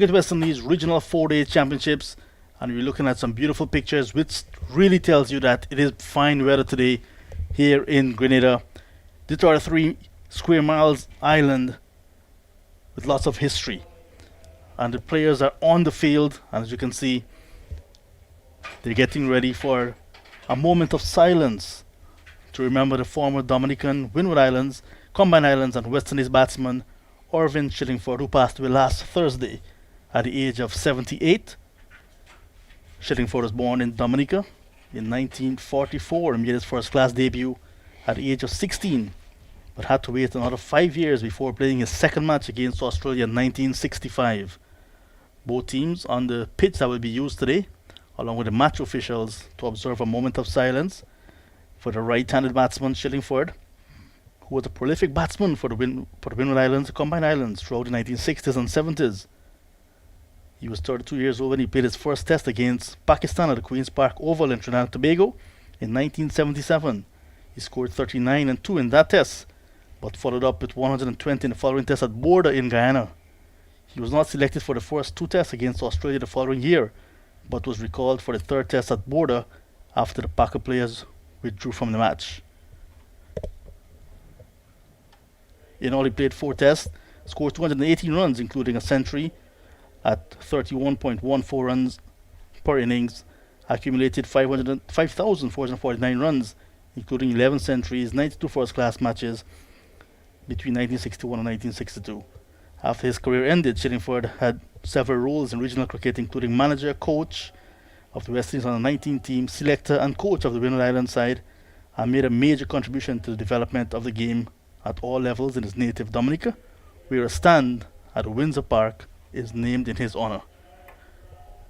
Wickets West Indies Regional 4-Day Championships, and we're looking at some beautiful pictures, which really tells you that it is fine weather today here in Grenada. This are 3 square miles island with lots of history, and the players are on the field, and as you can see, they're getting ready for a moment of silence to remember the former Dominican Windward Islands, Combined Islands, and West Indies batsman Irvin Schillingford, who passed away last Thursday at the age of 78. Schillingford was born in Dominica in 1944 and made his first class debut at the age of 16, but had to wait another 5 years before playing his second match against Australia in 1965. Both teams on the pitch that will be used today, along with the match officials, to observe a moment of silence for the right-handed batsman Schillingford, who was a prolific batsman for the Windward Islands, the Combined Islands, throughout the 1960s and 70s. He was 32 years old when he played his first test against Pakistan at the Queen's Park Oval in Trinidad and Tobago in 1977. He scored 39 and 2 in that test, but followed up with 120 in the following test at Border in Guyana. He was not selected for the first 2 tests against Australia the following year, but was recalled for the third test at Border after the Packer players withdrew from the match. In all, he played 4 tests, scored 218 runs, including a century at 31.14 runs per innings, accumulated 5,449 runs, including 11 centuries, 92 first-class matches between 1961 and 1962. After his career ended, Schillingford had several roles in regional cricket, including manager, coach of the West Indies under-19 team, selector and coach of the Windward Island side, and made a major contribution to the development of the game at all levels in his native Dominica, where a stand at Windsor Park is named in his honor.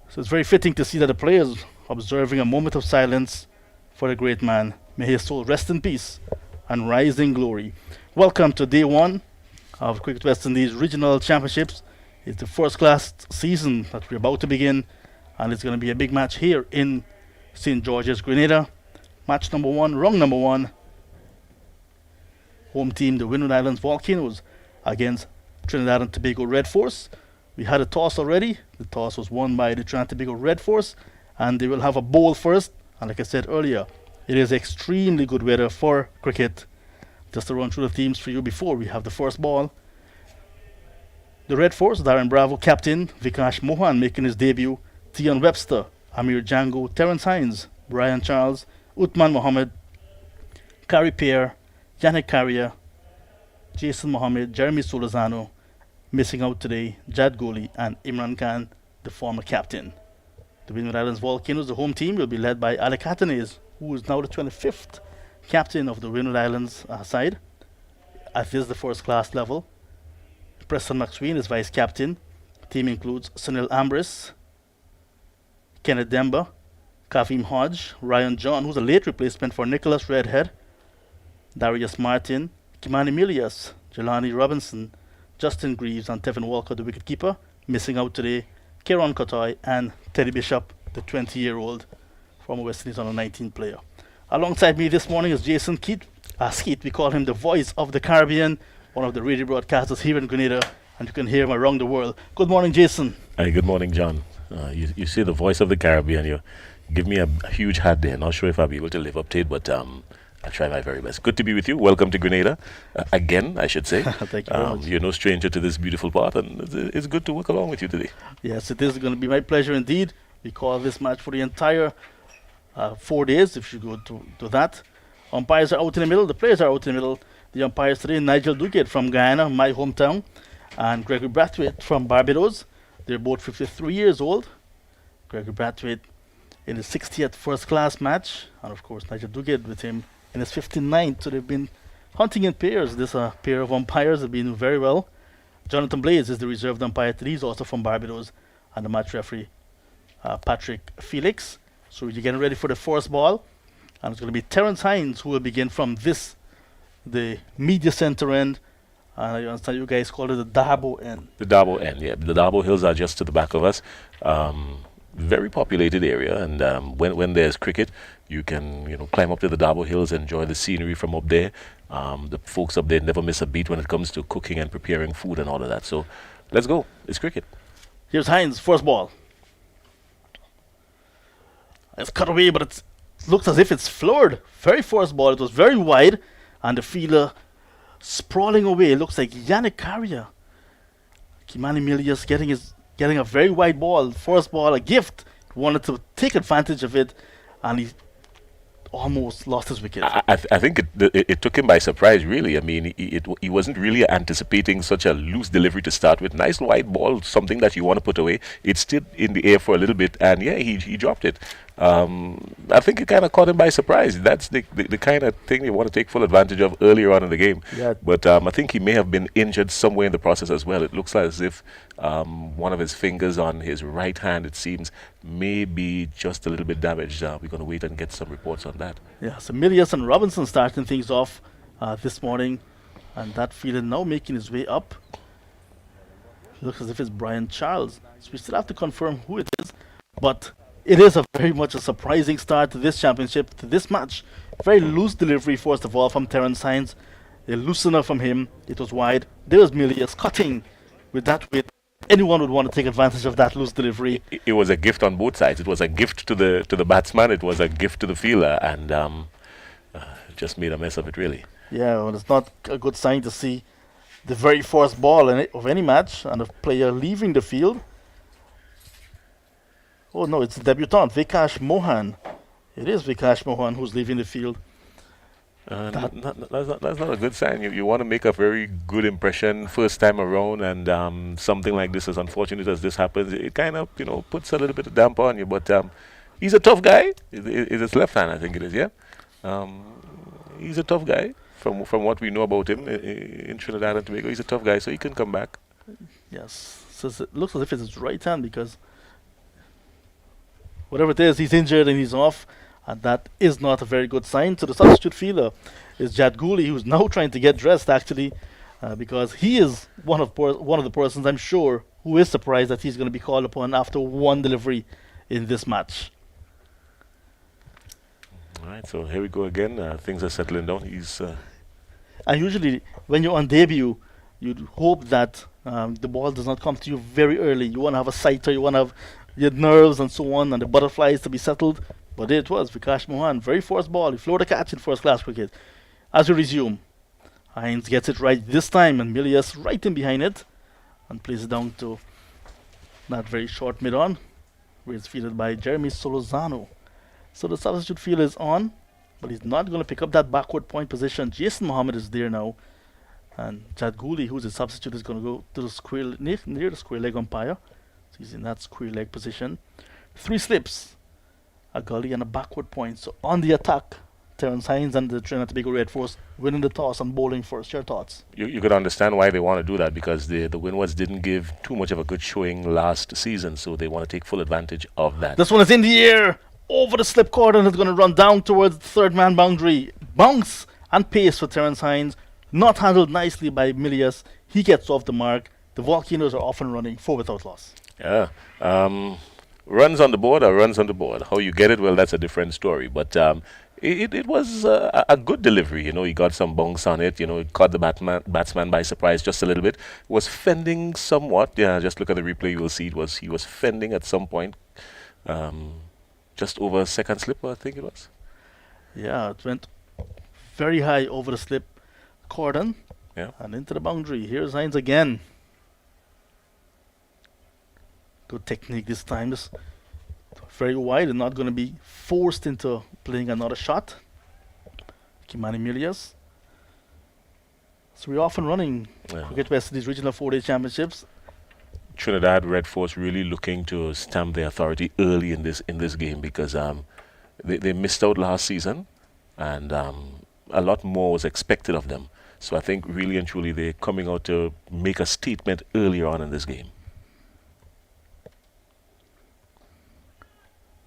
So it's very fitting to see that the players observing a moment of silence for the great man. May his soul rest in peace and rise in glory. Welcome to day 1 of Cricket West Indies Regional Championships. It's the first class season that we're about to begin, and it's going to be a big match here in St. George's, Grenada. Match number 1, round number 1. Home team, the Windward Islands Volcanoes, against Trinidad and Tobago Red Force. We had a toss already. The toss was won by the Trinidad and Tobago Red Force, and they will have a bowl first. And like I said earlier, it is extremely good weather for cricket. Just to run through the teams for you before we have the first ball. The Red Force, Darren Bravo, captain. Vikash Mohan making his debut. Tian Webster, Amir Django, Terence Hines, Brian Charles, Uthman Mohammed, Kari Pear, Yannick Carrier, Jason Mohammed, Jeremy Solazano. Missing out today, Jad Goli and Imran Khan, the former captain. The Windward Islands Volcanoes, the home team, will be led by Alec Athanaze, who is now the 25th captain of the Windward Islands side. At this, the first class level. Preston McSween is vice captain. The team includes Sunil Ambris, Kenneth Demba, Kavim Hodge, Ryan John, who's a late replacement for Nicholas Redhead, Darius Martin, Kimani Milias, Jelani Robinson, Justin Greaves, and Tevin Walcott, the wicketkeeper. Missing out today, Kieron Kotoy and Teddy Bishop, the 20-year-old former West Indies under-19 player. Alongside me this morning is Jason Keith. Skeet, we call him the voice of the Caribbean, one of the radio broadcasters here in Grenada, and you can hear him around the world. Good morning, Jason. Hi, good morning, John. You say the voice of the Caribbean. You give me a huge hat there. Not sure if I'll be able to live up to it, but I'll try my very best. Good to be with you. Welcome to Grenada. Again, I should say. Thank you very much. You're no stranger to this beautiful part, and it's good to work along with you today. Yes, it is going to be my pleasure indeed. We call this match for the entire 4 days, if you go to that. Umpires are out in the middle. The players are out in the middle. The umpires today, Nigel Duguid from Guyana, my hometown, and Gregory Brathwaite from Barbados. They're both 53 years old. Gregory Brathwaite in his 60th first-class match, and of course Nigel Duguid with him in his 59th. So they've been hunting in pairs. This pair of umpires have been very well. Jonathan Blades is the reserved umpire today. He's also from Barbados, and the match referee Patrick Felix. So we're getting ready for the first ball, and it's going to be Terence Hines who will begin from the media center end. And I understand you guys call it the Dabo end. The Dabo end, yeah. The Dabo Hills are just to the back of us. Very populated area, and when there's cricket, you can climb up to the Dabo Hills, enjoy the scenery from up there. The folks up there never miss a beat when it comes to cooking and preparing food and all of that. So let's go. It's cricket. Here's Hines, first ball. It's cut away, but it looks as if it's floored. Very first ball. It was very wide, and the fielder sprawling away. It looks like Yannick Carrier. Kimani Milius getting a very wide ball. First ball, a gift. Wanted to take advantage of it, and he almost lost his wicket. I think it took him by surprise, really. I mean, he wasn't really anticipating such a loose delivery to start with. Nice wide ball, something that you want to put away. It stayed in the air for a little bit, and yeah, he dropped it. I think it kind of caught him by surprise. That's the kind of thing you want to take full advantage of earlier on in the game. Yeah. But I think he may have been injured somewhere in the process as well. It looks as if one of his fingers on his right hand, it seems, may be just a little bit damaged. We're going to wait and get some reports on that. Yeah, so Milius and Robinson starting things off this morning, and that fielder now making his way up. Looks as if it's Brian Charles. So we still have to confirm who it is, but it is a very much a surprising start to this championship, to this match. Very loose delivery, first of all, from Terence Hines. A loosener from him. It was wide. There was Milius cutting with that weight. Anyone would want to take advantage of that loose delivery. It was a gift on both sides. It was a gift to the batsman. It was a gift to the fielder, and just made a mess of it, really. Yeah, well, it's not a good sign to see the very first ball of any match and a player leaving the field. Oh no, it's the debutant, Vikash Mohan. It is Vikash Mohan who's leaving the field. That's not a good sign. You want to make a very good impression first time around, and something like this, as unfortunate as this happens, it kind of puts a little bit of damper on you. But he's a tough guy. It's his left hand, I think it is. Yeah, he's a tough guy. From what we know about him in Trinidad and Tobago, he's a tough guy, so he can come back. Yes, so it looks as if it's his right hand, because whatever it is, he's injured and he's off. And that is not a very good sign. So the substitute fielder is Jad Gooley, who's now trying to get dressed, actually, because he is one of the persons, I'm sure, who is surprised that he's going to be called upon after one delivery in this match. All right, so here we go again. Things are settling down. And usually, when you're on debut, you'd hope that the ball does not come to you very early. You want to have a sighter, you want to have your nerves and so on, and the butterflies to be settled. But it was Vikash Mohan, very first ball. He floored a catch in first class cricket. As we resume, Hines gets it right this time, and Milius right in behind it and plays it down to that very short mid-on, where it's fielded by Jeremy Solozano. So the substitute fielder is on, but he's not going to pick up that backward point position. Jason Mohammed is there now, and Jad Gooley, who's a substitute, is going to go to the square near the square leg umpire. So he's in that square leg position. 3 slips, a gully and a backward point. So on the attack, Terence Hines and the Trinidad Tobago Red Force winning the toss and bowling first. Your thoughts? You could understand why they want to do that, because the Windwards didn't give too much of a good showing last season, so they want to take full advantage of that. This one is in the air, over the slip cord, and it's going to run down towards the third man boundary. Bounce and pace for Terence Hines. Not handled nicely by Milius. He gets off the mark. The Volcanoes are off and running, 4 without loss. Yeah. Runs on the board are runs on the board. How you get it, well, that's a different story. But it was a good delivery. He got some bounce on it. It caught the batsman by surprise just a little bit. Was fending somewhat. Yeah, just look at the replay. You will see he was fending at some point. Just over a second slip, I think it was. Yeah, it went very high over the slip cordon. Yeah. And into the boundary. Here's Hines again. Good technique this time. Just very wide and not going to be forced into playing another shot. Kimani Milius. So we're off and running. Cricket West Indies Regional 4-Day Championships. Trinidad Red Force really looking to stamp their authority early in this game, because they missed out last season, and a lot more was expected of them. So I think really and truly they're coming out to make a statement earlier on in this game.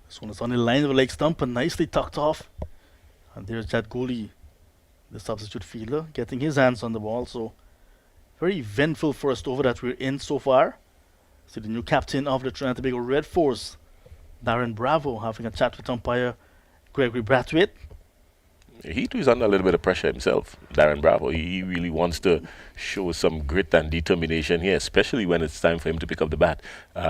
This one is on the line of the leg stump and nicely tucked off. And there's Jad Gooley, the substitute fielder, getting his hands on the ball. So very eventful first over that we're in so far. See the new captain of the Trinidad Tobago Red Force, Darren Bravo, having a chat with umpire Gregory Brathwaite. He too is under a little bit of pressure himself, Darren Bravo. He really wants to show some grit and determination here, especially when it's time for him to pick up the bat.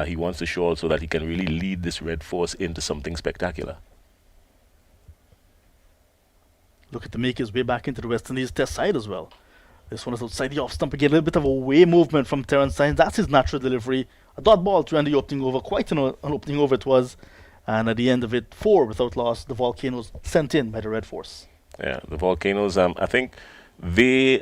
He wants to show also that he can really lead this Red Force into something spectacular. Look at to make his way back into the West Indies Test side as well. This one is outside the off stump again. A little bit of a way movement from Terence Hines. That's his natural delivery. A dot ball to end the opening over. Quite an opening over it was. And at the end of it, 4 without loss. The Volcanoes sent in by the Red Force. Yeah, the Volcanoes, I think they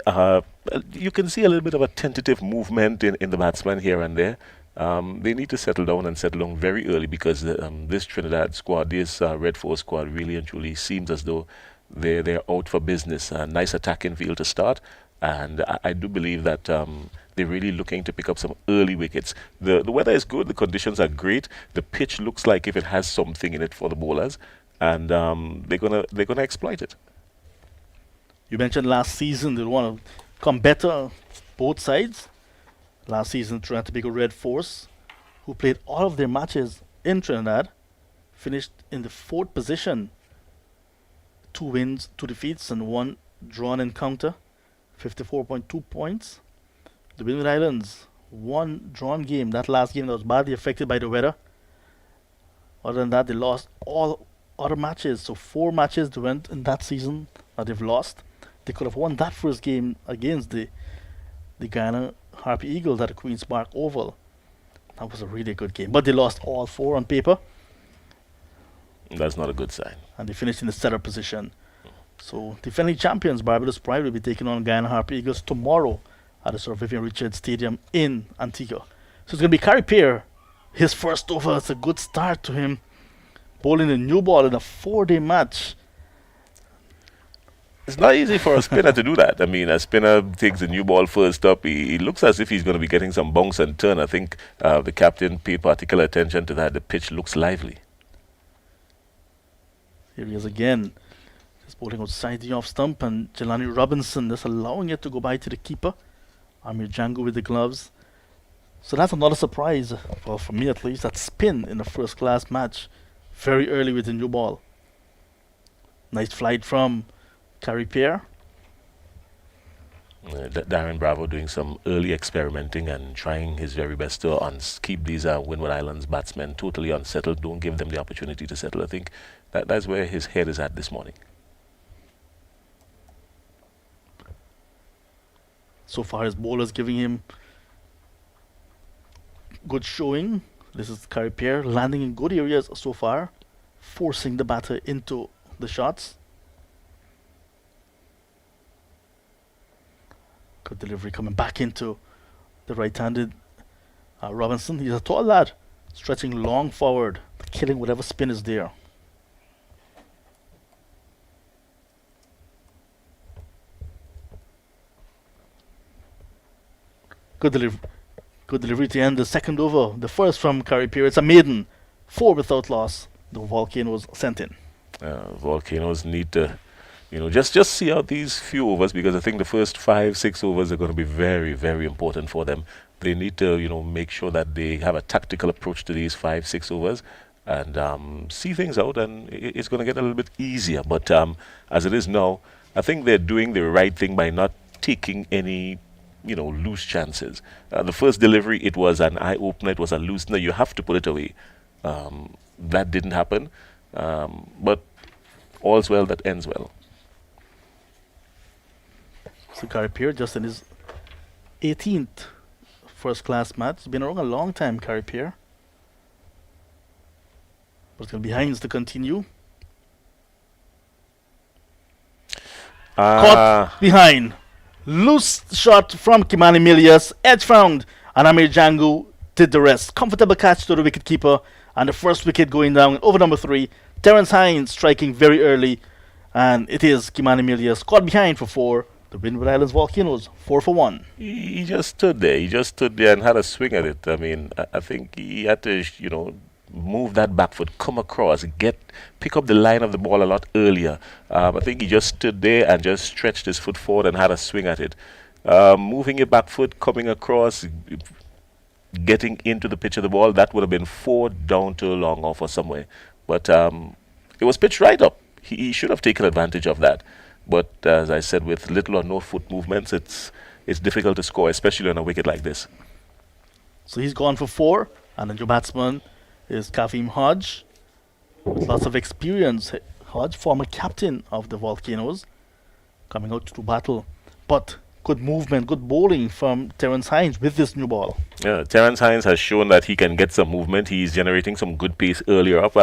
you can see a little bit of a tentative movement in the batsman here and there. They need to settle down and settle down very early because this Trinidad squad, this Red Force squad really and truly seems as though they're out for business. A nice attacking field to start. And I do believe that they're really looking to pick up some early wickets. The weather is good. The conditions are great. The pitch looks like if it has something in it for the bowlers. And they're gonna exploit it. You mentioned last season they want to come better, both sides. Last season, Trinidad Tobago Red Force, who played all of their matches in Trinidad, finished in the 4th position. 2 wins, 2 defeats, and 1 drawn encounter. 54.2 points. The Windward Islands, 1 drawn game. That last game that was badly affected by the weather. Other than that, they lost all other matches. So 4 matches they went in that season that they've lost. They could have won that first game against the Guyana Harpy Eagles at the Queen's Park Oval. That was a really good game. But they lost all 4 on paper. That's not a good sign. And they finished in the setter position. So defending champions Barbados Pride will be taking on Guyana Harpy Eagles tomorrow at the Sir Vivian Richards Stadium in Antigua. So it's going to be Carey Pear. His first over. It's a good start to him. Bowling a new ball in a 4-day match. It's not easy for a spinner to do that. I mean, a spinner takes a new ball first up. He looks as if he's going to be getting some bounce and turn. I think the captain paid particular attention to that. The pitch looks lively. Here he is again. Just bowling outside the off stump, and Jelani Robinson just allowing it to go by to the keeper. Amir Django with the gloves. So that's another surprise, well, for me at least, that spin in the first class match. Very early with the new ball. Nice flight from Carey Pear. Darren Bravo doing some early experimenting and trying his very best to keep these Windward Islands batsmen totally unsettled. Don't give them the opportunity to settle. I think that's where his head is at this morning. So far his bowlers giving him good showing. This is Carey Pear landing in good areas so far, forcing the batter into the shots. Good delivery coming back into the right-handed Robinson. He's a tall lad, stretching long forward, killing whatever spin is there. Good delivery to end the second over. The first from Carey Pear. It's a maiden. 4 without loss. The Volcanoes sent in. Volcanoes need to, just see out these few overs, because I think the first 5-6 overs are going to be very, very important for them. They need to, make sure that they have a tactical approach to these 5-6 overs and see things out, and it's going to get a little bit easier. But as it is now, I think they're doing the right thing by not taking any loose chances. The first delivery, it was an eye-opener, it was a loosener. You have to put it away. That didn't happen. But all's well that ends well. So Carey Pear just in his 18th first-class match. He's been around a long time, Carey Pear. But it's going to be Hines to continue. Caught behind. Loose shot from Kimani Milius. Edge found. And Amir Django did the rest. Comfortable catch to the wicketkeeper. And the first wicket going down over number 3. Terence Hines striking very early. And it is Kimani Milius caught behind for 4. The Windward Islands Volcanoes 4 for 1. He just stood there. He just stood there and had a swing at it. I mean, I think he had to, move that back foot, come across, pick up the line of the ball a lot earlier. I think he just stood there and just stretched his foot forward and had a swing at it. Moving your back foot, coming across, getting into the pitch of the ball, that would have been 4 down to a long off or somewhere. But it was pitched right up. he should have taken advantage of that. But as I said, with little or no foot movements, it's difficult to score, especially on a wicket like this. So he's gone for 4, and the new batsman is Kavim Hodge. With lots of experience. Hodge, former captain of the Volcanoes, coming out to battle. But good movement, good bowling from Terence Hines with this new ball. Yeah, Terence Hines has shown that he can get some movement. He's generating some good pace earlier up.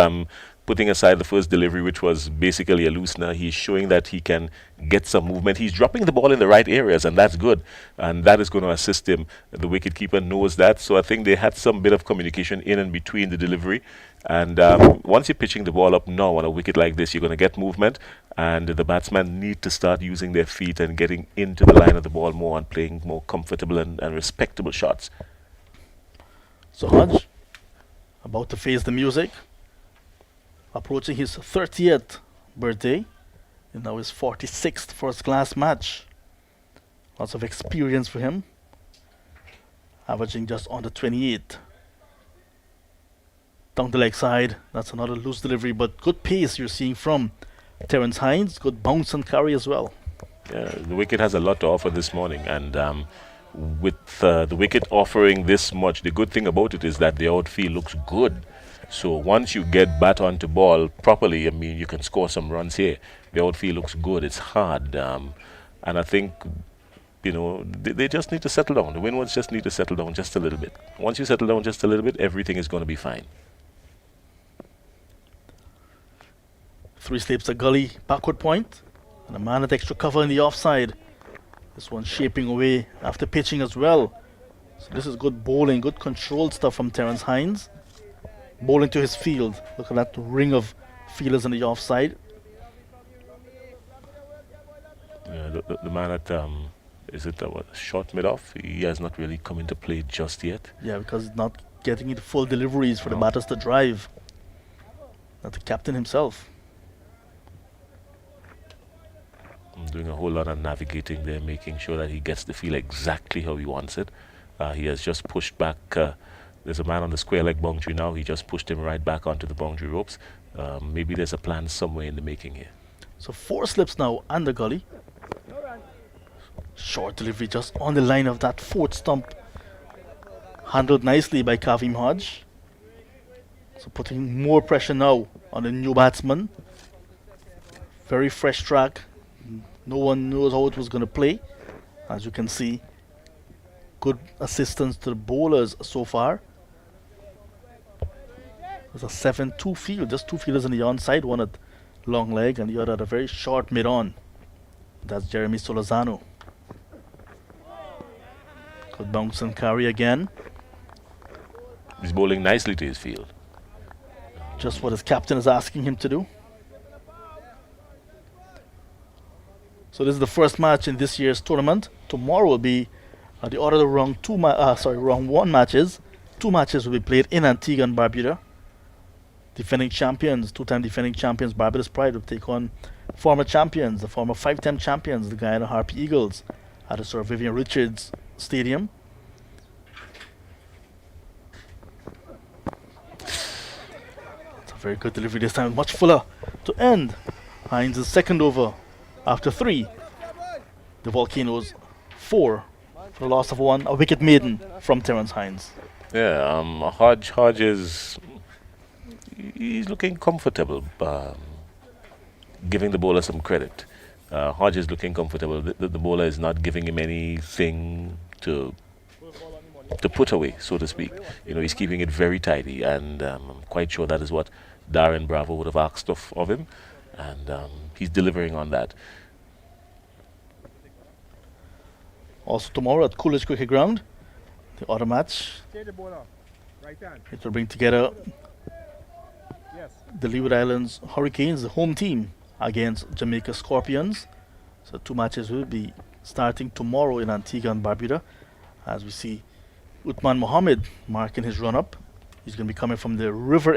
Putting aside the first delivery, which was basically a loosener, he's showing that he can get some movement. He's dropping the ball in the right areas, and that's good. And that is going to assist him. The wicketkeeper knows that. So I think they had some bit of communication in and between the delivery. And once you're pitching the ball up now on a wicket like this, you're going to get movement. And the batsmen need to start using their feet and getting into the line of the ball more and playing more comfortable and respectable shots. So Hodge, about to face the music, approaching his 30th birthday, and now his 46th first-class match. Lots of experience for him, averaging just under 28. Down the leg side, that's another loose delivery, but good pace you're seeing from Terence Hines. Good bounce and carry as well. Yeah, the wicket has a lot to offer this morning, and with the wicket offering this much, the good thing about it is that the outfield looks good. So once you get bat onto ball properly, I mean, you can score some runs here. The outfield looks good. It's hard, and I think, you know, they just need to settle down. The Windwards just need to settle down just a little bit. Once you settle down just a little bit, everything is going to be fine. 3 slips a gully backward point, and a man at extra cover in the offside. This one shaping away after pitching as well. So this is good bowling, good controlled stuff from Terence Hines. Bowling to his field. Look at that ring of fielders on the offside. Yeah, the man at is it short mid-off? He has not really come into play just yet. Yeah, because he's not getting into full deliveries for the batters to drive. Not the captain himself. Doing a whole lot of navigating there, making sure that he gets the field exactly how he wants it. He has just pushed back. There's a man on the square leg boundary now. He just pushed him right back onto the boundary ropes. Maybe there's a plan somewhere in the making here. So 4 slips now and the gully. Short delivery just on the line of that 4th stump. Handled nicely by Kavim Hodge. So putting more pressure now on the new batsman. Very fresh track. No one knows how it was going to play. As you can see, good assistance to the bowlers so far. There's a 7-2 field, just 2 fielders on the onside, one at long leg and the other at a very short mid-on. That's Jeremy Solozano. Good bounce and carry again. He's bowling nicely to his field. Just what his captain is asking him to do. So this is the first match in this year's tournament. Tomorrow will be the order of round 1 matches. 2 matches will be played in Antigua and Barbuda. Defending champions, 2-time defending champions, Barbados Pride will take on former champions, the former 5-time champions, the Guyana Harpy Eagles, at the Sir Vivian Richards Stadium. It's a very good delivery this time, much fuller to end Hines' second over. After 3, the Volcanoes 4 for the loss of 1, a wicket maiden from Terence Hines. Yeah, Hodge is he's looking comfortable, giving the bowler some credit. Hodge is looking comfortable. The bowler is not giving him anything to put away, so to speak. You know, he's keeping it very tidy, and I'm quite sure that is what Darren Bravo would have asked of him, and he's delivering on that. Also tomorrow at Coolidge Cricket Ground, the other match. It will bring together the Leeward Islands Hurricanes, the home team, against Jamaica Scorpions. So 2 matches will be starting tomorrow in Antigua and Barbuda. As we see Uthman Mohammed marking his run-up. He's going to be coming from the River Road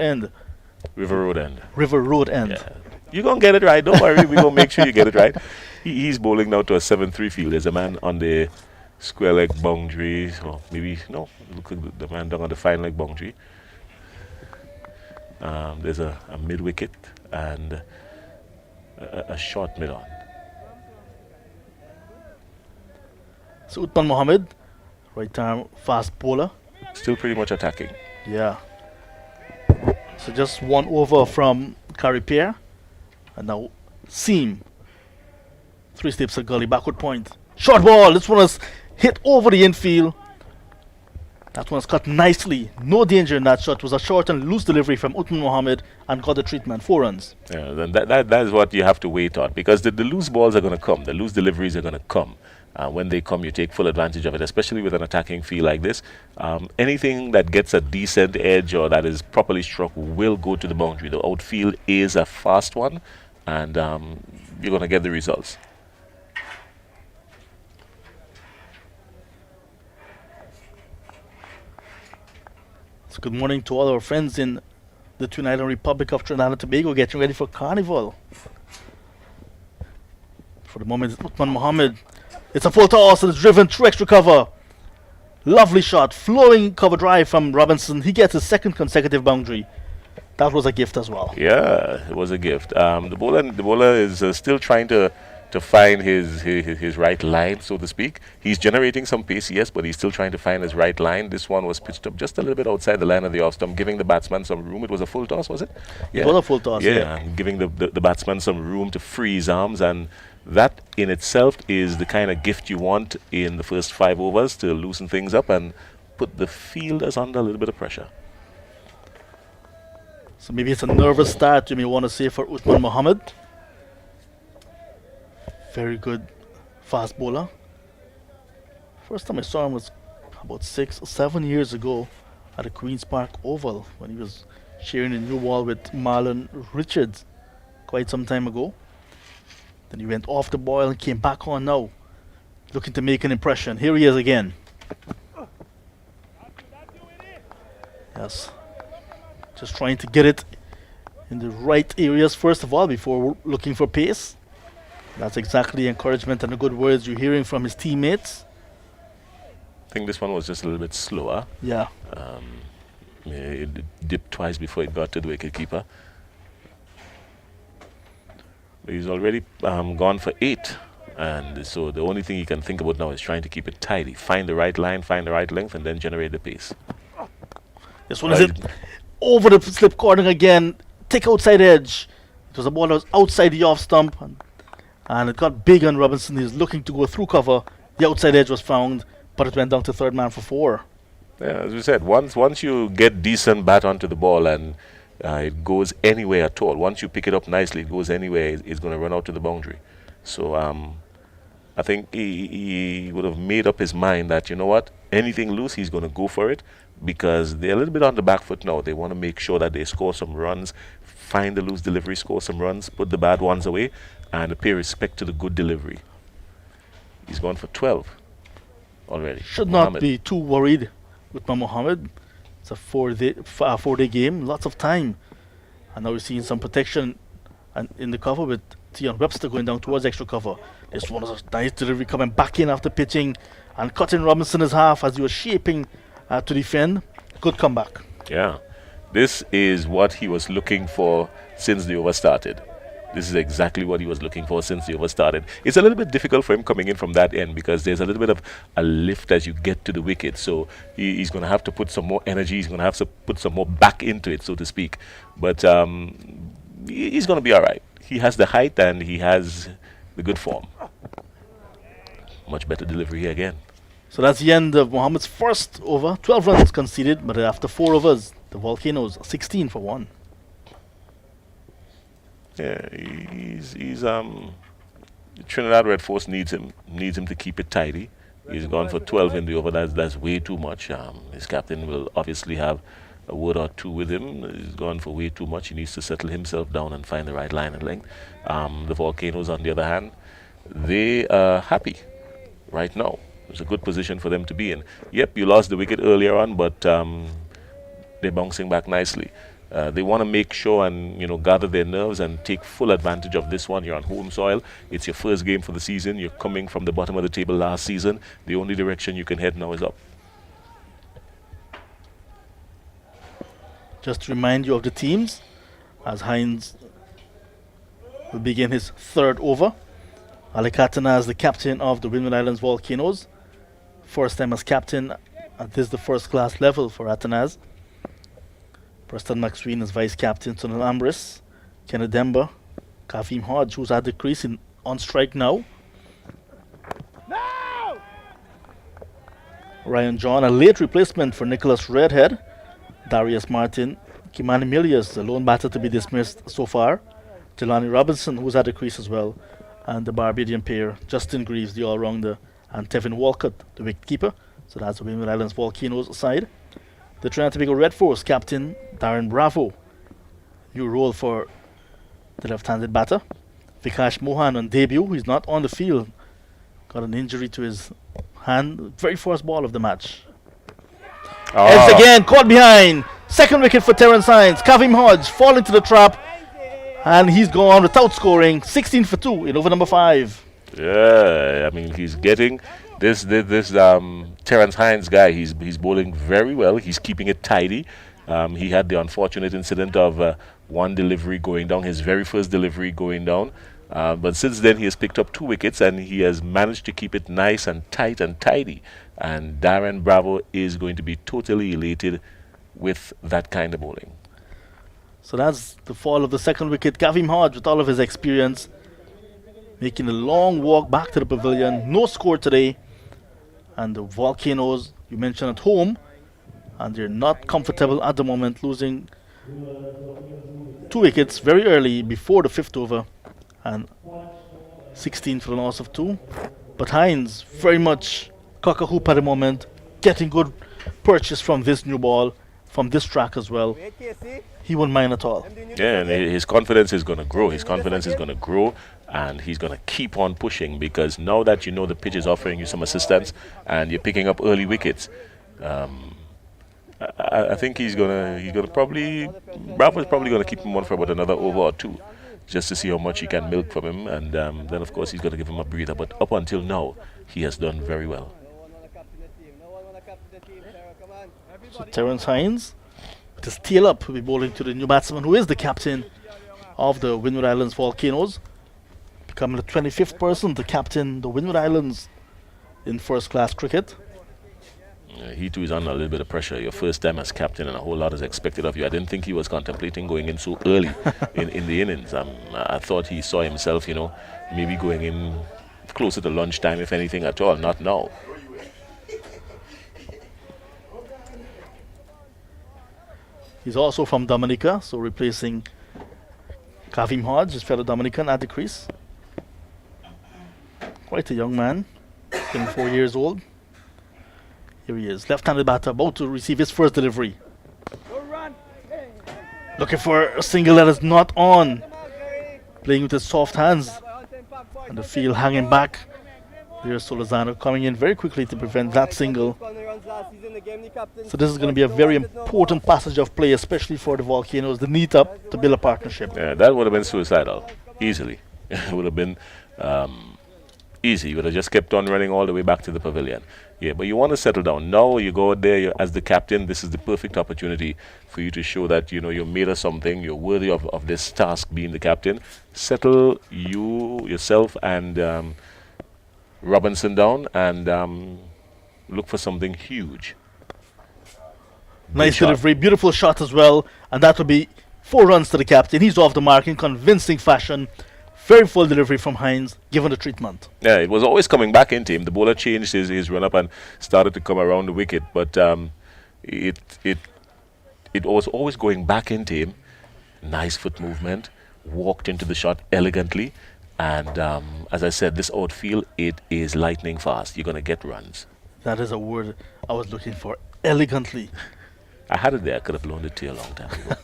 End. Yeah. You're going to get it right. Don't worry. We're going to make sure you get it right. He's bowling now to a 7-3 field. There's a man on the square leg boundary. Or maybe, no, look at the man down on the fine leg boundary. There's a mid wicket. And a short mid-on. So Uthman Mohammed, right arm fast bowler. Still pretty much attacking. Yeah. So just one over from Carripier. And now seam. 3 steps a gully, backward point. Short ball. This one is hit over the infield. That one's cut nicely. No danger in that shot. It was a short and loose delivery from Uthman Mohammed and got the treatment. 4 runs. Yeah, then that is what you have to wait on, because the loose balls are going to come. The loose deliveries are going to come. When they come, you take full advantage of it, especially with an attacking field like this. Anything that gets a decent edge or that is properly struck will go to the boundary. The outfield is a fast one, and you're going to get the results. So good morning to all our friends in the Twin Island Republic of Trinidad and Tobago getting ready for Carnival. For the moment, it's Uthman Mohammed. It's a full toss and it's driven through extra cover. Lovely shot, flowing cover drive from Robinson. He gets his 2nd consecutive boundary. That was a gift as well. Yeah, it was a gift. The bowler is still trying to find his right line, so to speak. He's generating some pace, yes, but he's still trying to find his right line. This one was pitched up just a little bit outside the line of the off stump, giving the batsman some room. It was a full toss, was it? Yeah. It was a full toss, yeah. And giving the batsman some room to free his arms, and that in itself is the kind of gift you want in the first 5 overs to loosen things up and put the fielders under a little bit of pressure. So maybe it's a nervous start, you may want to say, for Uthman Mohammed. Very good fast bowler. First time I saw him was about 6 or 7 years ago at the Queen's Park Oval when he was sharing a new wall with Marlon Richards quite some time ago. Then he went off the boil and came back on now, looking to make an impression. Here he is again. Yes. Just trying to get it in the right areas first of all before looking for pace. That's exactly the encouragement and the good words you're hearing from his teammates. I think this one was just a little bit slower. Yeah. It dipped twice before it got to the wicketkeeper. But he's already gone for 8. And so the only thing he can think about now is trying to keep it tidy. Find the right line, find the right length, and then generate the pace. This one is it. Over the slip corner again. Take outside edge. It was a ball that was outside the off stump. And it got big on Robinson. He's looking to go through cover. The outside edge was found, but it went down to 3rd man for 4. Yeah, as we said, once you get decent bat onto the ball and it goes anywhere at all, once you pick it up nicely, it goes anywhere, it's going to run out to the boundary. So I think he would have made up his mind that, you know what, anything loose, he's going to go for it, because they're a little bit on the back foot now. They want to make sure that they score some runs, find the loose delivery, score some runs, put the bad ones away, and pay respect to the good delivery. He's gone for 12 already. Should not be too worried with Mohammed. It's a 4-day game, lots of time. And now we're seeing some protection and in the cover with Tion Webster going down towards extra cover. This one was a nice delivery coming back in after pitching and cutting Robinson his half as he was shaping to defend. Good comeback. Yeah. This is what he was looking for since the over started. This is exactly what he was looking for since the over started. It's a little bit difficult for him coming in from that end because there's a little bit of a lift as you get to the wicket. So he's going to have to put some more energy. He's going to have to put some more back into it, so to speak. But he's going to be all right. He has the height and he has the good form. Much better delivery again. So that's the end of Mohammed's first over. 12 runs conceded, but after 4 overs, the Volcanoes 16 for 1. Yeah, he's Trinidad Red Force needs him to keep it tidy. He's gone for 12 in the over. That's way too much. His captain will obviously have a word or two with him. He's gone for way too much. He needs to settle himself down and find the right line and length. The Volcanoes, on the other hand, they are happy right now. It's a good position for them to be in. Yep, you lost the wicket earlier on, but they're bouncing back nicely. They want to make sure and gather their nerves and take full advantage of this one. You're on home soil. It's your first game for the season. You're coming from the bottom of the table last season. The only direction you can head now is up. Just to remind you of the teams, as Hines will begin his third over. Alec Atanaz, the captain of the Windward Islands Volcanoes. First time as captain, and this is the first class level for Atanaz. Preston McSween is vice captain, Sunil Amris, Kenneth Demba, Kavim Hodge, who's at the crease on strike now. Ryan John, a late replacement for Nicholas Redhead. Darius Martin, Kimani Milius, the lone batter to be dismissed so far. Jelani Robinson, who's at the crease as well. And the Barbadian pair, Justin Greaves, the all-rounder, and Tevin Walcott, the wicketkeeper. So that's the Windward Islands Volcanoes side. The Trinidad and Tobago Red Force captain, Darren Bravo. New role for the left-handed batter. Vikash Mohan on debut. He's not on the field. Got an injury to his hand. Very first ball of the match. Heads again, caught behind. Second wicket for Terence Hines. Kavim Hodge fall into the trap. And he's gone without scoring. 16 for 2 in over number 5. Yeah, I mean, he's getting this Terence Hines guy. He's bowling very well. He's keeping it tidy. He had the unfortunate incident of one delivery going down, his very first delivery going down. But since then, he has picked up 2 wickets and he has managed to keep it nice and tight and tidy. And Darren Bravo is going to be totally elated with that kind of bowling. So that's the fall of the second wicket. Kavim Hodge, with all of his experience, making a long walk back to the pavilion. No score today. And the Volcanoes, you mentioned, at home. And they're not comfortable at the moment, losing 2 wickets very early before the 5th over. And 16 for the loss of 2. But Hines, very much cock-a-hoop at the moment, getting good purchase from this new ball, from this track as well. He won't mind at all. Yeah, and his confidence is going to grow. His confidence is going to grow, and he's going to keep on pushing, because now that you know the pitch is offering you some assistance and you're picking up early wickets, I think he's gonna probably, Bravo's probably going to keep him on for about another over or 2, just to see how much he can milk from him, and then of course he's going to give him a breather. But up until now, he has done very well. So Terence Hines, with his tail up, will be bowling to the new batsman, who is the captain of the Windward Islands Volcanoes, becoming the 25th person to captain the Windward Islands in first-class cricket. He too is under a little bit of pressure. Your first time as captain, and a whole lot is expected of you. I didn't think he was contemplating going in so early in the innings. I thought he saw himself, maybe going in closer to lunchtime, if anything at all. Not now. He's also from Dominica, so replacing Kavim Hodge, his fellow Dominican, at the crease. Quite a young man, 24 years old. Here he is, left-handed batter, about to receive his first delivery. Looking for a single that is not on. Playing with his soft hands. And the field hanging back. There's Solazano coming in very quickly to prevent that single. So this is going to be a very important passage of play, especially for the Volcanoes. They need to build a partnership. Yeah, that would have been suicidal, easily. It would have been easy. You would have just kept on running all the way back to the pavilion. Yeah, but you want to settle down. Now you go out there as the captain. This is the perfect opportunity for you to show that you're made of something. You're worthy of this task, being the captain. Settle yourself and Robinson down and look for something huge. Nice delivery, beautiful shot as well, and that will be 4 runs to the captain. He's off the mark in convincing fashion. Very full delivery from Hines, given the treatment. Yeah, it was always coming back into him. The bowler changed his run up and started to come around the wicket, but it was always going back into him. Nice foot movement, walked into the shot elegantly, and as I said, this outfield, it is lightning fast. You're going to get runs. That is a word I was looking for. Elegantly. I had it there. I could have blown it to you a long time ago.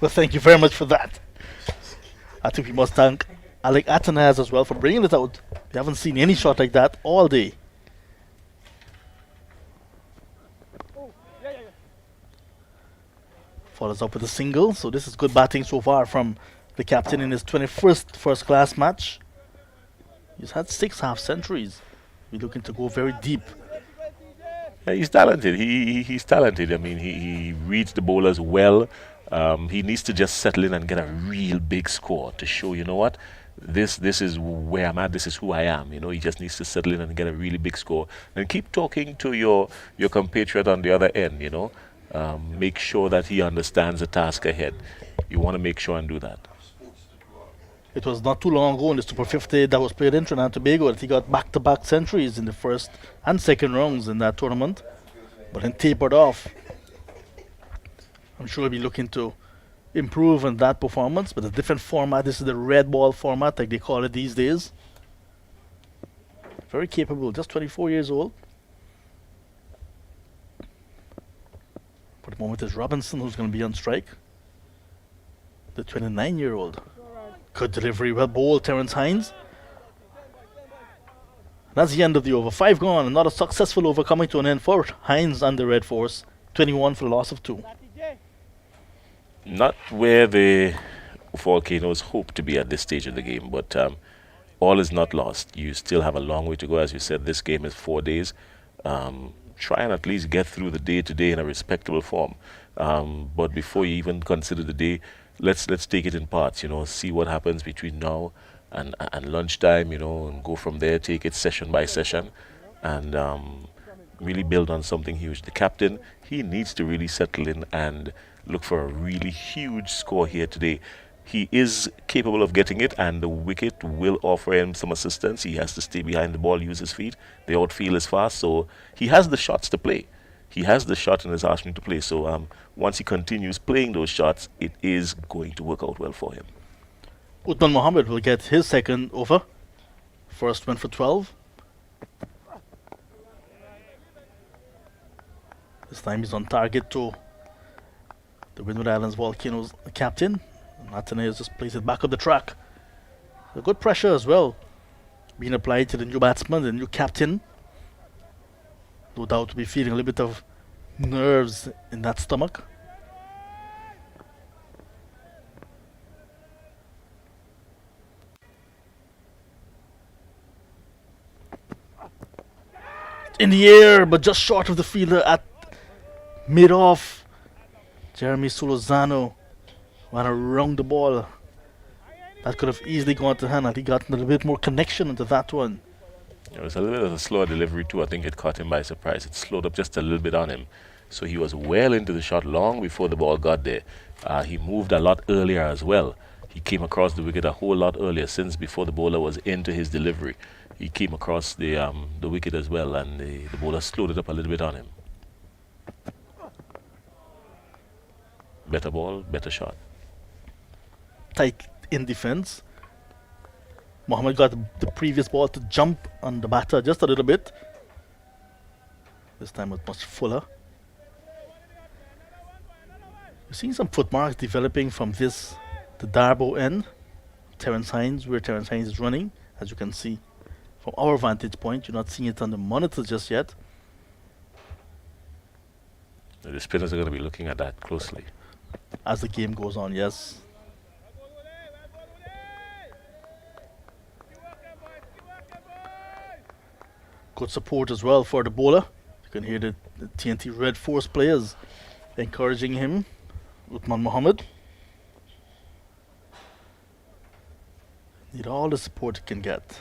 Well, thank you very much for that. I think we must thank Alec Atanaz as well for bringing it out. We haven't seen any shot like that all day. Follows up with a single. So this is good batting so far from the captain in his 21st first-class match. He's had 6 half-centuries. We're looking to go very deep. Yeah, he's talented. He's talented. I mean, he reads the bowlers well. He needs to just settle in and get a real big score to show, you know what, this is where I'm at, this is who I am. You know, he just needs to settle in and get a really big score and keep talking to your compatriot on the other end. You know, make sure that he understands the task ahead. You want to make sure and do that. It was not too long ago in the Super 50 that was played in Trinidad and Tobago that he got back-to-back centuries in the first and second rounds in that tournament, but then tapered off. I'm sure he'll be looking to improve on that performance, but a different format. This is the red ball format, like they call it these days. Very capable, just 24 years old. For the moment, it's Robinson who's going to be on strike. The 29-year-old. Good delivery, well bowled, Terence Hines. That's the end of the over. 5 gone, and not a successful over coming to an end for Hines and the Red Force. 21 for the loss of 2. Not where the Volcanoes hope to be at this stage of the game, but all is not lost. You still have a long way to go. As you said, this game is 4 days. Try and at least get through the day today in a respectable form. But before you even consider the day, let's take it in parts. You know, see what happens between now and lunchtime. You know, and go from there. Take it session by session, and really build on something huge. The captain, he needs to really settle in and look for a really huge score here today. He is capable of getting it, and the wicket will offer him some assistance. He has to stay behind the ball, use his feet. The outfield is fast, so he has the shots to play. He has the shot in his arsenal to play. So once he continues playing those shots, it is going to work out well for him. Uthman Mohammed will get his second over. First went for 12. This time he's on target to the Windward Islands Volcanoes captain. Athenaeus just plays it back up the track. A good pressure as well being applied to the new batsman, the new captain. No doubt to be feeling a little bit of nerves in that stomach. In the air, but just short of the fielder at mid-off. Jeremy Solozano went around the ball. That could have easily gone to hand had he gotten a little bit more connection into that one. It was a little bit of a slower delivery too. I think it caught him by surprise. It slowed up just a little bit on him. So he was well into the shot long before the ball got there. He moved a lot earlier as well. He came across the wicket a whole lot earlier, since before the bowler was into his delivery. He came across the wicket as well, and the bowler slowed it up a little bit on him. Better ball, better shot. Tight in defense. Mohammed got the previous ball to jump on the batter just a little bit. This time it was much fuller. You're seeing some footmarks developing from this, the Darbo end. Terence Hines, where Terence Hines is running, as you can see from our vantage point. You're not seeing it on the monitor just yet. The spinners are going to be looking at that closely as the game goes on, yes. Good support as well for the bowler. You can hear the TNT Red Force players encouraging him. Uthman Mohammed. Need all the support he can get.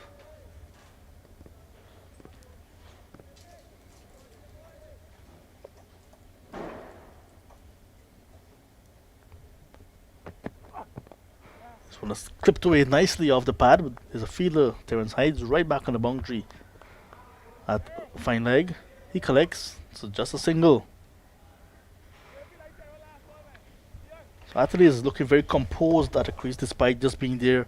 This one is clipped away nicely off the pad, but there's a fielder, Terence Hines, right back on the boundary at fine leg. He collects, so just a single. So Atherley is looking very composed at the crease despite just being there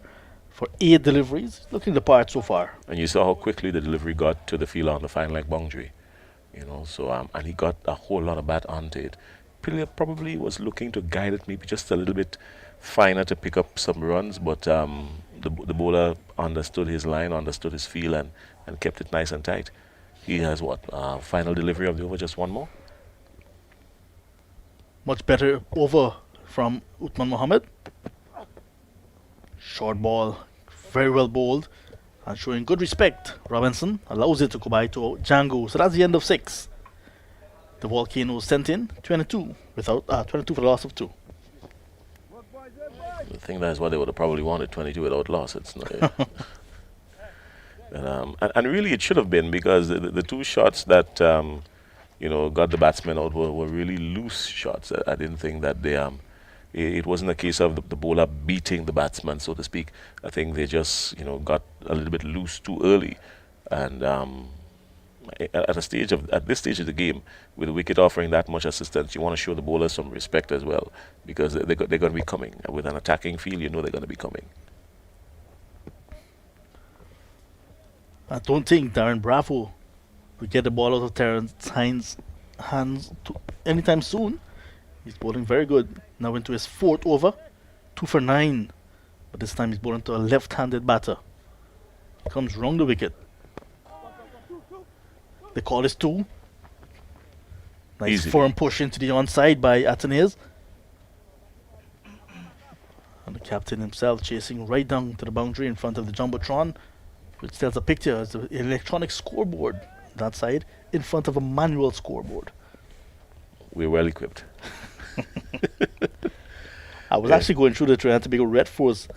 for 8 deliveries. He's looking the part so far. And you saw how quickly the delivery got to the fielder on the fine leg boundary. You know, so and he got a whole lot of bat onto it. Probably was looking to guide it maybe just a little bit finer to pick up some runs, but the bowler understood his line, understood his feel, and kept it nice and tight. He has what? Final delivery of the over, just one more? Much better over from Uthman Mohammed. Short ball, very well bowled, and showing good respect. Robinson allows it to go by to Django. So that's the end of 6. The Volcanoes sent in 22 without 22 for the loss of 2. I think that's what they would have probably wanted, 22 without loss. It's not, and really it should have been, because the two shots that got the batsmen out were really loose shots. I didn't think that it wasn't a case of the bowler beating the batsman, so to speak. I think they just got a little bit loose too early, and at this stage of the game, with the wicket offering that much assistance, you want to show the bowlers some respect as well, because they're going to be coming with an attacking field. They're going to be coming. I don't think Darren Bravo will get the ball out of Terence Hines' hands anytime soon. He's bowling very good. Now into his fourth over, 2 for 9. But this time he's bowling to a left-handed batter. Comes round the wicket. The call is 2. Nice Easy. firm push into the onside by Atenes. And the captain himself chasing right down to the boundary in front of the Jumbotron, which tells a picture as the electronic scoreboard that side in front of a manual scoreboard. We're well equipped. I was actually going through the Trinidad and Tobago Red Force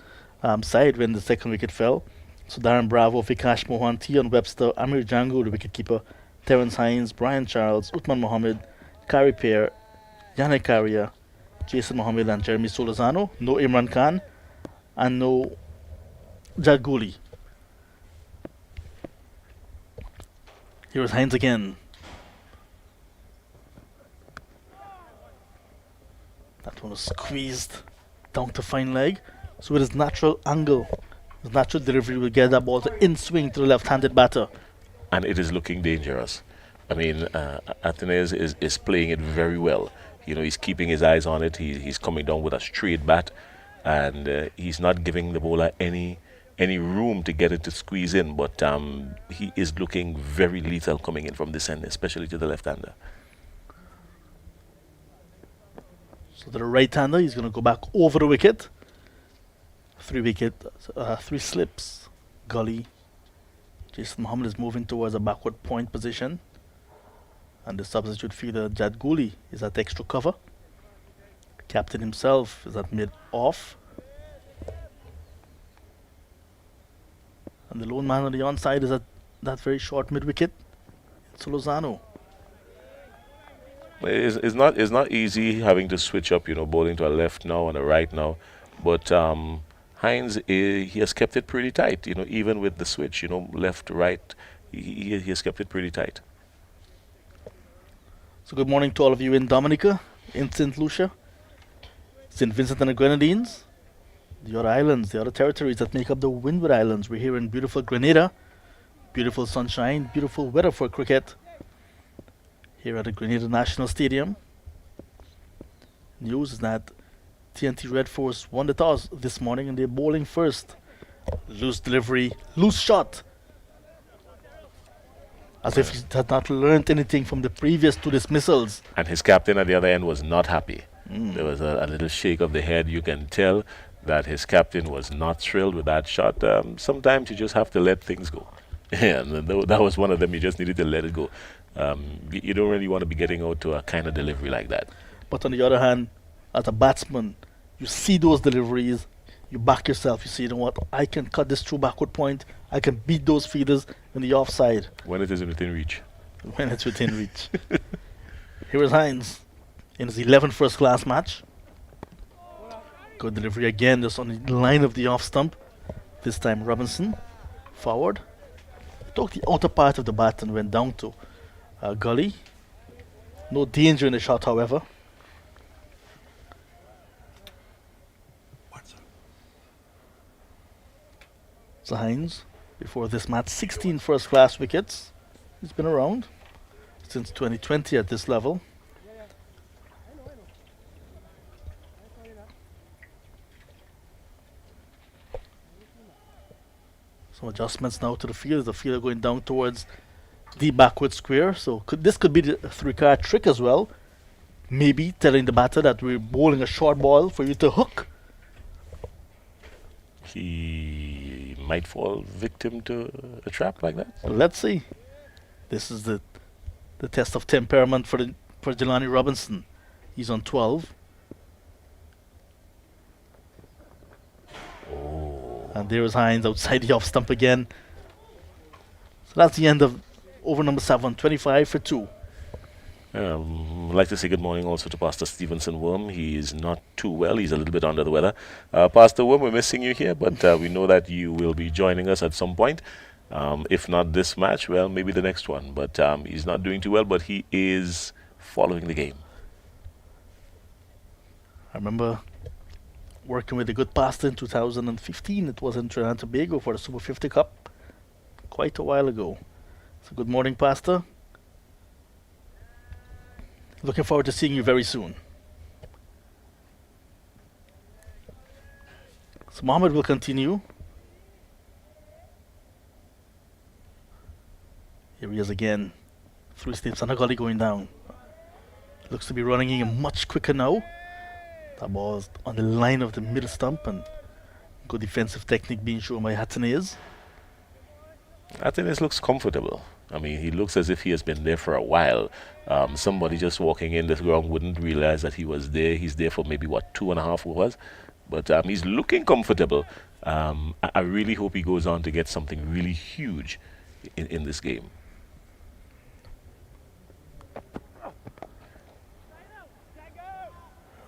side when the second wicket fell. So Darren Bravo, Vikash Mohan, Tion Webster, Amir Django, the wicketkeeper, Terence Hines, Brian Charles, Uthman Mohammed, Kari Pear, Yannick Karia, Jason Mohammed and Jeremy Solazano. No Imran Khan and no Jaguli. Here's Hines again. That one was squeezed down to fine leg. So with his natural angle, his natural delivery will get that ball to in swing to the left-handed batter. And it is looking dangerous. I mean, Atenes is playing it very well. He's keeping his eyes on it. He's coming down with a straight bat, and he's not giving the bowler any room to get it to squeeze in. But he is looking very lethal coming in from this end, especially to the left-hander. So to the right-hander, he's going to go back over the wicket. 3 slips. Gully. Jason Mohammed is moving towards a backward point position. And the substitute fielder, Jad Guli, is at extra cover. Captain himself is at mid-off. And the lone man on the onside is at that very short mid-wicket. It's Lozano. It's not easy having to switch up, bowling to a left now and a right now. But Hines, he has kept it pretty tight, even with the switch, left, right. He has kept it pretty tight. So good morning to all of you in Dominica, in St. Lucia, St. Vincent and the Grenadines, the other islands, the other territories that make up the Windward Islands. We're here in beautiful Grenada, beautiful sunshine, beautiful weather for cricket. Here at the Grenada National Stadium. News is that TNT Red Force won the toss this morning and they're bowling first. Loose delivery, loose shot. As if he had not learned anything from the previous 2 dismissals. And his captain at the other end was not happy. There was a little shake of the head. You can tell that his captain was not thrilled with that shot. Sometimes you just have to let things go. Yeah, and that was one of them. You just needed to let it go. You don't really want to be getting out to a kind of delivery like that. But on the other hand, as a batsman, you see those deliveries, you back yourself. You say, what, I can cut this through backward point. I can beat those fielders in the offside. When it is within reach. When it's within reach. Here is Hines in his 11th first-class match. Good delivery again, just on the line of the off stump. This time Robinson forward. Took the outer part of the bat and went down to Gully. No danger in the shot, however. So Hines, before this match, 16 first-class wickets. He's been around since 2020 at this level. Some adjustments now to the field. The fielder going down towards the backward square. So this could be the 3-card trick as well. Maybe telling the batter that we're bowling a short ball for you to hook. He might fall victim to a trap like that. Let's see. This is the test of temperament for Jelani Robinson. He's on 12. And there is Hines outside the off stump again. So that's the end of over number 7, 25 for 2. I'd like to say good morning also to Pastor Stevenson Worm. He is not too well. He's a little bit under the weather. Pastor Worm, we're missing you here, but we know that you will be joining us at some point. If not this match, well, maybe the next one. But he's not doing too well, but he is following the game. I remember working with a good pastor in 2015. It was in Trinidad and Tobago for the Super 50 Cup. Quite a while ago. So good morning, Pastor. Looking forward to seeing you very soon. So Mohammed will continue. Here he is again. Through steps and a gully going down. Looks to be running in much quicker now. That ball is on the line of the middle stump, and good defensive technique being shown by Hattonese. Hattonese looks comfortable. I mean, he looks as if he has been there for a while. Somebody just walking in the ground wouldn't realize that he was there. He's there for maybe, 2.5 hours? But he's looking comfortable. I really hope he goes on to get something really huge in this game.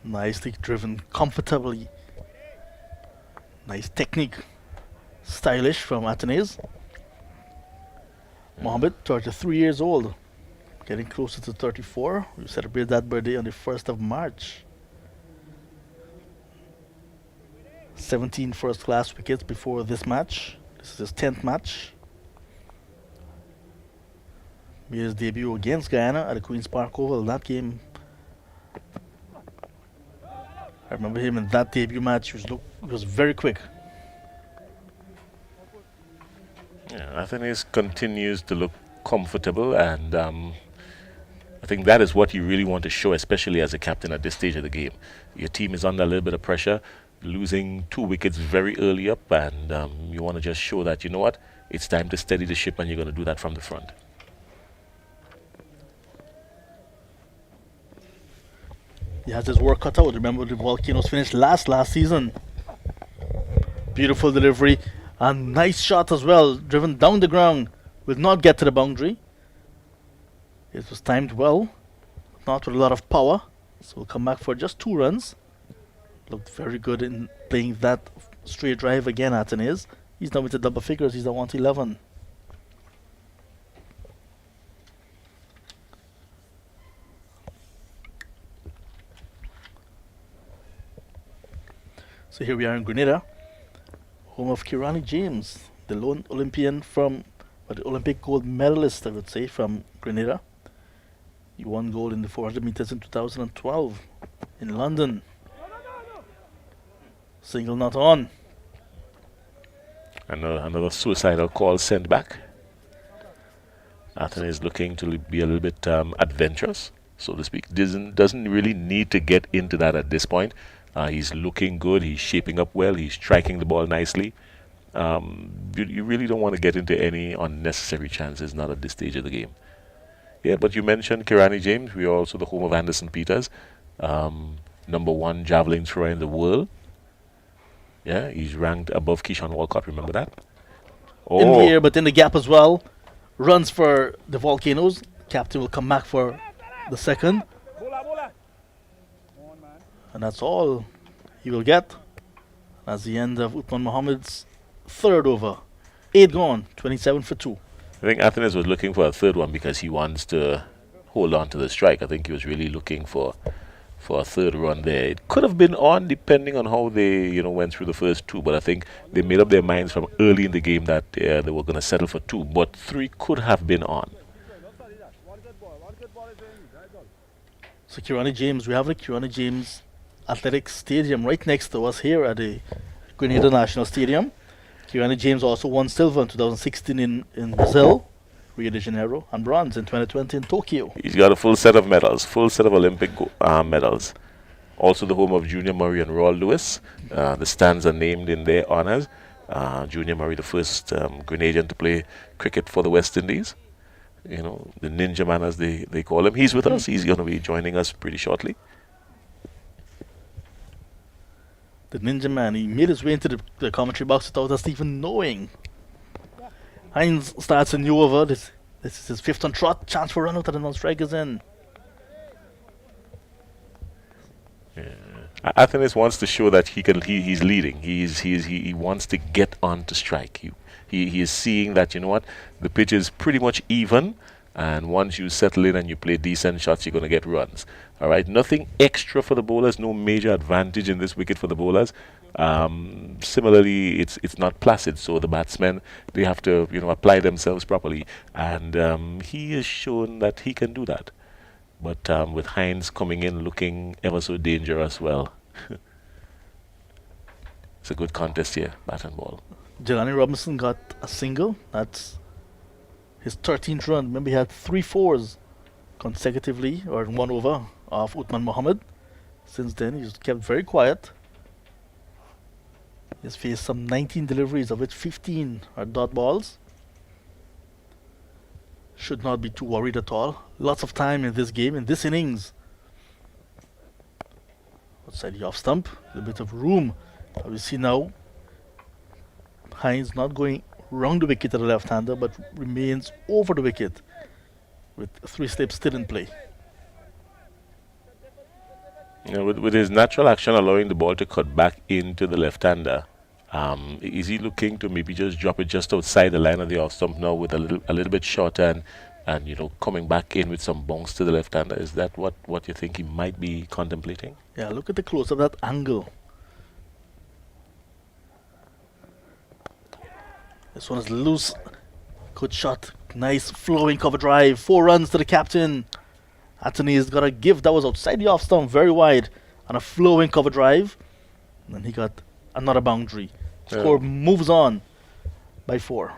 Nicely driven, comfortably. Nice technique. Stylish from Hattonese. Mohammed, 33 years old. Getting closer to 34. We celebrate that birthday on the 1st of March. 17 first-class wickets before this match. This is his 10th match. Made his debut against Guyana at the Queen's Park Oval. That game, I remember him in that debut match. He was very quick. Yeah, Hattonese continues to look comfortable, and I think that is what you really want to show, especially as a captain at this stage of the game. Your team is under a little bit of pressure, losing 2 wickets very early up, and you want to just show that, you know what, it's time to steady the ship, and you're going to do that from the front. He has his work cut out. Remember, the Volcanoes finished last season. Beautiful delivery. And nice shot as well. Driven down the ground. Will not get to the boundary. It was timed well. Not with a lot of power. So we'll come back for just 2 runs. Looked very good in playing that straight drive again, Hattonese. He's now with the double figures. He's at 111. So here we are in Grenada, home of Kirani James, the lone Olympian from, the Olympic gold medalist, I would say, from Grenada. He won gold in the 400 meters in 2012 in London. Single not on. Another suicidal call sent back. Athen is looking to be a little bit adventurous, so to speak. Doesn't really need to get into that at this point. He's looking good. He's shaping up well. He's striking the ball nicely. You really don't want to get into any unnecessary chances, not at this stage of the game. Yeah, but you mentioned Kirani James. We are also the home of Anderson Peters, #1 javelin thrower in the world. Yeah, he's ranked above Keyshawn Walcott. Remember that? Oh. In the air, but in the gap as well. Runs for the Volcanoes. Captain will come back for the second. And that's all he will get. That's the end of Uthman Mohammed's 3rd over. 8 gone, 27 for 2. I think Athens was looking for a 3rd one because he wants to hold on to the strike. I think he was really looking for a 3rd run there. It could have been on depending on how they went through the first 2, but I think they made up their minds from early in the game that they were going to settle for 2, but 3 could have been on. So Kirani James, we have the Kirani James Athletics Stadium right next to us here at the Grenada National Stadium. Kirani James also won silver in 2016 in Brazil, Rio de Janeiro, and bronze in 2020 in Tokyo. He's got a full set of medals, full set of Olympic medals. Also the home of Junior Murray and Royal Lewis. The stands are named in their honors. Junior Murray, the first Grenadian to play cricket for the West Indies. The Ninja Man as they call him. He's with us. He's going to be joining us pretty shortly. The Ninja Man, he made his way into the commentary box without us even knowing. Hines starts a new over. This is his fifth on trot. Chance for run out, and the non-strike is in. Athenis wants to show that he's leading. He wants to get on to strike. He is seeing that, you know what, the pitch is pretty much even, and once you settle in and you play decent shots, you're going to get runs. All right, nothing extra for the bowlers, no major advantage in this wicket for the bowlers. Similarly, it's not placid, so the batsmen, they have to, you know, apply themselves properly, and he has shown that he can do that. But with Hines coming in looking ever so dangerous, well, it's a good contest here, bat and ball. Jelani Robinson got a single. That's his 13th run. Remember, he had 3 fours consecutively, or in 1 over, off Uthman Mohammed. Since then, he's kept very quiet. He's faced some 19 deliveries, of which 15 are dot balls. Should not be too worried at all. Lots of time in this game, in this innings. Outside the off stump, a bit of room. We see now Hines not going round the wicket at the left-hander, but remains over the wicket with 3 slips still in play. You know, with his natural action allowing the ball to cut back into the left-hander, is he looking to maybe just drop it just outside the line of the off stump now with a little bit shorter and you know, coming back in with some bounce to the left-hander? Is that what you think he might be contemplating? Yeah, look at the close of that angle. This one is loose. Good shot. Nice flowing cover drive. 4 runs to the captain. Anthony's got a gift that was outside the off stump, very wide, and a flowing cover drive. And then he got another boundary. Score moves on by 4.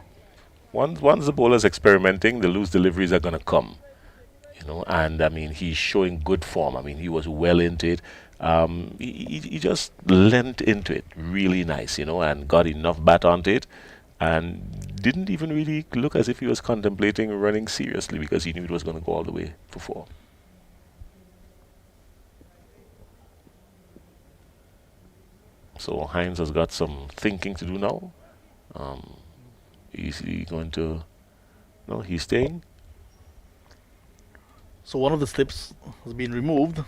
Once the bowler's experimenting, the loose deliveries are going to come. You know, and I mean, he's showing good form. I mean, he was well into it. He just leant into it really nice, you know, and got enough bat onto it, and didn't even really look as if he was contemplating running seriously, because he knew it was going to go all the way for 4. So Hines has got some thinking to do now. Is he going to... No, he's staying. So one of the slips has been removed.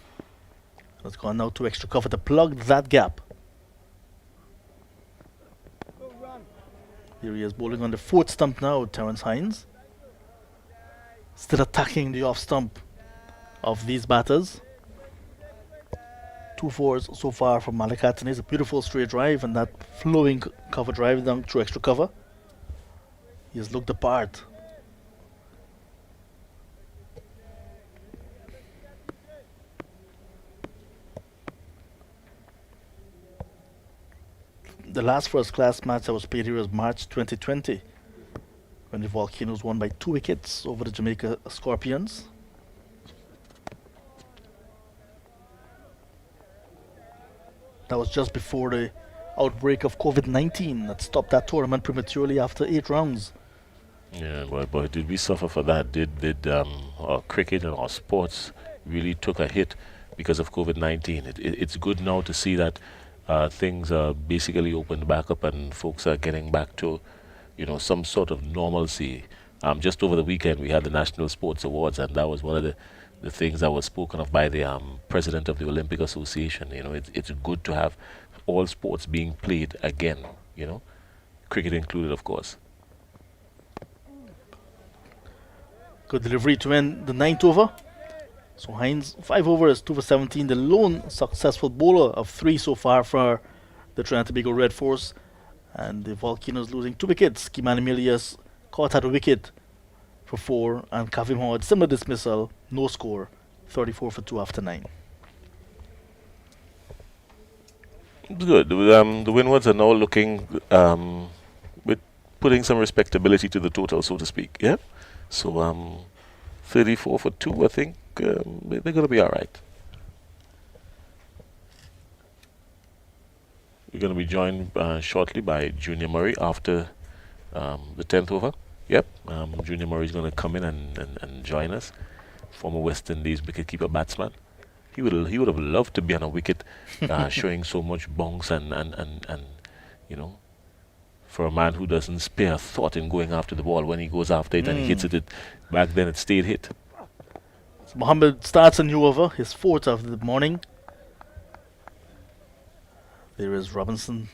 It's gone now to extra cover to plug that gap. Here he is bowling on the 4th stump now, Terence Hines. Still attacking the off stump of these batters. 2 fours so far from Malik Anthony. A beautiful straight drive and that flowing cover drive down through extra cover. He has looked the part. The last first-class match that was played here was March 2020, when the Volcanoes won by 2 wickets over the Jamaica Scorpions. That was just before the outbreak of COVID-19 that stopped that tournament prematurely after 8 rounds. Yeah, boy, did we suffer for that? Did our cricket and our sports really took a hit because of COVID-19? It's good now to see that things are basically opened back up and folks are getting back to, you know, some sort of normalcy. Just over the weekend we had the National Sports Awards, and that was one of the things that was spoken of by the president of the Olympic Association. You know, it's good to have all sports being played again, you know, cricket included, of course. Good delivery to end the 9th over. So Hines, 5 overs, 2 for 17, the lone successful bowler of 3 so far for the Trinidad and Tobago Red Force. And the Volcanoes losing 2 wickets. Kimani Milius caught at a wicket for 4, and Kavim Howard, similar dismissal, no score, 34 for 2 after 9. It's good. The Windwards are now looking with putting some respectability to the total, so to speak. Yeah. So 34 for 2, I think they're going to be all right. We're going to be joined shortly by Junior Murray after the 10th over. Yep, Junior Murray is going to come in and join us. Former West Indies wicketkeeper batsman. he would have loved to be on a wicket, showing so much bounce and you know, for a man who doesn't spare a thought in going after the ball, when he goes after it and he hits it, back then it stayed hit. So Mohammed starts a new over, his fourth of the morning. There is Robinson,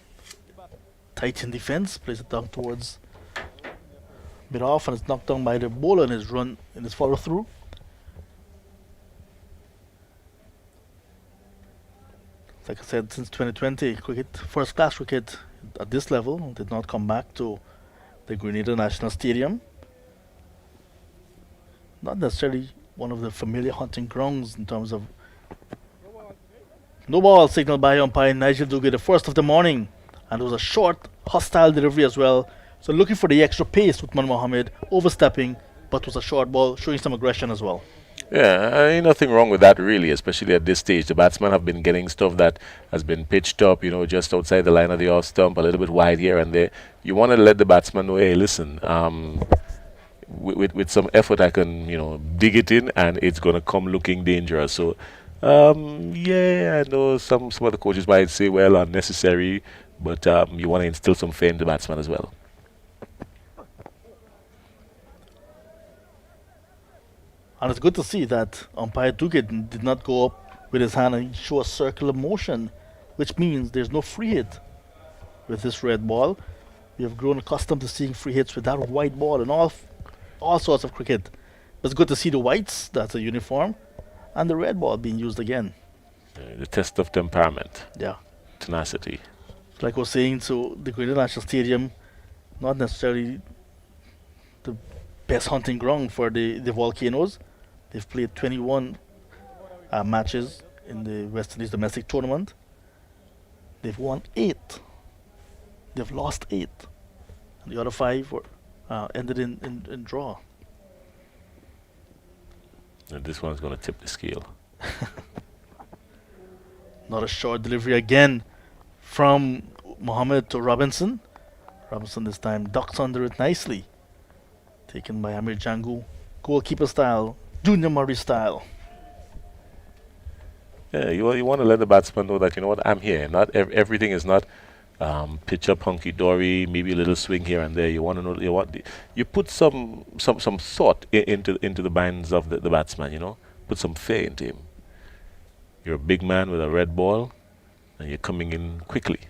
tight in defense, plays it down towards mid-off, and it's knocked down by the bowler in his run, in his follow-through. Like I said, since 2020, cricket, first-class cricket at this level did not come back to the Grenada National Stadium. Not necessarily one of the familiar hunting grounds in terms of no ball signaled by umpire Nigel Duguay, the first of the morning, and it was a short, hostile delivery as well. So looking for the extra pace with Mohammed, overstepping, but was a short ball, showing some aggression as well. Yeah, ain't nothing wrong with that really, especially at this stage. The batsmen have been getting stuff that has been pitched up, you know, just outside the line of the off stump, a little bit wide here and there. You want to let the batsman know, hey, listen, with some effort I can, you know, dig it in and it's going to come looking dangerous. So, yeah, I know some of the coaches might say, well, unnecessary, but you want to instill some fear in the batsman as well. And it's good to see that umpire Duguay did not go up with his hand and show a circular motion, which means there's no free hit with this red ball. We have grown accustomed to seeing free hits with that white ball in all sorts of cricket. But it's good to see the whites, that's a uniform, and the red ball being used again. The test of temperament. Yeah. Tenacity. Like I was saying, so the Grenada National Stadium, not necessarily the best hunting ground for the Volcanoes. They've played 21 matches in the West Indies domestic tournament. They've won 8. They've lost 8. And the other 5 were ended in draw. And this one's going to tip the scale. Not a short delivery again from Mohammed to Robinson. Robinson this time ducks under it nicely. Taken by Amir Jangu. Goalkeeper style. Junior Murray style. Yeah, you want to let the batsman know that, you know what, I'm here. Not everything is not pitch up hunky dory, maybe a little swing here and there. You want to know you put some thought into the minds of the batsman. You know, put some fear into him. You're a big man with a red ball, and you're coming in quickly.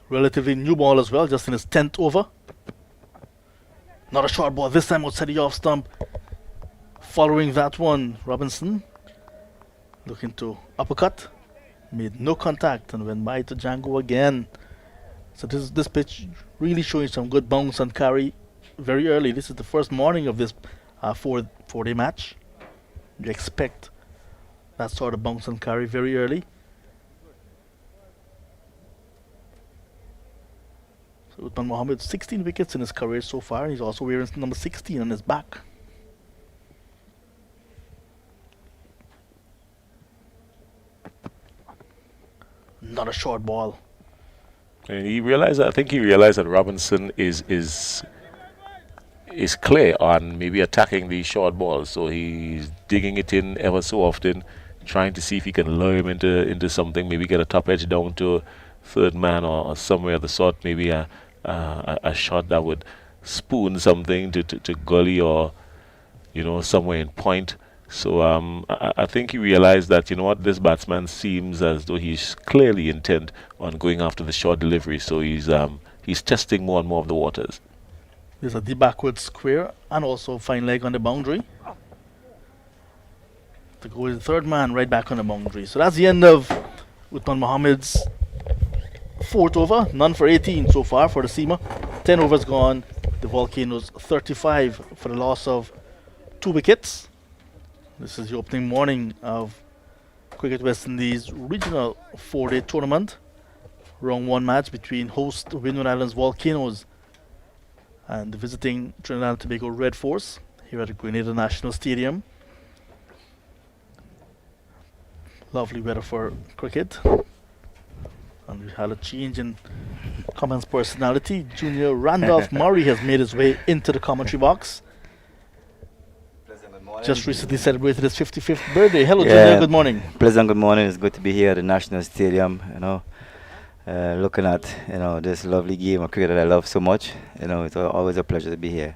Relatively new ball as well, just in his 10th over. Not a short ball this time outside the off stump. Following that one, Robinson looking to uppercut. Made no contact and went by to Django again. So this pitch really showing some good bounce and carry very early. This is the first morning of this four-day match. You expect that sort of bounce and carry very early. So Uthman Mohammed, 16 wickets in his career so far. He's also wearing number 16 on his back. Not a short ball. And I think he realized that Robinson is clear on maybe attacking these short balls. So he's digging it in ever so often, trying to see if he can lure him into something, maybe get a top edge down to third man or somewhere of the sort, maybe a shot that would spoon something to gully or, you know, somewhere in point. So I think he realized that, you know what, this batsman seems as though he's clearly intent on going after the short delivery. So he's testing more and more of the waters. There's a deep backward square and also fine leg on the boundary. To go with the third man right back on the boundary. So that's the end of Uthman Mohammed's 4th over. None for 18 so far for the Seamer. 10 overs gone. The Volcanoes 35 for the loss of 2 wickets. This is the opening morning of Cricket West Indies regional 4-day tournament. Round 1 match between host Windward Islands Volcanoes and the visiting Trinidad and Tobago Red Force here at the Grenada National Stadium. Lovely weather for cricket. And we had a change in Cummins' personality. Junior Randolph Murray has made his way into the commentary box. just recently celebrated his 55th birthday. Hello, Junior. Good morning. Pleasant good morning. It's good to be here at the National Stadium. Looking at this lovely game of cricket that I love so much. It's always a pleasure to be here.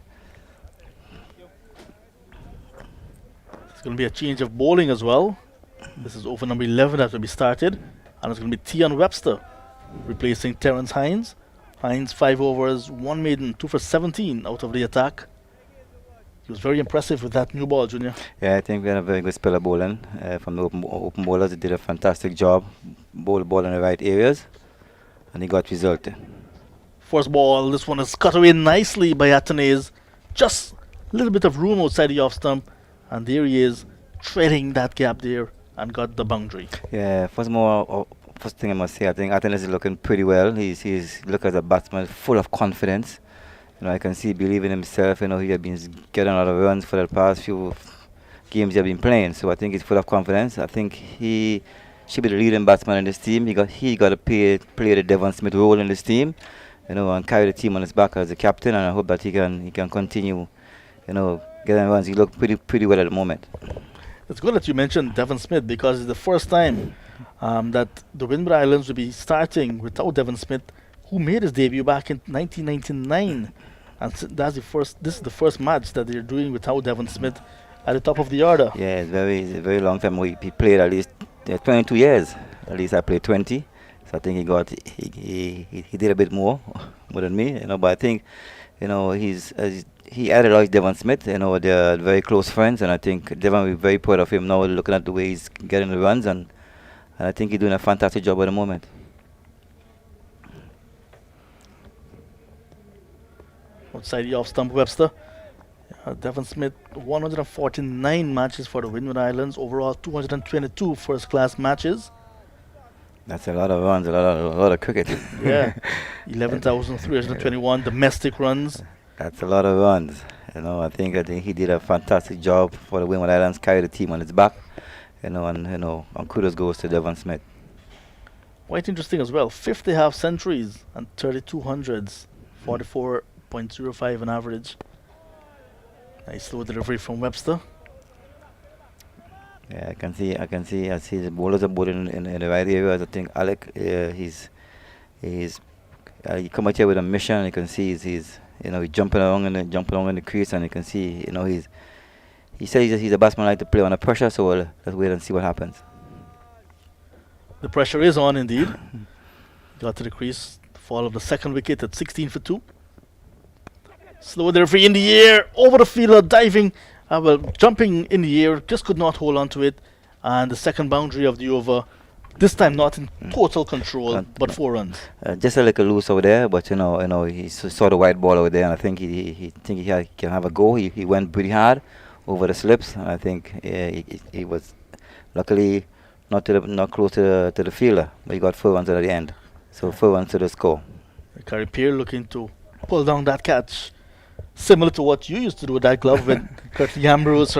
It's going to be a change of bowling as well. This is over number 11 that will be started, and it's going to be Tian Webster replacing Terence Hines. Hines 5 overs, 1 maiden, 2 for 17 out of the attack. He was very impressive with that new ball, Junior. Yeah, I think we had a very good spell of bowling from the open bowlers. They did a fantastic job, bowl the ball in the right areas, and he got result. First ball, this one is cut away nicely by Atenes. Just a little bit of room outside the off stump, and there he is, treading that gap there and got the boundary. Yeah, first thing I must say, I think Atenes is looking pretty well. He's looking as a batsman full of confidence. I can see believing in himself. He has been getting a lot of runs for the past few games he has been playing. So I think he's full of confidence. I think he should be the leading batsman in this team. He got to play the Devon Smith role in this team, and carry the team on his back as the captain. And I hope that he can continue, getting runs. He looks pretty well at the moment. It's good that you mentioned Devon Smith, because it's the first time that the Windward Islands will be starting without Devon Smith, who made his debut back in 1999. And this is the first match that they're doing without Devon Smith at the top of the order. Yeah, it's a very long time. He played at least 22 years. At least I played 20. So I think he did a bit more than me. But I think he added like Devon Smith. They're very close friends, and I think Devon will be very proud of him now, looking at the way he's getting the runs, and I think he's doing a fantastic job at the moment. Outside the off stump, Webster. Devon Smith, 149 matches for the Windward Islands. Overall, 222 first class matches. That's a lot of runs, a lot of cricket. Yeah, 11,321 domestic runs. That's a lot of runs. I think he did a fantastic job for the Windward Islands, carried the team on his back. And kudos goes to Devon Smith. Quite interesting as well. 50 half centuries and 32 hundreds, 44.05 on average. Nice slow delivery from Webster. Yeah, I see the bowlers are bowling in the right areas. I think Alec, he come out here with a mission. You can see he's jumping along in the crease, and you can see he said he's a batsman like to play under pressure. So let's wait and see what happens. The pressure is on indeed. Got to the crease, fall of the second wicket at 16 for 2. Slow delivery in the air, over the fielder, diving, jumping in the air, just could not hold on to it. And the second boundary of the over, this time not in total control, but 4 runs. Just a little loose over there, but he saw the white ball over there, and I think he can have a go. He went pretty hard over the slips, and I think he was luckily not close to the fielder, but he got 4 runs at the end. So 4 runs to the score. Curry Peer looking to pull down that catch, similar to what you used to do with that glove with Curtly Ambrose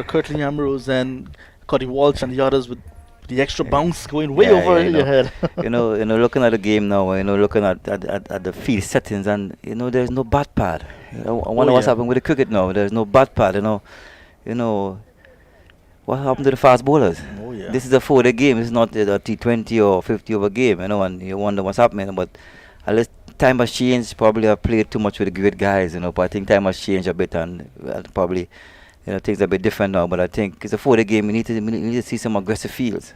and Cuddy Walsh and the others, with the extra bounce going way over your head. Looking at the game now, looking at the field settings, and there's no bat pad. I wonder what's happening with the cricket now. There's no bat pad. What happened to the fast bowlers? Oh yeah. This is a 4-day game. It's not a T20 or 50 over game. And you wonder what's happening. But unless time has changed, probably I've played too much with the great guys. But I think time has changed a bit, and probably things are a bit different now. But I think it's a 4-day game. We need to see some aggressive fields.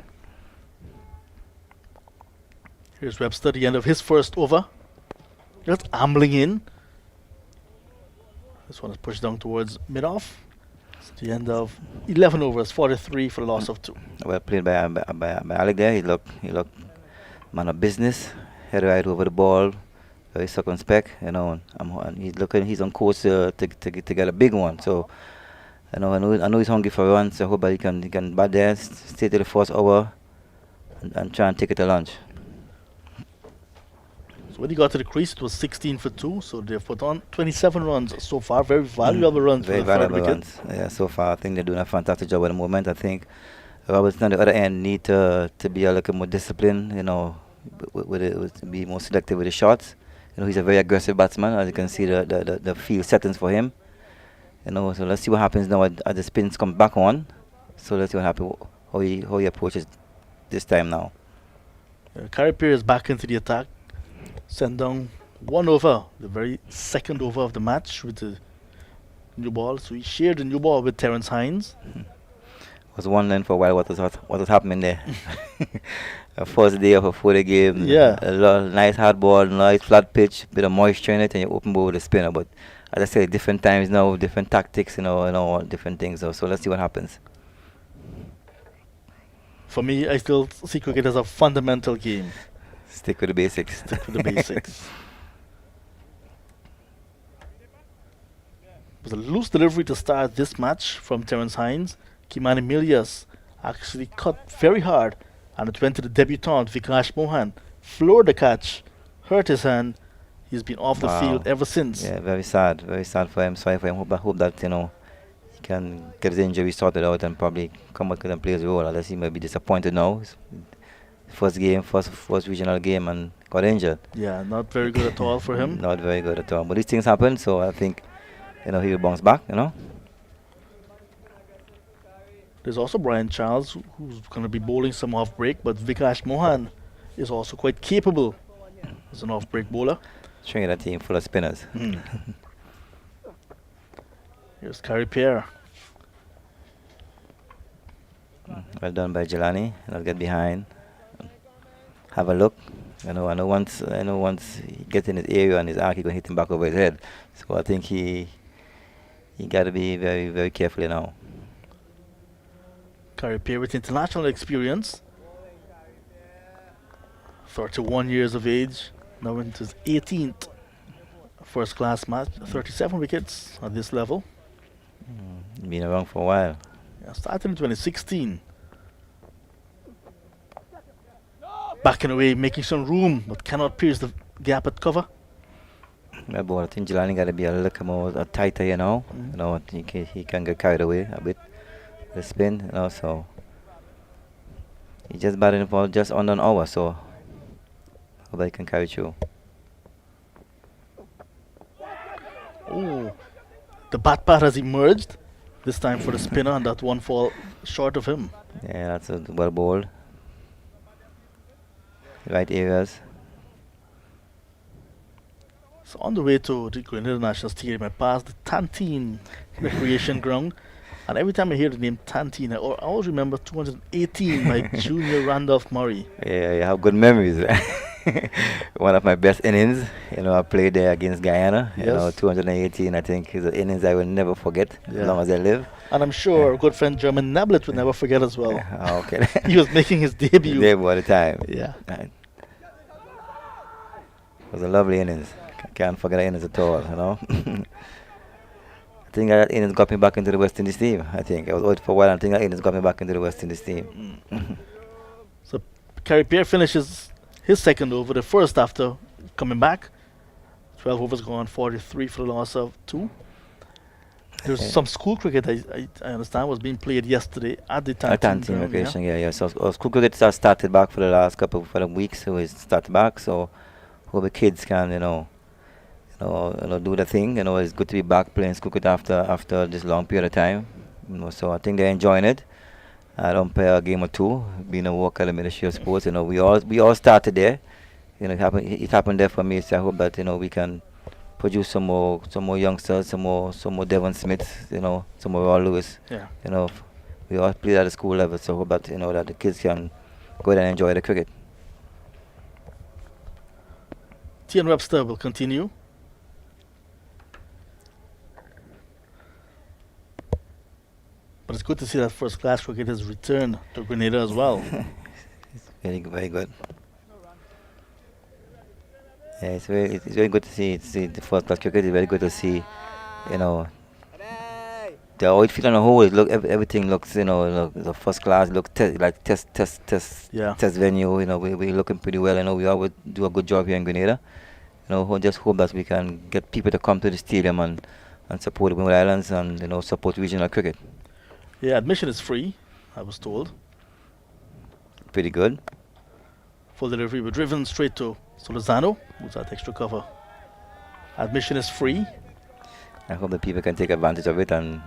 Here's Webster, the end of his first over. Just ambling in. This one is pushed down towards mid-off. It's the end of 11 overs, 43 for the loss of 2. Well played by Alec there. He looked man of business. Head right over the ball. Very circumspect. And he's on course to get a big one. So I know he's hungry for runs. So I hope that he can bat there, stay to the first over, and try and take it to lunch. So when he got to the crease, it was 16 for 2. So they've put on 27 runs so far. Very valuable runs very for the third wicket. Runs. Yeah, so far I think they're doing a fantastic job at the moment. I think Robertson on the other end need to be a little more disciplined. Be more selective with the shots. He's a very aggressive batsman. As you can see, the field settings for him. So let's see what happens now as the spins come back on. So let's see what happens, how he approaches this time now. Carrier is back into the attack. Sent down one over, the very second over of the match with the new ball. So he shared the new ball with Terence Hines. Was wondering for a while what was happening there. First day of a 40 game, Yeah. a lot, nice hard ball, nice flat pitch, bit of moisture in it, and you open ball with a spinner. But as I said, different times now, different tactics, different things. So let's see what happens. For me, I still see cricket as a fundamental game. Stick with the basics. Stick with the basics. It was a loose delivery to start this match from Terence Hines. Kimani Milias actually cut very hard, and it went to the debutant Vikash Mohan. Floored the catch, hurt his hand. He's been off the Wow. field ever since. Yeah, very sad for him. Sorry for him. Hope that he can get his injury sorted out and probably come back and play his role. Unless he may be disappointed now. First game, first regional game, and got injured. Yeah, not very good at all for him. Not very good at all. But these things happen, so I think he will bounce back. There's also Brian Charles, who's going to be bowling some off break, but Vikash Mohan is also quite capable as an off break bowler. Trinidad team full of spinners. Here's Carey Pierre. Well done by Jelani. I'll get behind. Have a look. I know once he gets in his area and his arc, he's gonna hit him back over his head. So I think he got to be very, very careful now. Carey Pierre with international experience. 31 years of age. Now into his 18th first class match. 37 wickets at this level. Been around for a while. Yeah, started in 2016. Backing away, making some room, but cannot pierce the gap at cover. I think Jelani got to be a little more tighter, I think he can get carried away a bit. The spin, so he just batted for just under an hour, so hope he can carry through. Oh, the bat part has emerged. This time for the spinner, and that one fall short of him. Yeah, that's a well bowled. Right areas. So on the way to the Grenada National Stadium, I passed the Tantine Recreation Ground, and every time I hear the name Tantine, I always remember 218 by Junior Randolph Murray. Yeah, you have good memories. One of my best innings, I played there against Guyana. Yes. 218, I think, is an innings I will never forget as long as I live. And I'm sure our good friend German Nablet will never forget as well. Okay. He was making his debut. Debut at the time. Yeah. Right. It was a lovely innings. Can't forget that innings at all, I think that innings got me back into the West Indies team. I was out for a while, and I think that innings got me back into the West Indies team. So Carey Pierre finishes his second over, the first after coming back. 12 overs gone, 43 for the loss of 2. There's some school cricket I understand was being played yesterday at the Tantine location, yeah. So school cricket started back for the last couple of weeks, so it's started back. So hope the kids can, do the thing. It's good to be back playing school cricket after this long period of time. So I think they're enjoying it. I don't play a game or two. Being a Walcott at Ministry of Sports, we all started there. It happened there for me. So I hope that we can produce some more youngsters, some more Devon Smiths, some more Raw Lewis. Yeah. We all played at the school level, so I hope that that the kids can go there and enjoy the cricket. Tian Webster will continue. But it's good to see that first class cricket has returned to Grenada as well. It's very good. Yeah, it's very good to see the first class cricket. It's very good to see, the outfield on the whole. Everything looks, the first class look test venue. We're looking pretty well. We always do a good job here in Grenada. Just hope that we can get people to come to the stadium and support the Windward Islands and support regional cricket. Yeah, admission is free, I was told. Pretty good. Full delivery. We're driven straight to Solozano, who's at extra cover. Admission is free. I hope that people can take advantage of it and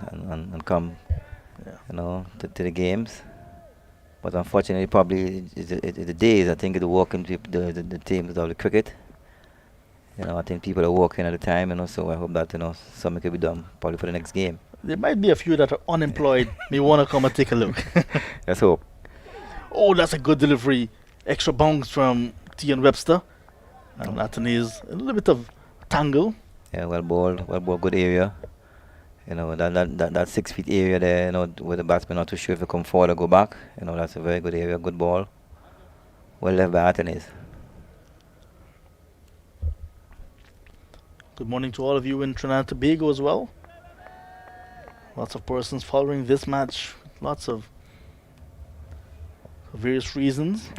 come, Yeah. to the games. But unfortunately, probably the days, I think the walking the teams of the cricket. I think people are working at the time, so I hope that, something could be done probably for the next game. There might be a few that are unemployed. May want to come and take a look. Let's hope. Oh, that's a good delivery. Extra bounce from T and Webster. And Athenaeus, a little bit of tangle. Yeah, well bowled, good area. That 6 feet area there, where the batsman not too sure if he come forward or go back. That's a very good area, good ball. Well left by Athenaeus. Good morning to all of you in Trinidad and Tobago as well. Lots of persons following this match. Lots of for various reasons.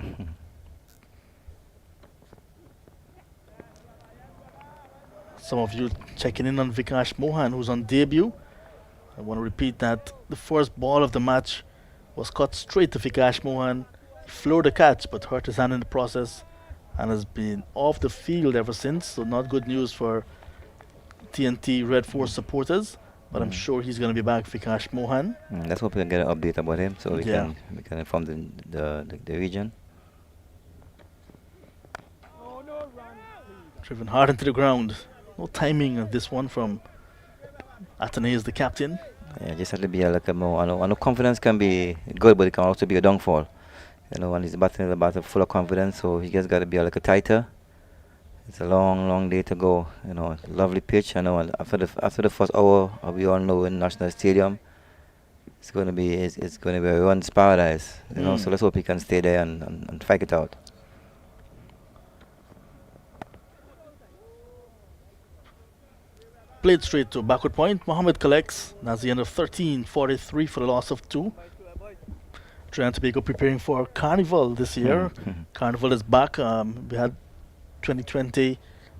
Some of you checking in on Vikash Mohan, who's on debut. I want to repeat that the first ball of the match was cut straight to Vikash Mohan. He floored the catch but hurt his hand in the process and has been off the field ever since. So not good news for TNT Red Force supporters. But I'm sure he's going to be back, Vikash Mohan. Let's hope we can get an update about him so we Yeah. can inform the region. Driven hard into the ground. No timing of this one from Athenaeus, the captain. Yeah, just have to be like a more. I know confidence can be good, but it can also be a downfall. When he's batting the batter full of confidence, so he just got to be like a tighter. It's a long, long day to go. Lovely pitch. And after the first hour, we all know in National Stadium, it's going to be a runs paradise. So let's hope he can stay there and fight it out. Played straight to backward point. Mohammed collects. That's the end of 13:43 for the loss of 2. Trinidad and Tobago preparing for Carnival this year. Carnival is back. We had 2020.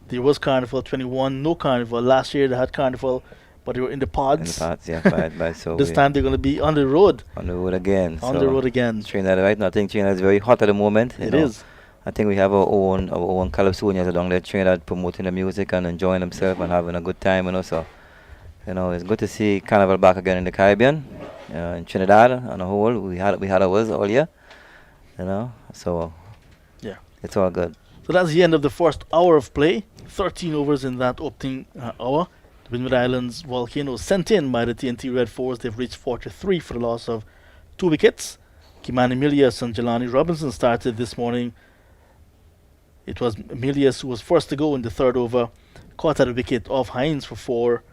There was Carnival. 21, no Carnival. Last year they had Carnival, but they were in the pods. So This time they're going to be on the road. on the road again. On the road again. Trinidad, right now, I think Trinidad is very hot at the moment. It is. I think we have our own Calypsonians along there, Trinidad, promoting the music and enjoying themselves and having a good time, So, it's good to see Carnival back again in the Caribbean, in Trinidad on the whole. We had ours all year, So, Yeah. it's all good. So that's the end of the first hour of play. 13 overs in that opening hour. The Windward Islands Volcanoes sent in by the TNT Red Force. They've reached 43 for the loss of 2 wickets. Kimani Milius and Jelani Robinson started this morning. It was Milius who was first to go in the third over. Caught at a wicket off Hines for 4.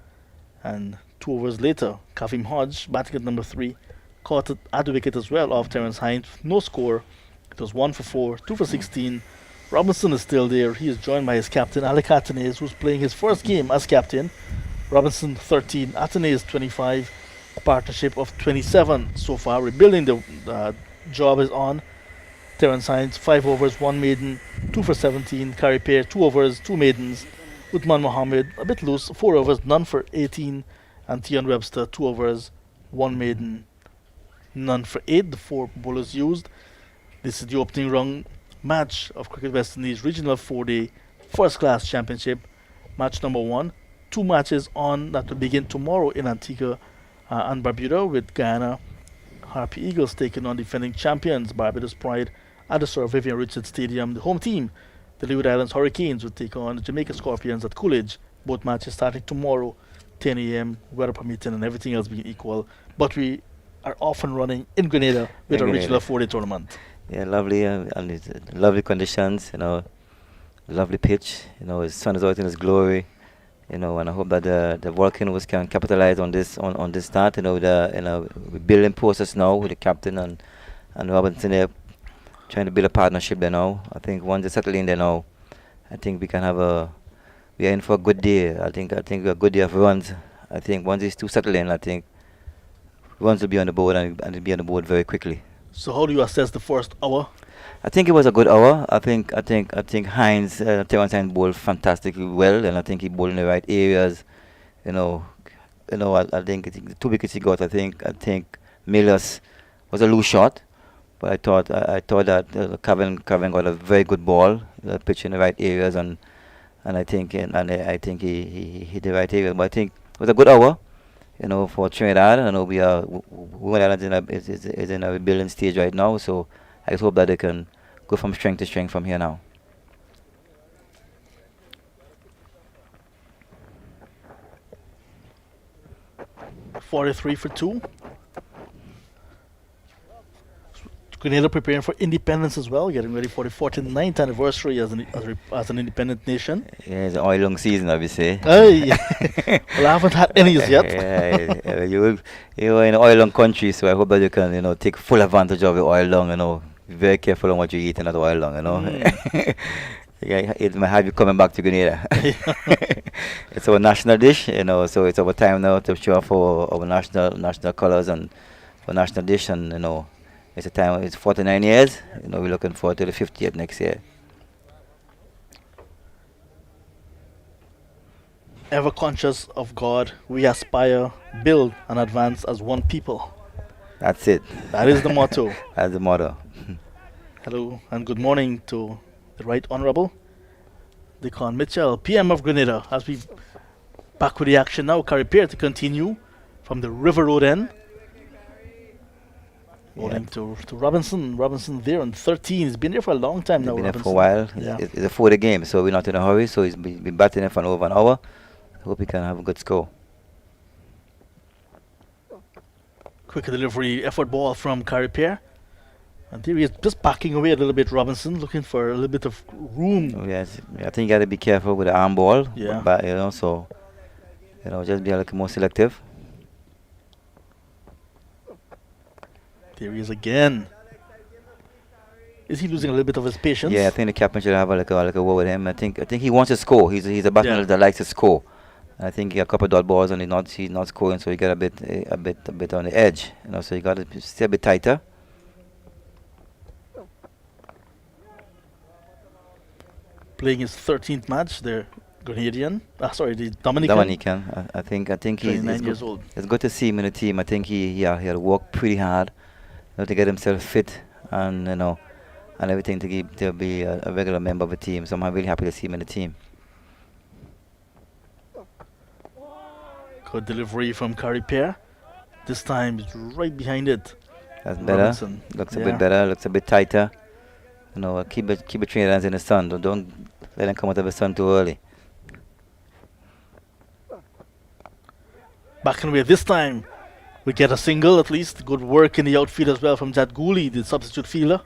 And 2 overs later, Kavim Hodge, batting at number 3, caught at the wicket as well off Terence Hines. No score. It was 1 for 4, 2 for 16. Robinson is still there. He is joined by his captain, Alec Athenaeus, who's playing his first game as captain. Robinson 13, Athenaeus 25, a partnership of 27 so far. Rebuilding the job is on. Terence Hines, 5 overs, 1 maiden, 2 for 17. Carrie Pair, 2 overs, 2 maidens. Uthman Mohammed, a bit loose, 4 overs, none for 18. And Tian Webster, 2 overs, 1 maiden, none for 8. The 4 bowlers used. This is the opening rung match of Cricket West Indies Regional 4-Day First Class Championship, match number 1. 2 matches on that will begin tomorrow in Antigua and Barbuda, with Guyana Harpy Eagles taking on defending champions Barbados Pride at the Sir Vivian Richards Stadium. The home team, the Leeward Islands Hurricanes, will take on the Jamaica Scorpions at Coolidge. Both matches starting tomorrow, 10 a.m., weather permitting and everything else being equal. But we are off and running in Grenada with a regional 4-day tournament. Yeah, lovely, and it's lovely conditions, lovely pitch, the sun is out in its glory, and I hope that the Volcanoes can capitalize on this start, the building process now with the captain and Robinson there, trying to build a partnership there now. I think once they settle in there now, I think we are in for a good day. I think a good day of runs. I think once these two settle in, I think runs will be on the board and it'll be on the board very quickly. So how do you assess the first hour? I think it was a good hour. I think Hines, Terence Hines bowled fantastically well, and I think he bowled in the right areas. I think the 2 wickets he got. I think Milius was a loose shot, but I thought that Kevin got a very good ball, pitch in the right areas, and I think he hit the right area. But I think was a good hour, for Trinidad. I know Women Islands is in a rebuilding stage right now, so I just hope that they can go from strength to strength from here now. .43 for 2. Grenada preparing for independence as well, getting ready for the 49th anniversary as an independent nation. Yeah, it's an oil long season, obviously. Hey, well, I haven't had any yet. Yeah, you're in an oil long country, so I hope that you can, take full advantage of the oil long. Be very careful on what you eat in that oil long, Yeah, it might have you coming back to Grenada. It's our national dish, so it's our time now to show off our national colors and our national dish, and it's a time. It's 49 years. We're looking forward to the 50th next year. Ever conscious of God, we aspire, build, and advance as one people. That's it. That is the motto. That's the motto. Hello and good morning to the Right Honourable Decon Mitchell, PM of Grenada, as we back with the action now. Carripier to continue from the River Road end. Bowling to Robinson. Robinson there on 13. He's been there for a long time now. He's been there Robinson. for a while. Yeah. It's a 40 game, so we're not in a hurry. So he's been batting it for over an hour. I hope he can have a good score. Quick delivery, effort ball from Carripier. And there he is, just backing away a little bit, Robinson, looking for a little bit of room. Oh, yes, I think you got to be careful with the arm ball. Yeah. But, so, just be a little more selective. There he is again. Is he losing a little bit of his patience? Yeah, I think the captain should have a word with him. I think he wants to score. He's a batsman that likes to score. And I think he got a couple of dot balls and he's not scoring, so he got a bit on the edge. So you got to stay a bit tighter. Playing his 13th match, the Grenadian. The Dominican. Dominican. I think he's 29 years old. It's good to see him in the team. I think he had worked pretty hard to get himself fit and and everything to be a regular member of the team. So I'm really happy to see him in the team. Good delivery from Carripier. This time it's right behind it. That's better. Robinson. Looks a bit better. Looks a bit tighter. Keep it Trinidad in the sun. Don't let them come out of the sun too early. Back and away this time. We get a single at least. Good work in the outfield as well from Jad Gooley, the substitute fielder.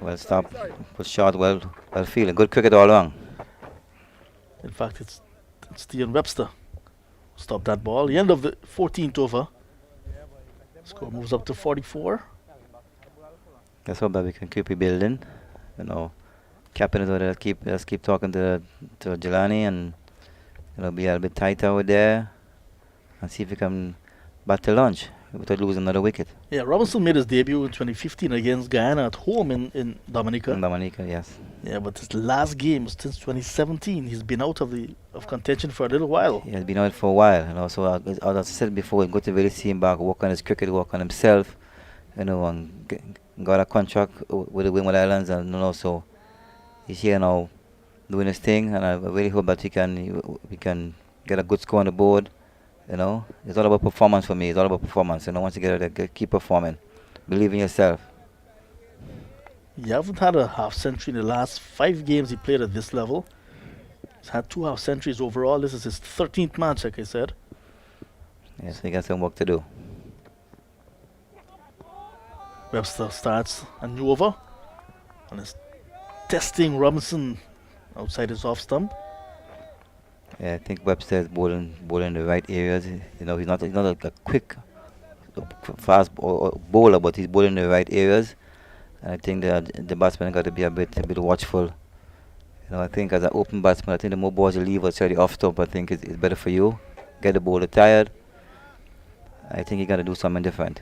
Well stopped. Was short, well fielded. Good cricket all along. In fact, it's Steven Webster. Stop that ball. The end of the 14th over. Score moves up to 44. Let's hope that we can keep rebuilding. Captain is over there. Let's keep talking to Jelani and be a bit tighter over there and see if we can bat to lunch without losing another wicket. Yeah, Robinson made his debut in 2015 against Guyana at home in Dominica. In Dominica, yes. Yeah, but his last game since 2017, he's been out of contention for a little while. He has been out for a while, so as I said before, it's good to really see him back, work on his cricket, work on himself, and got a contract with the Windies Islands, and so he's here now doing his thing, and I really hope that we can get a good score on the board. It's all about performance for me. It's all about performance. Once you get it, keep performing. Believe in yourself. You haven't had a half century in the last 5 games he played at this level. He's had 2 half centuries overall. This is his 13th match, like I said. Yes, he got some work to do. Webster starts a new over and is testing Robinson outside his off stump. Yeah, I think Webster is bowling in the right areas. He's not a quick, fast bowler, but he's bowling in the right areas. And I think the batsman got to be a bit watchful. I think as an open batsman, I think the more balls you leave outside the off stump, I think it's better for you. Get the bowler tired. I think you got to do something different.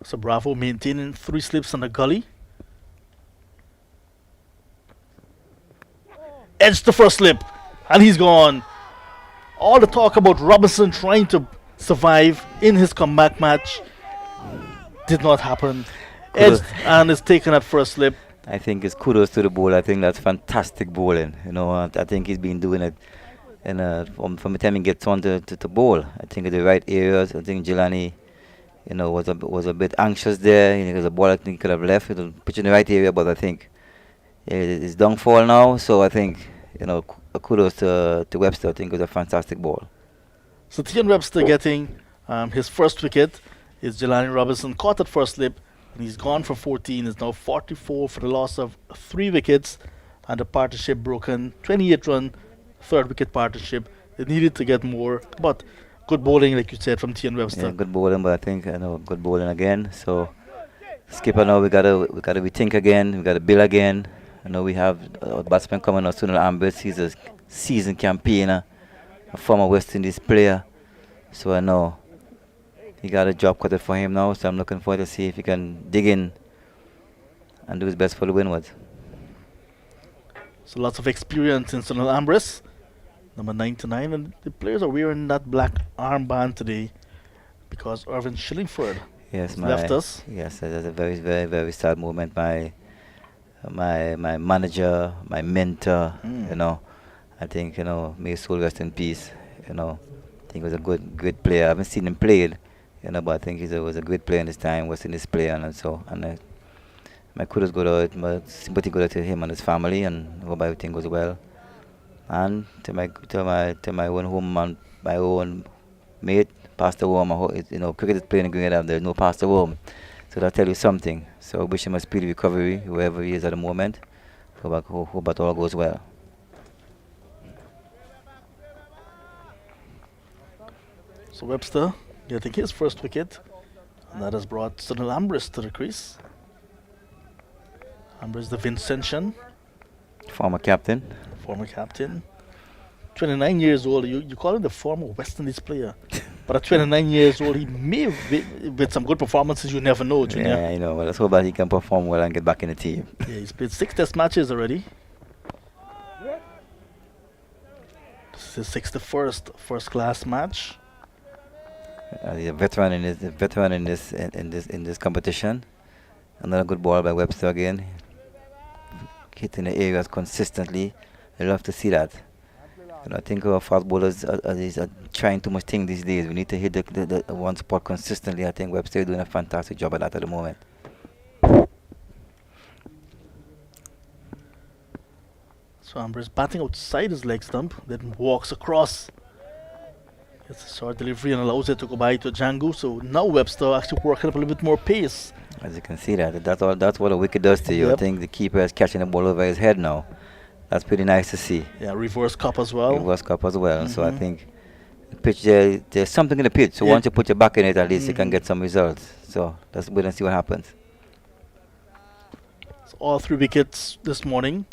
So Bravo maintaining 3 slips on the gully. Edge the first slip, and he's gone. All the talk about Robinson trying to survive in his comeback match did not happen. Edged and is taken at first slip. I think it's kudos to the bowler. I think that's fantastic bowling. I think he's been doing it from the time he gets on to bowl. I think in the right areas. I think Jelani, was a bit anxious there. Because the ball I think could have left. It was pitch in the right area, but I think it's downfall now. So I think kudos to Webster. I think it was a fantastic ball. So Tian Webster getting his first wicket. Is Jelani Robinson caught at first slip, and he's gone for 14. Is now 44 for the loss of 3 wickets, and the partnership broken. 28-run third wicket partnership. They needed to get more, but good bowling, like you said, from Tian Webster. Yeah, good bowling, but I think good bowling again. So skipper now we gotta rethink again. We gotta build again. We have a batsman coming out, Sunil Ambers. He's a seasoned campaigner, a former West Indies player. So I know he got a job cut out for him now. So I'm looking forward to see if he can dig in and do his best for the Windwards. So lots of experience in Sunil Ambers, number 99, and the players are wearing that black armband today because Irvin Schillingford left us. Yes, that's a very, very, very sad moment. My manager, my mentor, I think, may his soul rest in peace. I think he was a good player. I haven't seen him played, but I think he was a great player in his time, was in his player, and my kudos go to my sympathy go to him and his family, and hope everything goes well. And to my own home and my own mate, Pastor Wom, cricket is playing in Grenada. There's no Pastor Wom, so that tell you something. So I wish him a speedy recovery, whoever he is at the moment. Hope that all goes well. So Webster getting his first wicket, and that has brought Sunil Ambers to the crease. Ambers, the Vincentian, Former captain. 29 years old. You call him the former West Indies player, but at 29 years old, he may with some good performances. You never know, Junior. Yeah, Well, let's hope that he can perform well and get back in the team. Yeah, he's played 6 Test matches already. This is his 61st first-class match. He's a veteran in this competition. Another good ball by Webster again, hitting the areas consistently. I love to see that. I think our fast bowlers are trying too much thing these days. We need to hit the one spot consistently. I think Webster is doing a fantastic job at that at the moment. So Ambers batting outside his leg stump, then walks across. Gets a short delivery and allows it to go by to Django. So now Webster actually working up a little bit more pace. As you can see that's what a wicket does to you. Yep. I think the keeper is catching the ball over his head now. That's pretty nice to see. Yeah, reverse cup as well. So I think the pitch there's something in the pitch. So once you put your back in it, at least you can get some results. So let's wait and see what happens. So all 3 wickets this morning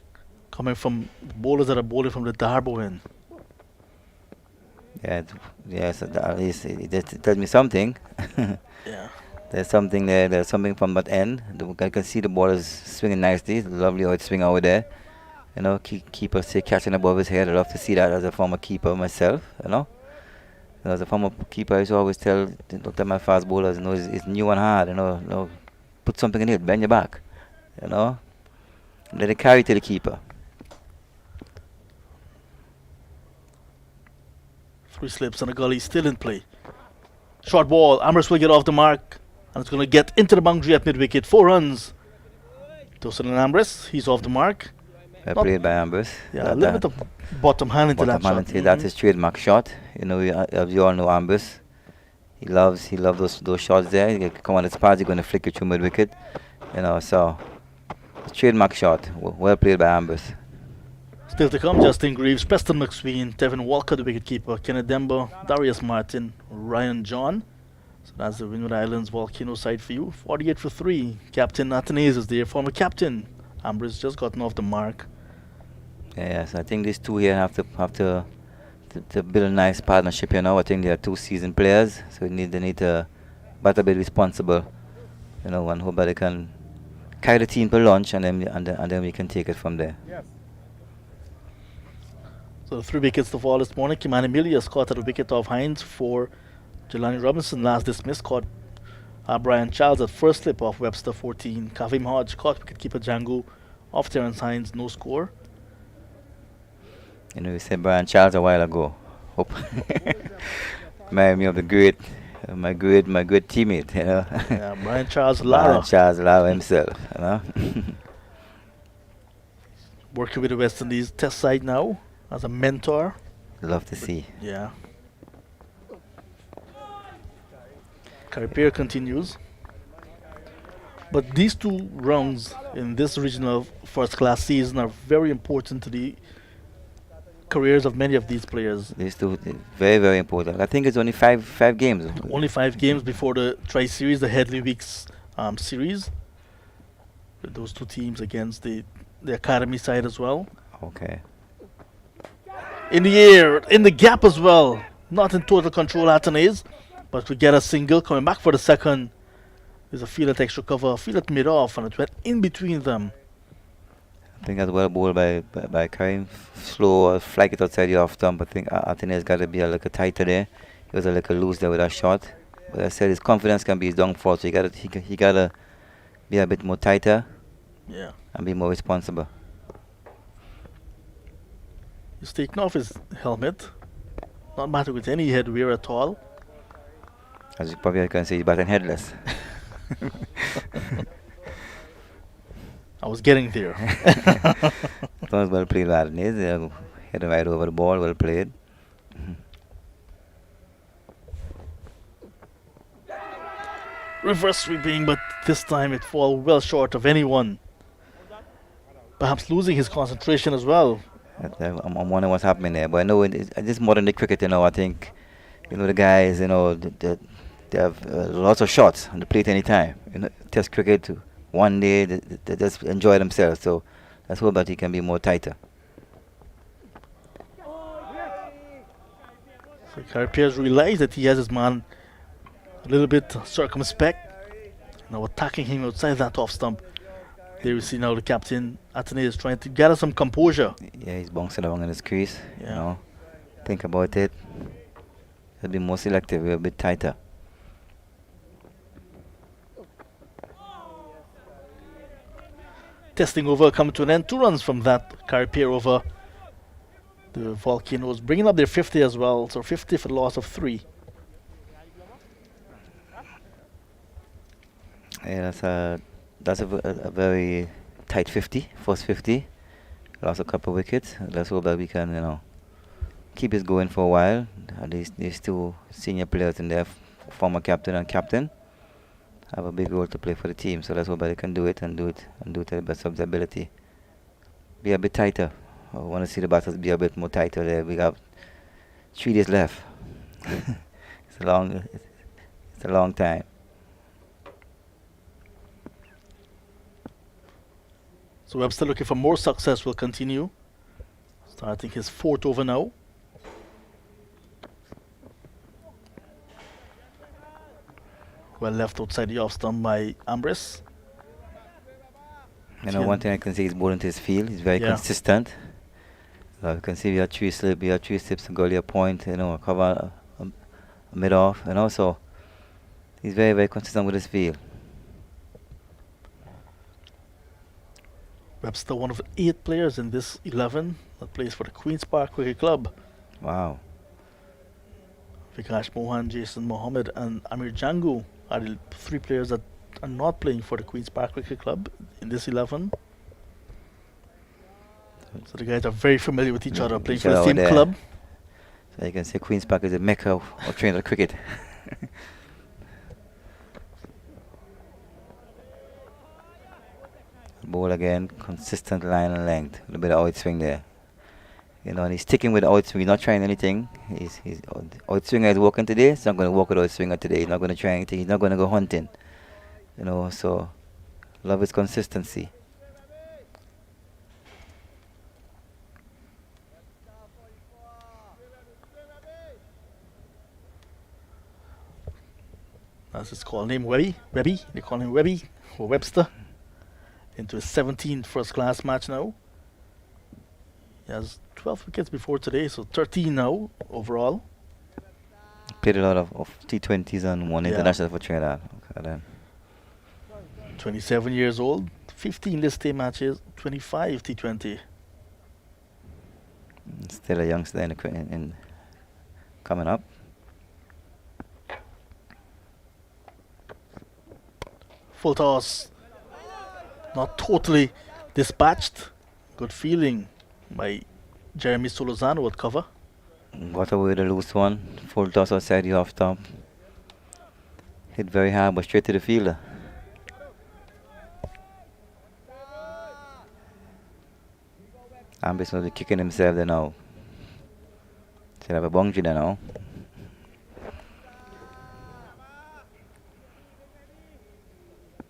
coming from bowlers that are bowling from the Darbo end. Yes, at least it tells me something. Yeah. There's something there. There's something from that end. I can see the ball is swinging nicely. It's lovely how it's swinging over there. Keeper say catching above his head. I love to see that as a former keeper myself. As a former keeper, I used to always tell my fast bowlers, it's new and hard. Put something in it, bend your back. Let it carry to the keeper. 3 slips and a gully still in play. Short ball. Ambers will get off the mark, and it's going to get into the boundary at mid-wicket. 4 runs. To Sunil Ambers. He's off the mark. Played by Ambers. Yeah, a little bit of bottom hand into that shot. That's his trademark shot. As you all know, Ambers. He loves those shots there. You come on his pads, he's going to flick it through mid-wicket. So trademark shot. Well played by Ambers. Still to come, Justin Greaves, Preston McSween, Tevin Walcott, the wicketkeeper, Kenneth Dembo, Darius Martin, Ryan John. So that's the Windward Islands Volcano side for you. 48 for 3. Captain Athanase is there, former captain. Ambers just gotten off the mark. Yes, I think these two here have to build a nice partnership. I think they are 2 seasoned players, so they need to better be responsible. And hope that they can carry the team to lunch, and then we can take it from there. Yes. So 3 wickets to fall this morning. Kimani Milius caught at a wicket off Hines for Jelani Robinson. Last dismissed caught Brian Charles at first slip off Webster 14. Kavim Hodge caught wicketkeeper Django off Terence Hines, no score. You know, you said Brian Charles a while ago. Hope. Remind me of the great, my great teammate, you know. Yeah, Brian Charles Brian Lara Charles Lara himself, you know. working with the West Indies test side now as a mentor. Love to see. Yeah. Carrier continues. But these two rounds in this regional first class season are very important to the careers of many of these players. These two, very, very important. I think it's only five games. Only 5 games before the Tri-Series, the Headley Weeks series. With those two teams against the academy side as well. Okay. In the air, in the gap as well. Not in total control, Athenaeus. But we get a single coming back for the second. There's a field at extra cover, field at mid-off, and it went in between them. I think that's well bowled by Karim. Slow or flag it outside the off stump. I think Athenaeus got to be a little tighter there. He was a little loose there with that shot. But I said his confidence can be his downfall, so he gotta be a bit more tighter. Yeah. And be more responsible. He's taking off his helmet. Not matter with any headwear at all. As you probably can see, he's batting headless. I was getting there. That was well played, Athenaeus. Hit him right over the ball, well played. Reverse sweeping, but this time it fall well short of anyone. Perhaps losing his concentration as well. I'm wondering what's happening there. But I know this modern day cricket, you know, I think, you know, the guys, you know, they have lots of shots on the plate anytime. You know, test cricket, one day, they just enjoy themselves. So let's hope that he can be more tighter. So Carrier realized that he has his man a little bit circumspect. Now attacking him outside that off stump. There we see now the captain, Athenaeus, trying to gather some composure. Yeah, he's bouncing along in his crease. Yeah. You know, think about it. He'll be more selective, a bit tighter. Testing over coming to an end. 2 runs from that Carrier over the Volcanoes, bringing up their 50 as well. So 50 for the loss of 3. Yeah, that's a very tight 50, first 50. Lost a couple of wickets. Let's hope that we can, you know, keep it going for a while. These two senior players in there, former captain and captain, have a big role to play for the team. So let's hope that they can do it to the best of their ability. Be a bit tighter. I want to see the batters be a bit more tighter there. We got 3 days left. It's a long time. So Webster looking for more success will continue. Starting his 4th over now. Well left outside the off stump by Ambrose. You know, one thing I can say is bowling to his field. He's very consistent. You can see we have 3 slips, goalie a point, you know, cover a mid off, and also he's very, very consistent with his field. Webster, one of 8 players in this 11 that plays for the Queen's Park Cricket Club. Wow. Vikash Mohan, Jason Mohammed, and Amir Jangu are the 3 players that are not playing for the Queen's Park Cricket Club in this 11. So the guys are very familiar with each other, playing for the same club. So you can say Queen's Park is a mecca of Trinidad cricket. Ball again, consistent line and length, a little bit of out swing there. You know, and he's sticking with the out swing, he's not trying anything. He's out swinger is working today, he's not going to work with out swinger today. He's not going to try anything, he's not going to go hunting. You know, so love his consistency. That's his call name, Webby. They call him Webby or Webster. Into his 17th first class match now. He has 12 wickets before today, so 13 now overall. Played a lot of T20s and one international for Trinidad. Okay, then. 27 years old, 15 list day matches, 25 T20. Still a youngster in coming up. Full toss. Not totally dispatched. Good feeling by Jeremy Solozano at cover. Got away with a loose one. Full toss outside the off top. Hit very hard, but straight to the fielder. Ambis will be kicking himself there now. Should have a boundary there now.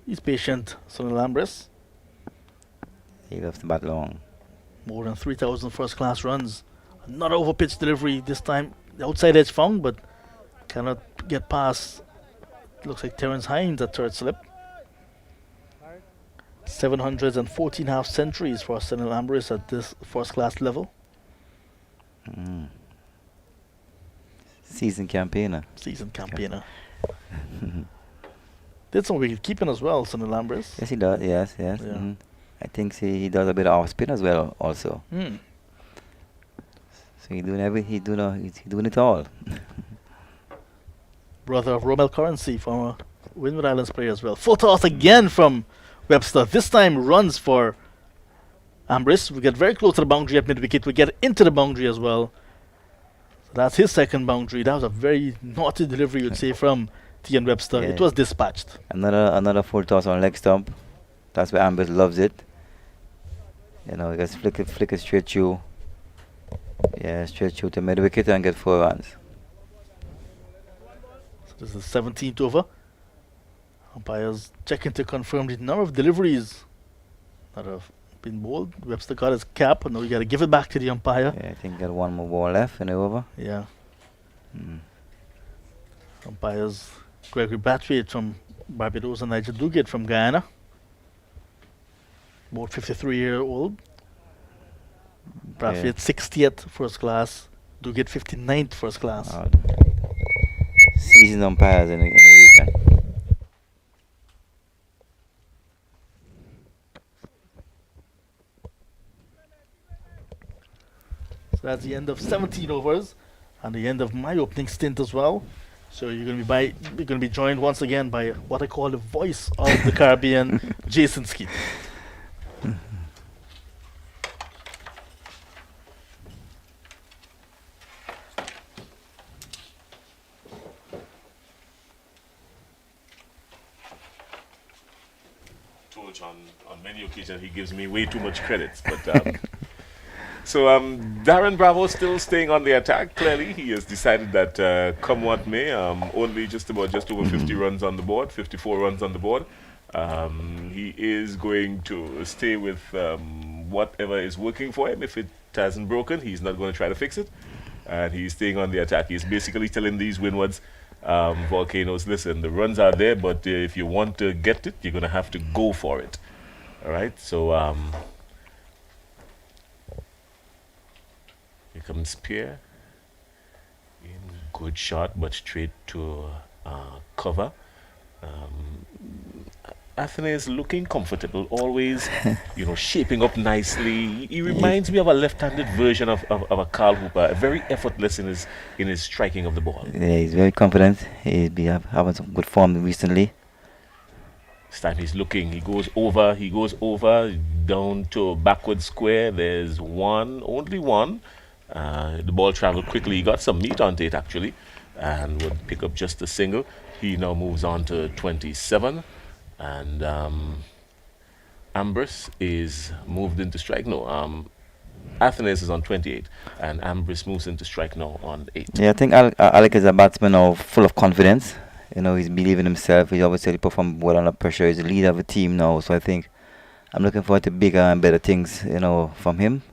He's patient, Sunil Ambris. He loves to bat long. More than 3,000 first class runs. Another over pitch delivery, this time the outside edge found, but cannot get past. Looks like Terence Hines at third slip. 714 half centuries for Sunil Ambris at this first class level. Season campaigner. Season campaigner. Did some wicket keeping as well, Sunil Ambris. Yes, he does. Yes. Yeah. I think he does a bit of off spin as well, also. So he's doing it all. Brother of Romel Currency, former Windward Islands player as well. Full toss again from Webster. This time runs for Ambris. We get very close to the boundary at mid wicket. We get into the boundary as well. So that's his second boundary. That was a very naughty delivery, you'd say, from T. Webster. Yeah. It was dispatched. Another full toss on leg stump. That's where Ambris loves it. You know, he just flick it straight through. Yeah, straight through to mid wicket and get 4 runs. So this is the 17th over. Umpires checking to confirm the number of deliveries that have been bowled. Webster got his cap, and now you got to give it back to the umpire. Yeah, I think got one more ball left in the over. Yeah. Umpires Gregory Brathwaite from Barbados and Nigel Duguid from Guyana. Both 53-year-old. Brathwaite 60th first class. Duguid 59th first class. Seasoned umpires in the weekend. So that's the end of 17 overs and the end of my opening stint as well. So you're going to be joined once again by what I call the voice of the Caribbean, Jason Skeet. On many occasions he gives me way too much credits, but so Darren Bravo still staying on the attack. Clearly he has decided that come what may, only just over 50 runs on the board, 54 runs on the board. He is going to stay with whatever is working for him. If it hasn't broken, he's not going to try to fix it, and he's staying on the attack. He's basically telling these Windwards Volcanoes, listen, the runs are there, but if you want to get it, you're going to have to go for it. All right, so here comes Pierre. Good shot, but straight to cover. Anthony is looking comfortable, always, shaping up nicely. He reminds me of a left-handed version of a Carl Hooper, very effortless in his striking of the ball. Yeah, he's very confident. He's been having some good form recently. This time he's looking. He goes over, down to backward square. There's only one. The ball traveled quickly. He got some meat onto it actually, and would pick up just a single. He now moves on to 27. And Ambris is moved into strike now. Athanas is on 28, and Ambris moves into strike now on 8. Yeah, I think Alec is a batsman now full of confidence. He's believing in himself. He obviously performed well under pressure. He's the leader of the team now, so I think I'm looking forward to bigger and better things, from him.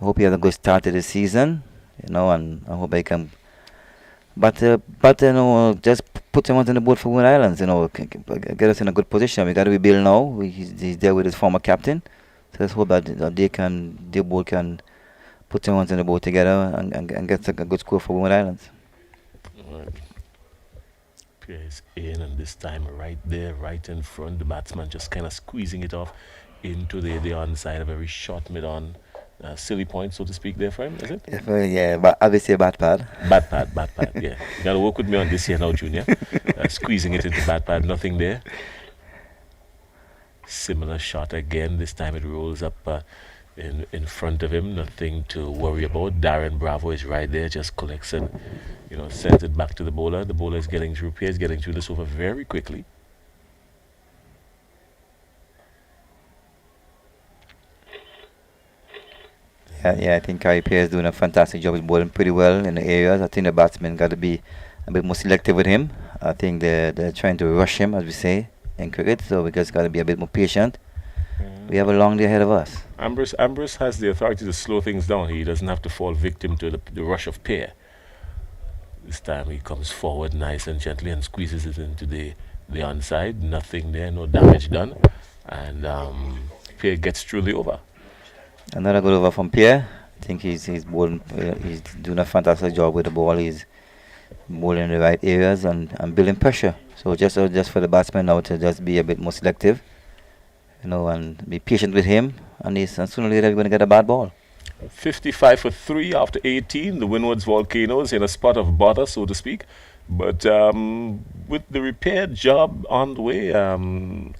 I hope he has a good start to the season, and I hope I can. But just put him on the board for Windward Islands, get us in a good position. We got to rebuild now. He's there with his former captain. So let's hope that they both can put him on the board together and get a good score for Windward Islands. Right. Pierre is in, and this time right there, right in front, the batsman just kind of squeezing it off into the onside, a very short mid-on. Silly point, so to speak, there for him, is it? Yeah, but obviously a bat pad. Bat pad, yeah. You gotta work with me on this here now, Junior. Squeezing it into bat pad, nothing there. Similar shot again, this time it rolls up in front of him, nothing to worry about. Darren Bravo is right there, just collects and, sends it back to the bowler. The bowler is getting through, Pierre is getting through this over very quickly. Yeah, I think Kari Pierre is doing a fantastic job. He's bowling pretty well in the areas. I think the batsmen got to be a bit more selective with him. I think they're trying to rush him, as we say in cricket, so we just got to be a bit more patient. We have a long day ahead of us. Ambrose has the authority to slow things down. He doesn't have to fall victim to the rush of Pierre. This time he comes forward nice and gently and squeezes it into the onside. Nothing there, no damage done. And Pierre gets through the over. Another good over from Pierre. I think he's bowling, he's doing a fantastic job with the ball. He's bowling in the right areas and building pressure. So just for the batsman now to just be a bit more selective, and be patient with him. And sooner or later we're going to get a bad ball. 55 for 3 after 18. The Windwards Volcanoes in a spot of bother, so to speak. But with the repair job on the way,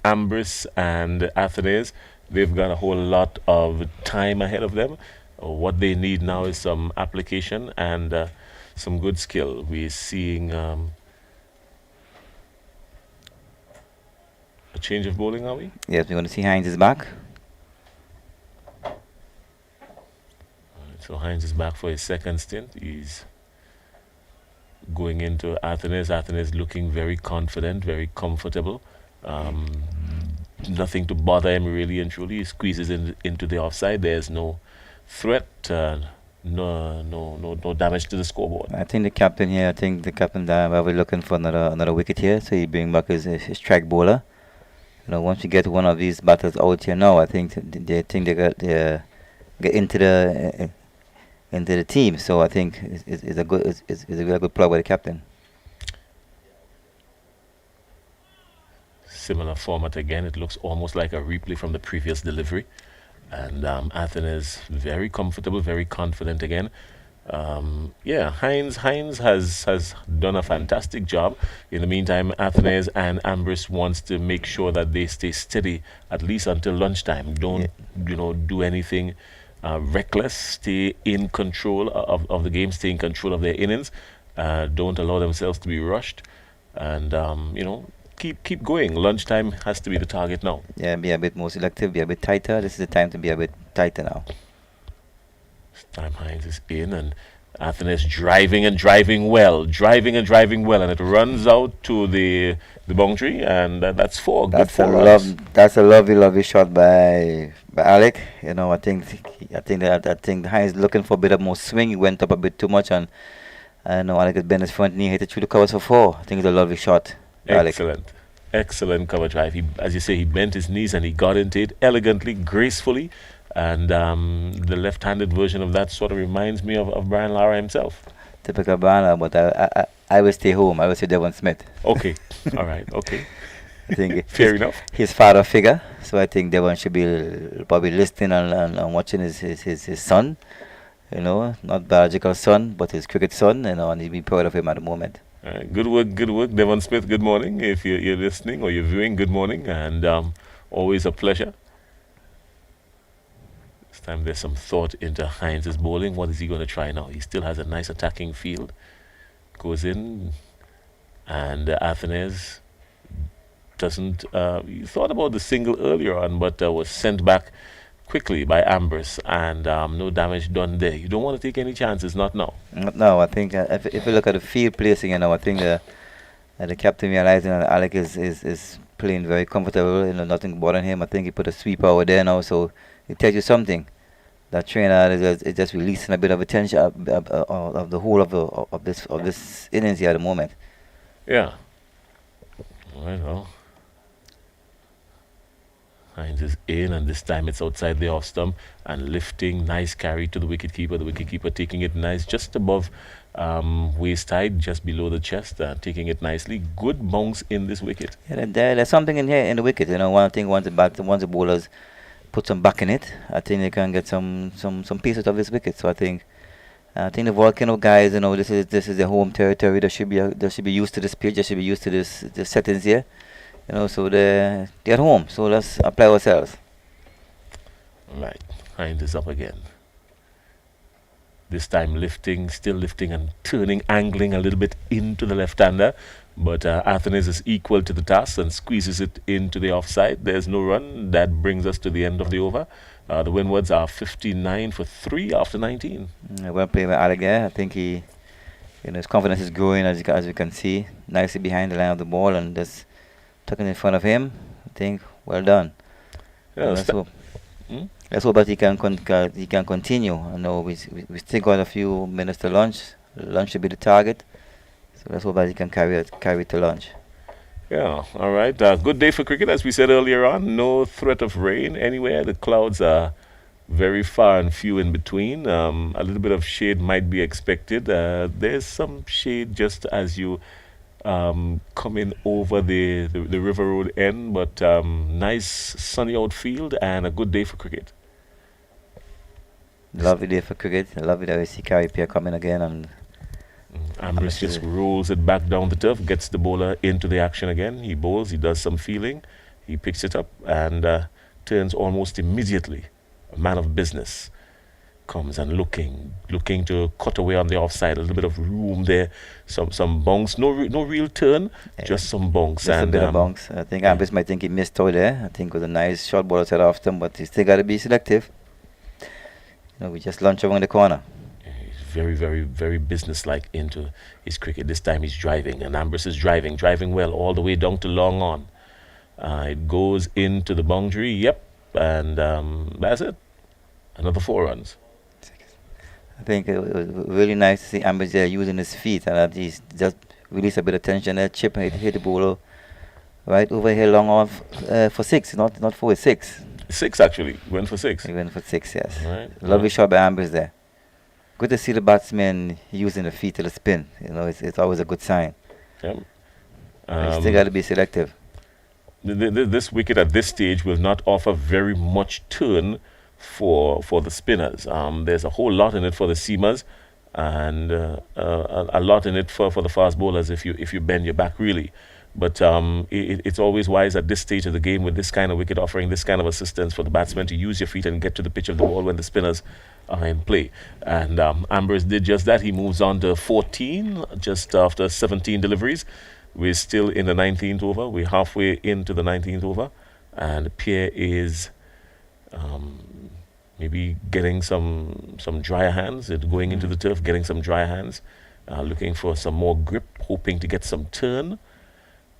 Ambrose and Athenaeus, they've got a whole lot of time ahead of them. What they need now is some application and some good skill. We're seeing a change of bowling, are we? Yes, we're going to see Hines is back. So Hines is back for his second stint. He's going into Athenaeus. Athenaeus looking very confident, very comfortable. Nothing to bother him really and truly. He squeezes into the offside. There's no threat, no damage to the scoreboard. I think the captain we're looking for another wicket here, so he bring back his strike bowler. Once you get one of these batters out here now, I think they get into the team. So I think it's a very good plug by the captain. Similar format again. It looks almost like a replay from the previous delivery. And Athenaeus very comfortable, very confident again. Hines has done a fantastic job. In the meantime, Athenaeus and Ambrose wants to make sure that they stay steady at least until lunchtime. Don't do anything reckless. Stay in control of the game. Stay in control of their innings. Don't allow themselves to be rushed. And keep going. Lunchtime has to be the target now. Yeah, be a bit more selective, be a bit tighter. This is the time to be a bit tighter now. This time Hines is in and Athenaeus driving well, and it runs out to the boundary, and that's four. That's a lovely shot by Alec. I think Hines looking for a bit of more swing. He went up a bit too much, and Alec had bent his front knee, hit it through the covers for 4. I think it's a lovely shot. Excellent cover drive. As you say, he bent his knees and he got into it elegantly, gracefully, and the left-handed version of that sort of reminds me of Brian Lara himself. Typical Brian Lara, but I will stay home. I will say Devon Smith. Okay, all right, okay. I think fair enough. His father figure, so I think Devon should be probably listening and watching his son. Not biological son, but his cricket son. And he'd be proud of him at the moment. Good work, Devon Smith. Good morning. If you're listening or you're viewing, good morning, and always a pleasure. This time there's some thought into Hines' bowling. What is he going to try now? He still has a nice attacking field. Goes in, and Athenaeus doesn't. He thought about the single earlier on, but was sent back quickly by Ambrose, and no damage done there. You don't want to take any chances, not now. No, I think if you look at the field placing, I think the captain realizing that Alec is playing very comfortable, nothing bothering him. I think he put a sweeper over there now, so it tells you something. That Trinidad is just releasing a bit of attention of the whole of this innings here at the moment. Yeah. Well. Hines is in, and this time it's outside the off stump and lifting. Nice carry to the wicketkeeper. The wicketkeeper taking it nice, just above waist height, just below the chest, taking it nicely. Good bounce in this wicket. Yeah, there's something in here in the wicket. You know, one thing once the bowlers put some back in it, I think they can get some pieces of this wicket. So I think the Volcano guys, you know, this is their home territory. They should be used to this pitch. They should be used to the settings here. You know, so they're at home. So let's apply ourselves. Right, Hines is up again. This time lifting, still lifting and turning, angling a little bit into the left-hander. But Athens is equal to the task and squeezes it into the offside. There's no run. That brings us to the end of the over. The Windwards are 59 for 3 after 19. Well played by Alligator. I think his confidence is growing as you can see. Nicely behind the line of the ball and just tucking in front of him. I think well done. Yeah, let's hope that he can continue. I know we still got a few minutes to lunch. Lunch should be the target. So let's hope that he can carry it to lunch. Yeah, all right. Good day for cricket, as we said earlier on. No threat of rain anywhere. The clouds are very far and few in between. A little bit of shade might be expected. There's some shade just as you come in over the River Road end, but nice sunny outfield and a good day for cricket. Lovely day for cricket. Lovely that we see Carey Pierre coming again and Ambrose just rolls it back down the turf, gets the bowler into the action again. He bowls, he does some feeling, he picks it up and turns almost immediately. A man of business comes and looking to cut away on the offside. A little bit of room there, some bonks, no real turn, just some bonks. Just a bit of bonks. I think Ambrose might think he missed out there. I think it was a nice short ball set off him, but he still got to be selective. You know, we just launch around the corner. He's very, very, very businesslike into his cricket. This time he's driving, and Ambrose is driving well all the way down to long on. It goes into the boundary, yep, and that's it. Another 4 runs. I think it was really nice to see Ambrose there using his feet and that he's just released a bit of tension there, chip and hit the bowler right over here long off for 6, not 4, 6. 6 actually, went for 6. He went for 6, yes. Right. Lovely shot by Ambrose there. Good to see the batsman using the feet to the spin. You know, it's always a good sign. Yep. You still got to be selective. This wicket at this stage will not offer very much turn for the spinners. There's a whole lot in it for the seamers and a lot in it for the fast bowlers if you bend your back really. But it's always wise at this stage of the game with this kind of wicket offering this kind of assistance for the batsmen to use your feet and get to the pitch of the ball when the spinners are in play. And Ambrose did just that. He moves on to 14 just after 17 deliveries. We're still in the 19th over. We're halfway into the 19th over. And Pierre is maybe getting some drier hands, going into the turf, getting some drier hands, looking for some more grip, hoping to get some turn.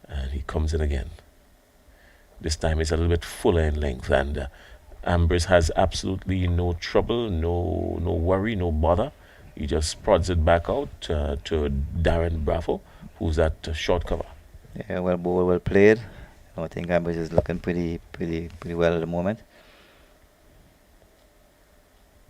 And he comes in again. This time it's a little bit fuller in length, and Ambrose has absolutely no trouble, no worry, no bother. He just prods it back out to Darren Bravo, who's at short cover. Yeah, well played. I think Ambrose is looking pretty well at the moment.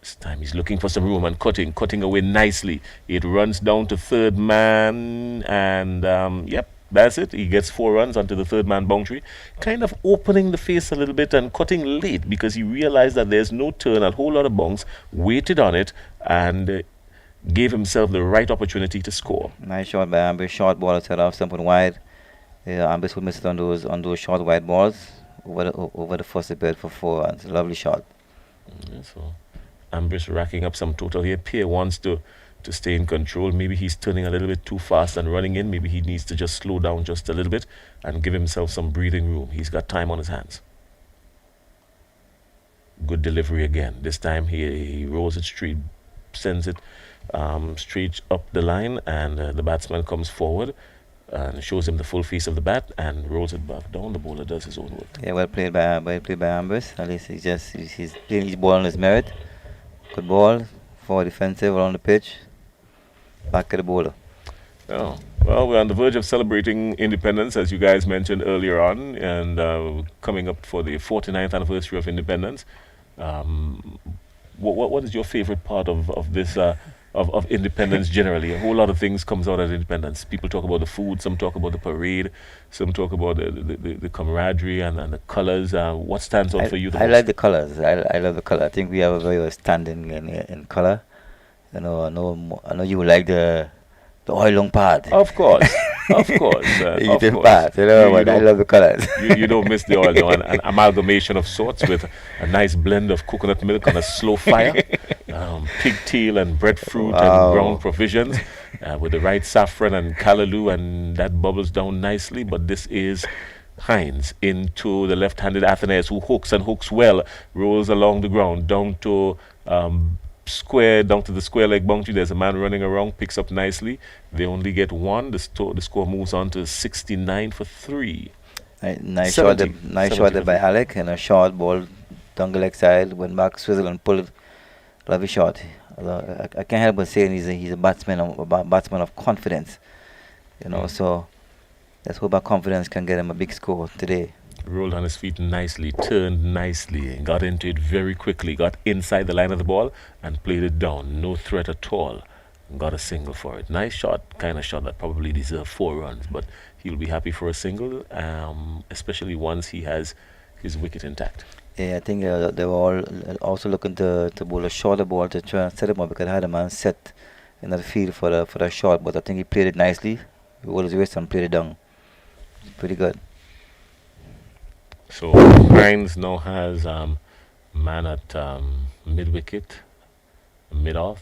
This time he's looking for some room and cutting away nicely. It runs down to third man, and yep. That's it. He gets 4 runs onto the third man boundary, kind of opening the face a little bit and cutting late because he realized that there's no turn, a whole lot of bonks, waited on it and gave himself the right opportunity to score. Nice shot by Ambrose. Short ball set off, something wide. Ambrose would miss it on those short wide balls over the first bed for 4 runs. Lovely shot. Yeah, so Ambrose racking up some total here. Pierre wants to stay in control. Maybe he's turning a little bit too fast and running in. Maybe he needs to just slow down just a little bit and give himself some breathing room. He's got time on his hands. Good delivery again. This time he rolls it straight, sends it straight up the line, and the batsman comes forward and shows him the full face of the bat and rolls it back down. The bowler does his own work. Yeah, well played by Ambrose. At least he's playing each ball on his merit. Good ball, forward defensive around the pitch. Back to the bowler. Oh, Well, we're on the verge of celebrating independence, as you guys mentioned earlier on, and coming up for the 49th anniversary of independence. Um, what is your favorite part of this of independence generally? A whole lot of things comes out of independence. People talk about the food, some talk about the parade, some talk about the camaraderie and the colors. What stands out for you the I most? like the colors. I love the color. I think we have a very outstanding in color. You know, I know you like the oil part. Of course, of course, The of eating course. part. You know, You but I don't love the colors. you don't miss the oil, no, an amalgamation of sorts with a nice blend of coconut milk on a slow fire, pigtail and breadfruit and ground Wow. provisions, with the right saffron and callaloo, and that bubbles down nicely. But this is Hines into the left-handed Athenaeus, who hooks and hooks well, rolls along the ground down to square, down to the square leg boundary. There's a man running around, picks up nicely. They only get one. The score moves on to 69 for 3. Nice 70, nice 70 shot there for by 3. Alec, and a short ball down the leg side, went back, swizzle and pull it. Lovely shot. I can't help but saying he's a batsman batsman of confidence. You know, so let's hope our confidence can get him a big score today. Rolled on his feet nicely, turned nicely, and got into it very quickly. Got inside the line of the ball and played it down. No threat at all. Got a single for it. Nice shot, kind of shot that probably deserved 4 runs, but he'll be happy for a single, especially once he has his wicket intact. Yeah, I think they were all also looking to bowl a shorter ball to try and set him up because I had a man set in the field for the shot, but I think he played it nicely. He rolled his wrist and played it down. Pretty good. So Hines now has man at mid wicket, mid on,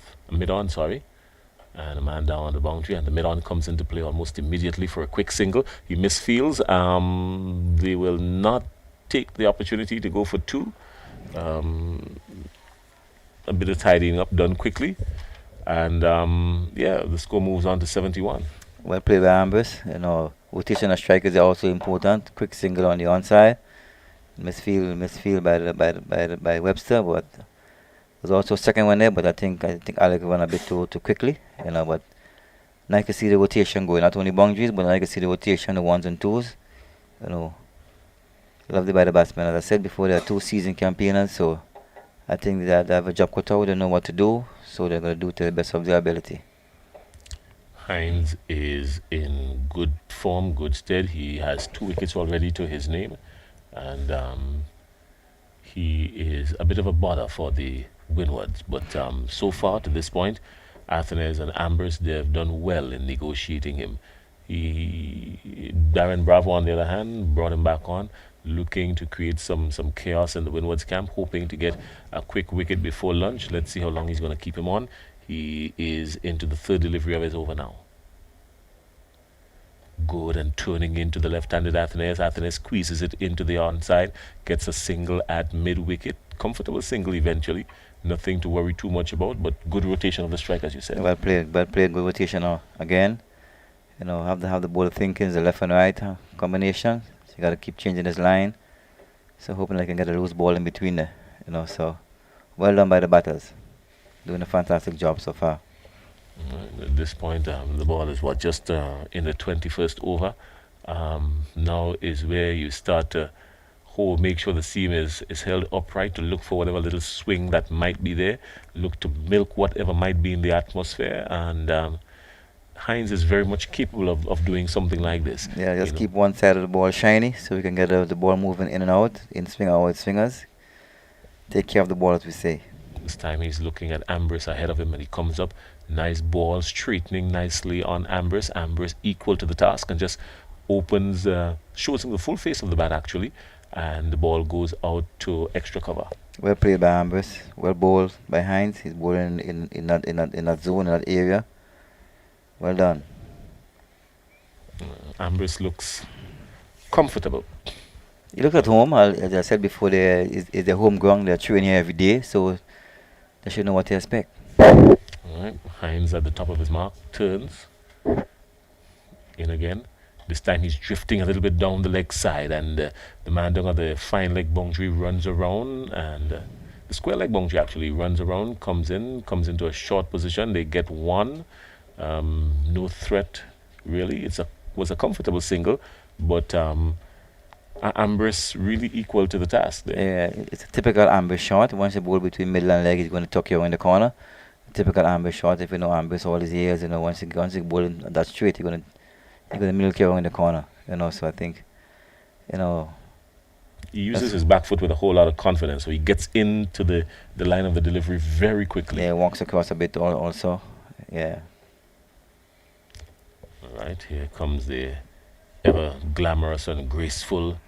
sorry, and a man down on the boundary, and the mid on comes into play almost immediately for a quick single. He misfields. They will not take the opportunity to go for 2. A bit of tidying up done quickly, and the score moves on to 71. Well played by Ambrose. You know, rotation of strikers are also important. Quick single on the onside. Misfield by Webster, but there's also a second one there. But I think Alec ran a bit too quickly. You know, but now you can see the rotation going. Not only boundaries, but now you can see the rotation, the ones and twos. You know, lovely by the batsmen. As I said before, they are 2 seasoned campaigners, so I think that they have a job cut out. They know what to do, so they're going to do it to the best of their ability. Hines is in good form, good stead. He has 2 wickets already to his name, and he is a bit of a bother for the Windwards. But so far to this point, Athenaeus and Ambrose, they have done well in negotiating him. Darren Bravo, on the other hand, brought him back on, looking to create some chaos in the Windwards camp, hoping to get a quick wicket before lunch. Let's see how long he's going to keep him on. He is into the 3rd delivery of his over now. Good, and turning into the left-handed Athenaeus. Athenaeus squeezes it into the onside, gets a single at mid-wicket. Comfortable single eventually. Nothing to worry too much about, but good rotation of the strike, as you said. Well played, good rotation again. You know, have the ball thinking, the left and right combination. So you got to keep changing his line. So hoping I can get a loose ball in between there. You know, so well done by the batters. Doing a fantastic job so far. At this point, the ball is just in the 21st over. Now is where you start to make sure the seam is held upright, to look for whatever little swing that might be there, look to milk whatever might be in the atmosphere, and Hines is very much capable of doing something like this. Yeah, just keep one side of the ball shiny so we can get the ball moving in and out, in swing, out swingers. Take care of the ball, as we say. This time he's looking at Ambrose ahead of him, and he comes up. Nice ball, straightening nicely on Ambrose. Ambrose equal to the task and just opens, shows him the full face of the bat actually, and the ball goes out to extra cover. Well played by Ambrose. Well bowled by Hines. He's bowling in that zone, in that area. Well done. Ambrose looks comfortable. You look at home, as I said before, is their home ground. They're training here every day, so they should know what to expect. Alright, Hines at the top of his mark, turns in again. This time he's drifting a little bit down the leg side, and the man down at the fine leg boundary runs around, and the square leg boundary actually runs around, comes into a short position. They get one. No threat really. Was a comfortable single, but Ambrose really equal to the task there. Yeah, it's a typical ambush shot. Once you ball between middle and leg, he's going to tuck you in the corner. Typical ambush shot. If you know ambush all his years, once you ball in that straight, you're gonna milk you in the corner. So I think, he uses his back foot with a whole lot of confidence, so he gets into the line of the delivery very quickly. Yeah, walks across a bit also. Yeah. All right, here comes the ever glamorous and graceful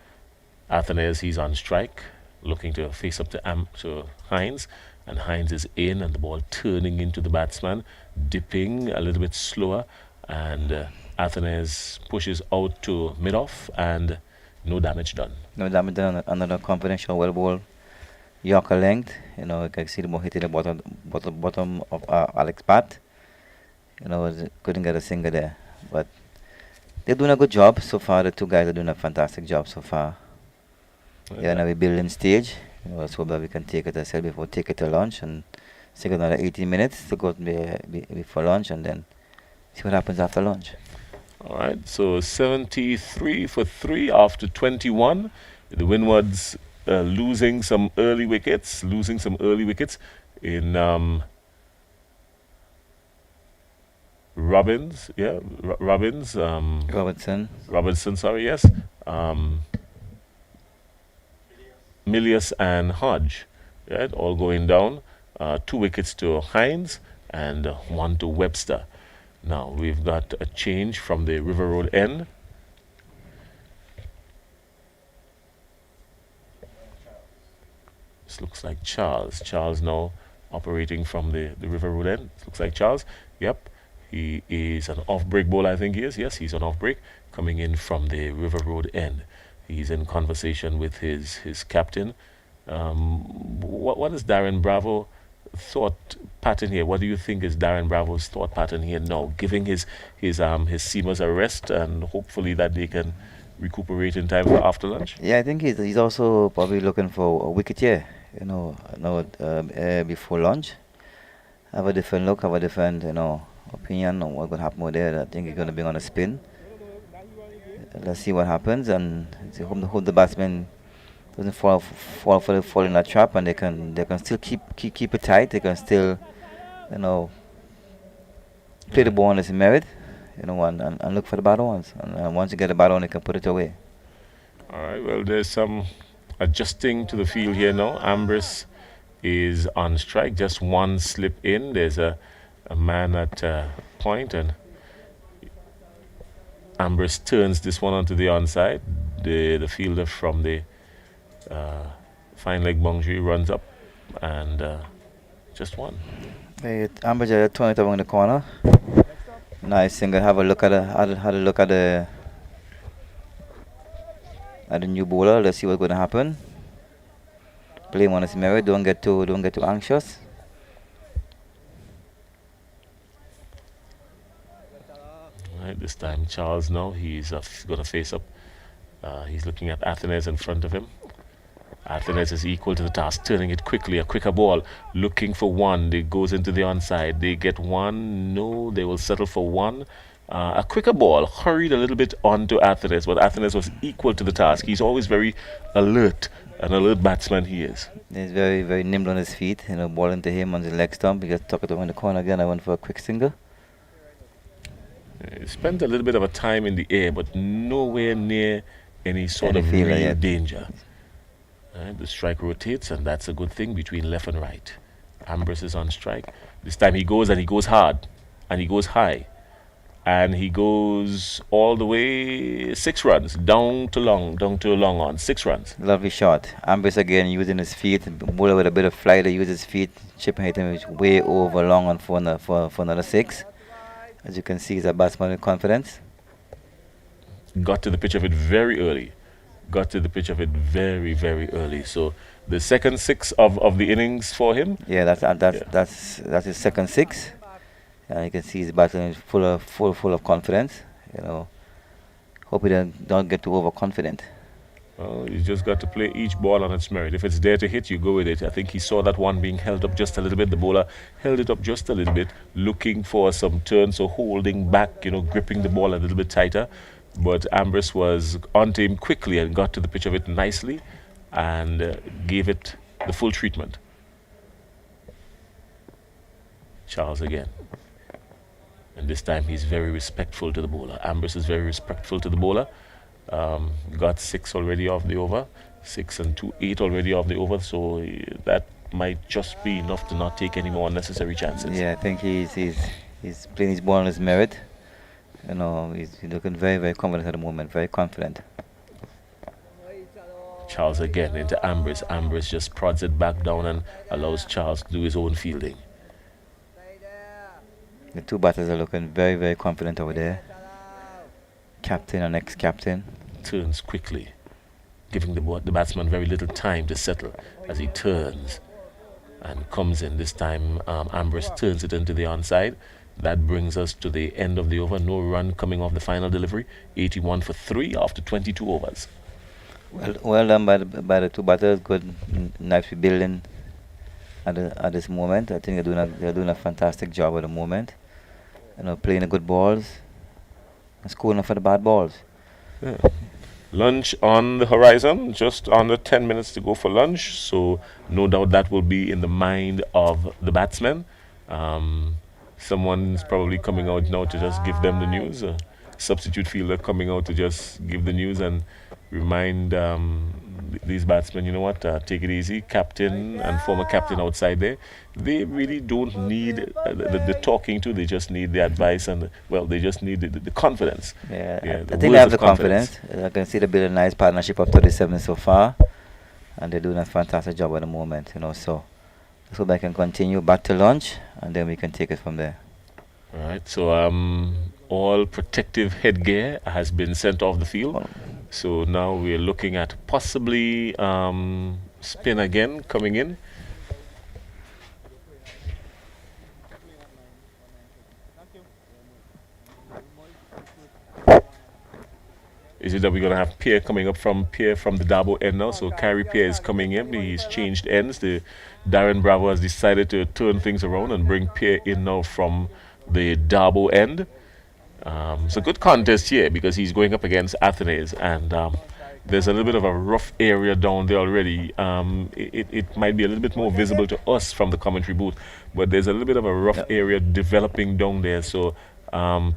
Athenaeus. He's on strike, looking to face up to Hines, and Hines is in, and the ball turning into the batsman, dipping a little bit slower, and Athenaeus pushes out to mid-off, and no damage done. No damage done. Another confidential well ball. Yorker length. You can see the ball hitting the bottom of Alex bat. Couldn't get a single there, but they're doing a good job so far. The two guys are doing a fantastic job so far. Yeah, now we're building stage. Let's hope that we can take it, as I said before, take it to lunch and take another 18 minutes to go before lunch, and then see what happens after lunch. All right, so 73 for 3 after 21. The Windwards losing some early wickets in Robbins, Robinson, sorry, yes. Milius and Hodge, right, all going down. 2 wickets to Hines and 1 to Webster. Now we've got a change from the River Road end. This looks like Charles. Charles now operating from the River Road end. This looks like Charles. Yep. He is an off-break bowler, I think he is. Yes, he's an off-break coming in from the River Road end. He's in conversation with his captain. What is Darren Bravo thought pattern here? What do you think is Darren Bravo's thought pattern here now, giving his seamers a rest and hopefully that they can recuperate in time for after lunch? Yeah, I think he's also probably looking for a wicket here, before lunch. Have a different look, have a different, opinion on what could happen over there. I think he's going to be on a spin. Let's see what happens, and hope the batsman doesn't fall in that trap, and they can still keep it tight. They can still, play the ball on its merit, and look for the bad ones. And once you get the bad one, they can put it away. All right. Well, there's some adjusting to the field here now. Ambrose is on strike. Just one slip in. There's a man at point, and Ambrose turns this one onto the onside. The fielder from the fine leg boundary runs up and just one. Ambrose turn it around the corner. Nice single. Have a look at the new bowler. Let's see what's going to happen. Play him on his merit. Don't get too anxious. Right, this time Charles now, he's going to face up. He's looking at Athenaeus in front of him. Athenaeus is equal to the task, turning it quickly, a quicker ball, looking for one. It goes into the onside. They get one. No, they will settle for one. A quicker ball, hurried a little bit onto Athenaeus, but Athenaeus was equal to the task. He's always very alert, an alert batsman he is. He's very, very nimble on his feet. Ball into him on the leg stump. He just tuck it around the corner again. I went for a quick single. He spent a little bit of a time in the air, but nowhere near any sort of real danger. The strike rotates, and that's a good thing between left and right. Ambrose is on strike. This time he goes, and he goes hard, and he goes high, and he goes all the way 6 runs, down to long on 6 runs. Lovely shot. Ambrose again using his feet. Bowler with a bit of flight, use his feet. Chip and hit him way over long on for another 6. As you can see, he's a batsman with confidence. Got to the pitch of it very early. Very, very early. So the second 6 of the innings for him. Yeah, that's his second 6. You can see he's battling full of confidence. Hope he don't get too overconfident. Well, you just got to play each ball on its merit. If it's there to hit, you go with it. I think he saw that one being held up just a little bit. The bowler held it up just a little bit, looking for some turn, so holding back, gripping the ball a little bit tighter. But Ambrose was onto him quickly and got to the pitch of it nicely and gave it the full treatment. Charles again. And this time he's very respectful to the bowler. Ambrose is very respectful to the bowler. Got 6 already off the over. 6 and 2, 8 already off the over. So that might just be enough to not take any more unnecessary chances. Yeah, I think he's playing his ball on his merit. He's looking very, very confident at the moment. Very confident. Charles again into Ambrose. Ambrose just prods it back down and allows Charles to do his own fielding. The two batters are looking very, very confident over there. Captain and ex-captain. Turns quickly, giving the batsman very little time to settle as he turns and comes in. This time Ambrose turns it into the onside. That brings us to the end of the over. No run coming off the final delivery. 81 for 3 after 22 overs. Well done by the two batters. Good, nice rebuilding at this moment. I think they're doing a fantastic job at the moment. Playing the good balls and scoring for the bad balls. Yeah. Lunch on the horizon, just under 10 minutes to go for lunch, so no doubt that will be in the mind of the batsmen. Someone's probably coming out now to just give them the news. A substitute fielder coming out to just give the news and remind these batsmen, you know what, take it easy. Captain and former captain outside there, they really don't need the talking to, they just need the advice and, they just need the confidence. Yeah, I think they have the confidence. I can see they build a nice partnership of 37 so far, and they're doing a fantastic job at the moment, so let's hope I can continue back to lunch, and then we can take it from there. All right, so all protective headgear has been sent off the field. So now we're looking at possibly spin again coming in. Is it that we're going to have Pierre coming up from the Dabo end now? So Kyrie Pierre is coming in. He's changed ends. Darren Bravo has decided to turn things around and bring Pierre in now from the Dabo end. It's a good contest here because he's going up against Athenaeus, and there's a little bit of a rough area down there already. It might be a little bit more visible to us from the commentary booth, but there's a little bit of a rough area developing down there. So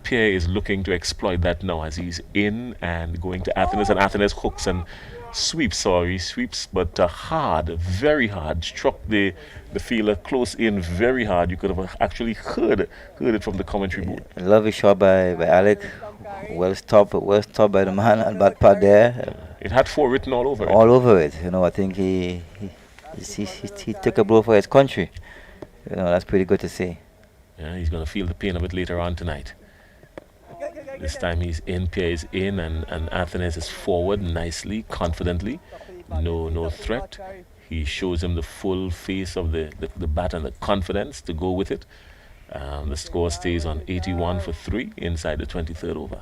Pierre is looking to exploit that now as he's in and going to Athenaeus, and Athenaeus hooks and sweeps, but hard, very hard. Struck the fielder close in very hard. You could have actually heard it from the commentary booth. Lovely shot by Alec. Well stopped by the man and bad part there. It had 4 written all over it. All over it. I think he took a blow for his country. That's pretty good to see. Yeah, he's going to feel the pain of it later on tonight. This time he's in, Pierre is in, and Athenaeus is forward nicely, confidently. No threat. He shows him the full face of the bat and the confidence to go with it. The score stays on 81 for 3 inside the 23rd over.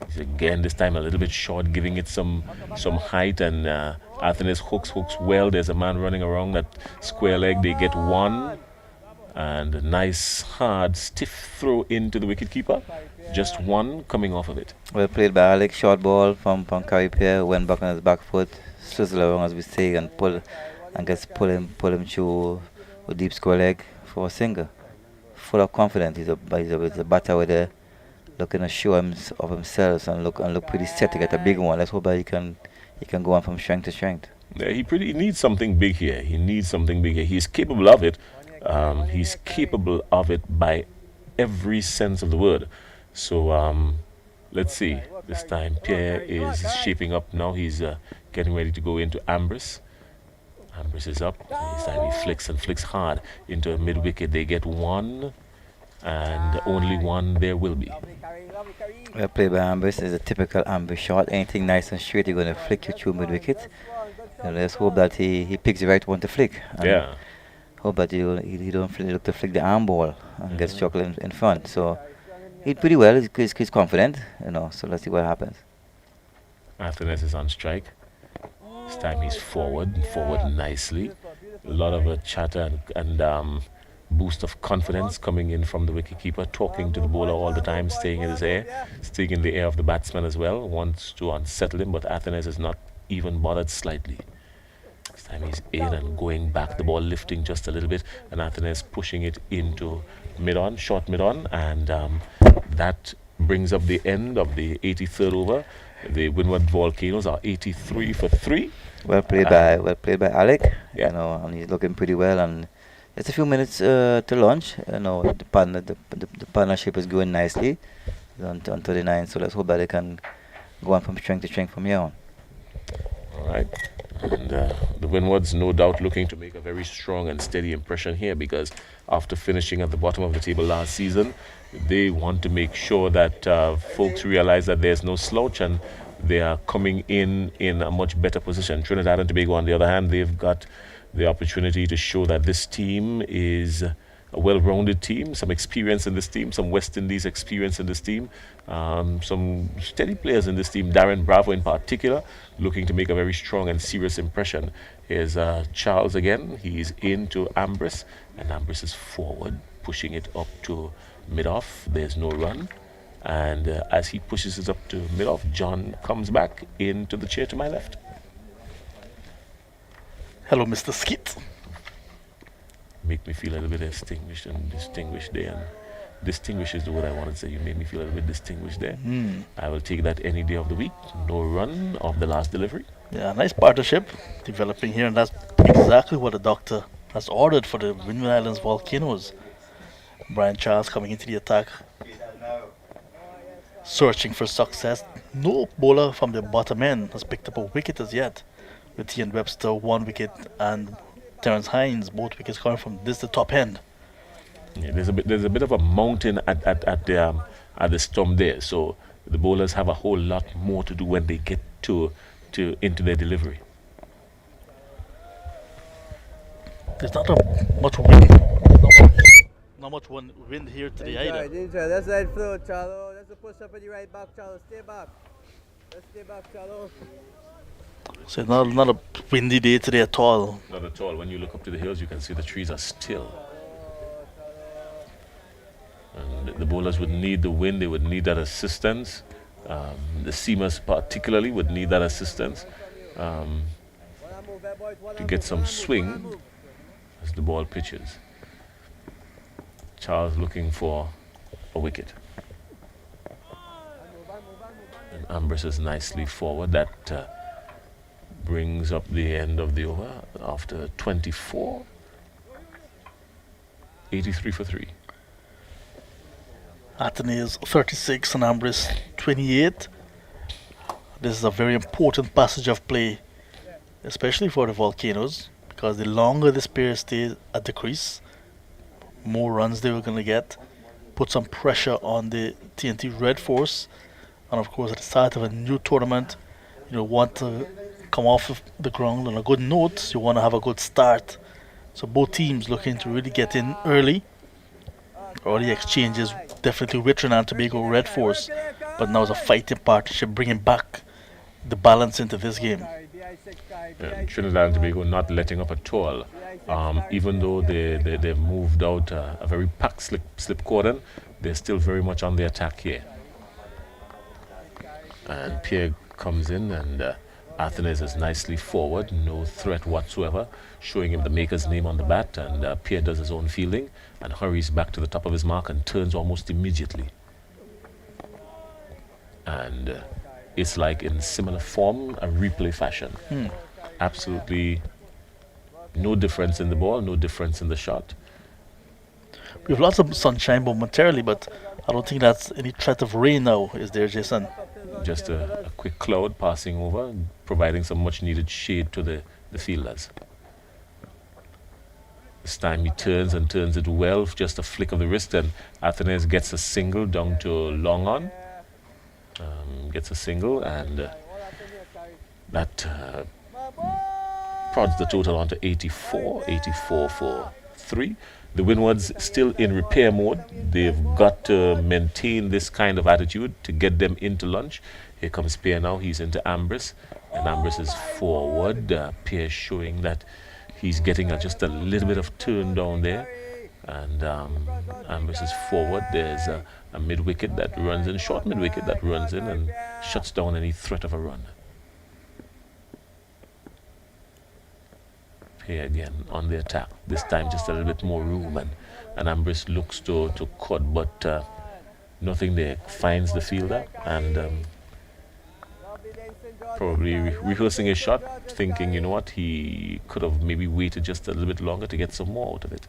He's again this time a little bit short, giving it some height, and Athenaeus hooks well. There's a man running around that square leg. They get 1. And a nice, hard, stiff throw into the wicketkeeper. Just 1 coming off of it. Well played by Alex. Short ball from Kyrie Pierre. Went back on his back foot, swizzle around as we say, and pull him through a deep square leg for a single. Full of confidence. He's a batter with a looking to show of himself and look pretty set to get a big one. Let's hope that he can go on from strength to strength. Yeah, he needs something big here. He's capable of it. He's capable of it by every sense of the word. So let's see. This time Pierre is shaping up now. He's getting ready to go into Ambrose. Ambrose is up. This time he flicks hard into a mid-wicket. They get 1, and only 1 there will be. Well played by Ambrose. Is a typical Ambrose shot. Anything nice and straight, you're going to flick you through mid-wicket. Let's hope that he picks the right one to flick. Yeah. Hope that he don't look to flick the arm ball and get struck in front. So He did pretty well. He's confident, So let's see what happens. Athenes is on strike. This time he's forward nicely. A lot of chatter and boost of confidence coming in from the wicketkeeper, talking to the bowler all the time, staying in the air of the batsman as well. Wants to unsettle him, but Athenes is not even bothered slightly. This time he's in and going back, the ball lifting just a little bit, and Athenes pushing it into mid-on, short mid-on, and that brings up the end of the 83rd over. The Windwards Volcanoes are 83 for 3. Well played by Alec. Yeah. And he's looking pretty well. And it's a few minutes to launch. The partnership is going nicely on 39. So let's hope that they can go on from strength to strength from here on. All right. And the Windwards, no doubt, looking to make a very strong and steady impression here, because after finishing at the bottom of the table last season, they want to make sure that folks realize that there's no slouch and they are coming in a much better position. Trinidad and Tobago, on the other hand, they've got the opportunity to show that this team is a well-rounded team, some experience in this team, some West Indies experience in this team, some steady players in this team. Darren Bravo in particular, looking to make a very strong and serious impression. Here's Charles again. He's into Ambrose, and Ambrose is forward, pushing it up to mid-off. There's no run. And as he pushes it up to mid-off, John comes back into the chair to my left. Hello, Mr. Skit. Make me feel a little bit distinguished there. And distinguished is the word I wanted to say. You made me feel a little bit distinguished there. I will take that any day of the week. No run of the last delivery. Yeah, nice partnership developing here, and that's exactly what the doctor has ordered for the Windward Islands Volcanoes. Brian Charles coming into the attack, searching for success. No bowler from the bottom end has picked up a wicket as yet, with Ian Webster 1 wicket and Terence Hines both wickets coming from the top end. Yeah, there's a bit of a mountain at the stump there, so the bowlers have a whole lot more to do when they get into their delivery. There's not much wind. Not much wind here today either. That's right flow, Charlo. That's a push up in the right back, Charlo. Stay back. Let's stay back, Charlo. So not a windy day today at all. Not at all. When you look up to the hills, you can see the trees are still. And the bowlers would need the wind. They would need that assistance. The seamers particularly would need that assistance to get some swing as the ball pitches. Charles looking for a wicket. And Ambrose is nicely forward. That brings up the end of the over after 24. 83 for 3. Athenaeus 36 and Ambrose 28. This is a very important passage of play, especially for the Volcanoes, because the longer this pair stays at the crease, more runs they were going to get, put some pressure on the TNT Red Force, and of course at the start of a new tournament, you want to come off of the ground on a good note. You want to have a good start. So both teams looking to really get in early. Early exchanges definitely with Trinidad and Tobago Red Force, but now it's a fighting partnership, bringing back the balance into this game. Trinidad and Tobago not letting up at all. Even though they've moved out a very packed slip cordon, they're still very much on the attack here. And Pierre comes in, and Athenaeus is nicely forward, no threat whatsoever, showing him the maker's name on the bat, and Pierre does his own fielding and hurries back to the top of his mark and turns almost immediately. And it's like in similar form, a replay fashion. Absolutely no difference in the ball, no difference in the shot. We have lots of sunshine momentarily, but I don't think that's any threat of rain now, is there, Jason? Just a quick cloud passing over, providing some much needed shade to the fielders. This time he turns and turns it well, just a flick of the wrist, and Athenaeus gets a single down to long on. Gets a single, and that prods the total onto 84 for 3. The Windwards still in repair mode. They've got to maintain this kind of attitude to get them into lunch. Here comes Pierre now. He's into Ambrose, and Ambrose is forward. Pierre showing that he's getting just a little bit of turn down there. And Ambrose is forward. There's a mid-wicket that runs in, short mid-wicket that runs in and shuts down any threat of a run. Here again on the attack. This time just a little bit more room, and Ambrose looks to cut, but nothing there. Finds the fielder and probably rehearsing his shot, thinking, you know what, he could have maybe waited just a little bit longer to get some more out of it.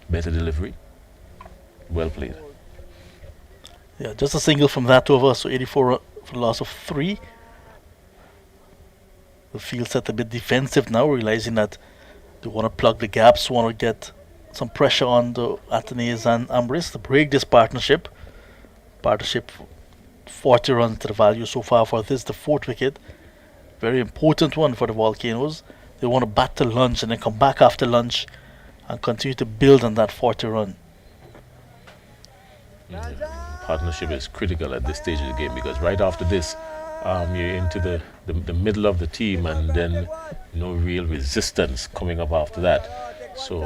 Better delivery. Well played. Yeah, just a single from that over, so 84 for the loss of 3. The field set a bit defensive now, realizing that they want to plug the gaps, want to get some pressure on the Athenaeus and Ambrose to break this partnership. 40 runs to the value so far for this, the 4th wicket. Very important one for the Volcanoes. They want to bat to lunch and then come back after lunch and continue to build on that 40 run. Partnership is critical at this stage of the game, because right after this, you're into the middle of the team, and then no real resistance coming up after that. So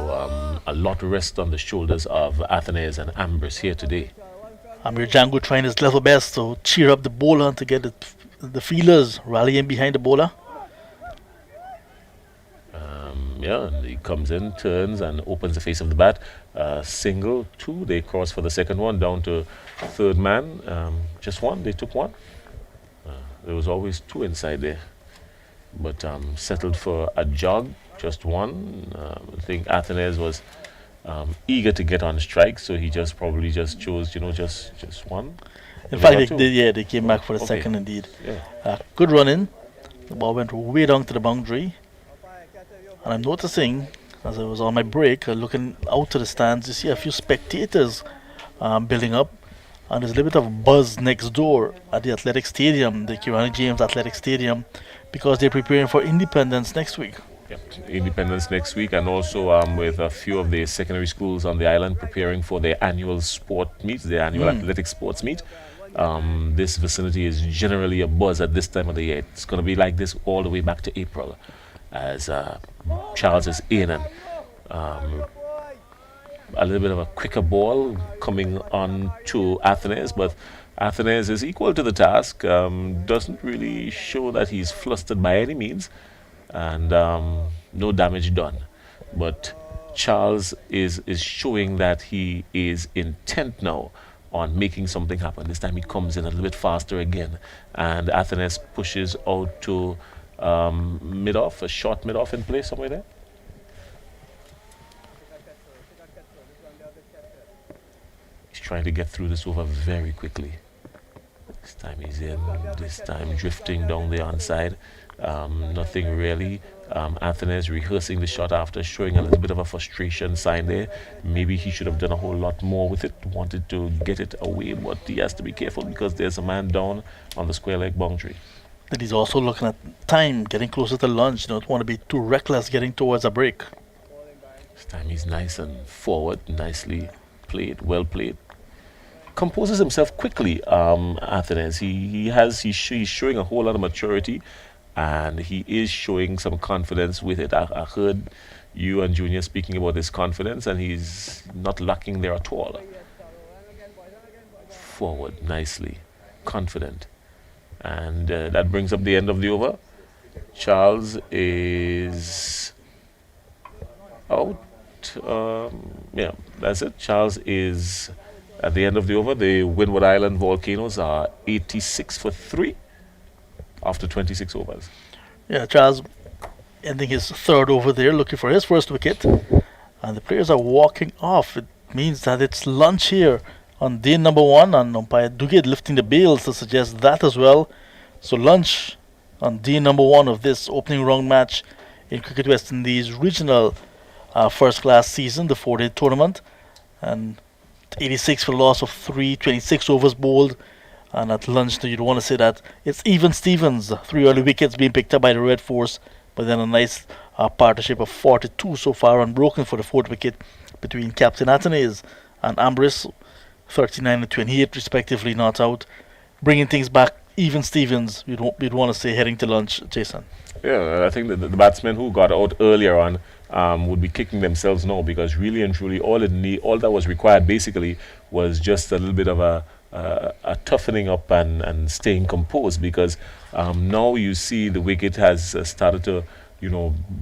a lot rests on the shoulders of Athenaeus and Ambrose here today. Amir Django trying his level best to cheer up the bowler and to get the fielders rallying behind the bowler. And he comes in, turns and opens the face of the bat. Single, 2, they cross for the second one, down to third man. Just one, they took one. There was always 2 inside there, but settled for a jog, just one. I think Athenaeus was eager to get on strike, so he probably chose, just one. In fact, they came back for the second indeed. Yeah. Good run in. The ball went way down to the boundary. And I'm noticing, as I was on my break, looking out to the stands, you see a few spectators building up. And there's a little bit of buzz next door at the athletic stadium, the Kirani James Athletic Stadium, because they're preparing for Independence next week. Yep, Independence next week, and also with a few of the secondary schools on the island preparing for their annual sport meets, their annual athletic sports meet. This vicinity is generally a buzz at this time of the year. It's going to be like this all the way back to April, as Charles is in, and a little bit of a quicker ball coming on to Athenaeus, but Athenaeus is equal to the task. Doesn't really show that he's flustered by any means, and no damage done. But Charles is showing that he is intent now on making something happen. This time he comes in a little bit faster again, and Athenaeus pushes out to mid-off, a short mid-off in play somewhere there. Trying to get through this over very quickly. This time he's in, this time drifting down the onside. Nothing really. Athenaeus rehearsing the shot after, showing a little bit of a frustration sign there. Maybe he should have done a whole lot more with it, wanted to get it away, but he has to be careful because there's a man down on the square leg boundary. Then he's also looking at time, getting closer to lunch. You don't want to be too reckless getting towards a break. This time he's nice and forward, nicely played, well played. Composes himself quickly, Athenaeus. He's showing a whole lot of maturity, and he is showing some confidence with it. I heard you and Junior speaking about his confidence, and he's not lacking there at all. Forward, nicely, confident. And that brings up the end of the over. Charles is out. Yeah, that's it. Charles is at the end of the over. The Windward Island Volcanoes are 86 for 3 after 26 overs. Yeah, Charles ending his third over there, looking for his first wicket. And the players are walking off. It means that it's lunch here on day number 1, and umpire Duguid lifting the bails to suggest that as well. So lunch on day number 1 of this opening round match in Cricket West Indies regional first class season, the 4-day tournament. And 86 for the loss of 3, 26 overs bowled. And at lunch, you don't want to say that it's even Stevens. 3 early wickets being picked up by the Red Force, But then a nice partnership of 42 so far unbroken for the fourth wicket between Captain Athenaeus and Ambris, 39 and 28 respectively, not out, bringing things back even Stevens. We'd want to say heading to lunch, Jason. Yeah, I think the batsmen who got out earlier on would be kicking themselves now, because really and truly all that was required basically was just a little bit of a toughening up and staying composed, because now you see the wicket has started to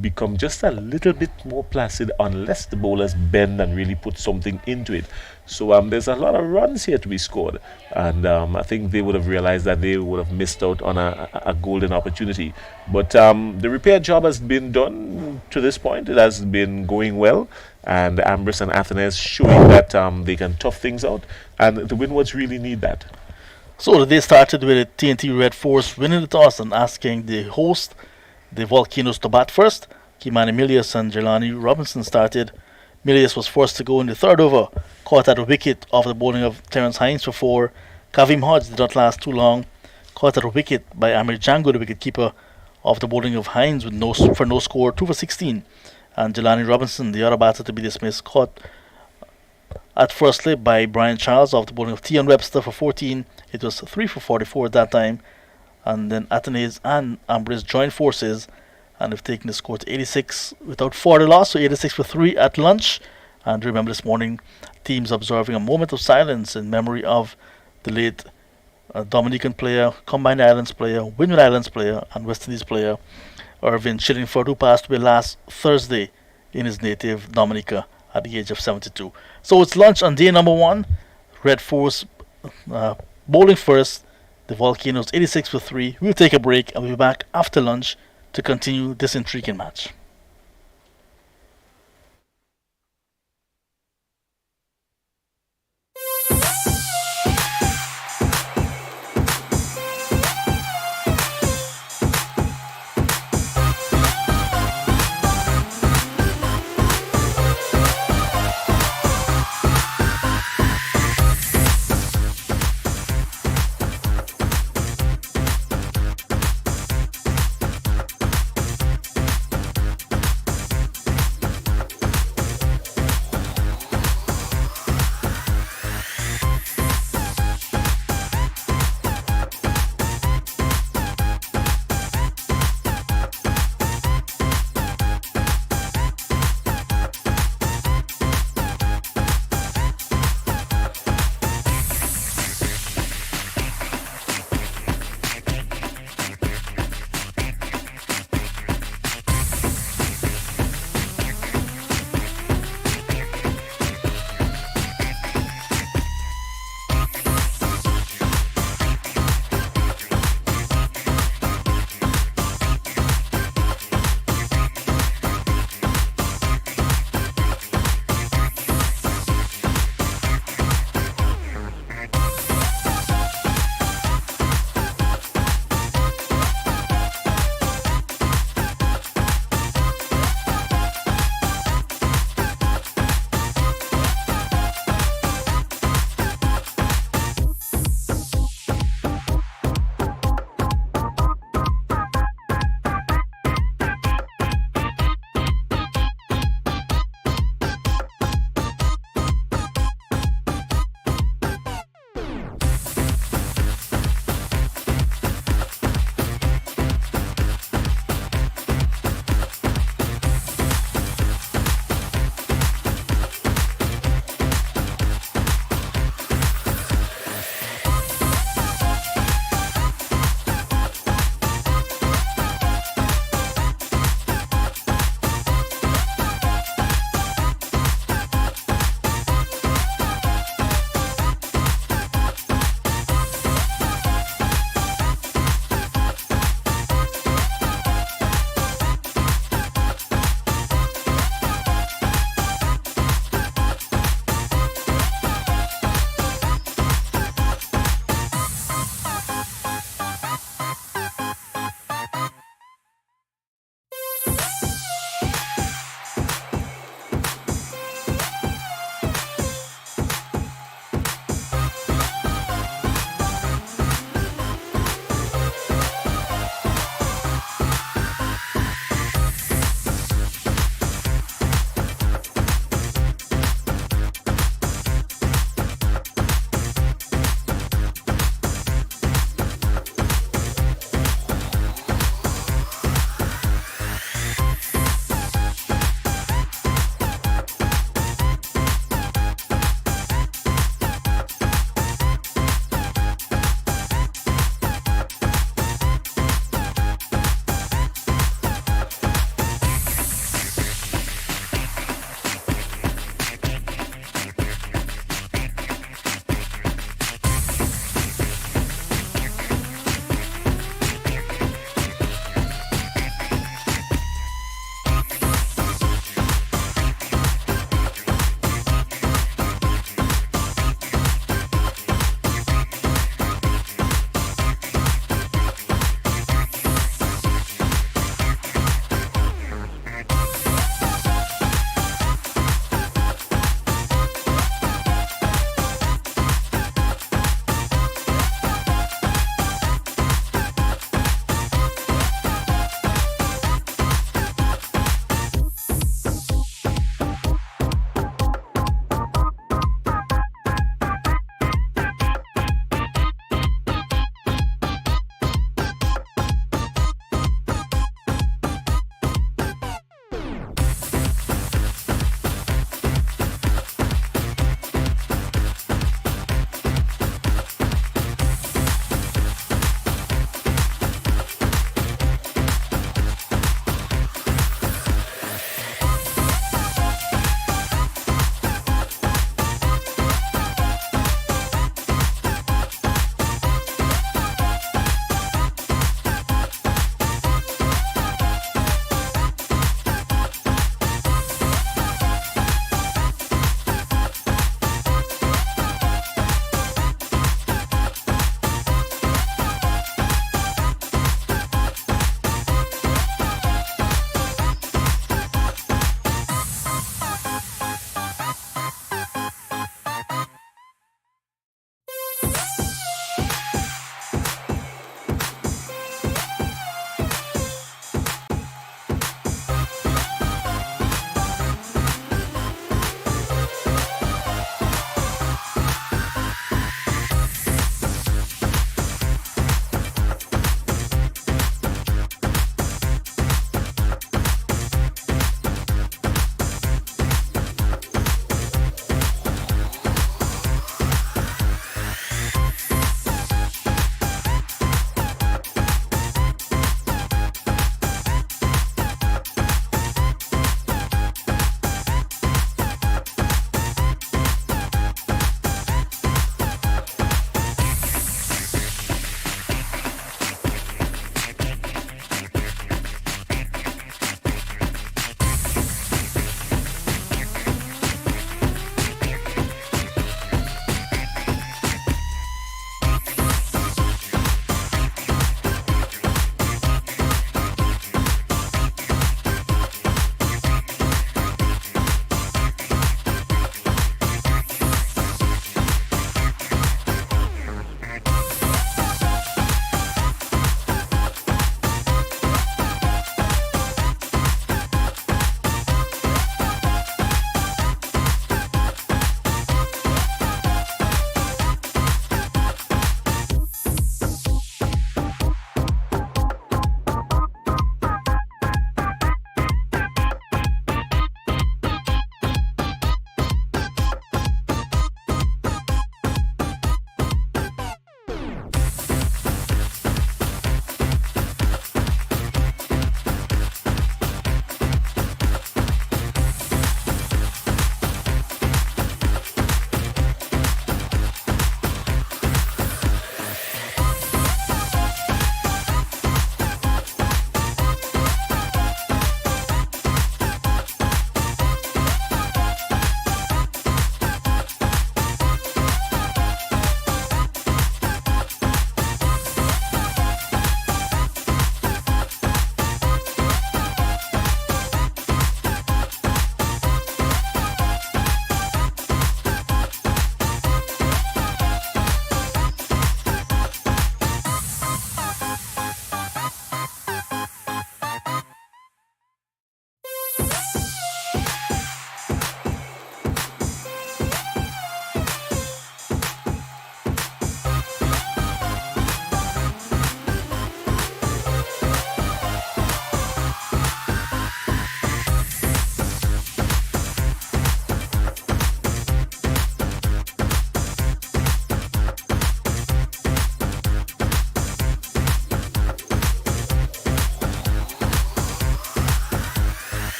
become just a little bit more placid unless the bowlers bend and really put something into it. So there's a lot of runs here to be scored, and I think they would have realized that they would have missed out on a golden opportunity. But the repair job has been done to this point. It has been going well, and Ambris and Athenaeus showing that they can tough things out, and the Windwards really need that. So the day started with a TNT Red Force winning the toss and asking the host, the Volcanoes, to bat first. Kimani Milius and Jelani Robinson started. Milius was forced to go in the third over, caught at a wicket off the bowling of Terence Hines for 4. Kavim Hodge did not last too long, caught at a wicket by Amir Django, the wicketkeeper, off the bowling of Hines for no score, 2 for 16. And Jelani Robinson, the other batter to be dismissed, caught at first slip by Brian Charles off the bowling of Tion Webster for 14. It was 3 for 44 at that time. And then Athenaeus and Ambris joined forces and have taken the score to 86 without 40 loss, so 86 for 3 at lunch. And remember, this morning, teams observing a moment of silence in memory of the late Dominican player, Combined Islands player, Windward Islands player, and West Indies player, Irvin Schillingford, who passed away last Thursday in his native Dominica at the age of 72. So it's lunch on day number 1. Red Force bowling first. The Volcanoes 86 for 3. We'll take a break and we'll be back after lunch to continue this intriguing match.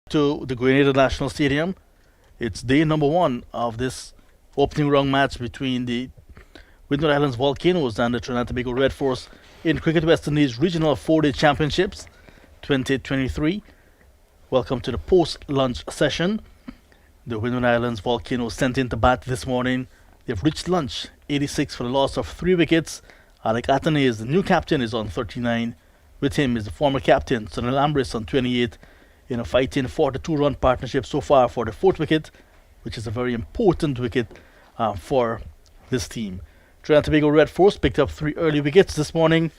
to the Grenada National Stadium. It's day number 1 of this opening round match between the Windward Islands Volcanoes and the Trinidad and Tobago Red Force in Cricket West Indies Regional 4-Day Championships 2023. Welcome to the post-lunch session. The Windward Islands Volcanoes sent in to bat this morning. They've reached lunch, 86 for the loss of 3 wickets. Alec Athanaze, the new captain, is on 39. With him is the former captain, Sunil Ambris, on 28, in a fighting 42-run partnership so far for the 4th wicket, which is a very important wicket for this team. Trinidad and Tobago Red Force picked up 3 early wickets this morning.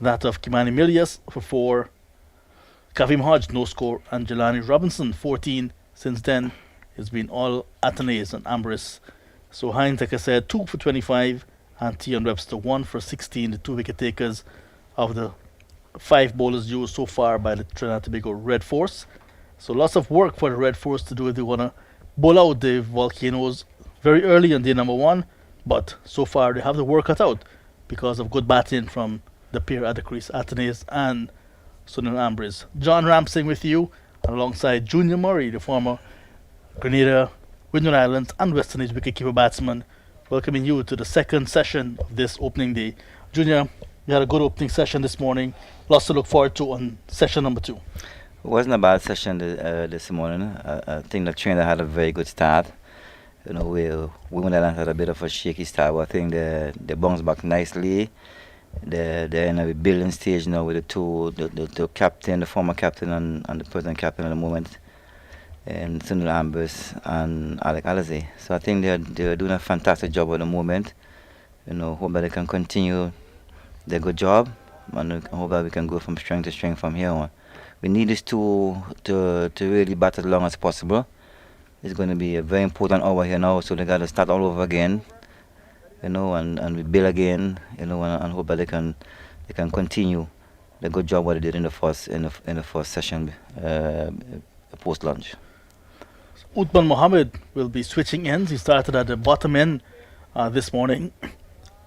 That of Kimani Milias for 4, Kavim Hodge, no score, and Jelani Robinson, 14. Since then, it's been all Athanaze and Ambris. So Hines, like I said, 2 for 25, and Tion Webster 1 for 16, the 2 wicket takers of the 5 bowlers used so far by the Trinidad and Tobago Red Force. So lots of work for the Red Force to do if they want to bowl out the Volcanoes very early on day number 1. But so far they have the work cut out because of good batting from the pair at the crease, Athanaze and Sunil Ambris. John Ramsing with you, alongside Junior Murray, the former Grenada, Windward Islands and West Indies wicketkeeper batsman, welcoming you to the second session of this opening day. Junior, you had a good opening session this morning. Lots to look forward to on session number 2. It wasn't a bad session this morning. I think the Trinidad had a very good start. You know, we went and had a bit of a shaky start, but I think they bounced back nicely. They're in a building stage now with the captain, the former captain and the present captain at the moment, and Sunil Ambris and Alec Alize. So I think they're doing a fantastic job at the moment. You know, hope that they can continue their good job, and I hope that we can go from strength to strength from here on. We need these two to really bat as long as possible. It's going to be a very important hour here now, so they got to start all over again, you know, and we build again, you know, and hope that they can continue the good job what they did in the first session post lunch. Uthman Mohammed will be switching ends. He started at the bottom end this morning,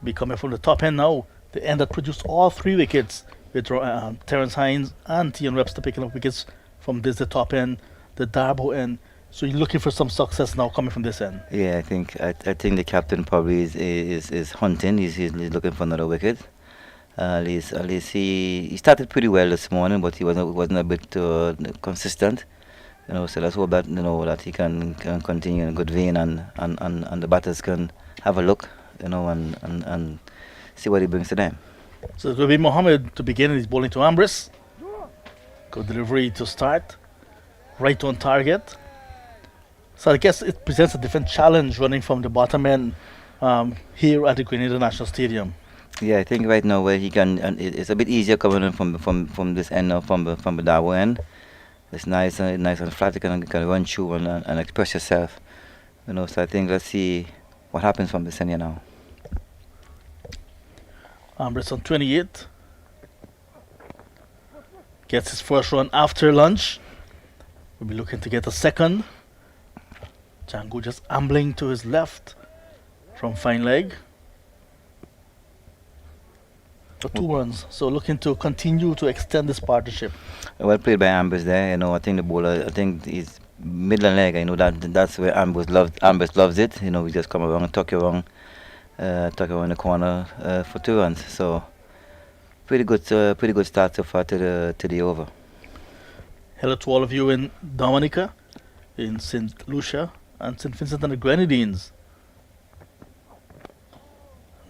be coming from the top end now. The end that produced all 3 wickets, with Terence Hines and Tion Webster picking up wickets from the top end, the Darbo end. So you're looking for some success now coming from this end. Yeah, I think the captain probably is hunting. He's looking for another wicket. At least he started pretty well this morning, but he wasn't a bit consistent. You know, so let's hope that that he can continue in a good vein and the batters can have a look, you know, and see what he brings to them. So it will be Mohammed to begin. He's bowling to Ambris. Good delivery to start. Right on target. So I guess it presents a different challenge running from the bottom end here at the Grenada National Stadium. Yeah, I think right now where he can, and it's a bit easier coming in from this end now, from the Darbo end. It's nice and flat. You can run through and express yourself. You know, so I think let's see what happens from this end here now. Ambris on 28. Gets his first run after lunch. We'll be looking to get a second. Django just ambling to his left from fine leg. For 2 runs. So looking to continue to extend this partnership. Well played by Ambris there. You know, I think the bowler, I think he's middle leg. I know that's where Ambris loves it. You know, we just come around and tuck around the corner for 2 runs. So pretty good start so far to the over. Hello to all of you in Dominica, in St. Lucia, and St. Vincent and the Grenadines.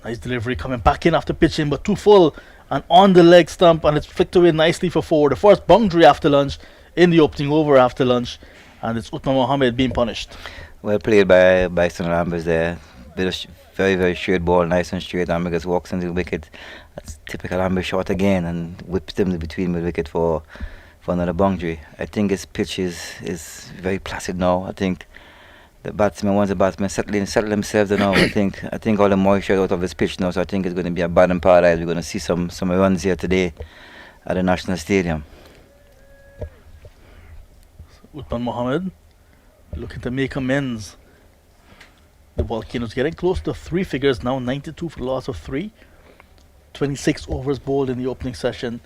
Nice delivery coming back in after pitching, but too full and on the leg stump, and it's flicked away nicely for 4. The first boundary after lunch in the opening over after lunch, and it's Uthman Mohammed being punished. Well played by Sunil Ambris there. Bit of very, very straight ball, nice and straight. Ambris walks into the wicket. That's typical Ambris shot again and whips him between the wicket for another boundary. I think his pitch is very placid now. I think once the batsman settle themselves now, I think all the moisture out of his pitch now, so I think it's going to be a bad in paradise. We're going to see some runs here today at the National Stadium. Uthman Mohammed looking to make amends. The Volcanoes getting close to 3 figures now, 92 for the loss of 3. 26 overs bowled in the opening session.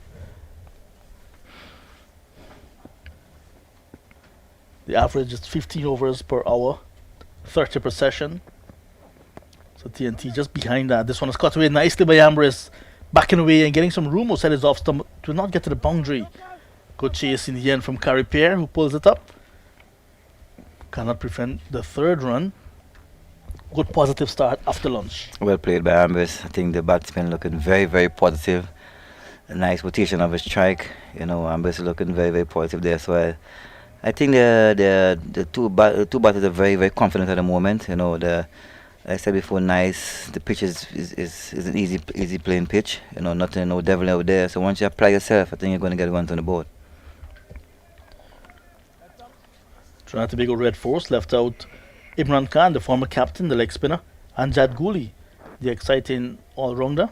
The average is 15 overs per hour, 30 per session. So TNT just behind that. This one is cut away nicely by Ambrose. Backing away and getting some room outside his off stump to not get to the boundary. Good chase in the end from Carripier, who pulls it up. Cannot prevent the third run. Good positive start after lunch. Well played by Ambrose. I think the batsman looking very, very positive. A nice rotation of his strike. Ambrose looking very, very positive there. So I think the two batters are very, very confident at the moment. I said before, nice. The pitch is an easy playing pitch. Nothing, no devil out there. So once you apply yourself, I think you're going to get runs on the board. Trinidad and Tobago Red Force left out Imran Khan, the former captain, the leg spinner, and Jad Ghuli, the exciting all-rounder,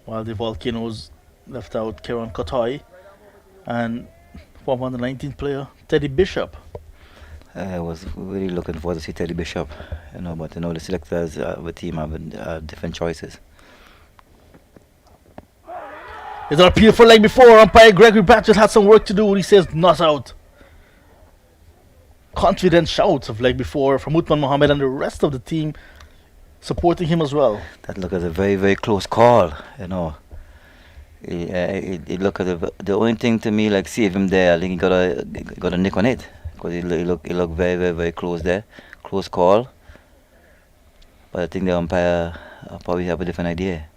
while the Volcanoes left out Kieran Kotoy and former under 19 player Teddy Bishop. I was really looking forward to see Teddy Bishop, but the selectors of the team have different choices. There's an appeal for leg before. Umpire Gregory Batchett had some work to do. He says not out. Confident shouts of leg before from Uthman Mohammed and the rest of the team supporting him as well. That looked as a very, very close call. It looked as the only thing to me, like, save him there. I think he got a nick on it because it looked very, very, very close there. Close call. But I think the umpire probably have a different idea.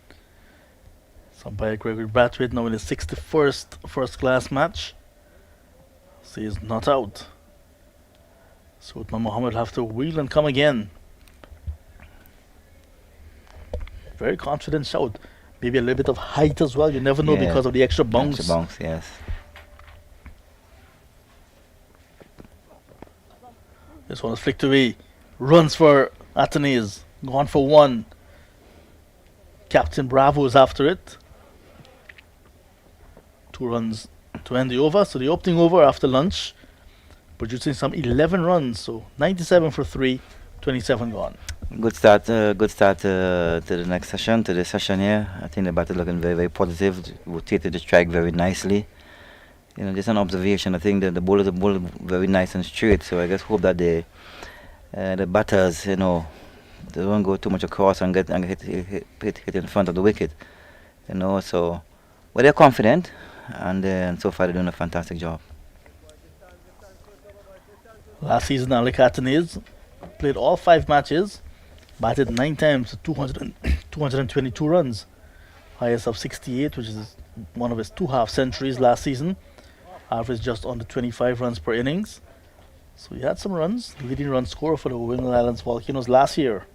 So umpire Gregory Brathwaite now in his 61st first-class match says not out. So Uthman Mohammed will have to wheel and come again. Very confident shout. Maybe a little bit of height as well. You never know because of the extra bounce. Extra bounce, yes. This one is flicked away. Runs for Athenaeus. Gone for one. Captain Bravo is after it. 2 runs to end the over. So the opening over after lunch, producing some 11 runs. So 97 for 3, 27 gone. Good start to the next session, to this session here. I think the batter looking very, very positive. Rotated the strike very nicely. Just an observation. I think the bowlers are bowling very nice and straight. So I just hope that the batters, they don't go too much across and hit in front of the wicket. So they're confident, and so far they're doing a fantastic job. Last season, Alec Athenaeus played all 5 matches, batted 9 times to 222 runs, highest of 68, which is one of his 2 half centuries last season. Average just under 25 runs per innings. So he had some runs, leading run scorer for the Windies Islands Volcanoes last year.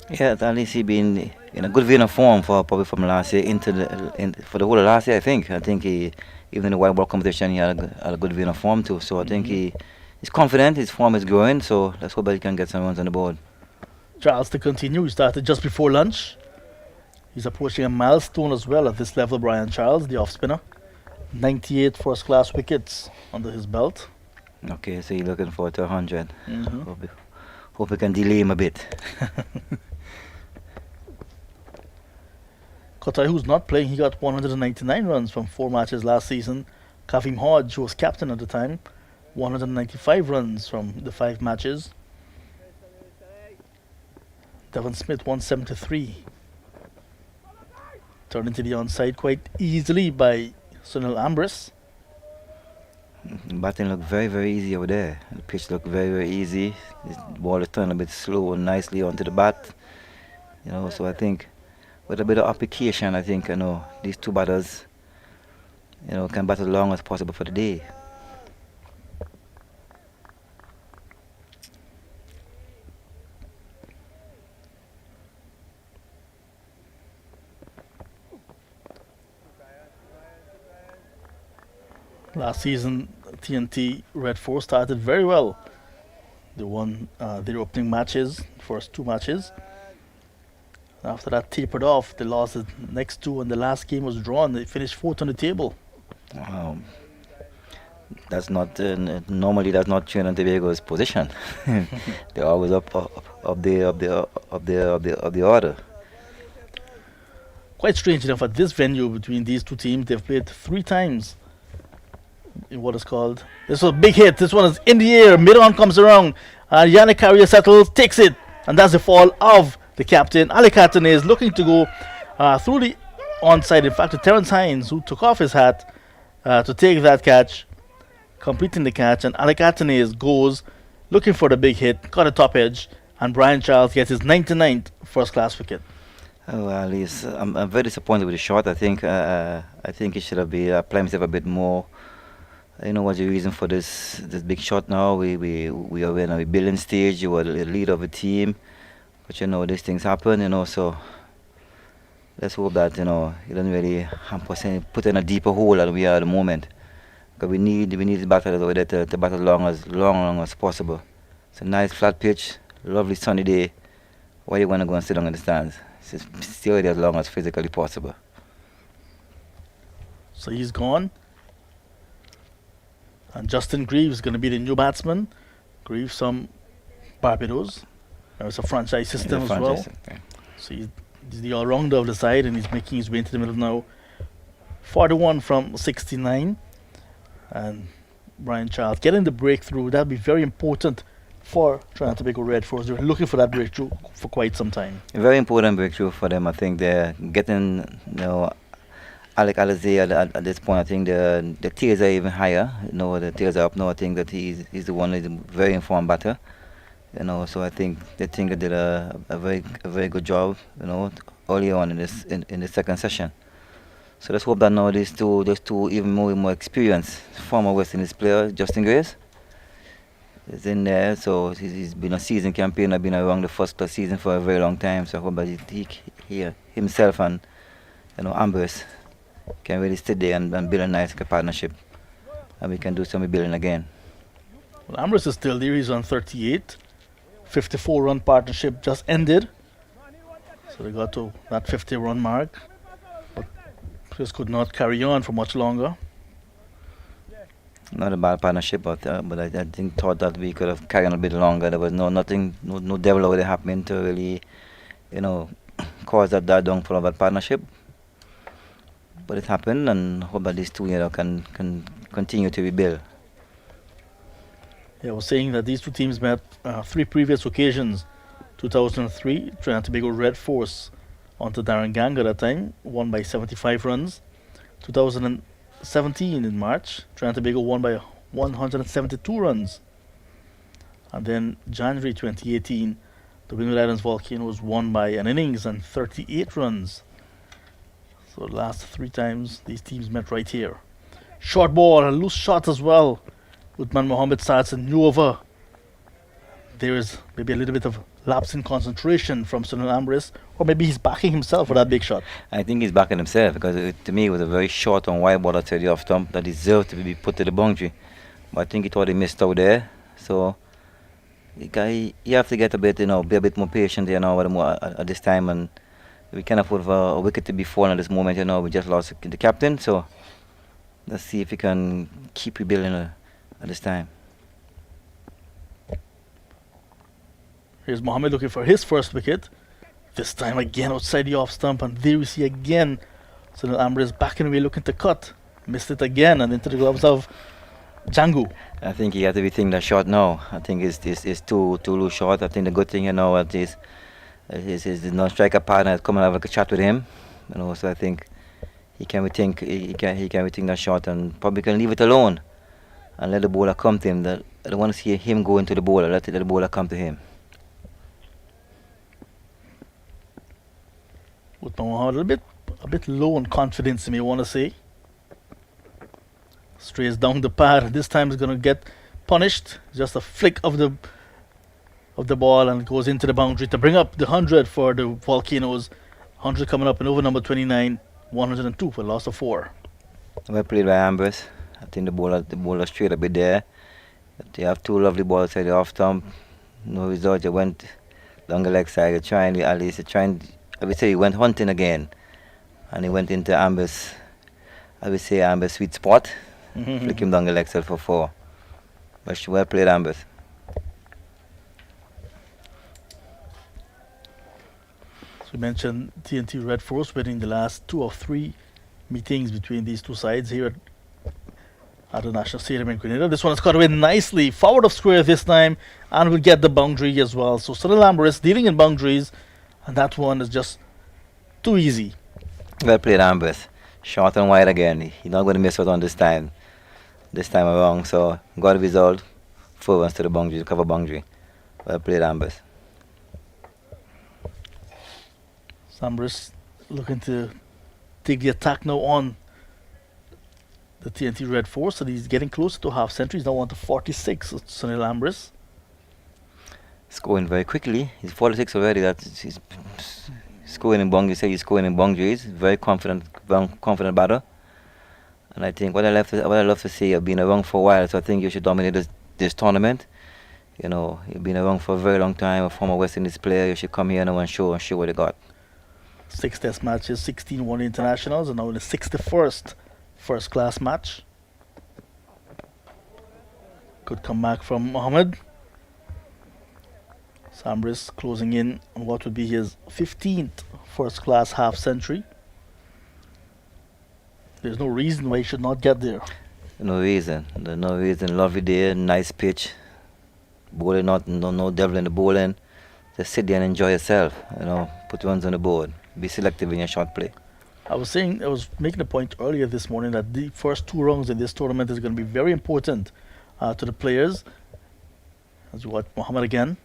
Yeah, at least he been in a good vein of form probably from last year for the whole of last year. I think he, even in the white ball competition, he had a good vein of form too. So I think he's confident. His form is growing. So let's hope that he can get some runs on the board. Charles to continue. He started just before lunch. He's approaching a milestone as well at this level. Brian Charles, the off spinner, 98 first-class wickets under his belt. Okay, so you're looking forward to 100. Mm-hmm. Hope we can delay him a bit. Kotai, who's not playing, he got 199 runs from 4 matches last season. Kavim Hodge, who was captain at the time, 195 runs from the 5 matches. Devon Smith, 173. Turned into the onside quite easily by Sunil Ambrose. Batting looked very, very easy over there. The pitch looked very, very easy. The ball is turned a bit slow and nicely onto the bat. So I think with a bit of application, I think these 2 batters, can bat as long as possible for the day. Last season, TNT Red Force started very well. They won their opening matches, first 2 matches. After that tapered off, they lost the next 2 and the last game was drawn. They finished 4th on the table. That's not normally that's not Trinidad and Tobago's position. They're always up the order. Quite strange enough, at this venue between these 2 teams, they've played 3 times in what is called. This was a big hit. This one is in the air. Mid-on comes around. Yannick Carrier settles, takes it. And that's the fall of the captain. Alicatane is looking to go through the onside. In fact, to Terence Hines, who took off his hat to take that catch, completing the catch. And Alicatane goes looking for the big hit, got a top edge. And Brian Charles gets his 99th first-class wicket. Oh, well, I'm very disappointed with the shot. I think he should have been applied himself a bit more. You know what's the reason for this big shot now? We are in a building stage. You are the leader of a team, but you know these things happen. You know, so let's hope that you know he doesn't really put in a deeper hole than we are at the moment. Because we need the batters over there to bat as long as possible. It's a nice flat pitch, lovely sunny day. Why you want to go and sit down in the stands? Just stay there as long as physically possible. So he's gone. And Justin Greaves is going to be the new batsman. Greaves from Barbados. There's a franchise system as well. Okay. So he's the all-rounder of the side and he's making his way into the middle now. 41 from 69. And Brian Charles getting the breakthrough. That'll be very important for Trinidad and Tobago Red Force. They're looking for that breakthrough for quite some time. A very important breakthrough for them. I think they're getting, you know, Alec Alizé at this point. I think the tiers are even higher. You know, the tiers are up now. I think that he's the one who's a very informed batter. You know, so I think they think they did a very good job. You know, early on in the second session. So let's hope that now these two even more experienced former West Indies players, Justin Grace, is in there. So he's been a season campaigner, been around the first class season for a very long time. So I hope that he himself and you know Ambrose can really sit there and build a nice partnership, and we can do some rebuilding again. Well, Ambrose is still there. He's on 38. 54-run partnership just ended. So they got to that 50-run mark. But just could not carry on for much longer. Not a bad partnership, but I thought that we could have carried on a bit longer. There was no devil over there happening to really, you know, cause that downfall of that partnership. But it happened, and hope that these two, you know, can continue to rebuild. Yeah, I was saying that these two teams met 3 previous occasions. 2003, Trinidad and Tobago Red Force onto Darren Gang at that time, won by 75 runs. 2017 in March, Trinidad and Tobago won by 172 runs. And then January 2018, the Windward Islands Volcanoes won by an innings and 38 runs. So the last 3 times these teams met right here. Short ball, a loose shot as well. Uthman Mohammed starts a new over. There is maybe a little bit of lapse in concentration from Sunil Ambrose, or maybe he's backing himself for that big shot. I think he's backing himself because to me it was a very short and wide ball outside the off stump that deserved to be put to the boundary. But I think he thought he missed out there. So you have to get a bit, you know, be a bit more patient, you know, at this time, and we can't afford a wicket to be fallen at this moment. You know, we just lost the captain, so let's see if we can keep rebuilding at this time. Here's Mohammed looking for his first wicket. This time again outside the off stump, and there we see again Sunil Ambrose backing away looking to cut. Missed it again and into the gloves of Django. I think he has to rethink that shot now. I think it's too loose short. I think the good thing, you know, is the non-striker partner is coming and have a chat with him. You know, so I think he can rethink that shot and probably can leave it alone and let the bowler come to him. I don't want to see him go into the bowler. Let the bowler come to him. With Mohammed a bit low on confidence, you may want to say. Strays down the pad. This time is going to get punished. Just a flick of the ball and goes into the boundary to bring up the 100 for the Volcanoes. 100 coming up in over number 29, 102 for a loss of 4. Well played by Ambrose. I think the bowler straight a bit there. They have 2 lovely balls outside the off stump. No result. They went down the leg side. I would say he went hunting again, and he went into Amber's sweet spot. Flick him down the leg side for 4. But well played, Amber. So we mentioned TNT Red Force winning the last 2 or 3 meetings between these two sides here at the National Stadium in Grenada. This one has cut away nicely, forward of square this time, and will get the boundary as well. So Sunil Ambrose dealing in boundaries, and that one is just too easy. Well played, Ambrose. Short and wide again. He's not going to miss out on this time. This time around. So got a result. 4 runs to the boundary, to cover boundary. Well played, Ambrose. Ambrose looking to take the attack now on the TNT Red Force, and he's getting closer to half century. He's now on to 46. Sunil Ambrose. Scoring very quickly. He's 46 already. He's scoring in boundaries. He's scoring in boundaries. Very confident batter. And I think what I love to see, I've been around for a while, so I think you should dominate this tournament. You know, you've been around for a very long time, a former West Indies player. You should come here now and show what you got. 6 test matches, 16 one internationals, and now in the 61st first class match. Good comeback from Mohammed. Ambrose closing in on what would be his 15th first class half century. There's no reason why he should not get there. No reason. There's no reason. Lovely day, nice pitch. Bowling, no devil in the bowling. Just sit there and enjoy yourself. You know, put runs on the board. Be selective in your shot play. I was making a point earlier this morning that the first 2 rounds in this tournament is going to be very important to the players. As you watch Mohammed again.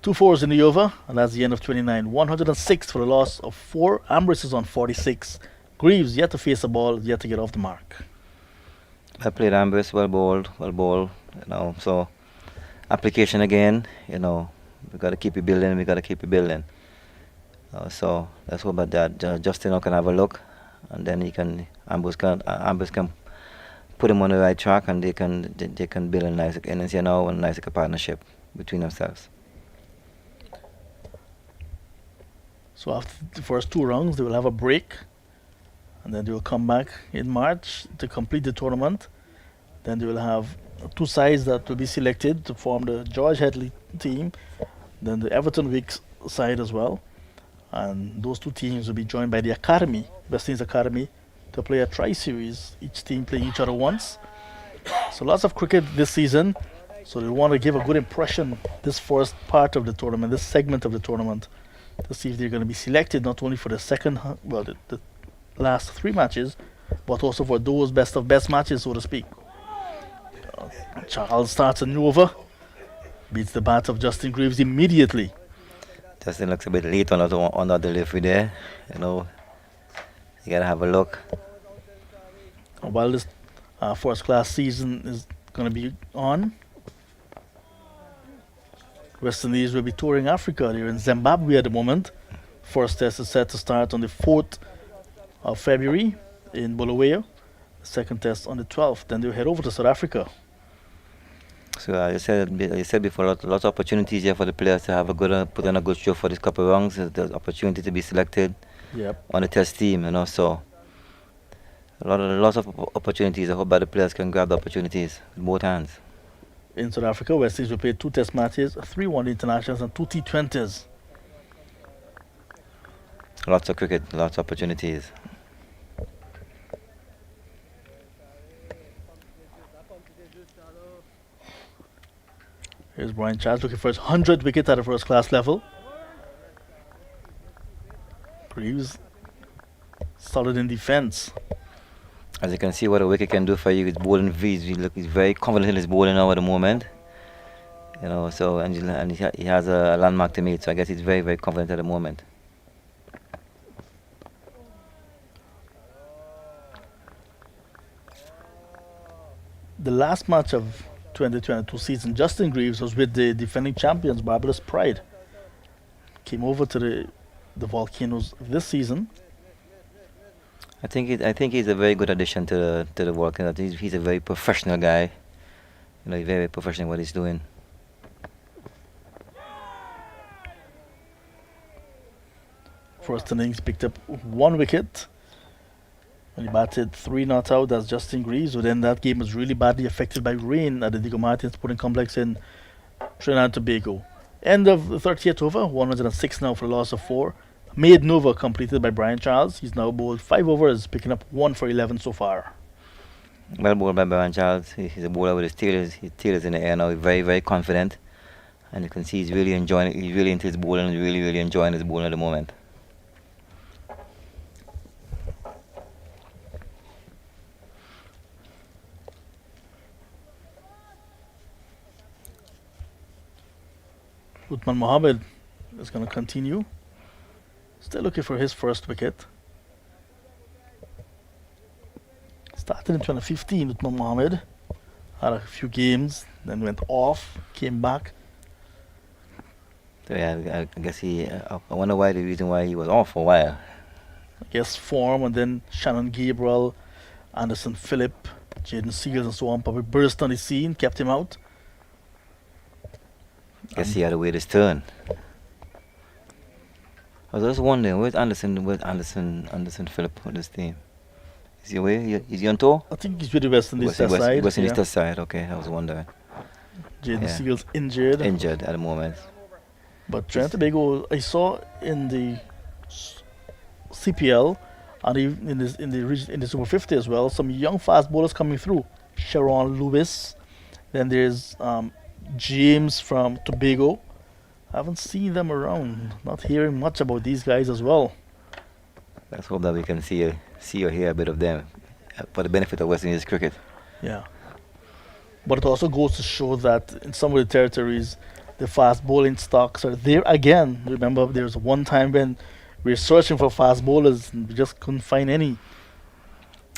2 fours in the over, and that's the end of 29. 106 for the loss of 4. Ambrose is on 46. Greaves yet to face a ball, yet to get off the mark. I played Ambrose, well bowled, you know, so application again, you know, we got to keep it building, so let's hope about that. Justin can have a look, and then Ambrose can put him on the right track, and they can build a nice innings, you know, and a nice partnership between themselves. So after the first 2 rounds, they will have a break, and then they will come back in March to complete the tournament. Then they will have 2 sides that will be selected to form the George Headley team, then the Everton Wicks side as well. And those 2 teams will be joined by the Academy, West Indies Academy, to play a tri-series, each team playing each other once. So lots of cricket this season. So they want to give a good impression this first part of the tournament, this segment of the tournament, to see if they're going to be selected not only for the the last 3 matches, but also for those best of best matches, so to speak. Charles starts a new over, beats the bat of Justin Greaves immediately. Justin looks a bit late on that delivery there, you know. You gotta have a look. While this first class season is going to be on, West Indies will be touring Africa. They're in Zimbabwe at the moment. First test is set to start on the 4th of February in Bulawayo. The second test on the 12th. Then they'll head over to South Africa. So you said before, lots of opportunities here for the players to have put on a good show for this couple of rounds. There's opportunity to be selected on the test team, you know. So lots of opportunities. I hope that the players can grab the opportunities with both hands. In South Africa, West Indies will play 2 test matches, 3 one internationals, and 2 T20s. Lots of cricket, lots of opportunities. Here's Brian Charles looking for his 100th wicket at a first class level. Greaves solid in defense. As you can see, what a wicket can do for you with bowling. He's very confident in his bowling now at the moment. You know, so and he has a landmark to meet. So I guess he's very, very confident at the moment. The last match of 2022 season, Justin Greaves was with the defending champions, Barbados Pride. Came over to the Volcanoes this season. I think he's a very good addition to the Volcanoes. He's a very professional guy. You know, he's very professional in what he's doing. First innings picked up 1 wicket. When he batted 3 not out, that's Justin Greaves. But then that game was really badly affected by rain at the Diego Martin Sporting Complex in Trinidad and Tobago. End of the 30th over, 106 now for a loss of 4. maiden over completed by Brian Charles. He's now bowled 5 overs, picking up 1 for 11 so far. Well bowled by Brian Charles. He's a bowler with his tail is in the air now. He's very, very confident. And you can see he's really enjoying it. He's really into his bowling and really, really enjoying his bowling at the moment. Uthman Mohammed is going to continue. Still looking for his first wicket. Started in 2015, Uthman Mohammed. Had a few games, then went off, came back. So yeah, I guess I wonder why the reason why he was off for a while. I guess form, and then Shannon Gabriel, Anderson Phillip, Jaden Seals and so on probably burst on the scene, kept him out. Guess he had to wait his turn. I was just wondering, where's Anderson Phillip on this team? Is he away? Is he on tour? I think he's with the West Indies test side. West Indies yeah. test side, okay, I was wondering. Jaden Seals injured. Injured at the moment. But Trinidad and Tobago, I saw in the CPL and even in the Super 50 as well, some young fast bowlers coming through. Sharon Lewis, then there's James from Tobago. I haven't seen them around. Not hearing much about these guys as well. Let's hope that we can see or hear a bit of them for the benefit of West Indies cricket. Yeah. But it also goes to show that in some of the territories, the fast bowling stocks are there again. Remember, there was one time when we were searching for fast bowlers and we just couldn't find any.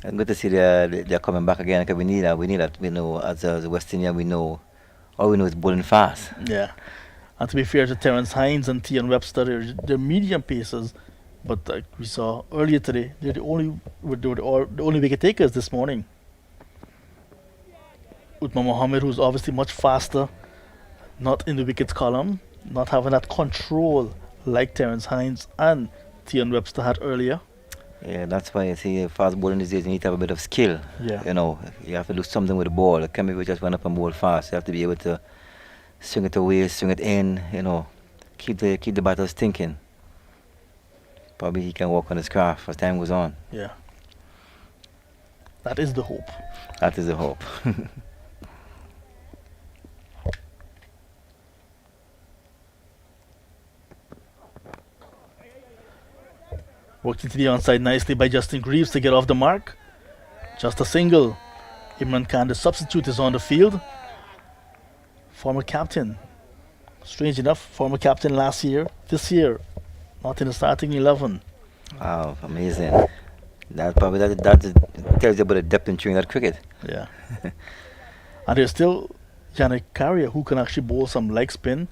And good to see they're coming back again, because we need that. We know as a West Indian, all we know is bowling fast. Yeah. And to be fair to Terence Hines and Tian Webster, they're medium pacers. But like we saw earlier today, they're the only wicket takers this morning. Uthman Mohammed, who's obviously much faster, not in the wickets column, not having that control like Terence Hines and Tian Webster had earlier. Yeah, that's why you see fast bowling these days, you need to have a bit of skill. Yeah. You know, you have to do something with the ball. It can't be just run up and bowl fast. You have to be able to swing it away, swing it in, you know, keep the batters thinking. Probably he can work on his craft as time goes on. Yeah. That is the hope. That is the hope. Worked into the onside nicely by Justin Greaves to get off the mark. Just a single. Imran Khan, the substitute, is on the field. Former captain. Strange enough, former captain last year. This year, not in the starting 11. Wow, amazing. That tells you about the depth in Trinidad cricket. Yeah. And there's still Yannick Carrier, who can actually bowl some leg spin.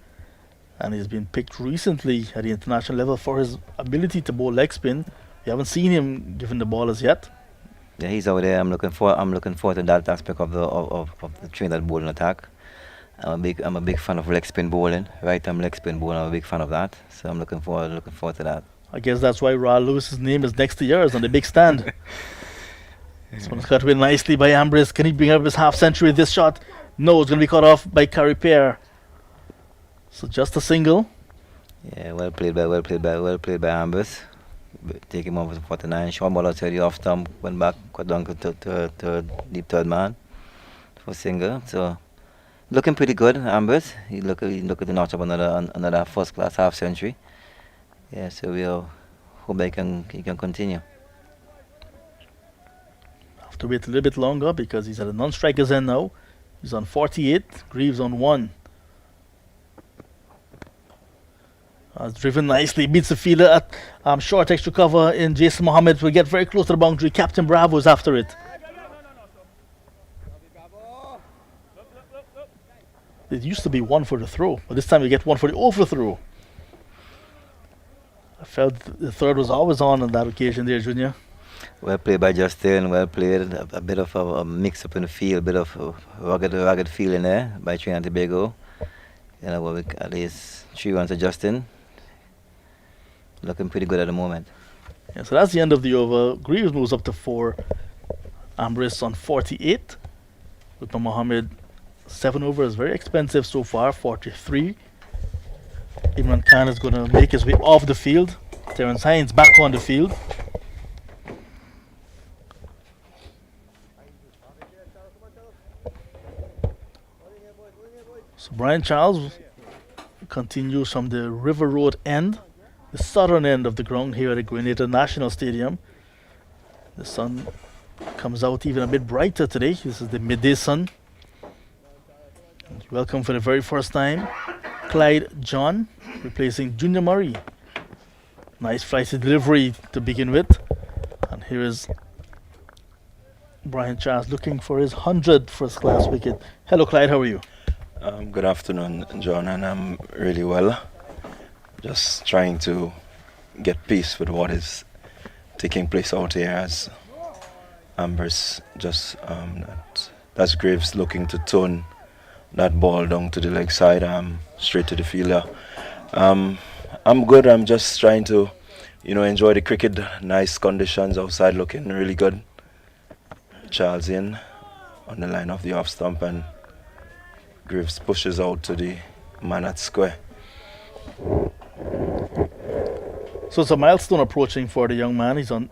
And he's been picked recently at the international level for his ability to bowl leg spin. We haven't seen him given the ball as yet. Yeah, he's out there. I'm looking forward to that aspect of the Trinidad bowling attack. I'm a big fan of leg spin bowling, right arm leg spin bowling. I'm a big fan of that. So I'm looking forward to that. I guess that's why Ra Lewis's name is next to yours on the big stand. This one's cut away nicely by Ambrose. Can he bring up his half century with this shot? No, it's going to be cut off by Carrie Pear. So just a single. Yeah, well played by Ambrose. Take him over to 49. Sean ball outside the off stump, went back, got down to deep third man for single. So looking pretty good, Ambrose. He look to notch up another first class half century. Yeah, so we'll hope he can continue. Have to wait a little bit longer because he's at a non-striker's end now. He's on 48, Greaves on 1. Driven nicely, beats the fielder at short extra cover in Jason Mohammed. Will get very close to the boundary. Captain Bravo is after it. It used to be 1 for the throw, but this time you get 1 for the overthrow. I felt the third was always on that occasion there, Junior. Well played by Justin, well played. A bit of a mix up in the field, a bit of a rugged feeling there by Trinidad and Tobago. You know, at least 3 runs to Justin. Looking pretty good at the moment. Yeah, so that's the end of the over. Greaves moves up to 4. Ambrose on 48. With Mohammed 7 overs, very expensive so far, 43. Imran Khan is going to make his way off the field. Terence Hines back on the field. So Brian Charles continues from the River Road end, the southern end of the ground here at the Grenada National Stadium. The sun comes out even a bit brighter today. This is the midday sun. And welcome for the very first time, Clyde John replacing Junior Murray. Nice flighty delivery to begin with. And here is Brian Charles looking for his 100 first class wicket. Hello Clyde, how are you? Good afternoon, John, and I'm really well. Just trying to get peace with what is taking place out here as Amber's just that's Graves looking to turn that ball down to the leg side, straight to the fielder. I'm good. I'm just trying to, enjoy the cricket. Nice conditions outside, looking really good. Charles in on the line of the off stump, and Graves pushes out to the man at square. So it's a milestone approaching for the young man. He's on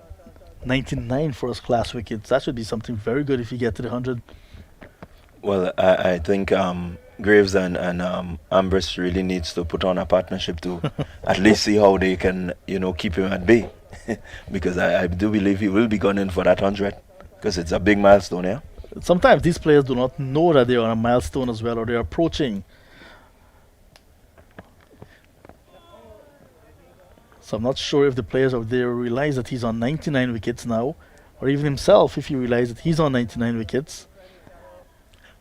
99 first class wickets. That should be something very good if you get to the 100. Well, I think Graves and Ambrose really needs to put on a partnership to at least see how they can, keep him at bay. Because I do believe he will be gunning for that 100, because it's a big milestone, yeah? Sometimes these players do not know that they are on a milestone as well, or they're approaching. So I'm not sure if the players out there realize that he's on 99 wickets now, or even himself if he realizes that he's on 99 wickets.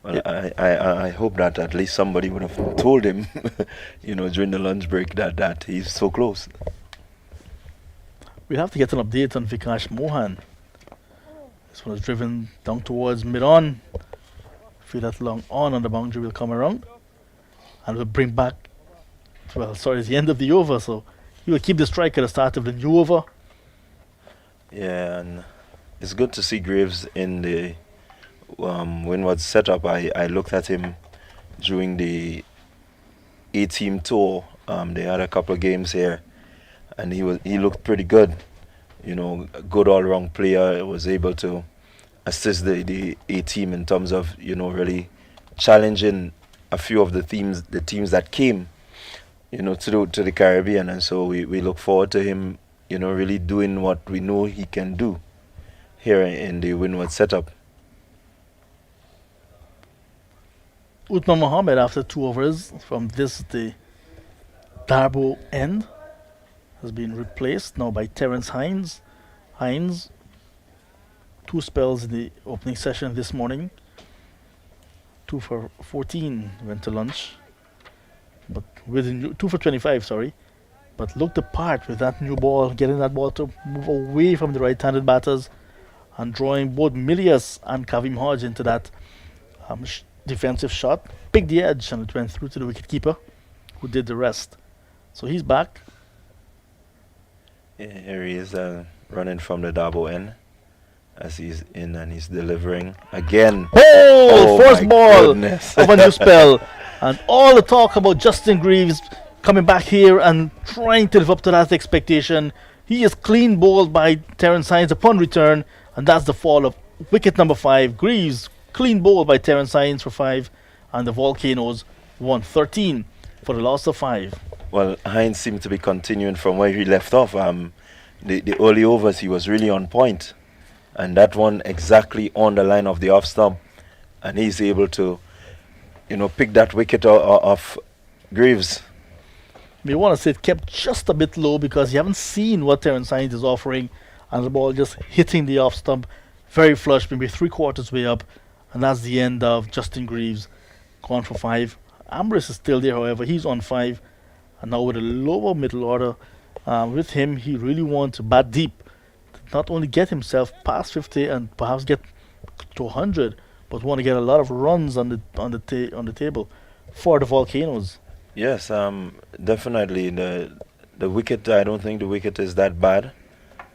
Well, I hope that at least somebody would have told him, during the lunch break that he's so close. We'll have to get an update on Vikash Mohan. This one is driven down towards mid-on. Feel that long on the boundary will come around. And will bring back, it's the end of the over, so he will keep the strike at the start of the new over. Yeah, and it's good to see Graves in the Windwards setup. I looked at him during the A-team tour. They had a couple of games here, and he looked pretty good. A good all-round player. Was able to assist the A-team in terms of really challenging a few of the teams that came to the Caribbean, and so we look forward to him really doing what we know he can do here in the Windward setup. Uthman Mohammed, after 2 overs from the Darbo end, has been replaced now by Terence Hines. Hines, 2 spells in the opening session this morning. 2 for 14 went to lunch, but with 2 for 25, but looked the part with that new ball, getting that ball to move away from the right-handed batters and drawing both Milius and Kavim Hodge into that defensive shot. Picked the edge and it went through to the wicketkeeper, who did the rest. So he's back. Yeah, here he is running from the Dabo end as he's in and he's delivering again. Oh, first ball goodness. of a new spell. And all the talk about Justin Greaves coming back here and trying to live up to that expectation. He is clean bowled by Terence Hines upon return, and that's the fall of wicket number 5. Greaves clean bowled by Terence Hines for 5, and the Volcanoes won 13 for the loss of 5. Well, Hines seemed to be continuing from where he left off. The early overs he was really on point, and that one exactly on the line of the off stump, and he's able to pick that wicket off Greaves. We want to say it kept just a bit low because you haven't seen what Terence Hines is offering, and the ball just hitting the off stump very flush, maybe 3/4 way up, and that's the end of Justin Greaves, gone for 5. Ambrose is still there, however, he's on 5, and now with a lower middle order with him, he really wants to bat deep, to not only get himself past 50 and perhaps get to 100, but want to get a lot of runs on the table for the Volcanoes. Yes, definitely the wicket. I don't think the wicket is that bad,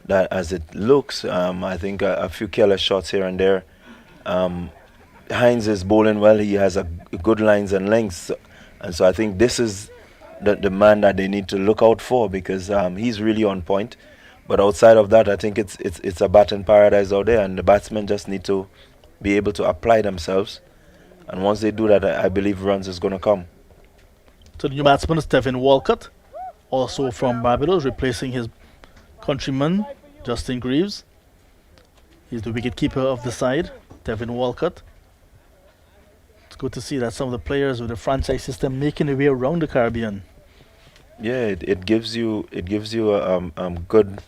that as it looks. I think a few careless shots here and there. Hines is bowling well. He has a good lines and lengths, and so I think this is the man that they need to look out for, because he's really on point. But outside of that, I think it's a batting paradise out there, and the batsmen just need to be able to apply themselves. And once they do that, I believe runs is going to come. So the new batsman is Tevin Walcott, also from Barbados, replacing his countryman Justin Greaves. He's the wicket-keeper of the side, Tevin Walcott. It's good to see that some of the players with the franchise system making their way around the Caribbean. Yeah, it gives you good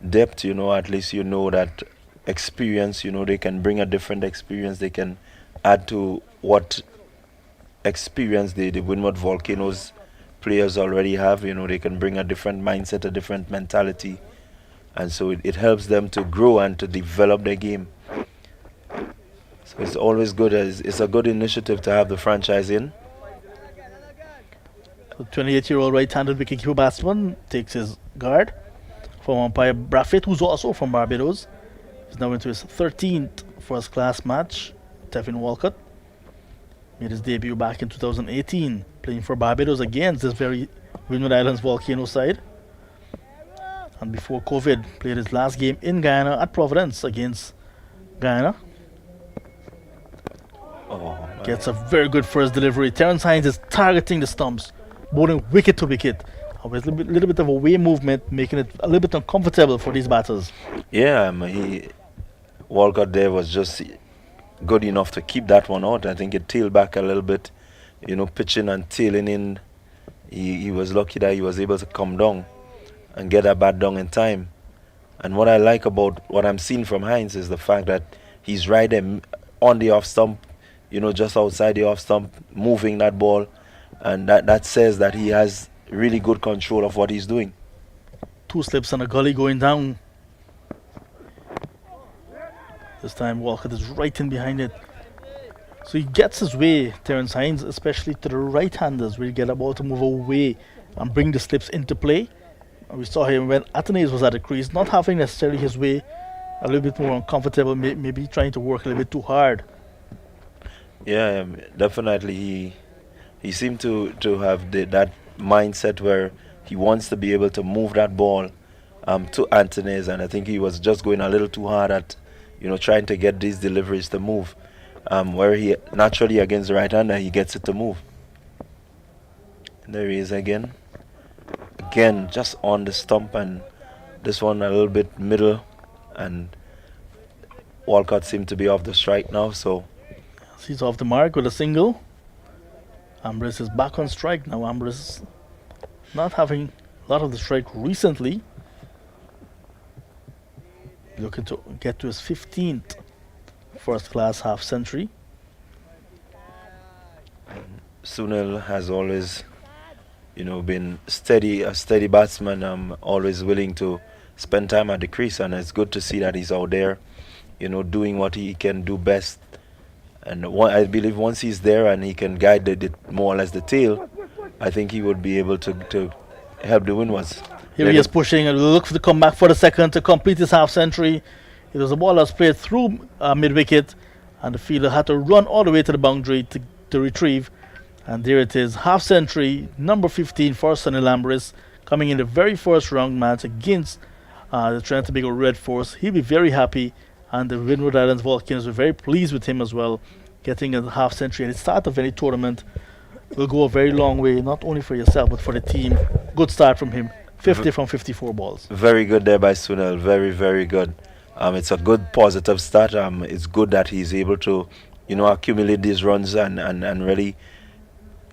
depth. At least you know that experience. They can bring a different experience. They can add to what experience the Windward Volcanoes players already have. They can bring a different mindset, a different mentality, and so it helps them to grow and to develop their game. So it's always good. It's a good initiative to have the franchise in. The 28-year-old right-handed wicketkeeper batsman takes his guard from umpire Braffett, who's also from Barbados. He's now into his 13th first-class match. Tevin Walcott made his debut back in 2018, playing for Barbados against this very Windward Islands Volcano side. And before COVID, played his last game in Guyana at Providence against Guyana. Gets a very good first delivery. Terence Hines is targeting the stumps, bowling wicket to wicket. With a little bit of away movement, making it a little bit uncomfortable for these batters. Yeah, Walcott there was just good enough to keep that one out. I think it tailed back a little bit, pitching and tailing in. He was lucky that he was able to come down and get that bat down in time. And what I like about what I'm seeing from Hines is the fact that he's right there on the off stump, just outside the off stump, moving that ball. And that says that he has really good control of what he's doing. 2 slips and a gully going down. This time Walcott is right in behind it. So he gets his way, Terence Hines, especially to the right-handers, where you get a ball to move away and bring the slips into play. And we saw him when Athenaeus was at the crease, not having necessarily his way, a little bit more uncomfortable, maybe trying to work a little bit too hard. Yeah, definitely. He seemed to have that mindset where he wants to be able to move that ball to Athenaeus, and I think he was just going a little too hard at trying to get these deliveries to move, where he naturally against the right-hander he gets it to move. And there he is again just on the stump, and this one a little bit middle, and Walcott seemed to be off the strike now, so he's off the mark with a single. Ambrose is back on strike now. Ambrose not having a lot of the strike recently. Looking to get to his 15th first-class half-century. Sunil has always, been a steady batsman. Always willing to spend time at the crease, and it's good to see that he's out there, doing what he can do best. And I believe once he's there and he can guide the more or less the tail, I think he would be able to help the Windwards. Here he is pushing and look for the comeback for the second to complete his half-century. It was a ball that was played through mid-wicket, and the fielder had to run all the way to the boundary to retrieve. And there it is, half-century, number 15 for Sunil Ambrose, coming in the very first round match against the Trinidad and Tobago Red Force. He'll be very happy, and the Windward Islands Volcanoes were very pleased with him as well. Getting a half-century at the start of any tournament will go a very long way, not only for yourself but for the team. Good start from him, 50 from 54 balls. Very good there by Sunil, very, very good. It's a good positive start. It's good that he's able to, accumulate these runs and really,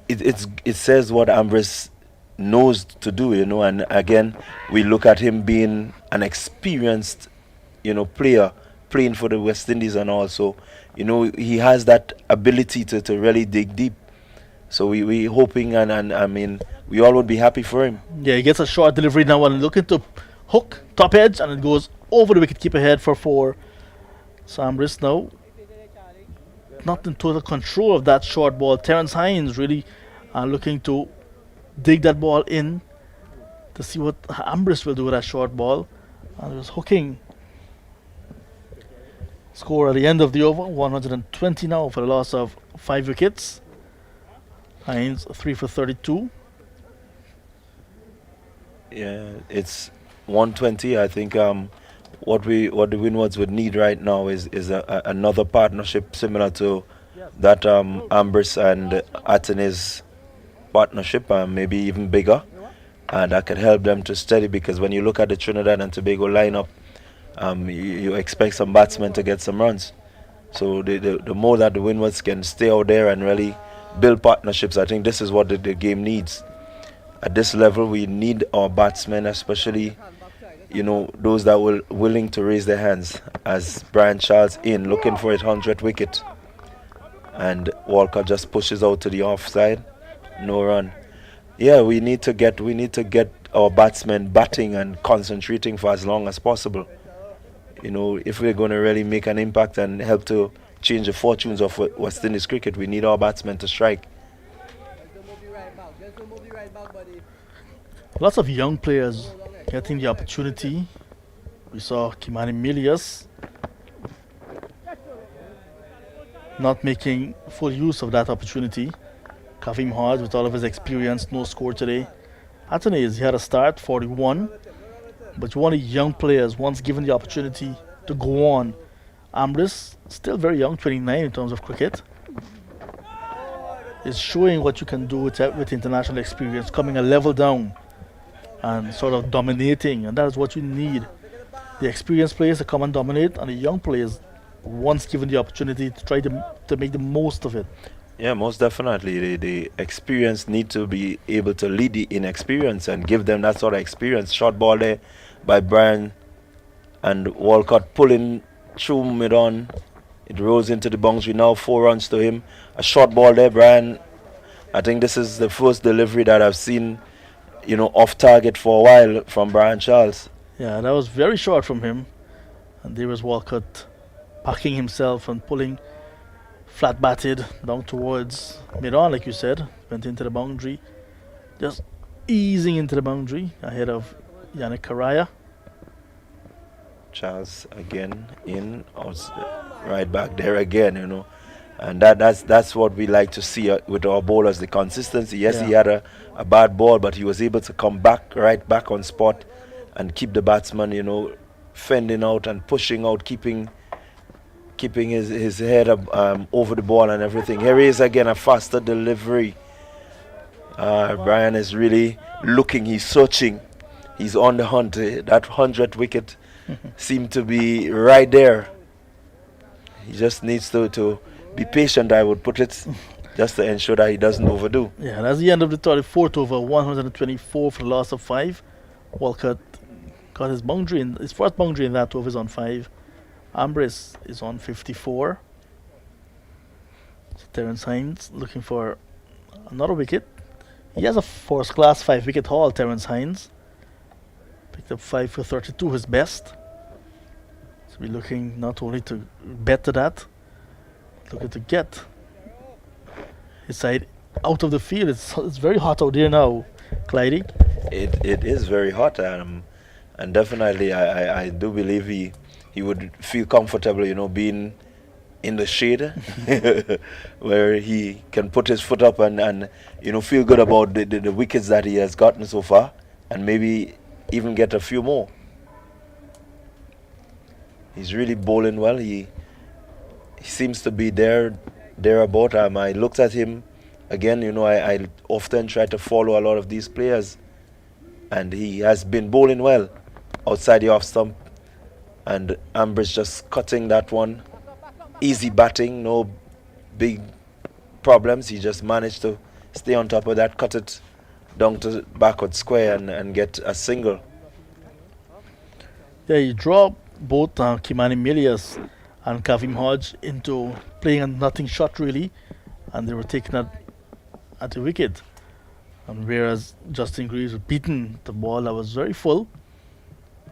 it says what Ambrose knows to do, and again, we look at him being an experienced, player, playing for the West Indies, and also, he has that ability to really dig deep. So we hoping, and I mean, we all would be happy for him. Yeah, he gets a short delivery now and looking to hook top edge, and it goes over the wicketkeeper head for 4. So Ambrose now not in total control of that short ball. Terence Hines really looking to dig that ball in to see what Ambrose will do with that short ball. And it was hooking. Score at the end of the over, 120 now for the loss of 5 wickets. Hines 3 for 32. Yeah, it's 120. I think what the Windwards would need right now is another partnership similar to that Ambrose and Athene's partnership, maybe even bigger, and that could help them to steady. Because when you look at the Trinidad and Tobago lineup, you expect some batsmen to get some runs. So the more that the Windwards can stay out there and really build partnerships, I think this is what the game needs. At this level, we need our batsmen, especially those that were willing to raise their hands. As Brian Charles in looking for his 100th wicket, and Walcott just pushes out to the offside, no run. Yeah, we need to get our batsmen batting and concentrating for as long as possible. If we're going to really make an impact and help to change the fortunes of West Indies cricket, we need our batsmen to strike. Lots of young players getting the opportunity. We saw Kimani Milius not making full use of that opportunity. Kavim Hodge, with all of his experience, no score today. Athenes, he had a start, 41. But you want the young players, once given the opportunity to go on. Ambrose, still very young, 29 in terms of cricket, is showing what you can do with international experience, coming a level down and sort of dominating. And that is what you need. The experienced players to come and dominate, and the young players, once given the opportunity, to try to make the most of it. Yeah, most definitely. The experience need to be able to lead the inexperience and give them that sort of experience. Short ball there by Brian and Walcott pulling through mid-on. It rolls into the boundary now, 4 runs to him. A short ball there, Brian. I think this is the first delivery that I've seen, off target for a while from Brian Charles. Yeah, that was very short from him. And there was Walcott packing himself and pulling flat batted down towards mid-on, like you said. Went into the boundary. Just easing into the boundary ahead of Yannick Karaya. Charles again in, right back there again, and that's what we like to see with our bowlers, the consistency. Yes, he had a bad ball, but he was able to come right back on spot and keep the batsman, fending out and pushing out, keeping his head up over the ball and everything. Here he is again, a faster delivery. Brian is really looking, he's searching, he's on the hunt. That 100th wicket seemed to be right there. He just needs to be patient, I would put it, just to ensure that he doesn't overdo. Yeah, that's the end of the 34th over, 124 for the loss of 5. Walcott got his first boundary in that over is on 5. Ambrose is on 54. So Terence Hines looking for another wicket. He has a first class 5-wicket haul, Terence Hines. Picked up 5 for 32, his best. So we're looking not only to better that, looking to get his side out of the field. It's very hot out there now, Clydie. It is very hot, and definitely I do believe he would feel comfortable, being in the shade where he can put his foot up and feel good about the wickets that he has gotten so far, and maybe even get a few more. He's really bowling well. He seems to be thereabout. I looked at him again. I often try to follow a lot of these players, and he has been bowling well outside the off stump. And Ambrose just cutting that one. Easy batting, no big problems. He just managed to stay on top of that, cut it down to backward square and get a single. Yeah, he dropped both Kimani Milius and Kavim Hodge into playing a nothing shot really, and they were taken at the wicket. And whereas Justin Greaves was beaten the ball that was very full,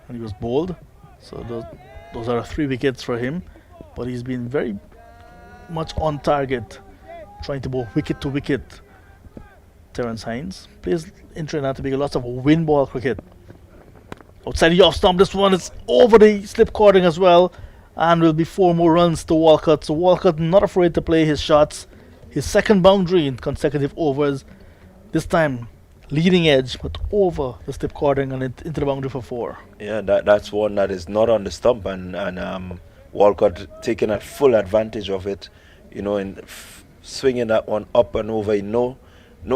and he was bowled. So those are 3 wickets for him, but he's been very much on target, trying to bowl wicket to wicket. Terence Hines plays in Trinidad and Tobago lots of wind ball cricket. Outside the off stump, this one is over the slip cording as well, and will be 4 more runs to Walcott. So Walcott not afraid to play his shots. His second boundary in consecutive overs. This time leading edge, but over the slip cording and into the boundary for 4. Yeah, that's one that is not on the stump, and Walcott taking a full advantage of it, and swinging that one up and over. No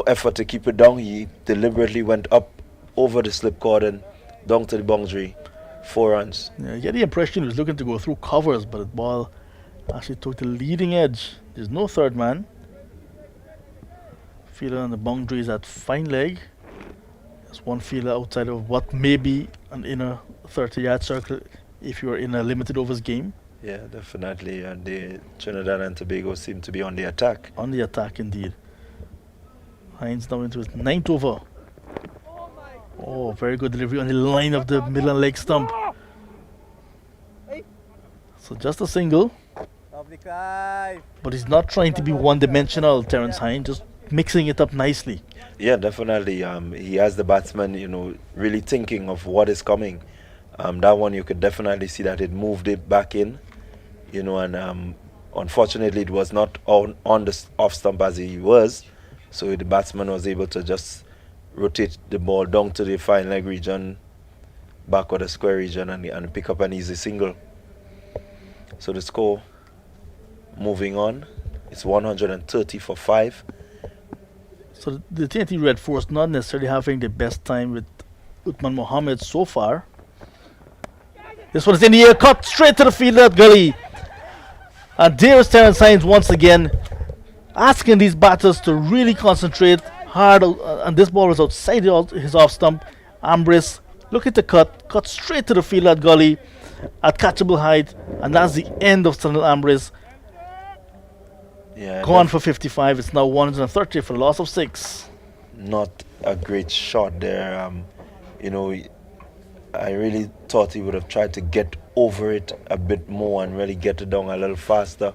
effort to keep it down. He deliberately went up over the slip cordon, down to the boundary, 4 runs. Yeah, you get the impression he was looking to go through covers, but the ball actually took the leading edge. There's no third man. Fielder on the boundary is at fine leg. There's one fielder outside of what may be an inner 30-yard circle if you are in a limited overs game. Yeah, definitely. And the Trinidad and Tobago seem to be on the attack. On the attack, indeed. Hines now into his 9th over. Oh, very good delivery on the line of the middle and leg stump. So just a single. Lovely Clive. But he's not trying to be one-dimensional, Terence Hines, just mixing it up nicely. Yeah, definitely. He has the batsman, really thinking of what is coming. That one you could definitely see that it moved it back in, and unfortunately it was not on the off stump as he was, so the batsman was able to just rotate the ball down to the fine leg region, back of the square region, and pick up an easy single. So the score, moving on, it's 130 for 5. So the TNT Red Force not necessarily having the best time with Uthman Mohammed so far. This one is in the air, cut straight to the field at gully. And there is Terence Hines once again asking these batters to really concentrate hard. And this ball was outside his off stump. Ambrice looking to cut straight to the field at gully at catchable height. And that's the end of Sunil Ambrice. Yeah, Gone for 55. It's now 130 for a loss of 6. Not a great shot there. I really thought he would have tried to get over it a bit more and really get it down a little faster.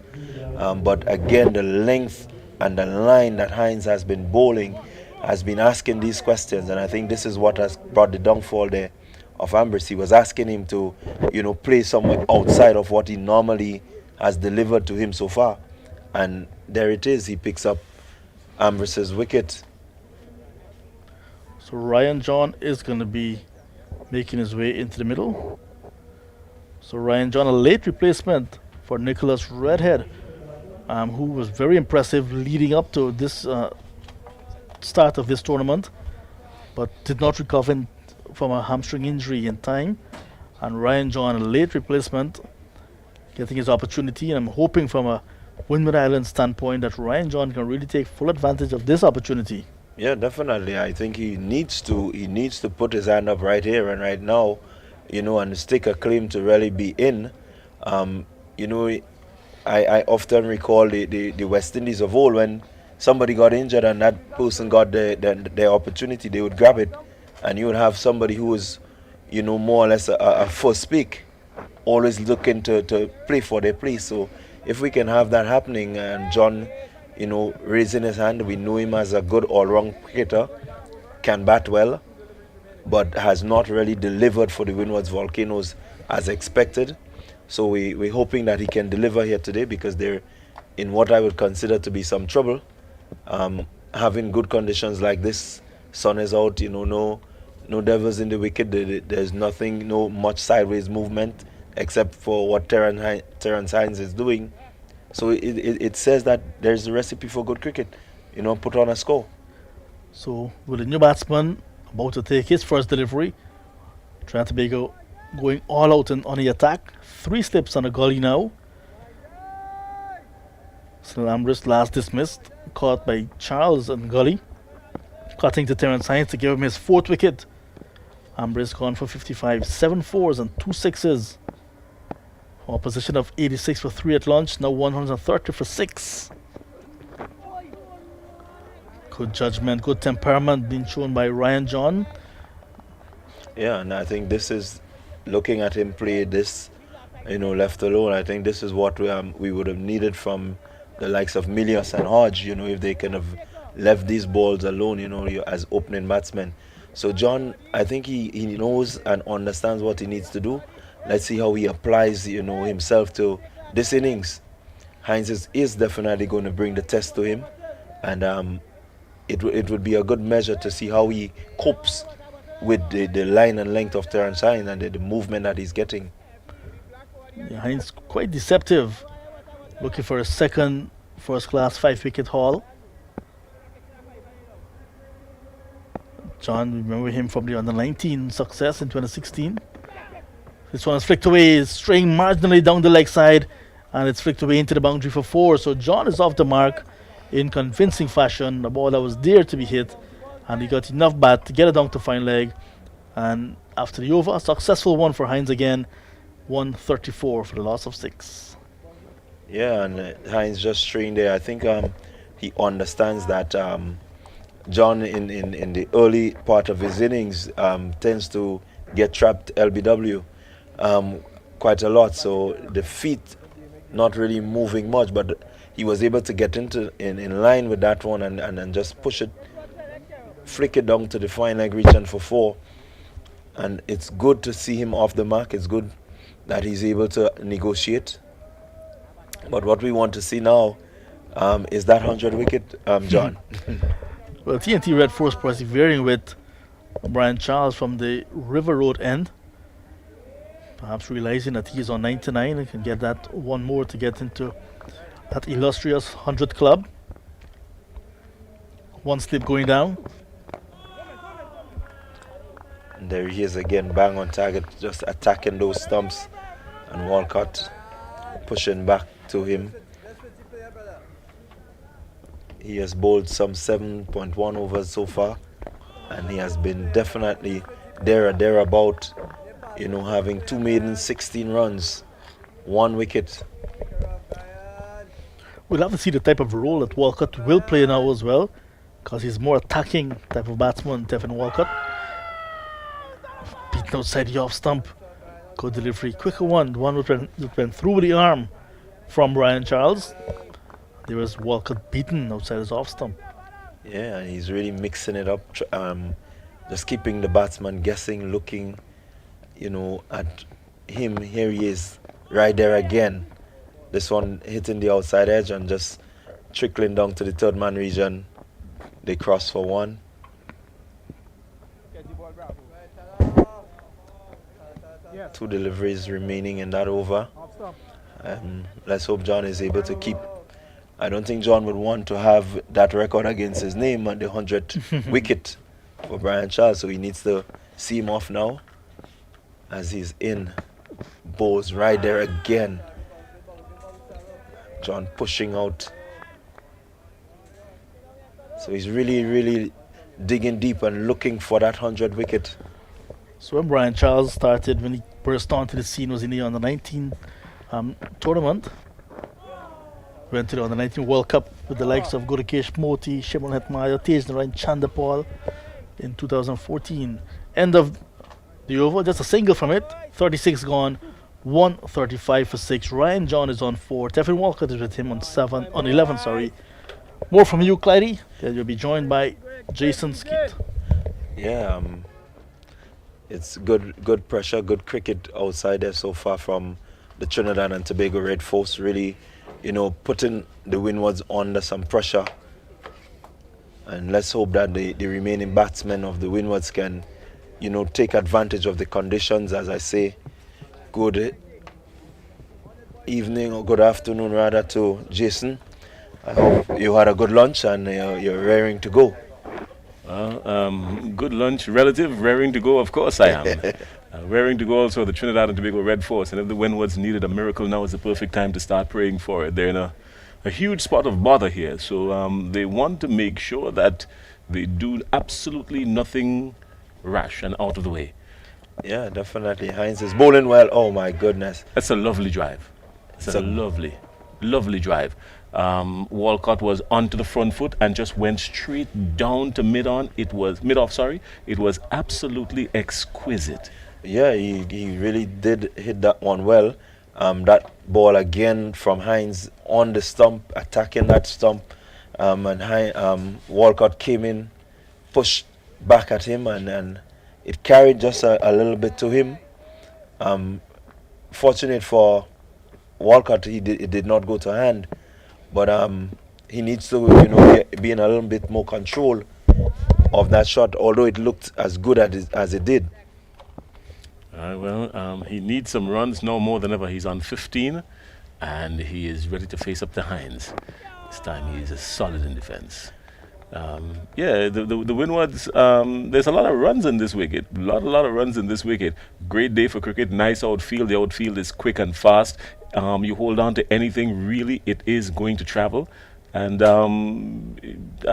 But again, the length and the line that Hines has been bowling has been asking these questions, and I think this is what has brought the downfall there of Ambrice. He was asking him to, play somewhere outside of what he normally has delivered to him so far. And there it is, he picks up Ambrice's wicket. So Ryan John is going to be making his way into the middle. So Ryan John, a late replacement for Nicholas Redhead, who was very impressive leading up to this start of this tournament, but did not recover from a hamstring injury in time. And Ryan John, a late replacement, getting his opportunity, and I'm hoping from a Windward Island standpoint that Ryan John can really take full advantage of this opportunity. Yeah, definitely. I think he needs to put his hand up right here and right now, and stake a claim to really be in. I often recall the West Indies of old, when somebody got injured and that person got their opportunity, they would grab it, and you would have somebody who was, more or less a first pick, always looking to play for their place. So if we can have that happening, and John, raising his hand, we know him as a good all-round cricketer, can bat well, but has not really delivered for the Windwards Volcanoes as expected. So we're hoping that he can deliver here today, because they're in what I would consider to be some trouble. Having good conditions like this, sun is out, no devils in the wicket, there's nothing, no much sideways movement, except for what Terence Hines is doing. So it says that there's a recipe for good cricket, put on a score. So with the new batsman about to take his first delivery, Trinidad Tobago going all out on the attack. 3 slips on the gully now. Sunil Ambrice last dismissed, caught by Charles and gully, cutting to Terence Hines to give him his 4th wicket. Ambrice gone for 55, 7 4s and 2 6s. From a position of 86 for 3 at lunch, now 130 for 6. Good judgment, good temperament being shown by Ryan John. Yeah, and I think this is, looking at him play this, left alone, I think this is what we would have needed from the likes of Milius and Hodge, if they kind of left these balls alone, as opening batsmen. So John, I think he knows and understands what he needs to do. Let's see how he applies, himself to this innings. Hines is definitely going to bring the test to him, and it would be a good measure to see how he copes with the line and length of Terrence Hines and the movement that he's getting. Yeah, Hines quite deceptive. Looking for a second first-class 5-wicket haul. John, remember him from the under-19 success in 2016. This one is flicked away, straying marginally down the leg side, and it's flicked away into the boundary for 4. So John is off the mark in convincing fashion. A ball that was there to be hit, and he got enough bat to get it down to fine leg. And after the over, a successful one for Hines again, 134 for the loss of 6. Yeah, and Hines just straying there. I think he understands that John in the early part of his innings tends to get trapped LBW quite a lot. So the feet not really moving much, but he was able to get in line with that one and just push it, flick it down to the fine leg region for 4. And it's good to see him off the mark. It's good that he's able to negotiate. But what we want to see now is that 100 wicket, John. Well, TNT Red Force persevering with Brian Charles from the River Road end. Perhaps realizing that he's on 99 and can get that one more to get into that illustrious 100 club. One slip going down. And there he is again, bang on target, just attacking those stumps. And Walcott pushing back to him. He has bowled some 7.1 overs so far, and he has been definitely there or thereabout, you know, having 2 maidens, 16 runs, 1 wicket. We'll have to see the type of role that Walcott will play now as well, because he's more attacking type of batsman, Tevin Walcott. Beaten outside the off stump. Good delivery, quicker one. The one that went through the arm from Brian Charles. There was Walcott beaten outside his off stump. Yeah, and he's really mixing it up, just keeping the batsman guessing, looking, you know, at him. Here he is, right there again. This one hitting the outside edge and just trickling down to the third man region. They cross for 1. Two deliveries remaining in that over. Let's hope John is able to keep. I don't think John would want to have that record against his name at the 100th wicket for Brian Charles, so he needs to see him off now as he's in. Bowls right there again. John pushing out. So he's really digging deep and looking for that 100 wicket. So when Brian Charles started, when he burst onto the scene, was in the under-19 tournament. Went to the under-19 World Cup with the likes of Gurukesh Moti, Shimon Hetmaya, Tej Narayan Chandapal in 2014. End of the over, just a single from it. 36 gone, 135 for 6. Ryan John is on 4. Tevin Walcott is with him on 11. More from you, Clyde. Then you'll be joined by Jason Skeet. Yeah, it's good pressure, good cricket outside there so far from the Trinidad and Tobago Red Force. Really, you know, putting the Windwards under some pressure. And let's hope that the remaining batsmen of the Windwards can, you know, take advantage of the conditions. As I say, good evening or good afternoon rather to Jason. I hope you had a good lunch and you're raring to go. Good lunch, relative, raring to go. Of course I am. Raring to go also the Trinidad and Tobago Red Force. And if the Windwards needed a miracle, now is the perfect time to start praying for it. They're in a huge spot of bother here. So they want to make sure that they do absolutely nothing rash and out of the way. Yeah, definitely. Hines is bowling well. Oh my goodness. That's a lovely drive. It's a lovely drive. Walcott was onto the front foot and just went straight down to mid-off. It was absolutely exquisite. Yeah, he really did hit that one well. That ball again from Hines on the stump, attacking that stump. And Walcott came in, pushed back at him, and it carried just a little bit to him. Fortunate for Walcott, it did not go to hand. But he needs to, be in a little bit more control of that shot, although it looked as good as it did. He needs some runs now more than ever. He's on 15, and he is ready to face up to Hines. This time he is solid in defense. The Windwards, there's a lot of runs in this wicket. A lot of runs in this wicket. Great day for cricket. Nice outfield. The outfield is quick and fast. You hold on to anything, really, it is going to travel. And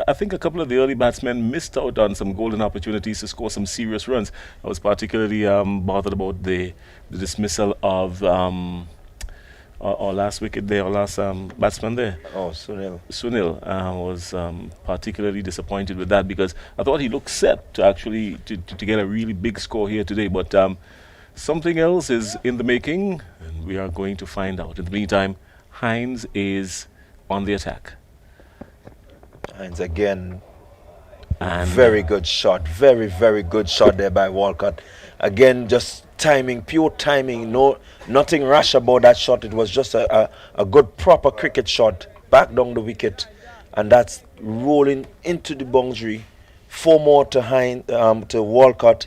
I think a couple of the early batsmen missed out on some golden opportunities to score some serious runs. I was particularly bothered about the dismissal of our last wicket there, our last batsman there. Oh, Sunil. Sunil was particularly disappointed with that because I thought he looked set to actually to get a really big score here today. But something else is in the making, and we are going to find out. In the meantime, Hines is on the attack. Hines again. And Very good shot. Very, very good shot there by Walcott. Again, just timing, pure timing. Nothing rash about that shot. It was just a good, proper cricket shot back down the wicket, and that's rolling into the boundary. 4 more to Walcott,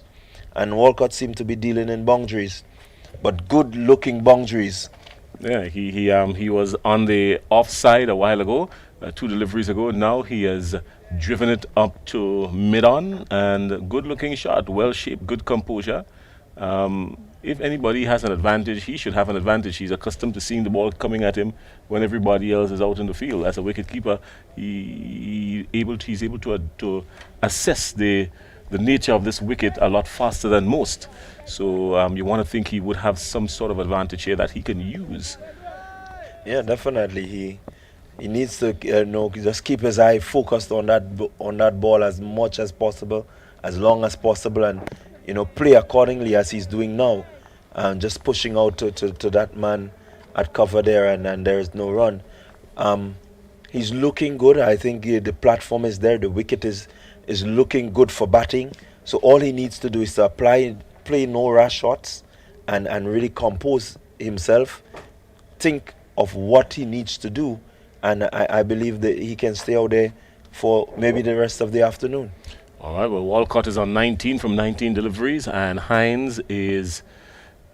and Walcott seemed to be dealing in boundaries, but good-looking boundaries. Yeah, he was on the offside a while ago, 2 deliveries ago. Now he has driven it up to mid-on, and good-looking shot, well-shaped, good composure. If anybody has an advantage, he should have an advantage. He's accustomed to seeing the ball coming at him when everybody else is out in the field. As a wicketkeeper, he's able to assess the nature of this wicket a lot faster than most. So you want to think he would have some sort of advantage here that he can use. Yeah, definitely. He needs to just keep his eye focused on that ball as much as possible, as long as possible, and play accordingly as he's doing now. Just pushing out to that man at cover there, and there is no run. He's looking good. I think the platform is there. The wicket is looking good for batting. So all he needs to do is to play no rash shots, and really compose himself. Think of what he needs to do, and I believe that he can stay out there for maybe the rest of the afternoon. All right, well, Walcott is on 19 from 19 deliveries, and Hines is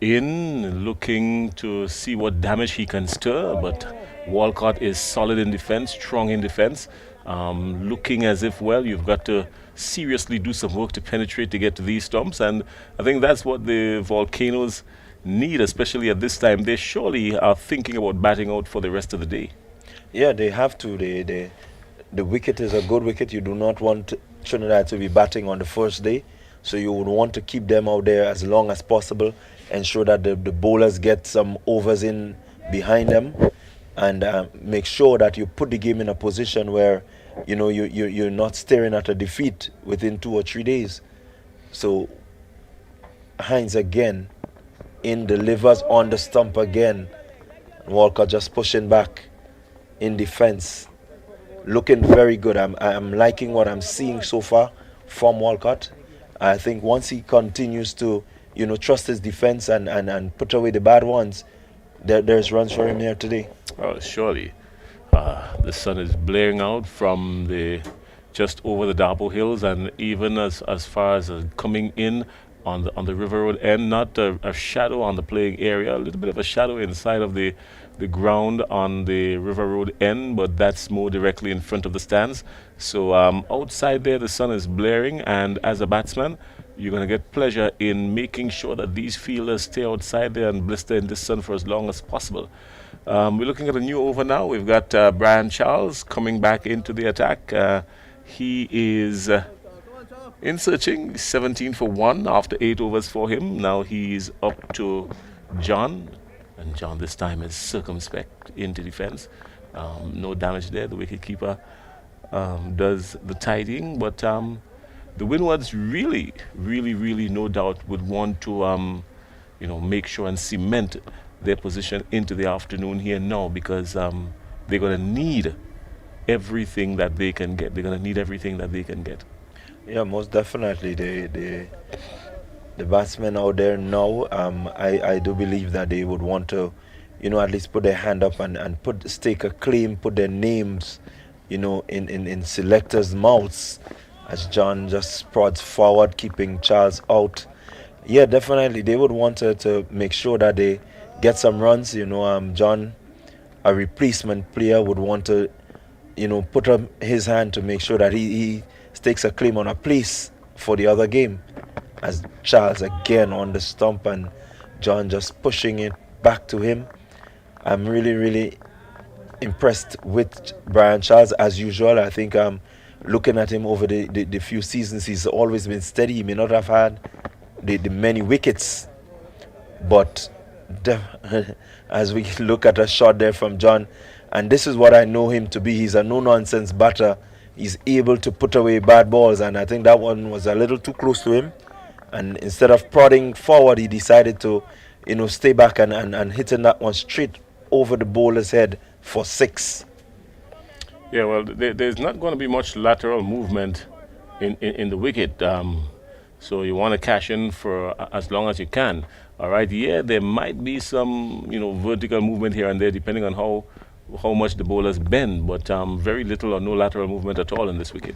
in, looking to see what damage he can stir, but Walcott is solid in defense, strong in defense, looking as if, well, you've got to seriously do some work to penetrate to get to these stumps, and I think that's what the Volcanoes need, especially at this time. They surely are thinking about batting out for the rest of the day. Yeah, they have to. The wicket is a good wicket. You do not want Trinidad to be batting on the first day, so you would want to keep them out there as long as possible, ensure that the bowlers get some overs in behind them, and make sure that you put the game in a position where you're not staring at a defeat within 2 or 3 days. So Hines again delivers on the stump again. Walcott just pushing back in defense, looking very good. I'm liking what I'm seeing so far from Walcott. I think once he continues to trust his defense and put away the bad ones, there's runs for him here today. Oh, surely. The sun is blaring out from just over the Tobago hills, and even as far as coming in on the River Road end, not a shadow on the playing area, a little bit of a shadow inside of the ground on the River Road end, but that's more directly in front of the stands. So outside there, the sun is blaring, and as a batsman, you're going to get pleasure in making sure that these fielders stay outside there and blister in the sun for as long as possible. We're looking at a new over now. We've got Brian Charles coming back into the attack. He is in searching, 17 for 1 after 8 overs for him. Now he's up to John, and John this time is circumspect into defense. No damage there. The wicketkeeper does the tidying, but the Windwards really, no doubt would want to make sure and cement their position into the afternoon here now, because they're going to need everything that they can get. Yeah, most definitely. The batsmen out there now, I do believe that they would want to, at least put their hand up and stake a claim, put their names in selectors' mouths as John just prods forward, keeping Charles out. Yeah, definitely they would want to make sure that they get some runs. John, a replacement player, would want to put up his hand to make sure that he stakes a claim on a place for the other game. As Charles again on the stump and John just pushing it back to him. I'm really, really impressed with Brian Charles as usual. I think looking at him over the few seasons, he's always been steady. He may not have had the many wickets, but as we look at a shot there from John, and this is what I know him to be. He's a no-nonsense batter. He's able to put away bad balls, and I think that one was a little too close to him. And instead of prodding forward, he decided to, stay back and hitting that one straight over the bowler's head for 6. Yeah, well, there's not going to be much lateral movement in the wicket. So you want to cash in for as long as you can. All right, yeah, there might be some, vertical movement here and there depending on how much the bowlers bend, but very little or no lateral movement at all in this wicket.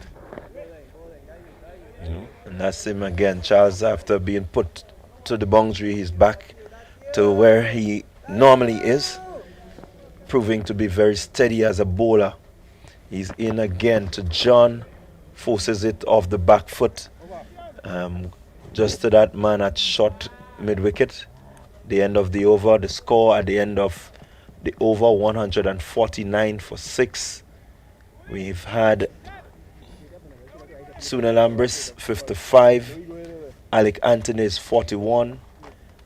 And that's him again. Charles, after being put to the boundary, he's back to where he normally is, proving to be very steady as a bowler. He's in again to John, forces it off the back foot. Just to that man at short mid-wicket. The end of the over, the score at the end of the over, 149 for 6. We've had Sunil Ambris 55, Alec Anthony's 41,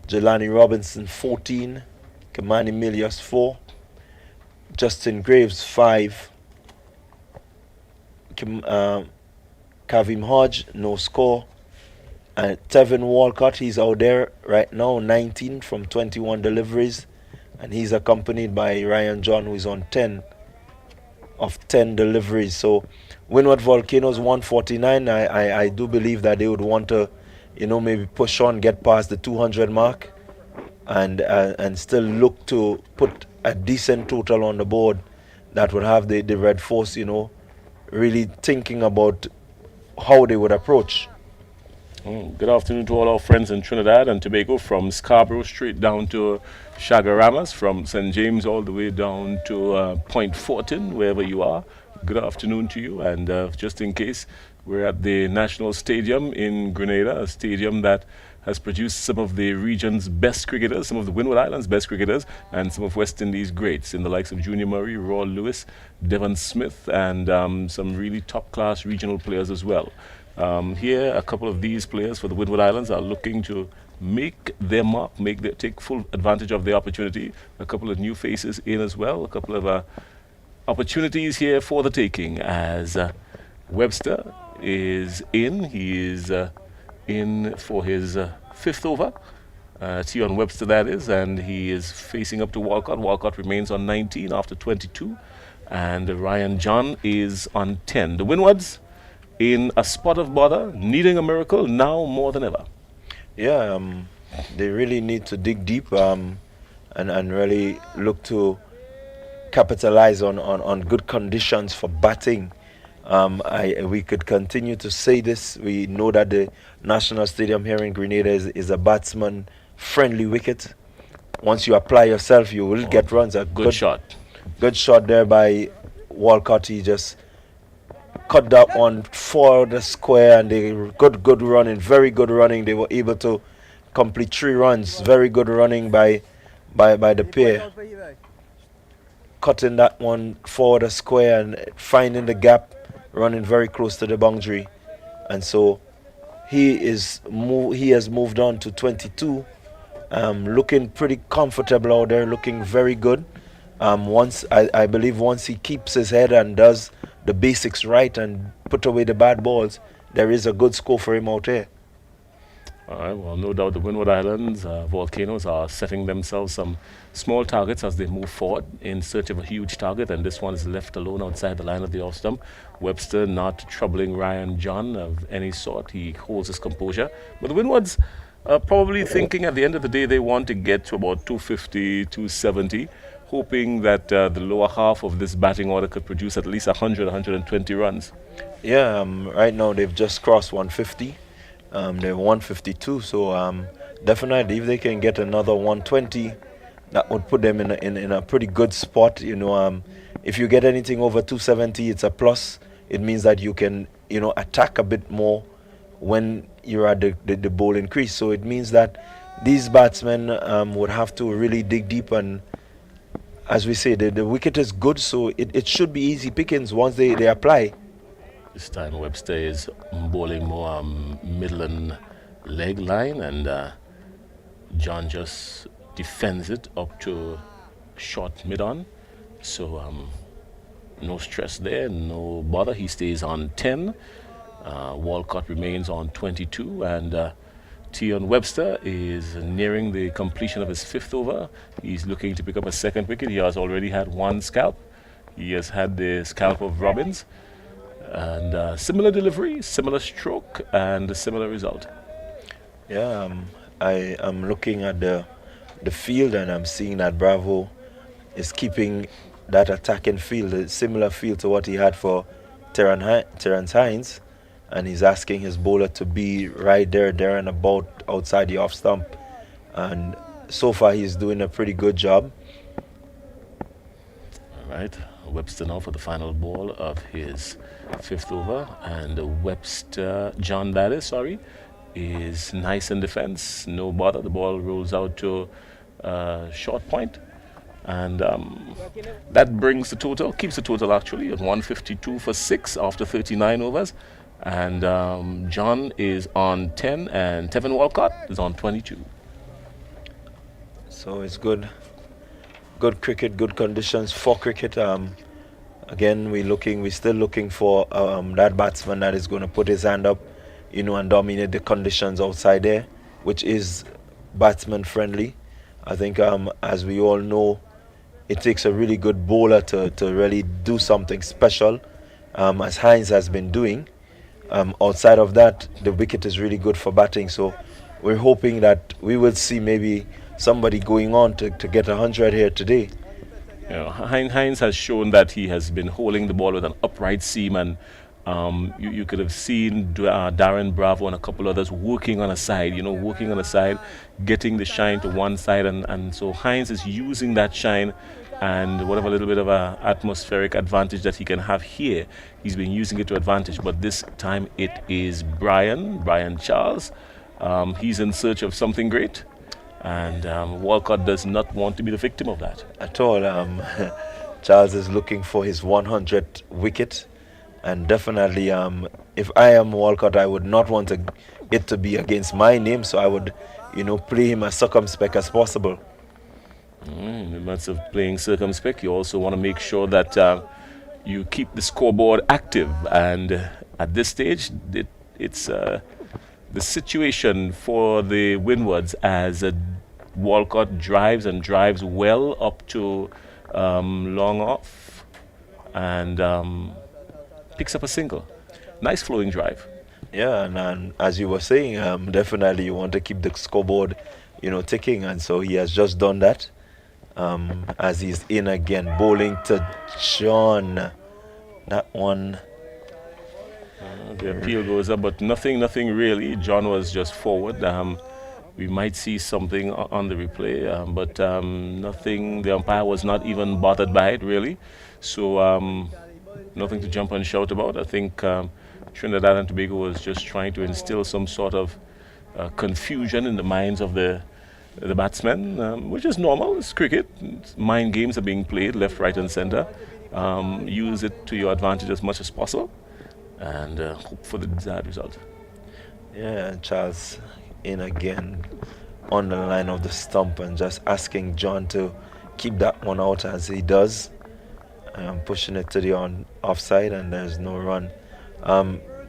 Jelani Robinson 14, Kamani Milius 4, Justin Graves 5, Kavim Hodge no score, and Tevin Walcott, he's out there right now, 19 from 21 deliveries, and he's accompanied by Ryan John, who is on 10 of 10 deliveries. So Windward Volcanoes 149. I do believe that they would want to, maybe push on, get past the 200 mark, and still look to put a decent total on the board that would have the Red Force, really thinking about how they would approach. Good afternoon to all our friends in Trinidad and Tobago, from Scarborough straight down to Chagaramas, from St. James all the way down to Point Fortin, wherever you are. Good afternoon to you. And just in case, we're at the National Stadium in Grenada, a stadium that has produced some of the region's best cricketers, some of the Windward Islands' best cricketers, and some of West Indies' greats, in the likes of Junior Murray, Raul Lewis, Devon Smith, and some really top-class regional players as well. Here, a couple of these players for the Windward Islands are looking to make their mark, take full advantage of the opportunity. A couple of new faces in as well, a couple of opportunities here for the taking, as Webster is in. He is in for his 5th over. Tion Webster, that is, and he is facing up to Walcott. Walcott remains on 19 after 22, and Ryan John is on 10. The Windwards in a spot of bother, needing a miracle now more than ever. Yeah, they really need to dig deep and really look to capitalize on good conditions for batting. We could continue to say this. We know that the National Stadium here in Grenada is a batsman-friendly wicket. Once you apply yourself, you will get runs. A good shot. Good shot there by Walcott. He just cut that one for the square, and they good running, very good running. They were able to complete 3 runs. Very good running by the pair, cutting that one for the square and finding the gap, running very close to the boundary. And so he has moved on to 22, looking pretty comfortable out there, looking very good. I believe once he keeps his head and does the basics right and put away the bad balls, there is a good score for him out here. All right, well, no doubt the Windward Islands Volcanoes are setting themselves some small targets as they move forward in search of a huge target, and this one is left alone outside the line of the off stump. Webster not troubling Ryan John of any sort. He holds his composure. But the Windwards are probably thinking at the end of the day they want to get to about 250, 270 hoping that the lower half of this batting order could produce at least 100, 120 runs. Yeah, right now they've just crossed 150. They're 152, so definitely if they can get another 120, that would put them in a pretty good spot. If you get anything over 270, it's a plus. It means that you can attack a bit more when you're at the bowling crease. So it means that these batsmen would have to really dig deep, and as we say, the wicket is good, so it should be easy pickings once they apply. This time Webster is bowling more middle and leg line, and John just defends it up to short mid-on. So no stress there, no bother. He stays on 10. Walcott remains on 22, and Tion Webster is nearing the completion of his 5th over. He's looking to pick up a 2nd wicket. He has already had 1 scalp. He has had the scalp of Robbins. And similar delivery, similar stroke, and a similar result. Yeah, I am looking at the field, and I'm seeing that Bravo is keeping that attacking field, a similar field to what he had for Terence Hines, and he's asking his bowler to be right there and about outside the off stump, and so far he's doing a pretty good job. All right, Webster now for the final ball of his 5th over, and Webster, John that is, is nice in defense, no bother. The ball rolls out to short point, and that brings the total, keeps the total actually at 152 for 6 after 39 overs, and John is on 10 and Tevin Walcott is on 22. So it's good cricket, good conditions for cricket. Again, we're still looking for that batsman that is going to put his hand up, and dominate the conditions outside there, which is batsman friendly. I think, as we all know, it takes a really good bowler to really do something special, as Hines has been doing. Outside of that, the wicket is really good for batting. So we're hoping that we will see maybe somebody going on to get 100 here today. Hines has shown that he has been holding the ball with an upright seam, and you could have seen Darren Bravo and a couple others working on a side, getting the shine to one side, and so Hines is using that shine and whatever little bit of a atmospheric advantage that he can have here, he's been using it to advantage. But this time it is Brian Charles. He's in search of something great, and Walcott does not want to be the victim of that at all. Charles is looking for his 100th wicket, and definitely if I am Walcott, I would not want it to be against my name, so I would play him as circumspect as possible. In months of playing circumspect, you also want to make sure that you keep the scoreboard active, and at this stage it's the situation for the Windwards as Walcott drives well up to long off, and picks up a single. Nice flowing drive. Yeah, and as you were saying, definitely you want to keep the scoreboard ticking, and so he has just done that. As he's in again, bowling to John. That one. The appeal goes up, but nothing really. John was just forward. We might see something on the replay, but nothing. The umpire was not even bothered by it, really. So nothing to jump and shout about. I think Trinidad and Tobago was just trying to instill some sort of confusion in the minds of the batsmen, which is normal. It's cricket. Mind games are being played left, right, and center. Use it to your advantage as much as possible, and hope for the desired result. Yeah, Charles in again on the line of the stump and just asking John to keep that one out as he does. Pushing it to the offside, and there's no run.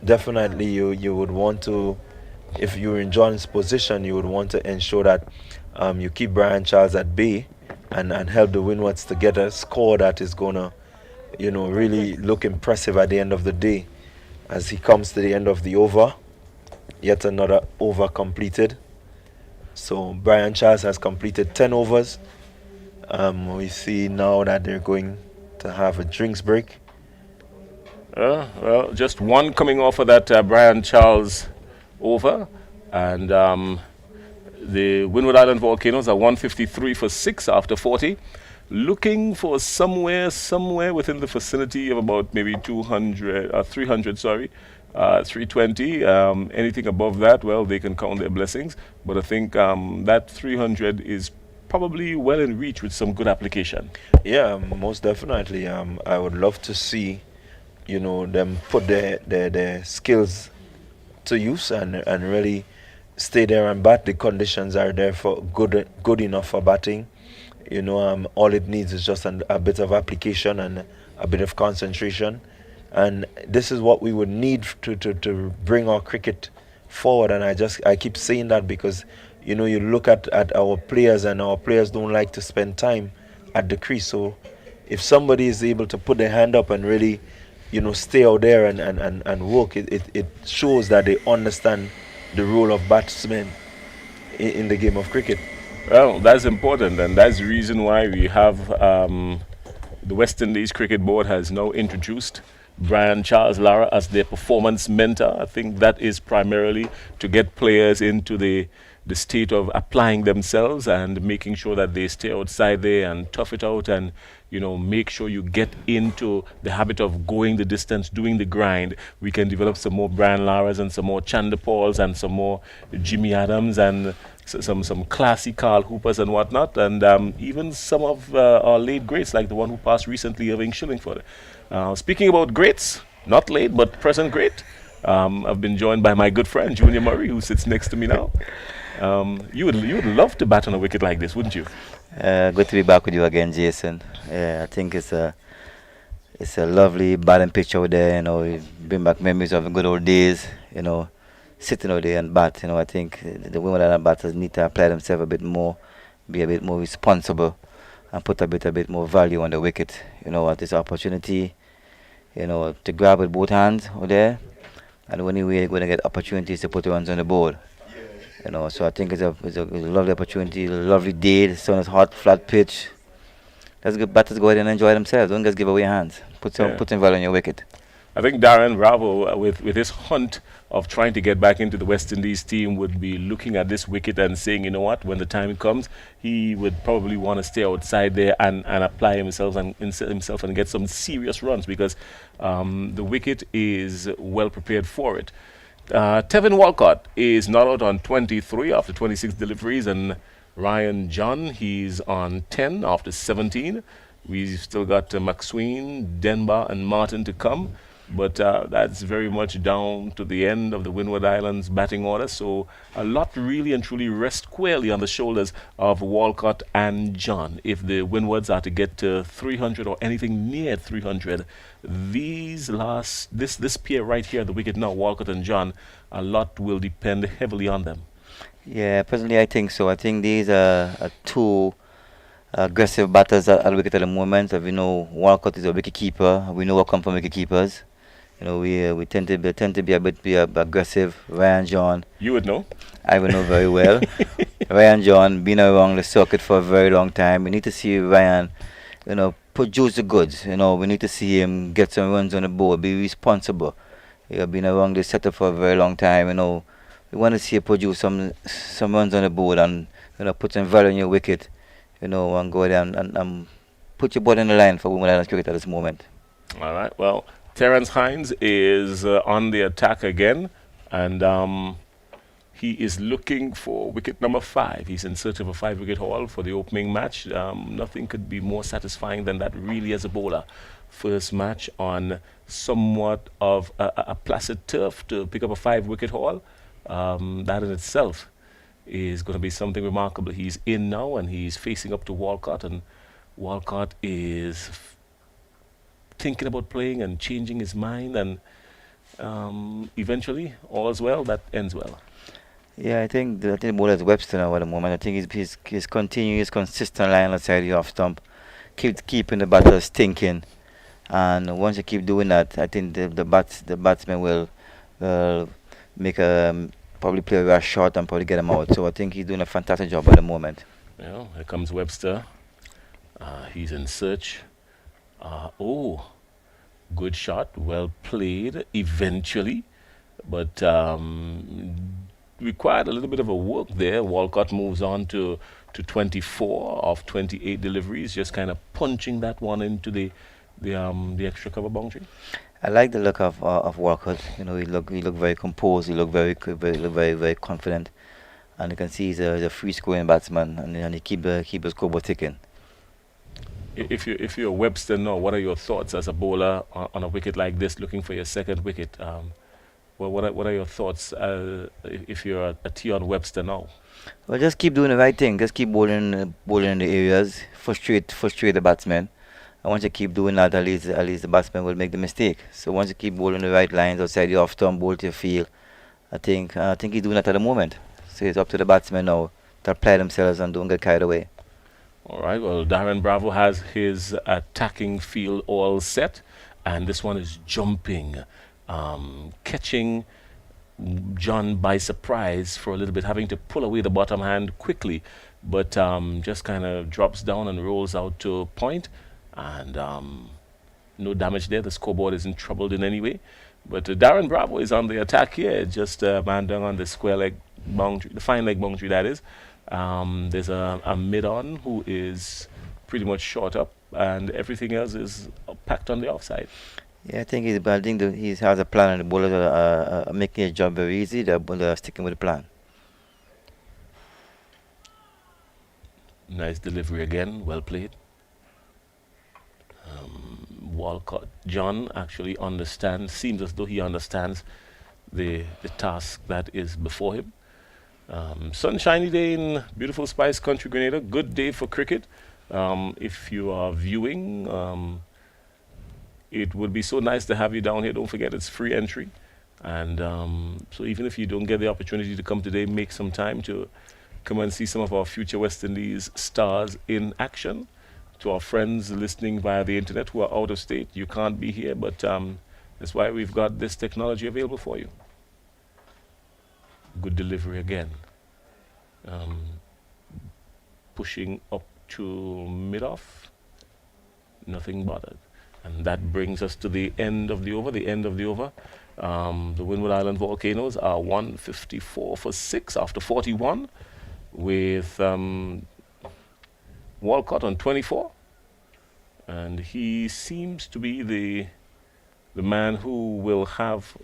Definitely you would want to, if you're in John's position, you would want to ensure that you keep Brian Charles at bay and help the Windwards to get a score that is going to really look impressive at the end of the day. As he comes to the end of the over, yet another over completed. So Brian Charles has completed 10 overs. We see now that they're going to have a drinks break. Well, just one coming off of that Brian Charles over, and the Windward Island Volcanoes are 153 for 6 after 40. Looking for somewhere within the vicinity of about maybe 200, 300, sorry, 320. Anything above that, well, they can count their blessings. But I think that 300 is probably well in reach with some good application. Yeah, most definitely. I would love to see, them put their skills to use and really stay there and bat. The conditions are there for good enough for batting. All it needs is just a bit of application and a bit of concentration, and this is what we would need to bring our cricket forward. And I keep saying that because you look at our players, and our players don't like to spend time at the crease. So if somebody is able to put their hand up and really stay out there and work, it shows that they understand the role of batsmen in the game of cricket. Well, that's important, and that's the reason why we have the West Indies Cricket Board has now introduced Brian Charles Lara as their performance mentor. I think that is primarily to get players into the state of applying themselves and making sure that they stay outside there and tough it out, and make sure you get into the habit of going the distance, doing the grind. We can develop some more Brian Laras and some more Chandapauls and some more Jimmy Adams and some classy Carl Hoopers and whatnot, and even some of our late greats like the one who passed recently, Irvin Schillingford. Speaking about greats, not late but present great, I've been joined by my good friend Junior Murray, who sits next to me now. You would love to bat on a wicket like this, wouldn't you? Good to be back with you again, Jason. I think it's a lovely batting pitch out there. You bring back memories of the good old days. Sitting out there and bat. I think the women and batters need to apply themselves a bit more, be a bit more responsible, and put a bit more value on the wicket. At this opportunity, to grab with both hands out there, and the only way you're going to get opportunities to put runs on the board. So I think it's a lovely opportunity, a lovely day. The sun is hot, flat pitch. Let's get batters go ahead and enjoy themselves. Don't just give away your hands. Put some value on your wicket. I think Darren Bravo, with his hunt of trying to get back into the West Indies team, would be looking at this wicket and saying, you know what, when the time comes, he would probably want to stay outside there and apply himself and get some serious runs, because the wicket is well prepared for it. Tevin Walcott is not out on 23 after 26 deliveries, and Ryan John, he's on 10 after 17. We've still got McSween, Denbar, and Martin to come, but that's very much down to the end of the Windward Islands batting order. So a lot really and truly rests squarely on the shoulders of Walcott and John. If the Windwards are to get to 300 or anything near 300, this pair right here at the wicket now, Walcott and John, a lot will depend heavily on them. Yeah, personally I think so. I think these are two aggressive batters at the wicket at the moment. We know Walcott is a wicket keeper. We know what comes from wicket keepers. We tend to be a bit aggressive. Ryan John. You would know. I would know very well. Ryan John been around the circuit for a very long time. We need to see Ryan, produce the goods. We need to see him get some runs on the board, be responsible. Been around the setup for a very long time. We want to see him produce some runs on the board and put some value on your wicket. And go there and put your ball in the line for Women Islands cricket at this moment. All right. Well, Terence Hines is on the attack again, and he is looking for wicket number 5. He's in search of a 5-wicket haul for the opening match. Nothing could be more satisfying than that, really, as a bowler. First match on somewhat of a placid turf to pick up a 5-wicket haul. That in itself is going to be something remarkable. He's in now and he's facing up to Walcott, and Walcott is thinking about playing and changing his mind, and eventually all's well that ends well. Yeah, I think the bowler is Webster now at the moment. I think he's continuing his consistent line outside the off stump, keeping the batters thinking, and once you keep doing that, I think the batsman will make probably play a rush shot and probably get him out. So I think he's doing a fantastic job at the moment. Yeah, here comes Webster. He's in search. Oh, good shot, well played eventually, but required a little bit of a work there. Walcott moves on to 24 of 28 deliveries, just kind of punching that one into the extra cover boundary. I like the look of Walcott. You know, he look very composed. He look very confident, and you can see he's a free scoring batsman, and he keep the scoreboard ticking. If you're Webster now, what are your thoughts as a bowler on a wicket like this, looking for your second wicket? Well, what are your thoughts if you're a T on Webster now? Well, just keep doing the right thing. Just keep bowling in the areas. Frustrate the batsman. And once you keep doing that, at least the batsman will make the mistake. So once you keep bowling the right lines outside the off stump, bowl to your field, I think he's doing that at the moment. So it's up to the batsmen now to apply themselves and don't get carried away. All right, well, Darren Bravo has his attacking field all set, and this one is jumping, catching John by surprise for a little bit, having to pull away the bottom hand quickly, but just kind of drops down and rolls out to point, and no damage there. The scoreboard isn't troubled in any way, but Darren Bravo is on the attack here, just man down on the square leg boundary, the fine leg boundary that is. There's a mid-on who is pretty much short up, and everything else is packed on the offside. Yeah, I think he has a plan, and the bowlers are making his job very easy. They're sticking with the plan. Nice delivery again, well played. Walcott, John actually seems as though he understands the task that is before him. Sunshiny day in beautiful Spice Country, Grenada. Good day for cricket. If you are viewing, it would be so nice to have you down here. Don't forget, it's free entry. And so even if you don't get the opportunity to come today, make some time to come and see some of our future West Indies stars in action. To our friends listening via the internet who are out of state, you can't be here, but that's why we've got this technology available for you. Good delivery again. Pushing up to mid-off. Nothing bothered. And that brings us to the end of the over. The Windward Island Volcanoes are 154 for 6 after 41, with Walcott on 24. And he seems to be the man who will have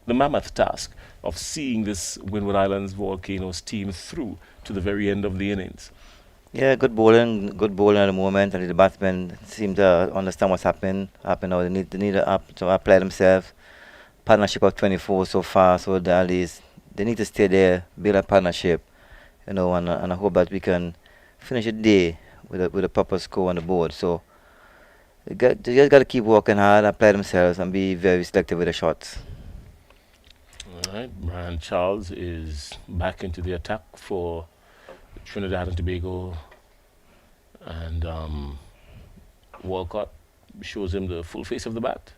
the mammoth task of seeing this Windward Islands Volcanoes team through to the very end of the innings. Yeah, good bowling at the moment, and the batsmen seem to understand what's happening now. They need to apply themselves. Partnership of 24 so far, so at least they need to stay there, build a partnership, and I hope that we can finish the day with a proper score on the board. So they just got to keep working hard, apply themselves, and be very selective with the shots. All right, Brian Charles is back into the attack for Trinidad and Tobago, and Walcott shows him the full face of the bat.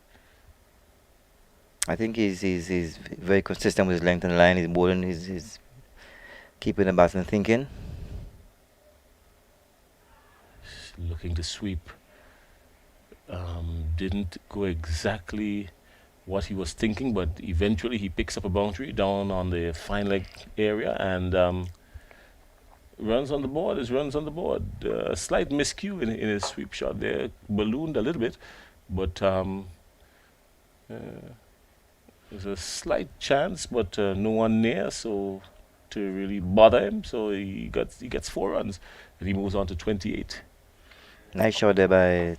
I think he's very consistent with his length and line. He's bowling, he's keeping the batsman thinking. Looking to sweep. Didn't go exactly what he was thinking, but eventually he picks up a boundary down on the fine leg area and runs on the board. A slight miscue in his sweep shot there, ballooned a little bit, but there's a slight chance, but no one near, so to really bother him. So he gets 4 runs, and he moves on to 28. Nice shot there by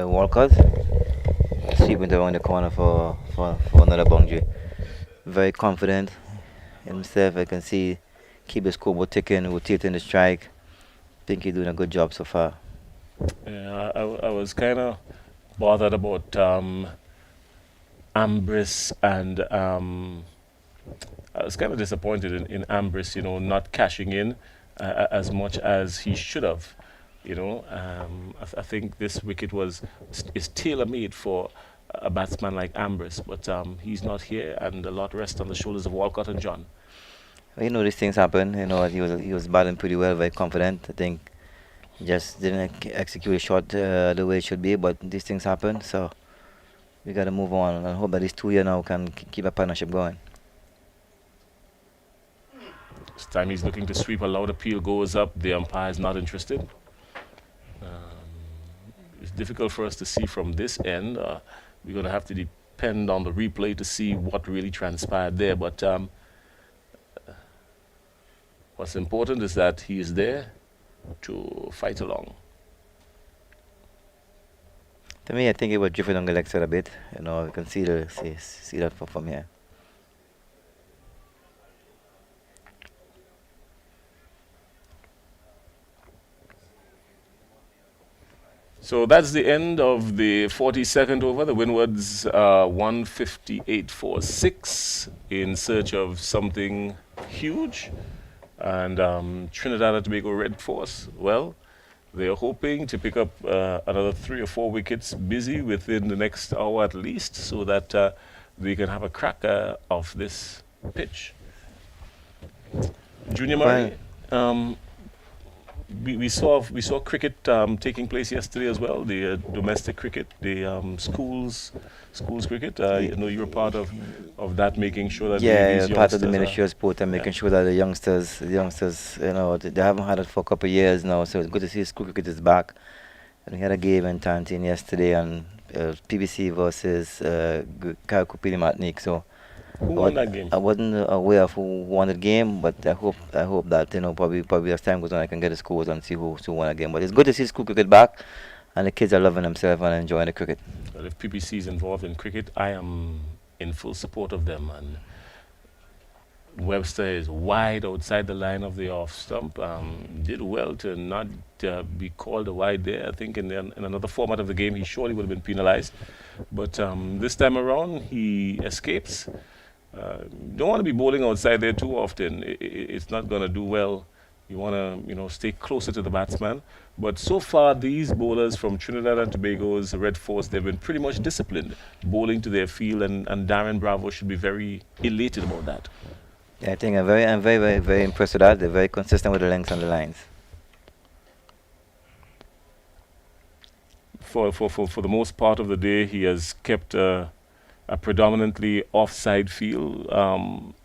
Walcott. Sweeping around the corner for another boundary. Very confident in himself. I can see keep the scoreboard ticking, rotating the strike. Think he's doing a good job so far. Yeah, I was kind of bothered about Ambris, and I was kind of disappointed in Ambris, not cashing in as much as he should have. I think this wicket is tailor-made for a batsman like Ambris, but he's not here, and a lot rests on the shoulders of Walcott and John. Well, these things happen. He was batting pretty well, very confident. I think Just didn't execute a shot the way it should be, but these things happen, so we got to move on and hope that these 2 years now can keep a partnership going. This time he's looking to sweep. A loud appeal goes up. The umpire is not interested. It's difficult for us to see from this end. We're going to have to depend on the replay to see what really transpired there. But what's important is that he is there to fight along. To me, I think it was drifting on the leg side a bit. You know, you can see that from here. So that's the end of the 42nd over. The Windwards 158 for 6 in search of something huge. And Trinidad and Tobago Red Force, well, they're hoping to pick up another 3 or 4 wickets busy within the next hour at least, so that they can have a crack of this pitch. Junior Murray, we saw cricket taking place yesterday as well. The domestic cricket, the schools cricket. I know you were part of that, making sure that these part of the youngsters Ministry of Sport and making sure that the youngsters, you know, they haven't had it for a couple of years now. So it's good to see school cricket is back. And we had a game in Tantin yesterday, and PBC versus Karakupili Martinique. So who won that game? I wasn't aware of who won the game, but I hope that, you know, probably as time goes on, I can get the scores and see who won the game. But it's good to see school cricket back, and the kids are loving themselves and enjoying the cricket. Well, if PPC is involved in cricket, I am in full support of them. And Webster is wide outside the line of the off stump. Did well to not be called a wide there. I think in another format of the game, he surely would have been penalized. But this time around, he escapes. Don't want to be bowling outside there too often. It's not going to do well. You want to, you know, stay closer to the batsman. But so far, these bowlers from Trinidad and Tobago's Red Force, they've been pretty much disciplined, bowling to their field, and Darren Bravo should be very elated about that. Yeah, I think I'm very impressed with that. They're very consistent with the lengths and the lines. For the most part of the day, he has kept a predominantly offside field.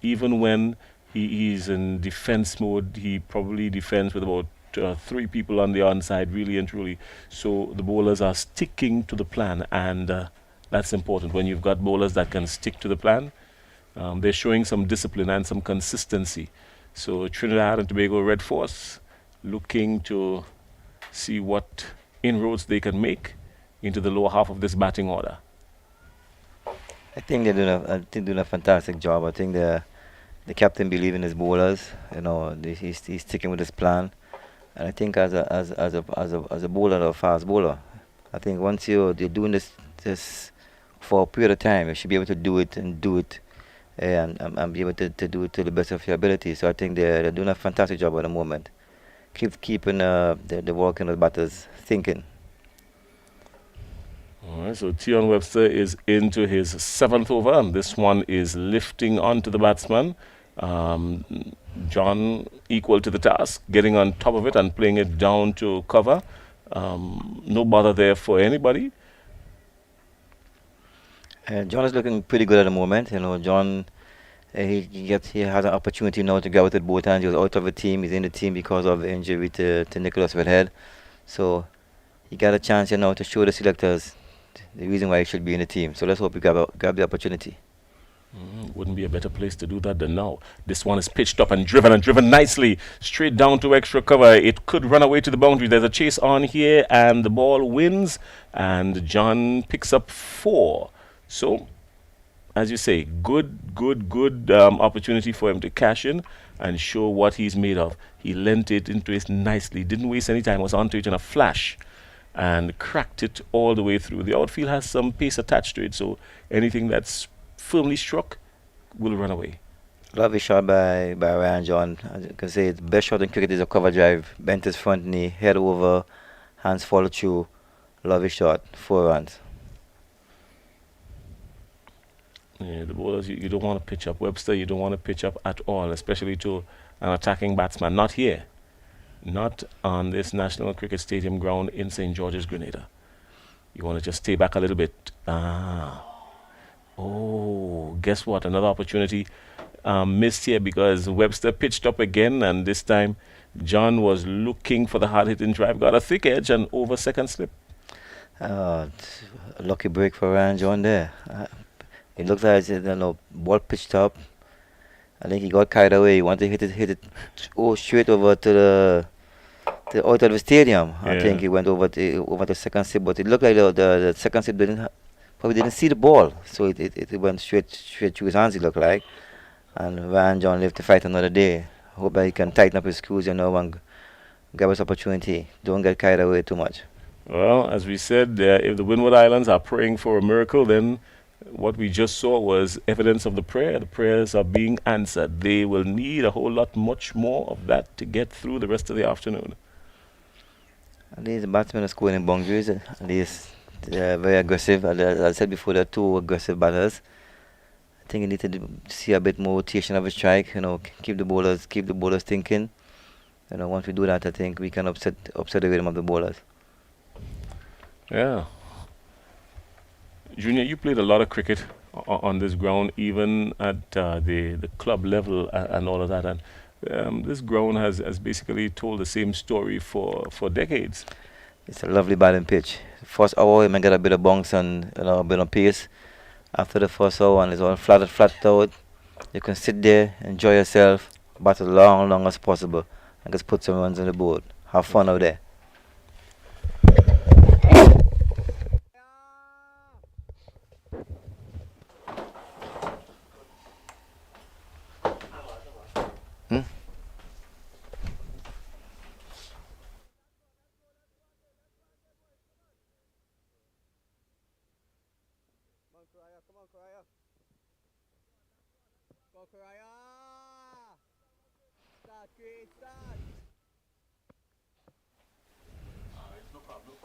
Even when he's in defense mode, he probably defends with about 3 people on the onside, really and truly. So the bowlers are sticking to the plan, and that's important. When you've got bowlers that can stick to the plan, they're showing some discipline and some consistency. So Trinidad and Tobago Red Force looking to see what inroads they can make into the lower half of this batting order. I think they're doing a fantastic job. I think the captain believes in his bowlers. You know, he's sticking with his plan. And I think as a bowler or a fast bowler, I think once you're doing this for a period of time, you should be able to do it and be able to do it to the best of your ability. So I think they're doing a fantastic job at the moment. Keeping the Volcanoes batters thinking. All right, so Tion Webster is into his 7th over, and this one is lifting onto the batsman. John equal to the task, getting on top of it and playing it down to cover. No bother there for anybody. John is looking pretty good at the moment. You know, John, he has an opportunity now to go with it both hands. He was out of the team. He's in the team because of injury to Nicholas Redhead. So he got a chance, you know, to show the selectors the reason why he should be in the team. So let's hope he grab the opportunity. Wouldn't be a better place to do that than now. This one is pitched up and driven nicely straight down to extra cover. It could run away to the boundary. There's a chase on here, and the ball wins, and John picks up 4. So, as you say, good opportunity for him to cash in and show what he's made of. He lent it into it nicely, didn't waste any time, was onto it in a flash, and cracked it all the way through. The outfield has some pace attached to it, so anything that's firmly struck will run away. Lovely shot by Ryan John. As you can say, the best shot in cricket is a cover drive. Bent his front knee, head over, hands follow through. Lovely shot, 4 runs. Yeah, the bowlers, you don't want to pitch up. Webster, you don't want to pitch up at all, especially to an attacking batsman. Not here. not on this National Cricket Stadium ground in St. George's, Grenada. You want to just stay back a little bit. Oh, guess what? Another opportunity missed here because Webster pitched up again, and this time John was looking for the hard-hitting drive, got a thick edge and over second slip. A lucky break for Ryan John there. It looks like ball pitched up. I think he got carried away. He wanted to hit it straight over to the out of the stadium. I think he went over the second slip, but it looked like the second slip probably didn't see the ball, so it went straight through his hands. It looked like, and Ryan John lived to fight another day. Hope that he can tighten up his screws, and grab his opportunity. Don't get carried away too much. Well, as we said, if the Windward Islands are praying for a miracle, then what we just saw was evidence of the prayer. The prayers are being answered. They will need a whole lot much more of that to get through the rest of the afternoon. At least the batsmen are scoring in boundaries. At least they're very aggressive. As I said before, they're two aggressive batters. I think you need to see a bit more rotation of a strike. Keep the bowlers thinking. Once we do that, I think we can upset the rhythm of the bowlers. Yeah. Junior, you played a lot of cricket on this ground, even at the club level and all of that. And this ground has basically told the same story for decades. It's a lovely batting pitch. First hour, you may get a bit of bounce and a bit of pace. After the first hour, and it's all flat out, you can sit there, enjoy yourself, bat as long as possible, and just put some runs on the board. Have fun out there. Start, create, start. No problem.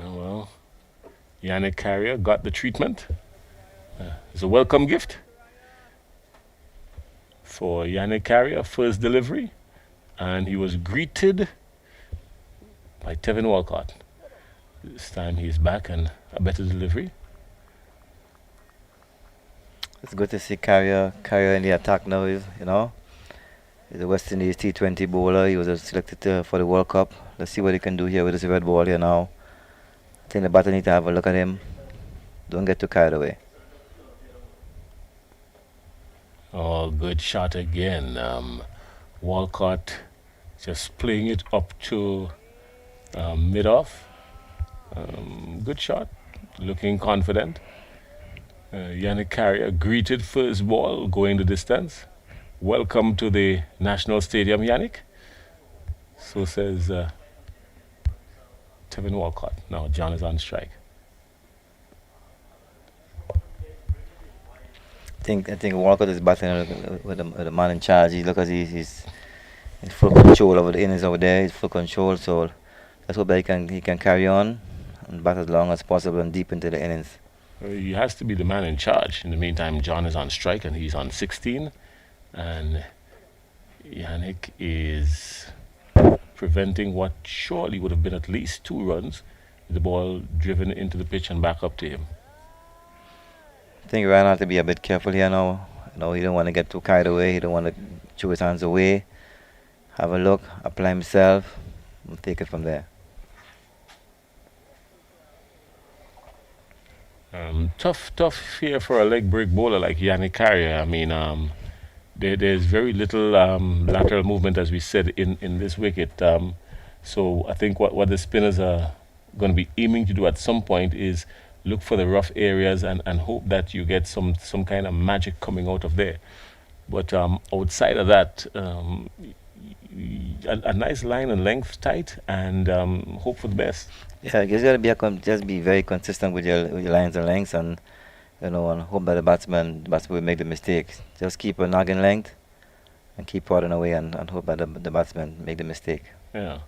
Well, Yannick Carrier got the treatment. It's a welcome gift for Yannick Carrier, first delivery, and he was greeted by Tevin Walcott. This time he's back and a better delivery. It's good to see Carrier in the attack now. He's a West Indies T20 bowler. He was selected for the World Cup. Let's see what he can do here with this red ball here now. I think the batter need to have a look at him. Don't get too carried away. Oh, good shot again. Walcott just playing it up to mid-off. Good shot, looking confident. Yannick Carrier greeted first ball, going the distance. Welcome to the National Stadium, Yannick. So says Tevin Walcott. Now John is on strike. I think Walcott is batting with the man in charge. He's in full control over the innings over there. He's full control, so let's hope that he can carry on and bat as long as possible and deep into the innings. He has to be the man in charge. In the meantime, John is on strike and he's on 16, and Yannick is preventing what surely would have been at least 2 runs, with the ball driven into the pitch and back up to him. I think Ryan has to be a bit careful here now. He don't want to get too carried away. He don't want to throw his hands away. Have a look, apply himself, and take it from there. Tough here for a leg break bowler like Yannick Carrier. I mean, there's very little lateral movement, as we said, in this wicket. So I think what the spinners are going to be aiming to do at some point is look for the rough areas and hope that you get some kind of magic coming out of there. But outside of that, a nice line and length tight, and hope for the best. Yeah, you just gotta just be very consistent with your lines and lengths, and and hope that the batsman will make the mistakes. Just keep a noggin length and keep prodding away, and hope that the batsman make the mistake. Yeah.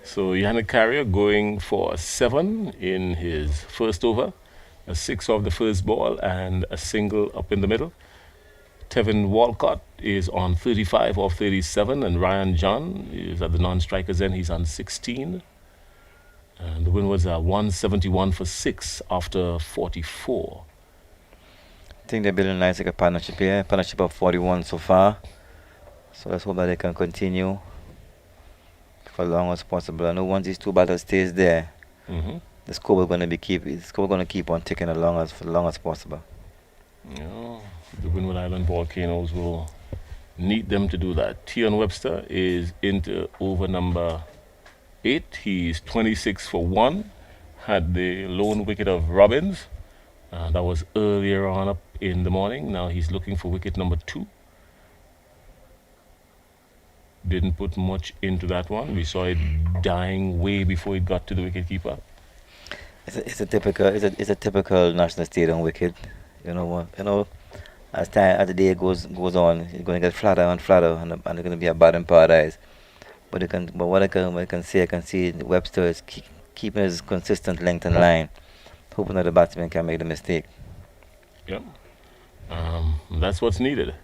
So Yannick Carrier going for a 7 in his first over, a 6 off the first ball, and a single up in the middle. Tevin Walcott is on 35 off 37, and Ryan John is at the non-strikers end. He's on 16. And the Windwards are 171 for 6 after 44. I think they're building nice like a partnership here. Partnership of 41 so far. So let's hope that they can continue for as long as possible. I know once these two battles stays there, Mm-hmm. the score is going to keep on ticking along for as long as possible. Yeah, the Windward Island Volcanoes will need them to do that. Tion Webster is into over number 8. He's 26 for 1. Had the lone wicket of Robbins. That was earlier on up in the morning. Now he's looking for wicket number 2. Didn't put much into that one. We saw it dying way before it got to the wicketkeeper. It's a typical National Stadium wicket. As the day goes on, you're going to get flatter and flatter, and it's going to be a batting paradise. But what I can see Webster is keeping his consistent length and line, hoping that the batsman can make the mistake. Yep. That's what's needed.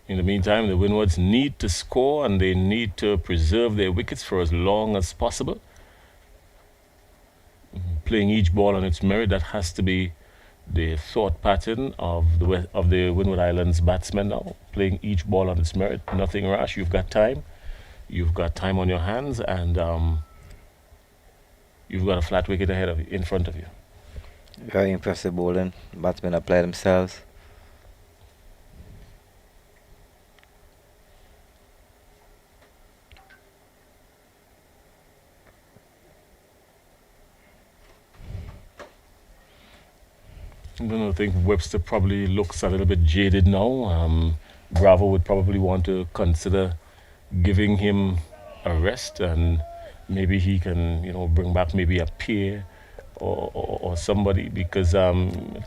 In the meantime, the Windwards need to score, and they need to preserve their wickets for as long as possible. Playing each ball on its merit, that has to be the thought pattern of the Windward Islands batsmen now. Playing each ball on its merit, nothing rash. You've got time. You've got time on your hands, and you've got a flat wicket in front of you. Very impressive bowling. Batsmen apply themselves. I think Webster probably looks a little bit jaded now. Bravo would probably want to consider giving him a rest, and maybe he can, bring back maybe a peer or somebody, because I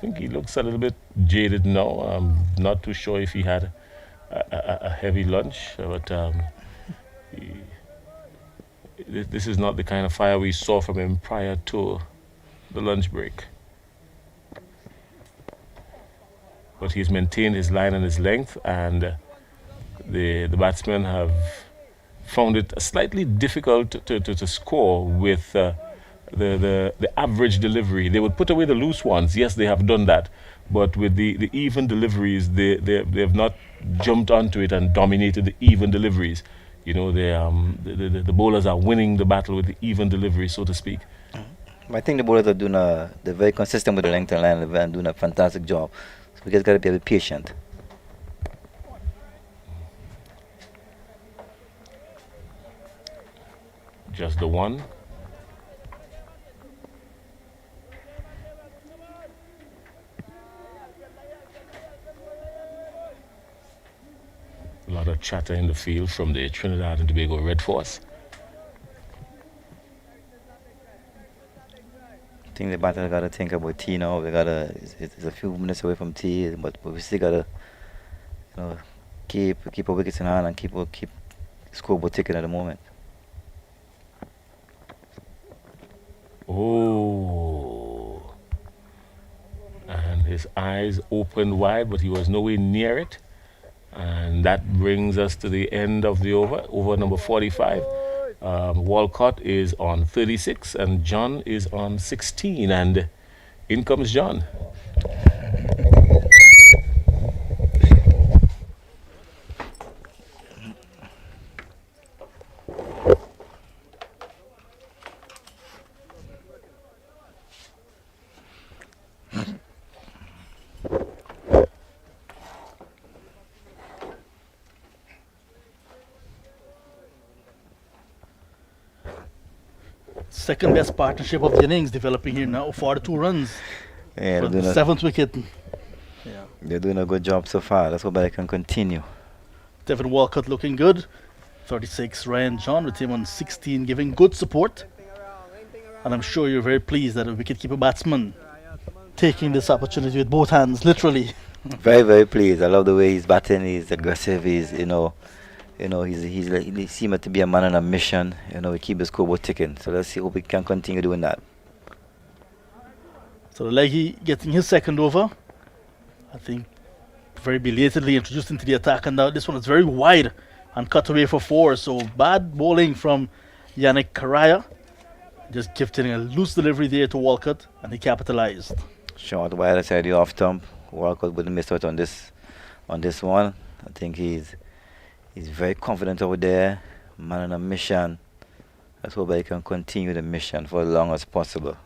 think he looks a little bit jaded now. I'm not too sure if he had a heavy lunch, but this is not the kind of fire we saw from him prior to the lunch break. But he's maintained his line and his length, and the batsmen have found it slightly difficult to score with the average delivery. They would put away the loose ones. Yes, they have done that. But with the even deliveries, they have not jumped onto it and dominated the even deliveries. The bowlers are winning the battle with the even delivery, so to speak. I think the bowlers are they're very consistent with the length and line and doing a fantastic job. So we just got to be a bit patient. Just the one. A lot of chatter in the field from the Trinidad and Tobago Red Force. I think the batter got to think about tea now. It's a few minutes away from tea, but we still got to, keep our wickets in hand and keep scoreboard ticking at the moment. Oh. And his eyes opened wide, but he was nowhere near it. And that brings us to the end of the over number 45. Walcott is on 36 and John is on 16, and in comes John. Second best partnership of the innings developing here now. 42 runs Yeah, for the seventh wicket. Yeah. They're doing a good job so far. Let's hope that they can continue. Devin Walcott looking good. 36, Ryan John with him on 16, giving good support. And I'm sure you're very pleased that a wicketkeeper batsman taking this opportunity with both hands, literally. Very, very pleased. I love the way he's batting. He's aggressive. He seems to be a man on a mission. We keep the scoreboard ticking. So let's see, hope we can continue doing that. So the leggy getting his second over. I think very belatedly introduced into the attack, and now this one is very wide and cut away for 4. So bad bowling from Yannick Karaya. Just gifting a loose delivery there to Walcott, and he capitalized. Short wide side the off stump. Walcott wouldn't miss out on this one. I think he's very confident over there. Man on a mission. Let's hope that he can continue the mission for as long as possible.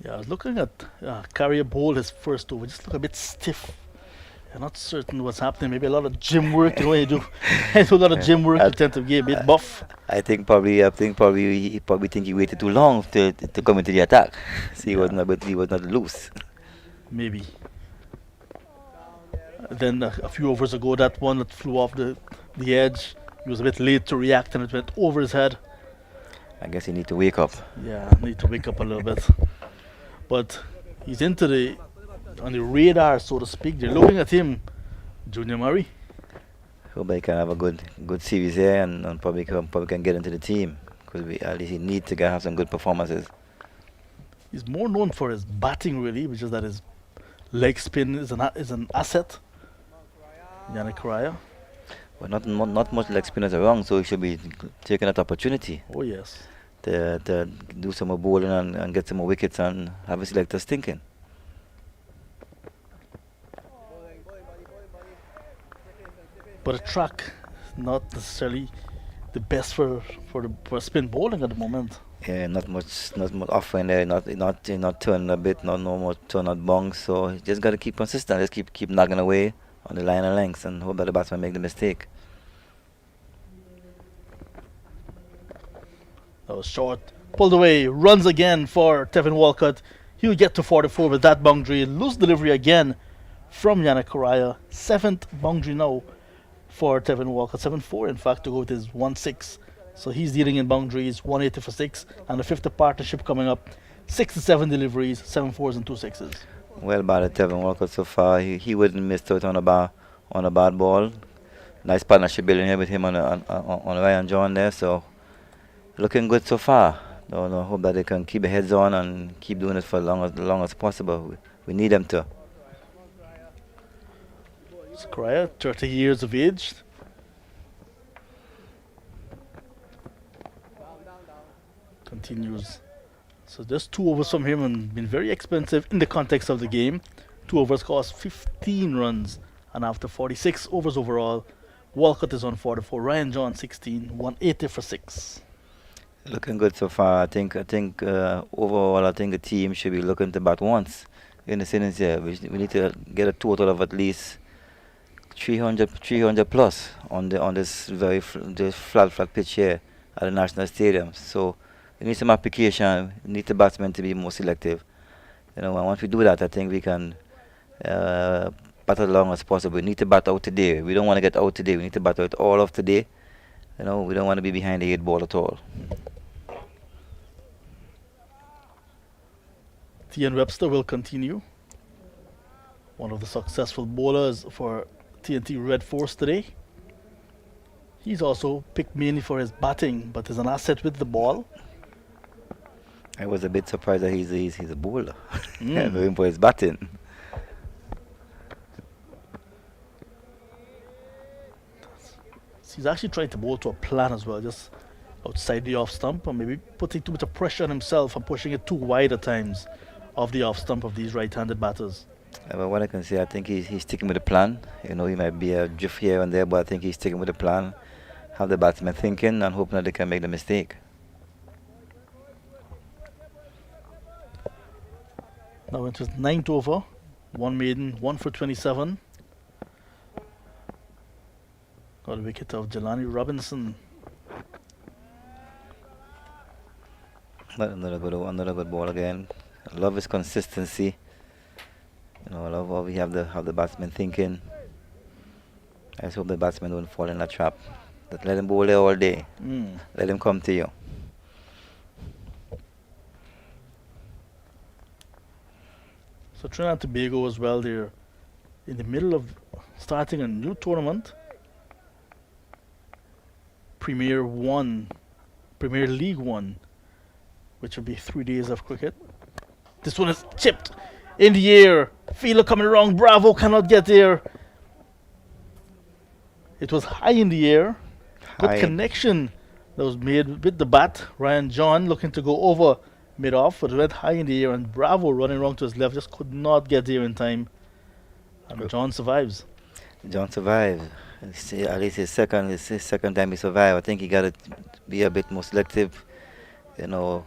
Yeah, I was looking at Carrier bowl his first over. Just look a bit stiff. I'm not certain what's happening. Maybe a lot of gym work. When you do a lot of gym work, you tend to get a bit buff. I think probably he think he waited too long to come into the attack. So he was not loose. Maybe. Then a few overs ago, that one that flew off the edge, he was a bit late to react and it went over his head. I guess he need to wake up. Yeah, need to wake up a little bit. But he's on the radar, so to speak. They're looking at him, Junior Murray. Hope he can have a good series here and probably can get into the team, because we at least he need to have some good performances. He's more known for his batting, really, which is that his leg spin is an asset. Yannick Karaya. Well, not much leg spinners around, so he should be taking that opportunity. Oh yes. To do some more bowling and get some more wickets and have his selectors thinking. But a track, not necessarily the best for spin bowling at the moment. Yeah, not much offering there, not turning a bit, no more turn out bongs. So you just got to keep consistent. Just keep knocking away on the line and lengths and hope that the batsman make the mistake. That was short. Pulled away. Runs again for Tevin Walcott. He'll get to 44 with that boundary. Loose delivery again from Yannick Karaya. 7th boundary now for Tevin Walcott. 7-4 in fact to go with his 1-6. So he's dealing in boundaries, 180 for 6, and the 5th partnership coming up. 6-7 deliveries, 7 4s and 2 6s. Well batted Tevin Walcott so far. He wouldn't miss out on a bad ball. Nice partnership building here with him on Ryan John there. So looking good so far. No, hope that they can keep their heads on and keep doing it for as long as possible. We need them to. Karaya, 30 years of age. Continues. So just 2 overs from him and been very expensive in the context of the game. 2 overs cost 15 runs, and after 46 overs overall, Walcott is on 44. Ryan John 16, 180 for 6. Looking good so far. I think overall, I think the team should be looking to bat once in the innings here. We need to get a total of at least 300 plus on this this flat pitch here at the National Stadium. So we need some application. We need the batsmen to be more selective. And once we do that, I think we can bat as long as possible. We need to bat out today. We don't want to get out today. We need to bat out all of today. We don't want to be behind the 8 ball at all. T.N. Webster will continue. One of the successful bowlers for TNT Red Force today. He's also picked mainly for his batting, but is an asset with the ball. I was a bit surprised that he's a bowler. Going for his batting. He's actually trying to bowl to a plan as well, just outside the off stump, and maybe putting too much of pressure on himself and pushing it too wide at times off the off stump of these right-handed batters. But what I can say, I think he's sticking with the plan. He might be a drift here and there, but I think he's sticking with the plan. Have the batsmen thinking and hoping that they can make the mistake. Now into 9th over, 1 maiden, 1 for 27. Got a wicket of Jelani Robinson. Another good ball again. I love his consistency. You know, I love how we have the batsman thinking. I just hope the batsmen don't fall in that trap. That let him bowl there all day. Mm. Let him come to you. So Trinidad and Tobago as well, they're in the middle of starting a new tournament. Premier League One, which will be 3 days of cricket. This one is chipped in the air. Fielder coming wrong. Bravo cannot get there. It was high in the air. Good High. connection that was made with the bat. Ryan John looking to go over mid-off, but it went high in the air, and Bravo running wrong to his left just could not get there in time. And John survives. John survived. At least his second time he survived. I think he got to be a bit more selective. You know,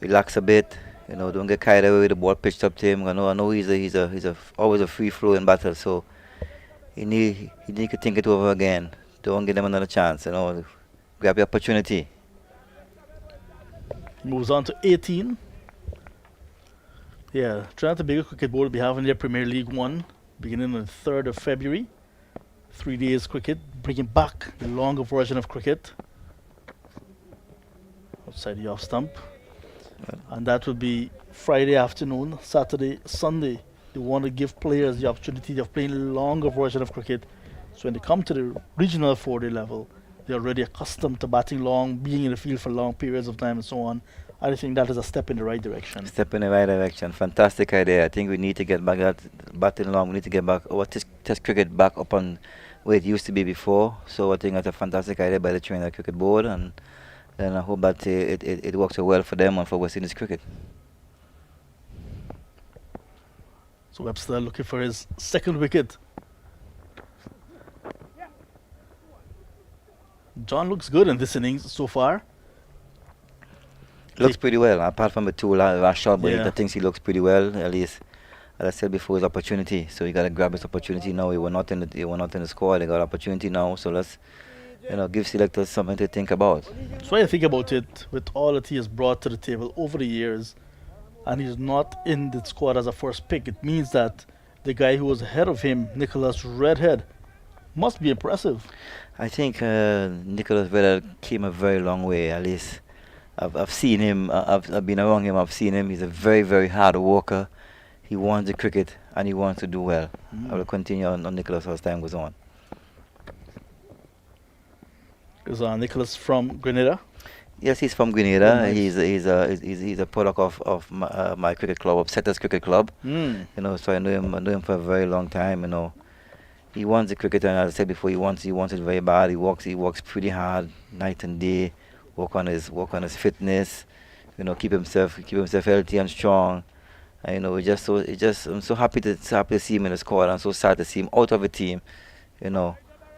relax a bit. You know, don't get carried away with the ball pitched up to him. I know he's always a free flow in battle. So he need to think it over again. Don't give them another chance. You know, grab the opportunity. Moves on to 18. Yeah, Trinidad and Tobago Cricket Board will be having their Premier League One beginning on the 3rd of February. 3 days cricket, bringing back the longer version of cricket outside the off stump. And that will be Friday afternoon, Saturday, Sunday. They want to give players the opportunity of playing a longer version of cricket. So when they come to the regional 4-day level, they're already accustomed to batting long, being in the field for long periods of time and so on. I think that is a step in the right direction. Step in the right direction. Fantastic idea. I think we need to get back that batting long. We need to get back our test cricket back up on where it used to be before. So I think that's a fantastic idea by the Trinidad Cricket Board, and I hope that it works out well for them and for West Indies cricket. So Webster looking for his second wicket. John looks good in this innings so far. Looks pretty well, apart from the two last shot, but Yeah. I think he looks pretty well. At least, as I said before, his opportunity. So he got to grab his opportunity now. He were not in the squad. They got opportunity now. So let's, give selectors something to think about. So I think about it, with all that he has brought to the table over the years, and he's not in the squad as a first pick, it means that the guy who was ahead of him, Nicholas Redhead, must be impressive. I think Nicholas Vedder came a very long way. At least I've seen him. I've been around him. I've seen him. He's a very, very hard worker. He wants the cricket and he wants to do well. I will continue on Nicholas as time goes on. Is Nicholas from Grenada? Yes, he's from Grenada. Oh, nice. He's a product of my cricket club, of Setters Cricket Club. So I know him for a very long time. He wants the cricket, and as I said before, he wants it very bad. He works pretty hard night and day. Work on his fitness. Keep himself healthy and strong. And I'm so happy to see him in the squad. I'm so sad to see him out of the team.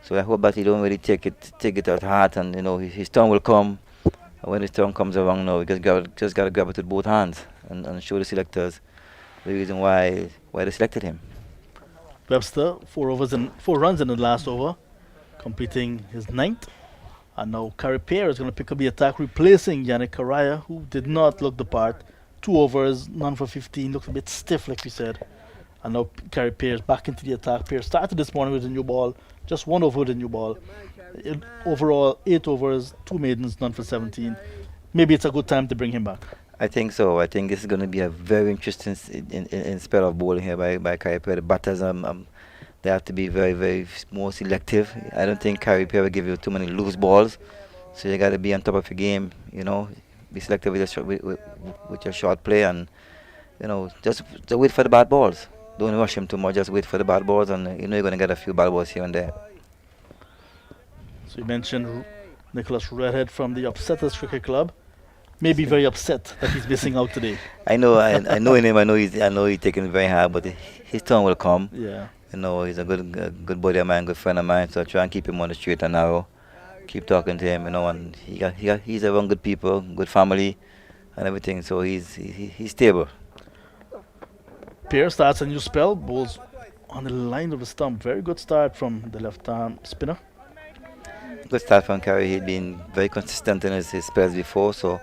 So I hope that he don't really take it at heart, and his turn will come. And when his turn comes around now, we just gotta grab it with both hands and show the selectors the reason why they selected him. Webster, 4 runs in the last over, completing his 9th. And now Carey Pear is going to pick up the attack, replacing Yannick Karaya, who did not look the part. 2 overs, none for 15, looks a bit stiff, like we said. And now Carey Pear is back into the attack. Pear started this morning with a new ball, just 1 over with a new ball. Overall, 8 overs, 2 maidens, none for 17. Maybe it's a good time to bring him back. I think so. I think this is going to be a very interesting in spell of bowling here by Carey Pear. The batters, they have to be very, very more selective. I don't think Carey Pear will give you too many loose balls, so you got to be on top of your game. Be selective with your short play, and just wait for the bad balls. Don't rush him too much. Just wait for the bad balls, and you're going to get a few bad balls here and there. So you mentioned Nicholas Redhead from the Upsetters Cricket Club. Maybe very upset that he's missing out today. I know him. I know he's taking it very hard, but his turn will come. Yeah. He's a good buddy of mine, good friend of mine. So I try and keep him on the straight and narrow. Keep talking to him, and he's around good people, good family, and everything. So he's stable. Pear starts a new spell, bowls on the line of the stump. Very good start from the left-arm spinner. Good start from Carey. He'd been very consistent in his spells before, so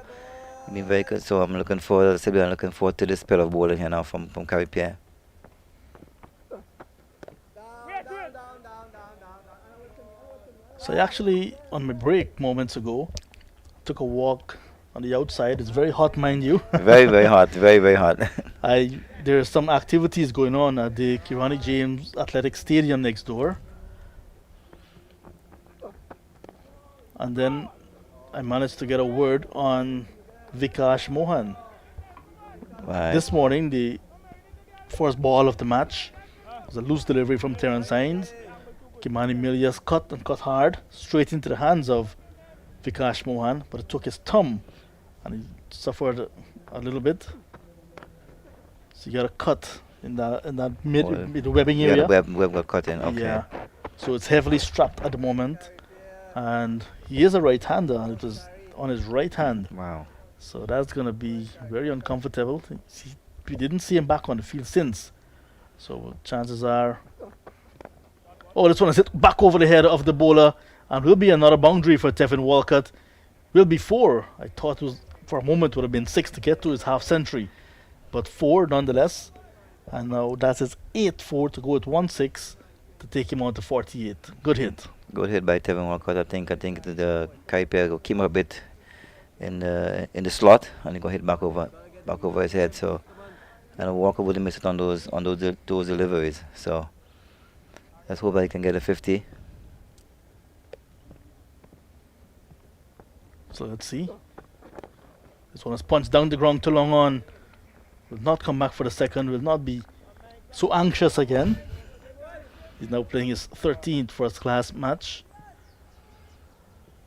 he's been very good. So I'm looking forward to this spell of bowling here now from Carey Pear. So I actually, on my break moments ago, took a walk on the outside. It's very hot, mind you. Very, very hot. Very, very hot. There are some activities going on at the Kirani James Athletic Stadium next door. And then I managed to get a word on Vikash Mohan. Right. This morning, the first ball of the match was a loose delivery from Terence Hines. Kimani Milias cut and cut hard, straight into the hands of Vikash Mohan, but it took his thumb and he suffered a little bit. So he got a cut in that mid webbing Yeah, area. web got cut in. Okay. Yeah. So it's heavily strapped at the moment. And he is a right-hander, and it was on his right hand. Wow. So that's going to be very uncomfortable. We didn't see him back on the field since. So chances are... Oh, this one is hit back over the head of the bowler. And will be another boundary for Tevin Walcott. Will be 4. I thought it was, for a moment, would have been 6 to get to his half century. But 4 nonetheless. And now that's his 8-4 to go at 1-6 to take him on to 48. Good hit. Good hit by Tevin Walcott. I think the Kaiper came up a bit in the slot and he got hit back over his head. So and Walker would have missed it on those deliveries. So let's hope that he can get a 50. So let's see. This one is punched down the ground too long on. Will not come back for the second. Will not be so anxious again. He's now playing his 13th first class match.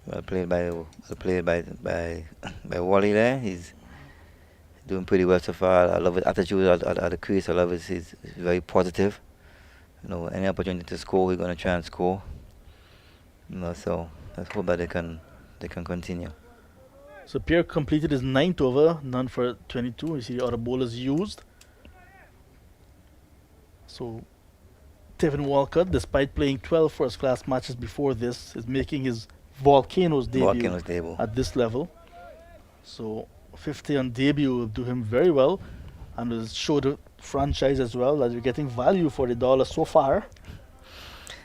Well played by Wally there. He's doing pretty well so far. I love his attitude at the crease. I love he's very positive. You know, any opportunity to score, we're gonna try and score. You know, so let's hope that they can continue. So Pierre completed his 9th over, none for 22. You see the other bowlers used. So Tevin Walcott, despite playing 12 first class matches before this, is making his Volcanoes debut at this level. So 50 on debut will do him very well and will show the franchise as well that you're getting value for the dollar so far.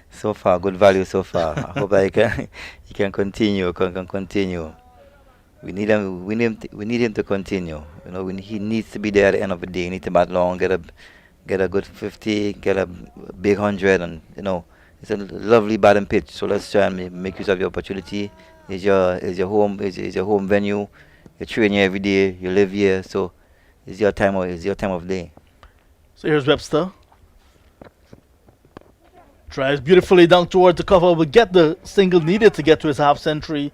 So far, good value so far. I hope that he can continue. Can continue. We need him. We need him to continue. You know, he needs to be there at the end of the day. He needs to bat long, get a good 50, get a big 100, and you know, it's a lovely batting pitch. So let's try and make use of the opportunity. It's your home venue. You train here every day. You live here, so it's your time of day. So here's Webster. Drives beautifully down toward the cover. Will get the single needed to get to his half century,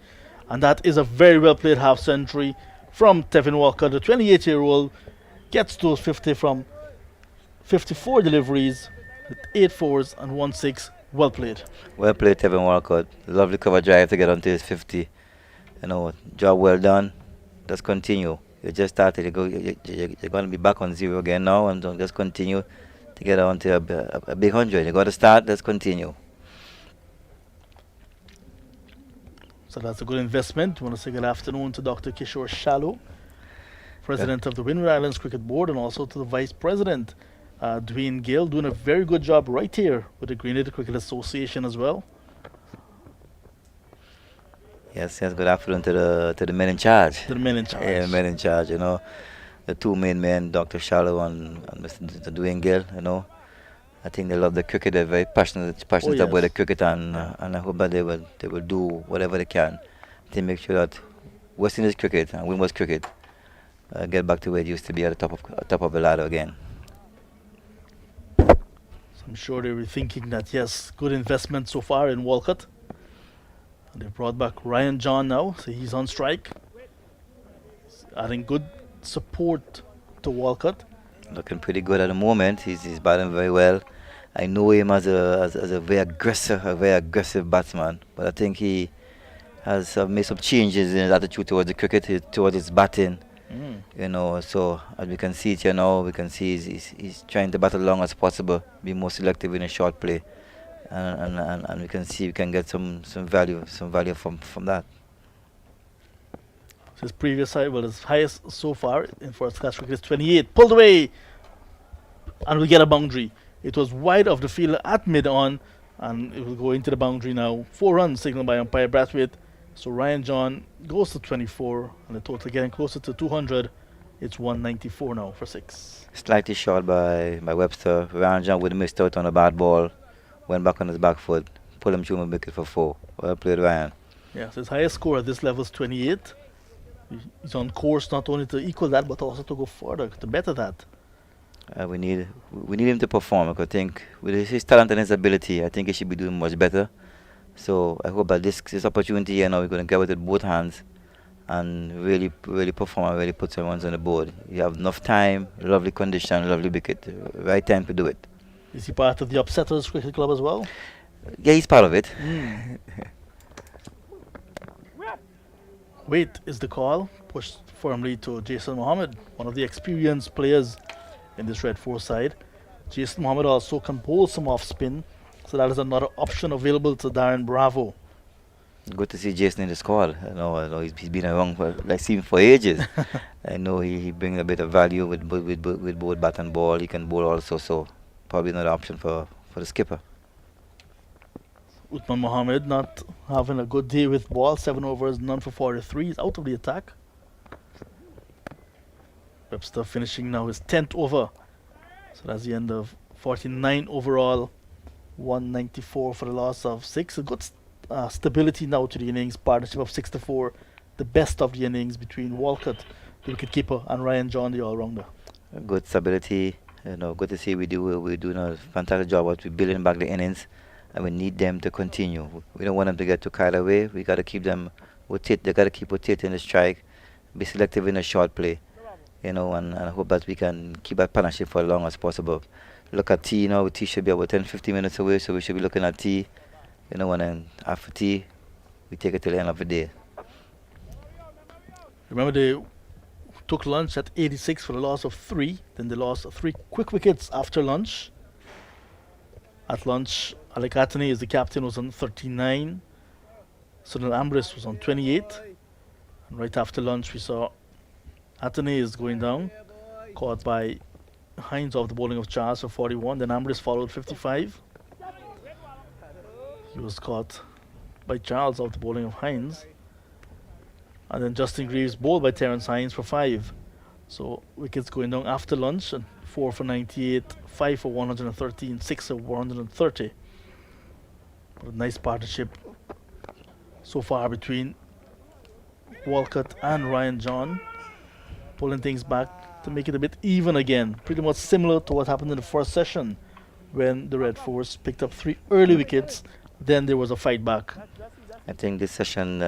and that is a very well played half century from Tevin Walker. The 28-year-old gets to 50 from 54 deliveries with 8 fours and 1 6. Well played. Well played, Tevin Walcott. Lovely cover drive to get onto his 50. You know, job well done. Let's continue. You just started. You're going to be back on 0 again now, and just continue to get onto a big 100. You got to start. Let's continue. So that's a good investment. I want to say good afternoon to Dr. Kishore Shallow, President of the Windward Islands Cricket Board, and also to the Vice President, Dwayne Gill, doing a very good job right here with the Grenada Cricket Association as well. Yes, good afternoon to the men in charge. To the men in charge. Yeah, men in charge, you know. The two main men, Dr. Shallow and Mr. Dwayne Gill, you know. I think they love the cricket. They're very passionate about the cricket, and I hope that they will do whatever they can to make sure that West Indies cricket and Windwards cricket get back to where it used to be at the top of the ladder again. So I'm sure they were thinking that, yes, good investment so far in Walcott. And they brought back Ryan John now, so he's on strike. He's adding good support to Walcott. Looking pretty good at the moment. He's batting very well. I know him as a very aggressive batsman, but I think he has made some changes in his attitude towards the cricket, towards his batting. You know, so as we can see it here now, we can see he's trying to bat as long as possible, be more selective in a short play, and we can see we can get some value from that. His previous high, well, his highest so far in first class cricket is 28. Pulled away, and we get a boundary. It was wide of the field at mid-on, And it will go into the boundary now. 4 runs signaled by umpire Brathwaite. So Ryan John goes to 24, and the total getting closer to 200. It's 194 now for 6. Slightly short by Webster. Ryan John would have missed out on a bad ball. Went back on his back foot. Pull him through my wicket for 4. Well played, Ryan. Yes, his highest score at this level is 28. He's on course not only to equal that, but also to go further, to better that. We need him to perform. I think with his talent and his ability, I think he should be doing much better. So I hope that this opportunity, we're going to get with it both hands and really perform and really put some runs on the board. You have enough time, lovely condition, lovely wicket, right time to do it. Is he part of the Upsetters Cricket Club as well? Yeah, he's part of it. Wait is the call, pushed firmly to Jason Mohammed, one of the experienced players in this Red 4 side. Jason Mohammed also can bowl some off spin, so that is another option available to Darren Bravo. Good to see Jason in the squad. I know he's been around for ages. I know he brings a bit of value with both bat and ball. He can bowl also, so probably another option for the skipper. Uthman Mohammed not having a good day with ball. 7 overs, none for 43. He's out of the attack. Webster finishing now his 10th over. So that's the end of 49 overall. 194 for the loss of 6. A good stability now to the innings. Partnership of 6 to 4. The best of the innings between Walcott, the wicketkeeper, and Ryan John, the all-rounder. Good stability. Good to see we're doing a fantastic job at building back the innings, and we need them to continue. We don't want them to get too carried away. We got to keep them rotate. They got to keep rotating the strike, be selective in the short play, and I hope that we can keep that partnership for as long as possible. Look at T now. T should be about 10-15 minutes away, so we should be looking at T. And then after T, we take it till the end of the day. Remember, they took lunch at 86 for the loss of 3. Then they lost 3 quick wickets after lunch. At lunch, Alec Atene is the captain, was on 39. Sunil Ambrose was on 28. And right after lunch, we saw Atene is going down, caught by Hines off the bowling of Charles for 41. Then Ambrose followed 55. He was caught by Charles off the bowling of Hines. And then Justin Greaves bowled by Terence Hines for 5. So wickets going down after lunch, and 4 for 98, 5 for 113, 6 for 130. But a nice partnership so far between Walcott and Ryan John, pulling things back to make it a bit even again. Pretty much similar to what happened in the first session when the Red Force picked up 3 early wickets. Then there was a fight back. I think this session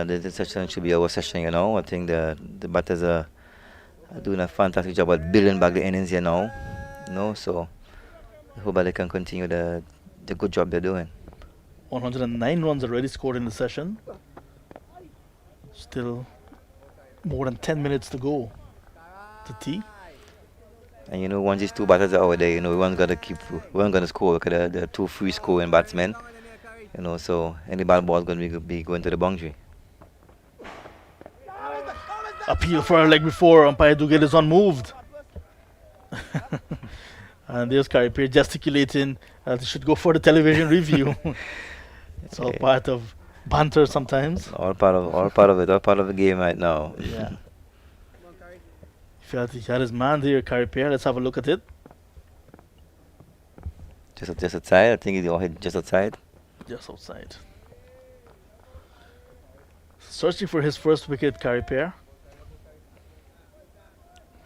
should be our session. I think the batters are doing a fantastic job at building back the innings. So I hope that they can continue the good job they're doing. 109 runs already scored in the session. Still more than 10 minutes to go to T. And once these 2 batters are out there, one's gonna score because they're 2 free scoring batsmen. So any bad ball is going to be going to the boundary. Appeal for a leg before. Umpire Duguid is unmoved. And there's Carrier gesticulating that he should go for the television review. It's all part of banter sometimes. All part of it. All part of the game right now. Yeah. He felt he had his man there, Carrier. Let's have a look at it. Just outside. I think he's just outside. Just outside. Searching for his first wicket, Carrier.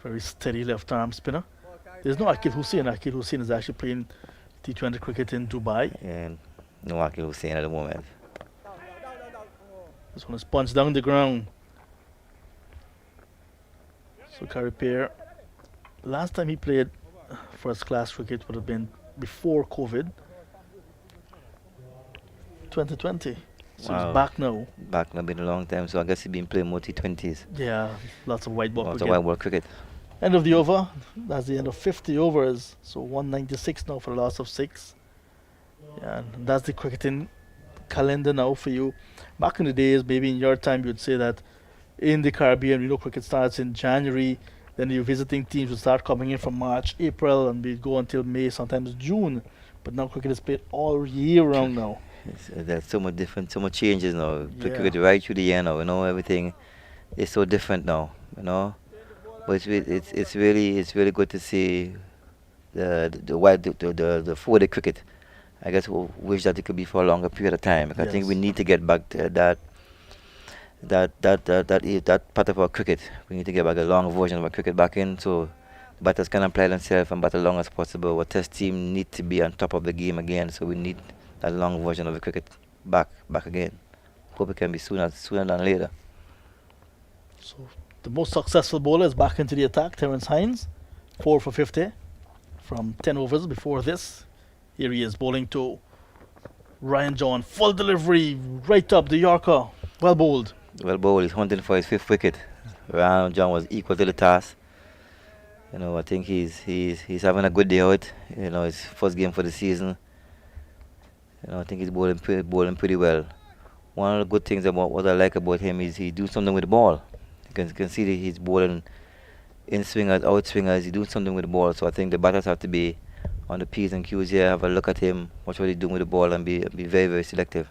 Very steady left arm spinner. There's no Akil Hussain. Akil Hussain is actually playing T20 cricket in Dubai. And no Akil Hussain at the moment. This one is punched down the ground. So Carrier, last time he played first class cricket would have been before COVID. 2020. So Wow. he's back now. Back now, been a long time, so I guess he's been playing more T20s. Yeah, lots of white ball Lots of cricket. white ball cricket. End of the over. That's the end of 50 overs. So 196 now for the loss of 6. Yeah, and that's the cricketing calendar now for you. Back in the days, maybe in your time, you'd say that in the Caribbean, cricket starts in January. Then your visiting teams would start coming in from March, April, and we go until May, sometimes June, But now cricket is played all year round now. There's so much different, so much changes now. Play Yeah. cricket right through the year now. Everything is so different now. But it's really good to see the 4-day cricket. I guess we wish that it could be for a longer period of time. Because I think we Yes. need to get back to that part of our cricket. We need to get back a long version of our cricket back in, so batters can apply themselves and bat as long as possible. Our test team need to be on top of the game again, so we need that long version of the cricket back again. Hope it can be sooner than later. So the most successful bowler is back into the attack, Terence Hines, 4 for 50 from 10 overs before this. Here he is bowling to Ryan John, full delivery, right up the Yorker, well bowled. Well bowled, he's hunting for his 5th wicket. Ryan John was equal to the task. I think he's having a good day out. His first game for the season. I think he's bowling pretty well. One of the good things about what I like about him is he do something with the ball. You can see that he's bowling in swingers, out swingers. He doing something with the ball. So I think the batters have to be on the P's and Q's here, have a look at him, watch what he's doing with the ball, and be very, very selective.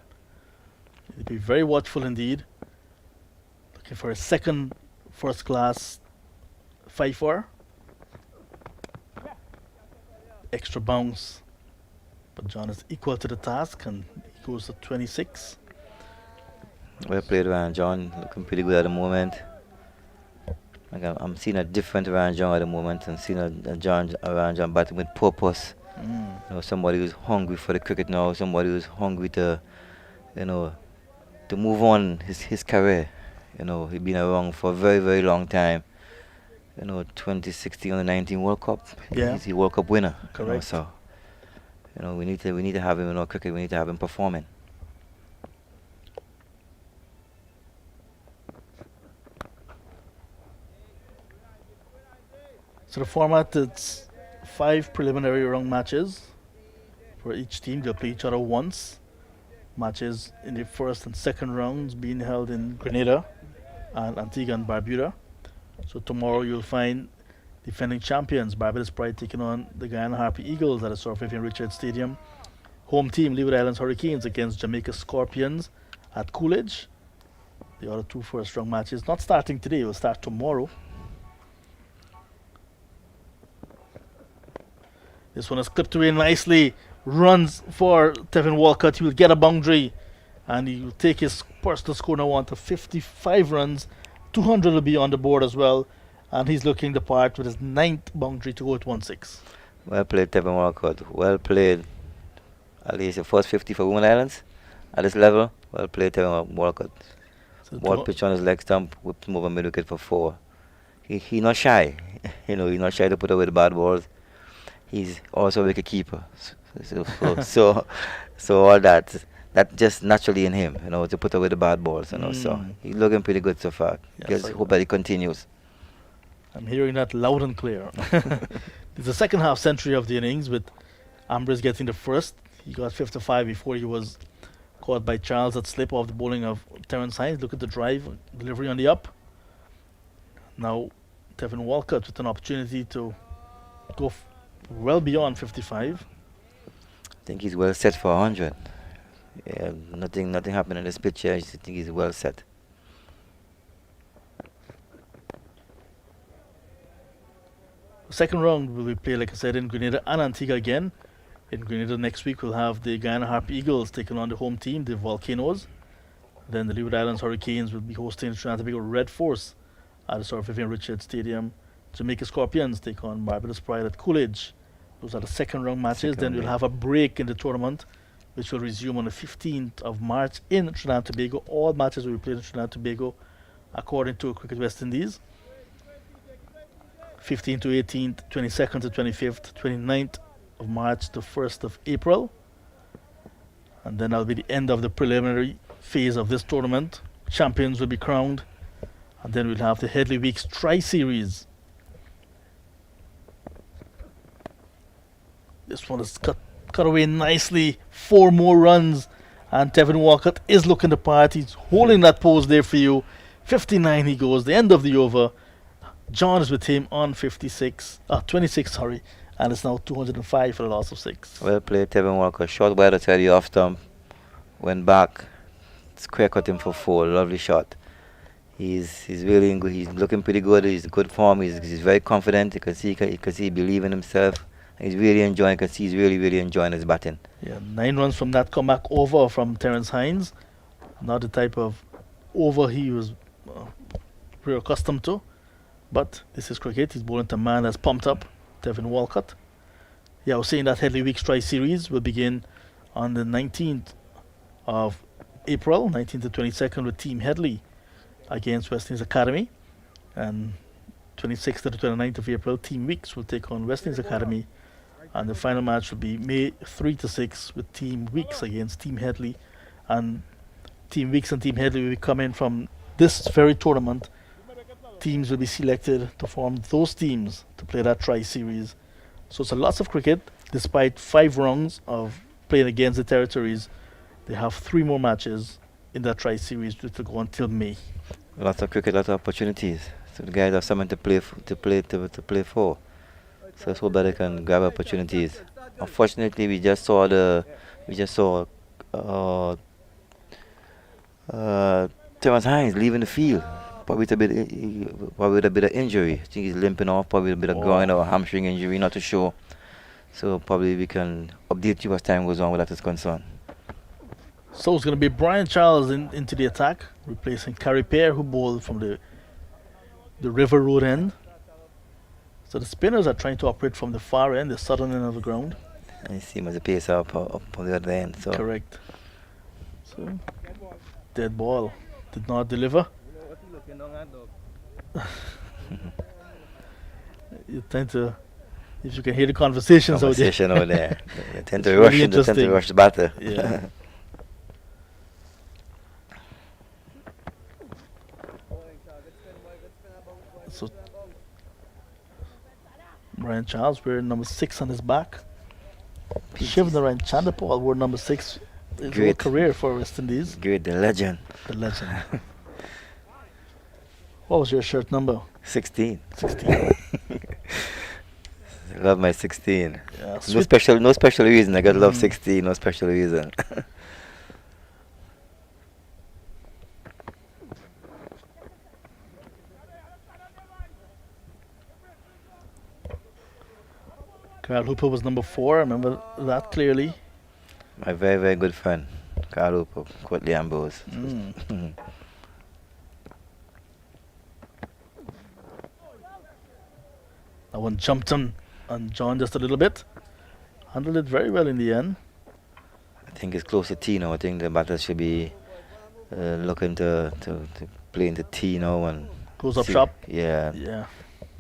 He'll be very watchful indeed. Looking for a second first class 5-4. Extra bounce. But John is equal to the task and he goes to 26. Well played, Ryan John. Looking pretty good at the moment. I'm seeing a different Ryan John at the moment. I'm seeing a Ryan John batting with purpose. Somebody who's hungry for the cricket now. Somebody who's hungry to move on his career. He's been around for a very, very long time. 2016 under-19 World Cup. Yeah. He's the World Cup winner. Correct. So, we need to have him in our cricket. We need to have him performing. So the format, it's 5 preliminary round matches for each team. They'll play each other once. Matches in the first and second rounds being held in Grenada and Antigua and Barbuda. So tomorrow you'll find defending champions Barbados Pride taking on the Guyana Harpy Eagles at the Sir Vivian Richards Stadium. Home team Leeward Islands Hurricanes against Jamaica Scorpions at Coolidge. The other 2 first round matches not starting today, will start tomorrow. This one is clipped away nicely. Runs for Tevin Walcott. He will get a boundary and he will take his personal score now on to 55 runs. 200 will be on the board as well. And he's looking the part with his 9th boundary to go to 16. Well played, Tevin Walcott. Well played. At least the first 50 for Women Islands at this level. Well played, Tevin Walcott. So Ball pitch on his leg stump, whipped him over mid wicket for 4. He not shy. He's not shy to put away the bad balls. He's also a wicket keeper. So all that just naturally in him, to put away the bad balls, So he's looking pretty good so far. Yes, Just hope that he continues. I'm hearing that loud and clear. It's the second half century of the innings with Ambrose getting the first. He got 55 before he was caught by Charles at slip off the bowling of Terence Hines. Look at the drive, delivery on the up. Now Tevin Walcott with an opportunity to go well beyond 55. I think he's well set for 100. Yeah, nothing happened in this picture. I just think he's well set. Second round will be played, like I said, in Grenada and Antigua again. In Grenada next week we'll have the Guyana Harpy Eagles taking on the home team, the Volcanoes. Then the Leeward Islands Hurricanes will be hosting the Trinidad and Tobago Red Force at the Sir Vivian Richards Stadium. Jamaica Scorpions take on Barbados Pride at Coolidge. Those are the second round matches. Then we'll have a break in the tournament, which will resume on the 15th of March in Trinidad and Tobago. All matches will be played in Trinidad and Tobago according to Cricket West Indies. 15th to 18th, 22nd to 25th, 29th of March to 1st of April. And then that'll be the end of the preliminary phase of this tournament. Champions will be crowned. And then we'll have the Headley Weeks Tri-Series. This one is cut away nicely. 4 more runs. And Tevin Walcott is looking the part. He's holding that pose there for you. 59 he goes, the end of the over. John is with him on 26, sorry, and it's now 205 for a loss of 6. Well played, Tevin Walker. Short wide outside the off stump. Went back. Square cut him for 4. Lovely shot. He's really in good. He's looking pretty good. He's in good form. He's very confident. You can see he believes in himself. He's really enjoying. You can see he's really enjoying his batting. Yeah, 9 runs from that comeback over from Terence Hines. Not the type of over he was very accustomed to. But this is cricket. He's bowling to a man that's pumped up, Tevin Walcott. Yeah, I was saying that Headley Week Strike Series will begin on the 19th of April, 19th to 22nd, with Team Headley against West Indies Academy. And 26th to the 29th of April, Team Weeks will take on West Indies Academy. And the final match will be May 3 to 6 with Team Weeks against Team Headley. And Team Weeks and Team Headley will be coming from this very tournament. Teams will be selected to form those teams to play that tri-series. So it's a lots of cricket. Despite 5 rounds of playing against the territories, they have 3 more matches in that tri-series which will go until May. Lots of cricket, lots of opportunities. So the guys have something to play for. So let's hope that they can grab opportunities. Unfortunately, we just saw Terence Hines leaving the field, probably with a bit of injury. I think he's limping off, probably a bit of groin or hamstring injury, not too sure. So probably we can update you as time goes on where that is concerned. So it's going to be Brian Charles into the attack, replacing Carrie Pear, who bowled from the River Road end. So the spinners are trying to operate from the far end, the southern end of the ground. And you see him as a pace up on the other end. So Correct. So dead ball did not deliver. You tend to, if you can hear the conversations over there. They tend to Really rush the batter. Yeah. So Brian Charles wearing number 6 on his back. Shivnarayan Chandapal wore number 6 his whole Great. career for West Indies. Great, the legend. The legend. What was your shirt number? 16. 16. I love my 16. Yeah, No sweet. special reason. I gotta love 16. No special reason. Carl Hooper was number 4. I remember that clearly. My very good friend, Carl Hooper, Courtly Ambrose. That one jumped on John just a little bit. Handled it very well in the end. I think it's close to T now. I think the batters should be looking to play into T now and Goes up see- sharp. Yeah, Yeah.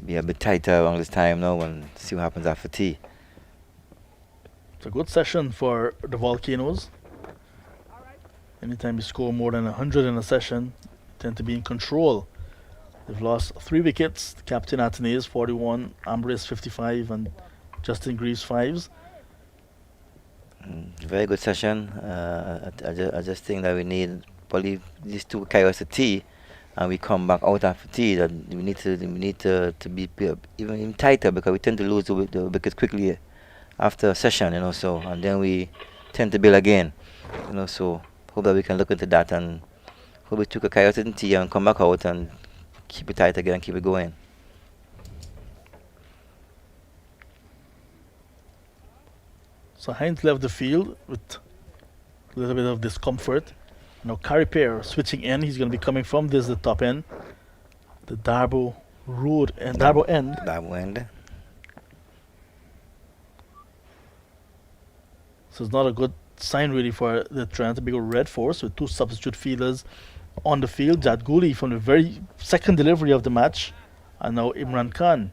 be a bit tighter around this time now and see what happens after T. It's a good session for the Volcanoes. Anytime you score more than 100 in a session, you tend to be in control. They've lost 3 wickets. Captain Athenaeus 41, Ambrose 55, and Justin Greaves 5s. Very good session. I just think that we need probably these 2 carry us to T, and we come back out after T. That we need to be even tighter because we tend to lose the wickets quickly after a session, So and then we tend to build again, So hope that we can look into that and hope we took a carry us in T and come back out and keep it tight again and keep it going. So Hines left the field with a little bit of discomfort. Now Carrie Pear switching in. He's going to be coming from the top end, the Darbo Road and Darbo end. That end. So it's not a good sign really for the Tobago Red Force with 2 substitute fielders on the field. Jad Ghuli from the very second delivery of the match, and now Imran Khan.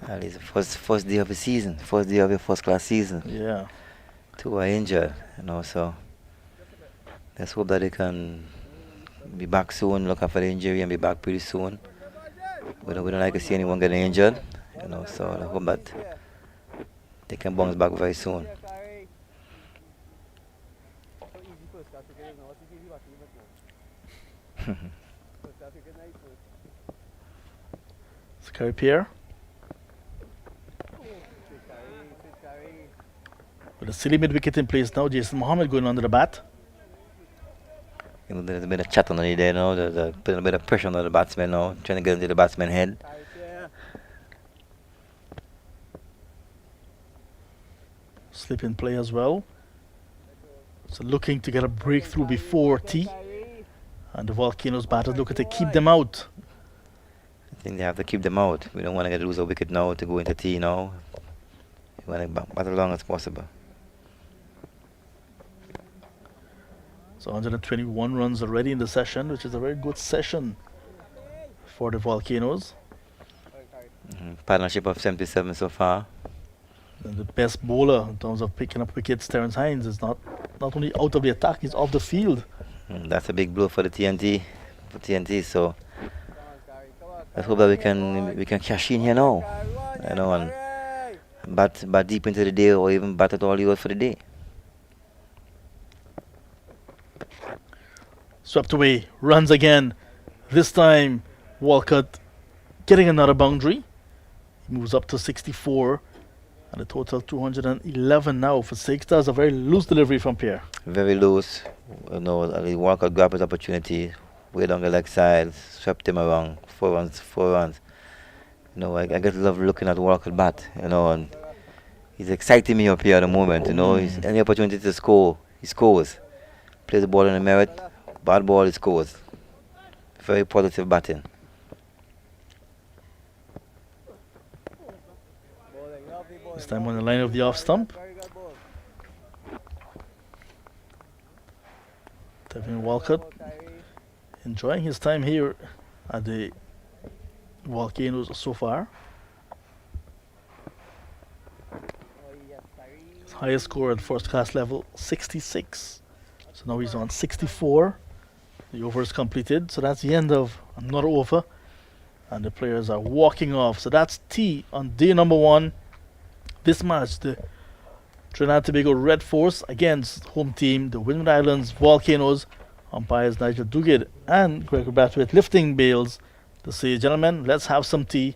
It's the first day of the season, first day of your first class season. Yeah. 2 are injured, So let's hope that they can be back soon, look after the injury and be back pretty soon. We don't like to see anyone getting injured, So I hope that they can bounce back very soon. carry pair. With a silly mid-wicket in place now, Jason Mohammed going under the bat. You know, there's a bit of chat on the there now. There's a bit of pressure on the batsman now, trying to get into the batsman's head. Slip in play as well. So looking to get a breakthrough before tea. And the Volcanoes batters looking to keep them out. I think they have to keep them out. We don't want to get lose a wicket now to go into tea now. We want to bat as long as possible. So 121 runs already in the session, which is a very good session for the Volcanoes. Partnership of 77 so far. And the best bowler in terms of picking up wickets, Terence Hines, is not only out of the attack, he's off the field. That's a big blow for the TNT. So let's hope that we can cash in here now, you know, and bat deep into the day, or even bat it all the way for the day. Swept away, runs again. This time, Walcott getting another boundary. He moves up to 64, and a total 211 now for 6. That's a very loose delivery from Pierre. Very loose. You know, Walcott grabbed his opportunity, way down the leg side, swept him around. 4 runs. You know, I just love looking at Walcott bat, you know, and he's exciting me up here at the moment, you know. Any opportunity to score, he scores. Plays the ball in the merit, bad ball, he scores. Very positive batting. This time on the line of the off stump. Tevin Walcott enjoying his time here at the Volcanoes so far. His highest score at first class level, 66. So now he's on 64. The over is completed, so that's the end of another over. And the players are walking off. So that's tea on day number 1. This match, the Trinidad Tobago Red Force against home team, the Windward Islands Volcanoes. Umpires Nigel Duguid and Gregory Brathwaite lifting bails to say, gentlemen, let's have some tea.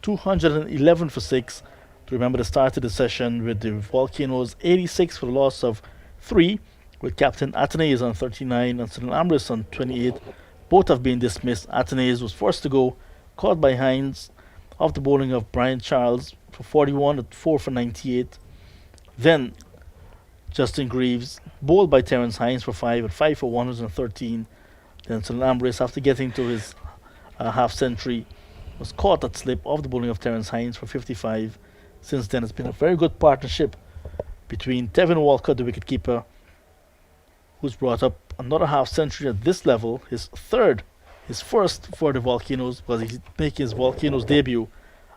211 for 6. To remember the start of the session with the Volcanoes 86 for the loss of 3, with Captain Athenaeus on 39 and Cyril Ambrose on 28. Both have been dismissed. Athenaeus was first to go, caught by Hines off the bowling of Brian Charles for 41 at 4 for 98. Then Justin Greaves bowled by Terence Hines for 5 at 5 for 113. Then Cyril Ambrose, after getting to his half century, was caught at slip off the bowling of Terence Hines for 55. Since then, it's been a very good partnership between Tevin Walcott, the wicketkeeper, who's brought up another half century at this level, his first for the Volcanoes, because he's making his Volcanoes debut,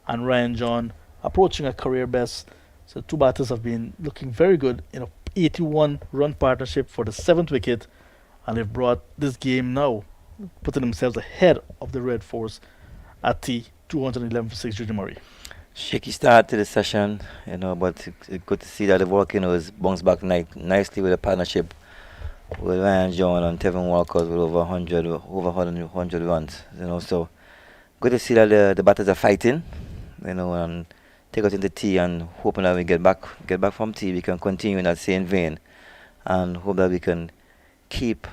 and Ryan John approaching a career best. So two batters have been looking very good in a 81 run partnership for the 7th wicket, and they've brought this game now, putting themselves ahead of the Red Force at the 211 for 6, Junior Murray. Shaky start to the session, you know, but it's good to see that the Volcanoes bounced back nicely with a partnership with Ryan John and Tevin Walcott with over 100 runs, you know. So good to see that the batters are fighting, you know, and take us into tea, and hoping that we get back from tea, we can continue in that same vein, and hope that we can keep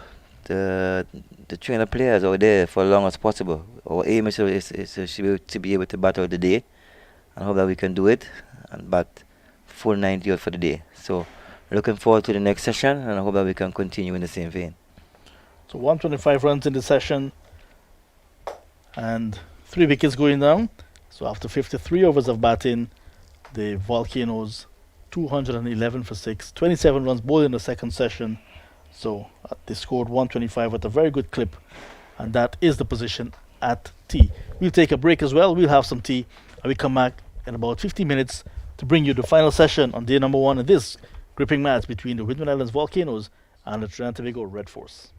the trainer players out there for as long as possible. Our aim is to be able to battle the day, and hope that we can do it and bat full 90 out for the day. So looking forward to the next session, and I hope that we can continue in the same vein. So 125 runs in the session and 3 wickets going down. So after 53 overs of batting, the Volcanoes 211 for 6, 27 runs bowled in the second session. So they scored 125 with a very good clip, and that is the position at tea. We'll take a break as well. We'll have some tea, and we come back in about 50 minutes to bring you the final session on day number 1 of this gripping match between the Windward Islands Volcanoes and the Trinidad Tobago Red Force.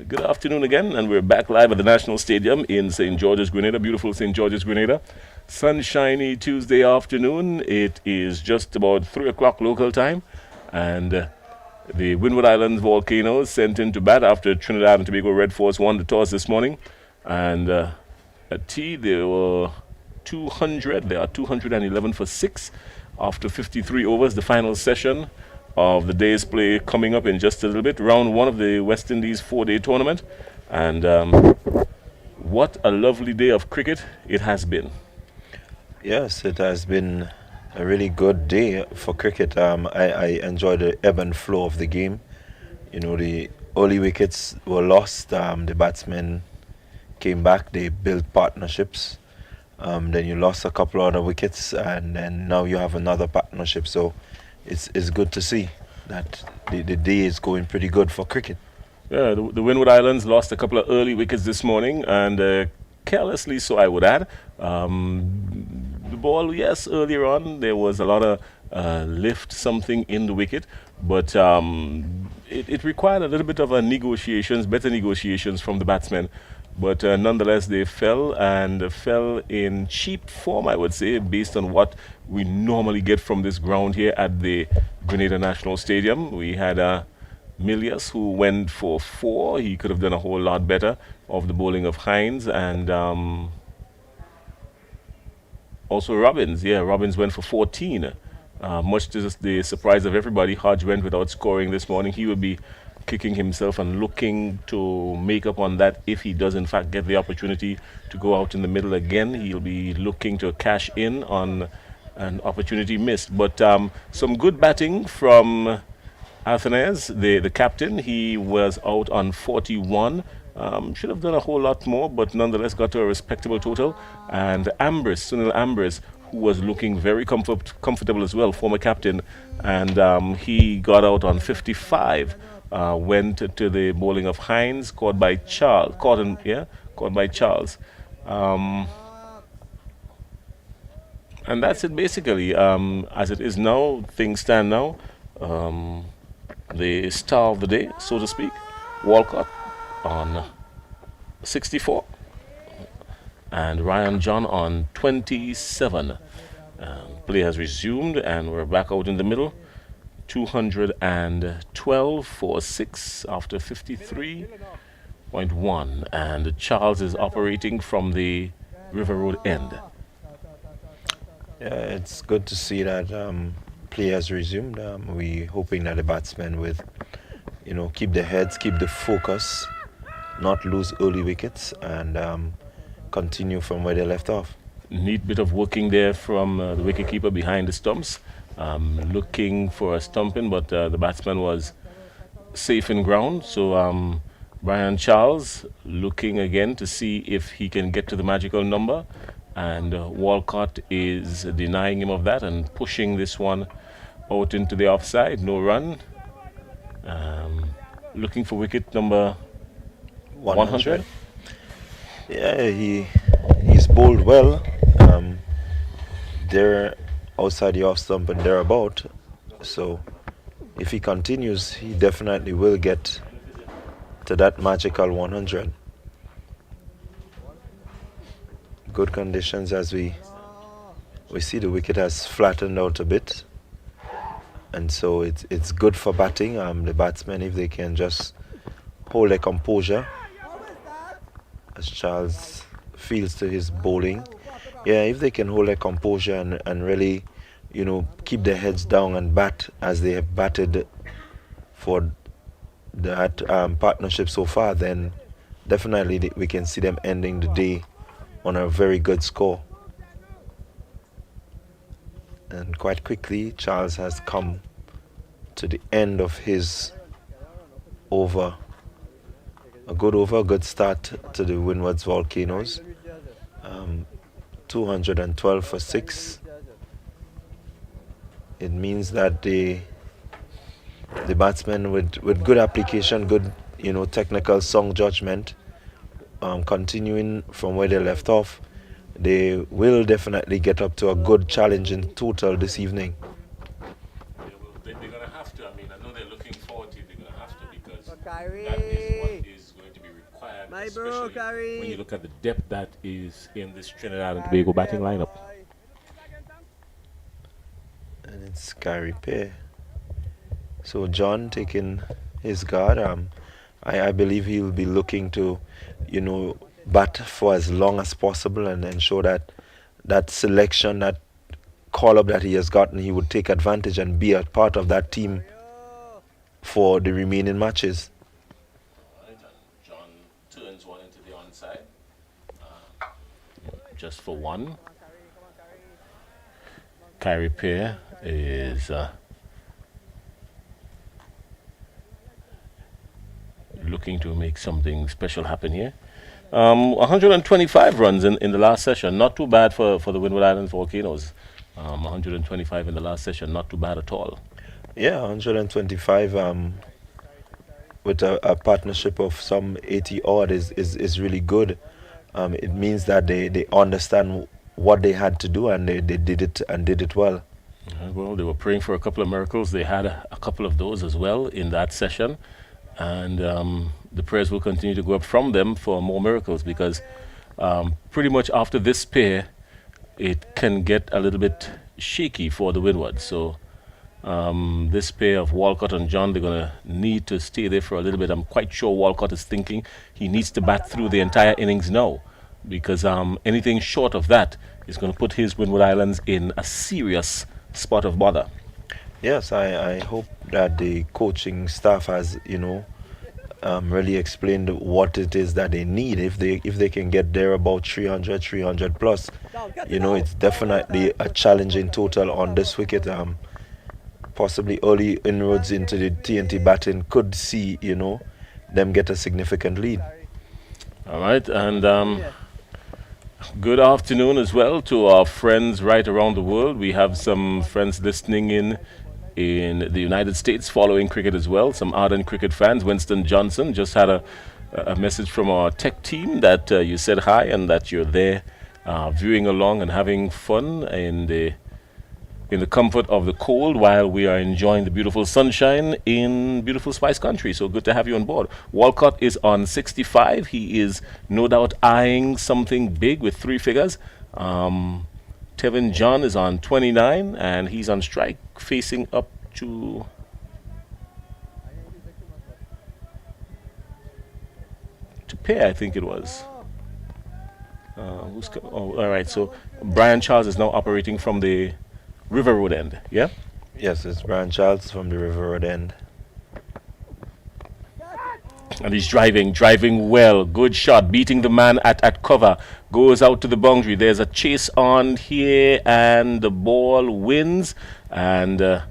Good afternoon again, and we're back live at the National Stadium in St. George's, Grenada. Beautiful St. George's, Grenada. Sunshiny Tuesday afternoon. It is just about 3 o'clock local time, and the Windward Islands Volcanoes sent in to bat after Trinidad and Tobago Red Force won the toss this morning. And at tea, there were 200. There are 211 for 6 after 53 overs. The final session of the day's play coming up in just a little bit. Round 1 of the West Indies 4-day tournament. And what a lovely day of cricket it has been. Yes, it has been a really good day for cricket. I enjoyed the ebb and flow of the game. You know, the early wickets were lost. The batsmen came back. They built partnerships. Then you lost a couple other wickets, and then now you have another partnership. So it's good to see that the day is going pretty good for cricket. Yeah, the Windward Islands lost a couple of early wickets this morning, and carelessly so, I would add. The ball, yes, earlier on there was a lot of lift something in the wicket, but it required a little bit of better negotiations from the batsmen. But nonetheless, they fell in cheap form, I would say, based on what we normally get from this ground here at the Grenada National Stadium. We had Milius, who went for 4. He could have done a whole lot better of the bowling of Hines, and also Robbins. Yeah, Robbins went for 14. Much to the surprise of everybody, Hodge went without scoring this morning. He will be kicking himself and looking to make up on that if he does in fact get the opportunity to go out in the middle again. He'll be looking to cash in on an opportunity missed. But some good batting from Athanase, the captain. He was out on 41. Should have done a whole lot more, but nonetheless got to a respectable total. And Sunil Ambris, who was looking very comfortable as well, former captain, and he got out on 55. Went to the bowling of Hines, caught by Charles. And that's it basically. As it is now, things stand now. The star of the day, so to speak, Walcott on 64, and Ryan John on 27. Play has resumed, and we're back out in the middle. 212 for 6 after 53.1, and Charles is operating from the River Road end. Yeah, it's good to see that play has resumed. We hoping that the batsmen will, keep their heads, keep the focus, not lose early wickets, and continue from where they left off. Neat bit of working there from the wicketkeeper behind the stumps. Looking for a stumping, but the batsman was safe in ground. So Brian Charles looking again to see if he can get to the magical number, and Walcott is denying him of that and pushing this one out into the offside. No run. Looking for wicket number 100. Yeah, he's bowled well. They're outside the off stump and thereabout. So if he continues, he definitely will get to that magical 100. Good conditions as we see the wicket has flattened out a bit, and so it's good for batting. The batsmen, if they can just hold their composure, as Charles feels to his bowling. Yeah, if they can hold their composure and really, keep their heads down and bat as they have batted for that partnership so far, then definitely we can see them ending the day on a very good score. And quite quickly, Charles has come to the end of his over. A good start to the Windwards Volcanoes. 212 for 6. It means that the batsmen with good application, good technical song judgment, continuing from where they left off, they will definitely get up to a good challenge in total this evening. They're going to have to. I know they're looking forward to it. They're going to have to, because Kyrie. that is what is going to My bro, especially carry. when you look at the depth that is in this Trinidad and Tobago batting lineup. And it's carry pair. So John taking his guard. I believe he'll be looking to, bat for as long as possible and ensure that that selection, that call up that he has gotten, he would take advantage and be a part of that team for the remaining matches. John turns one into the onside. Just for one. Kyrie Pair is looking to make something special happen here. 125 runs in the last session. Not too bad for the Windward Islands Volcanoes. 125 in the last session. Not too bad at all. Yeah, 125 with a partnership of some 80 odd is really good. It means that they understand what they had to do, and they did it well. Well, they were praying for a couple of miracles. They had a couple of those as well in that session, and the prayers will continue to go up from them for more miracles, because pretty much after this pair it can get a little bit shaky for the Windwards. So this pair of Walcott and John, they're going to need to stay there for a little bit. I'm quite sure Walcott is thinking he needs to bat through the entire innings now, because anything short of that is going to put his Windward Islands in a serious spot of bother. Yes, I hope that the coaching staff has, really explained what it is that they need. If they can get there about 300 plus, it's definitely a challenging total on this wicket. Possibly early inroads into the TNT batting could see, them get a significant lead. All right, and good afternoon as well to our friends right around the world. We have some friends listening in the United States following cricket as well, some ardent cricket fans. Winston Johnson just had a message from our tech team that you said hi and that you're there viewing along and having fun in the comfort of the cold while we are enjoying the beautiful sunshine in beautiful Spice Country. So good to have you on board. Walcott is on 65. He is no doubt eyeing something big with 3 figures. Tevin John is on 29, and he's on strike, facing up to pair, I think it was. All right, so Brian Charles is now operating from the River Road end, yeah? Yes, it's Brian Charles from the River Road end. And he's driving well. Good shot, beating the man at cover. Goes out to the boundary. There's a chase on here, and the ball wins. And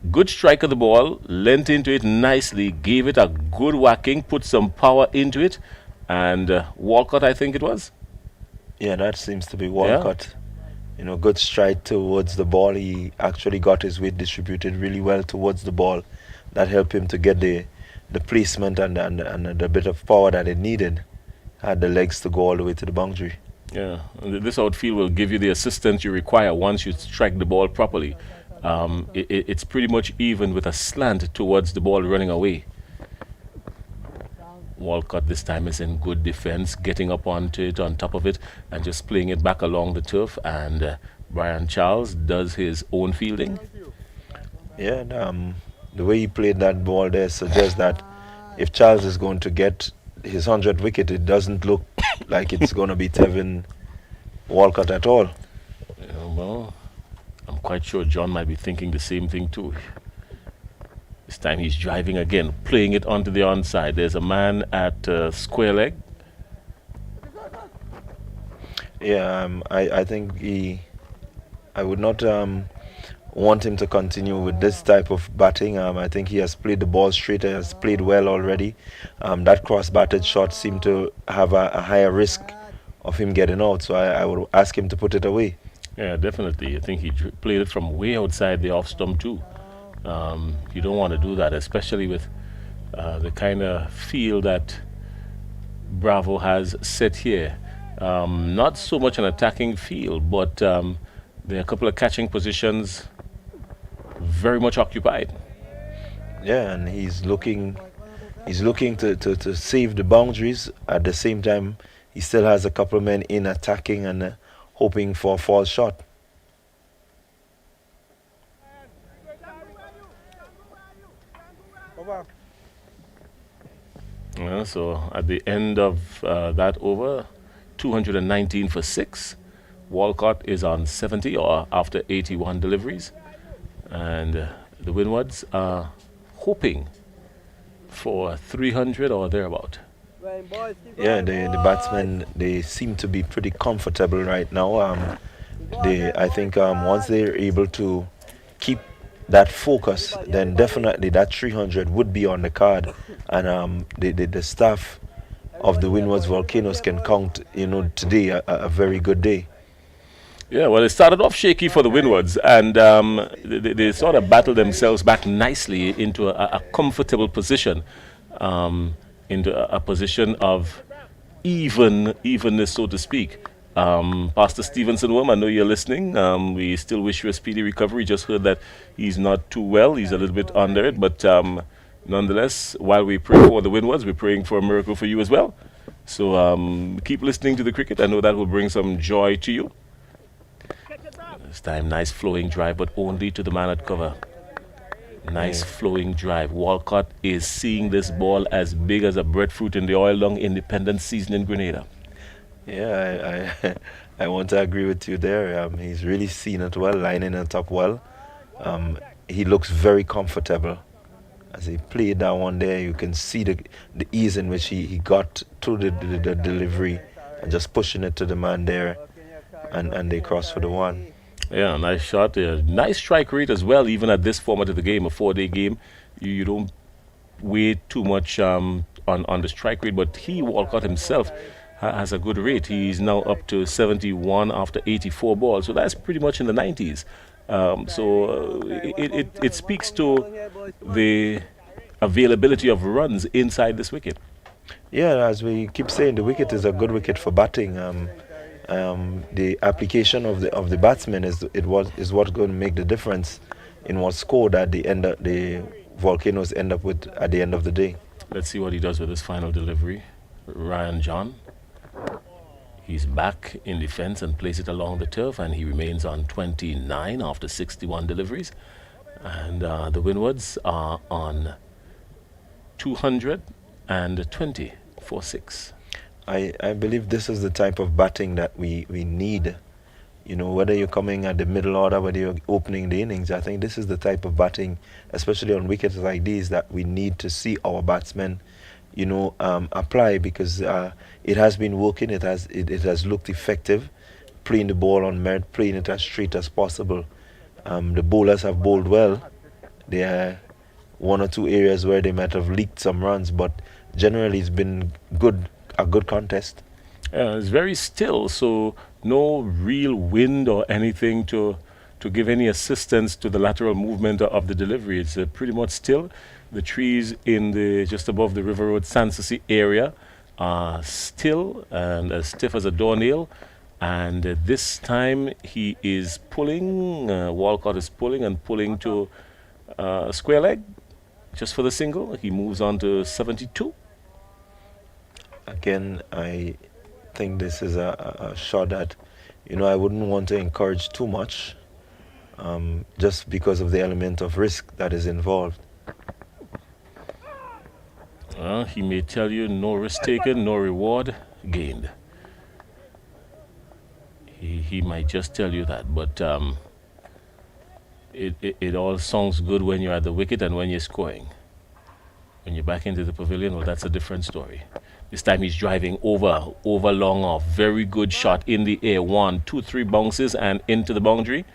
good strike of the ball. Lent into it nicely. Gave it a good whacking. Put some power into it. And Walcott, I think it was. Yeah, that seems to be Walcott. Yeah. Good stride towards the ball. He actually got his weight distributed really well towards the ball. That helped him to get the placement and the bit of power that it needed. Had the legs to go all the way to the boundary. Yeah, and this outfield will give you the assistance you require once you strike the ball properly. It's pretty much even with a slant towards the ball running away. Walcott this time is in good defense, getting up onto it, on top of it, and just playing it back along the turf. And Brian Charles does his own fielding. Yeah, the way he played that ball there suggests that if Charles is going to get his 100th wicket, it doesn't look like it's going to be Tevin Walcott at all. Yeah, well, I'm quite sure John might be thinking the same thing too. This time he's driving again, playing it onto the onside. There's a man at square leg. Yeah, I think I would not want him to continue with this type of batting. I think he has played the ball straight, has played well already. That cross-batted shot seemed to have a higher risk of him getting out, so I would ask him to put it away. Yeah, definitely. I think he played it from way outside the off stump too. You don't want to do that, especially with the kind of field that Bravo has set here. Not so much an attacking field, but there are a couple of catching positions very much occupied. Yeah, and he's looking He's looking to save the boundaries. At the same time, he still has a couple men in attacking and hoping for a false shot. So at the end of that over, 219 for 6. Walcott is on 70 or after 81 deliveries. And the Windwards are hoping for 300 or thereabout. Yeah, the batsmen, they seem to be pretty comfortable right now. I think once they're able to keep that focus, then definitely that 300 would be on the card, and the staff of the Windwards Volcanoes can count, today a very good day. Yeah, well, it started off shaky for the Windwards, and they sort of battled themselves back nicely into a comfortable position, into a position of evenness, so to speak. Pastor Stevenson Worm, I know you're listening. We still wish you a speedy recovery. Just heard that he's not too well. He's a little bit under it, but nonetheless, while we pray for the Windwards, we're praying for a miracle for you as well. So keep listening to the cricket. I know that will bring some joy to you. This time, nice flowing drive, but only to the man at cover. Nice flowing drive. Walcott is seeing this ball as big as a breadfruit in the oil long independent season in Grenada. Yeah, I want to agree with you there. He's really seen it well, lining it up well. He looks very comfortable. As he played that one there, you can see the ease in which he got to the delivery and just pushing it to the man there, and they cross for the one. Yeah, nice shot. Nice strike rate as well, even at this format of the game, a 4-day game. You don't wait too much on the strike rate, but Walcott himself, has a good rate. He's now up to 71 after 84 balls, so that's pretty much in the 90s. It speaks to the availability of runs inside this wicket. Yeah, as we keep saying, the wicket is a good wicket for batting. The application of the batsman is what's going to make the difference in what score that the Volcanoes end up with at the end of the day. Let's see what he does with his final delivery. Ryan John. He's back in defense and plays it along the turf, and he remains on 29 after 61 deliveries. And the Windwards are on 220 for 6. I believe this is the type of batting that we need. Whether you're coming at the middle order, whether you're opening the innings, I think this is the type of batting, especially on wickets like these, that we need to see our batsmen apply, because it has been working. It has looked effective, playing the ball on merit, playing it as straight as possible. The bowlers have bowled well. There are one or two areas where they might have leaked some runs, but generally it's been a good contest. It's very still, so no real wind or anything to give any assistance to the lateral movement of the delivery. It's pretty much still. The trees in just above the River Road Sanssouci area are still and as stiff as a doornail. And this time he is pulling, Walcott is pulling to square leg just for the single. He moves on to 72. Again, I think this is a shot that, I wouldn't want to encourage too much, just because of the element of risk that is involved. He may tell you no risk taken, no reward gained. He might just tell you that, but it all sounds good when you're at the wicket and when you're scoring. When you're back into the pavilion, well, that's a different story. This time he's driving over long off. Very good shot in the air. 1, 2, 3 bounces and into the boundary.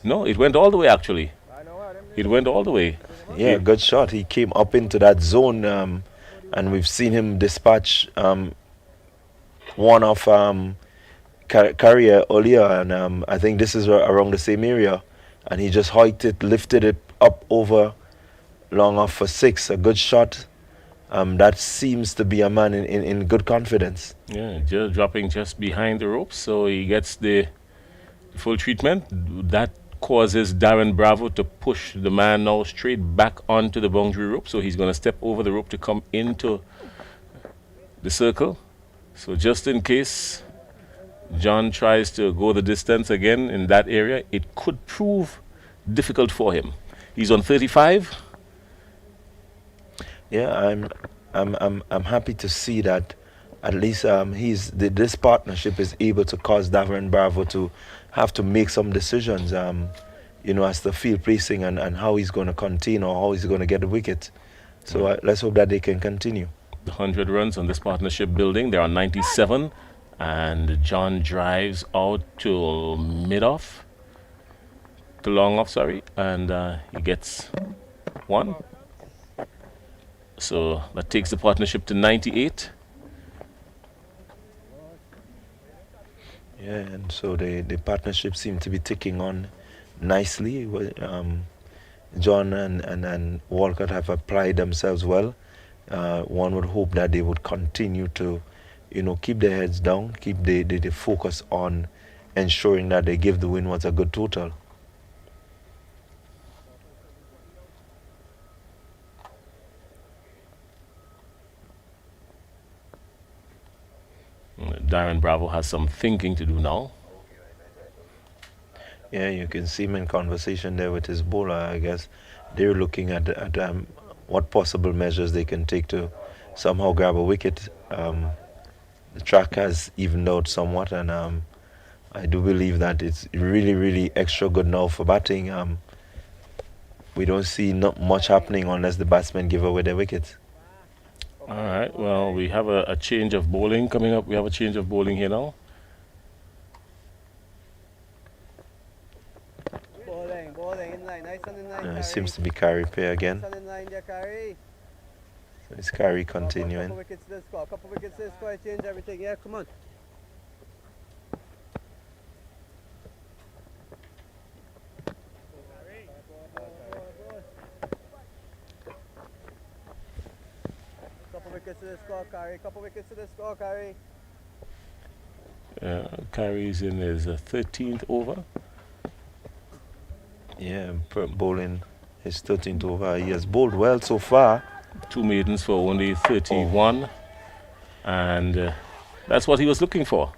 No, it went all the way actually. It went all the way. Yeah, good shot. He came up into that zone, and we've seen him dispatch one of Carrier earlier, and I think this is around the same area, and he just lifted it up over long off for 6. A good shot. That seems to be a man in good confidence. Yeah, just dropping just behind the ropes, so he gets the full treatment. That causes Darren Bravo to push the man now straight back onto the boundary rope. So he's going to step over the rope to come into the circle. So just in case John tries to go the distance again in that area, it could prove difficult for him. He's on 35. Yeah, I'm happy to see that at least this partnership is able to cause Darren Bravo to have to make some decisions, as to field placing and how he's going to contain or how he's going to get the wicket. So let's hope that they can continue. 100 runs on this partnership building. There are 97, and John drives out to mid-off, to long-off, sorry, and he gets one. So that takes the partnership to 98. Yeah, and so the partnership seemed to be ticking on nicely. John and Walcott have applied themselves well. One would hope that they would continue to, keep their heads down, keep the focus on ensuring that they give the Windwards a good total. Darren Bravo has some thinking to do now. Yeah, you can see him in conversation there with his bowler. I guess they're looking at what possible measures they can take to somehow grab a wicket. The track has evened out somewhat, and I do believe that it's really, really extra good now for batting. We don't see not much happening unless the batsmen give away their wickets. All right, well, we have a change of bowling coming up. We have a change of bowling here now. Bowling in line, nice and in line. It seems to be carry pair again. Nice and in line there, carry. So it's carry continuing. Couple wickets to the score, couple wickets to the score, change everything. Yeah, come on. Couple wickets to the score, carry. Couple wickets to the score, carry. Carries in his 13th over. Yeah, bowling his 13th over. He has bowled well so far. 2 maidens for only 31. And that's what he was looking for.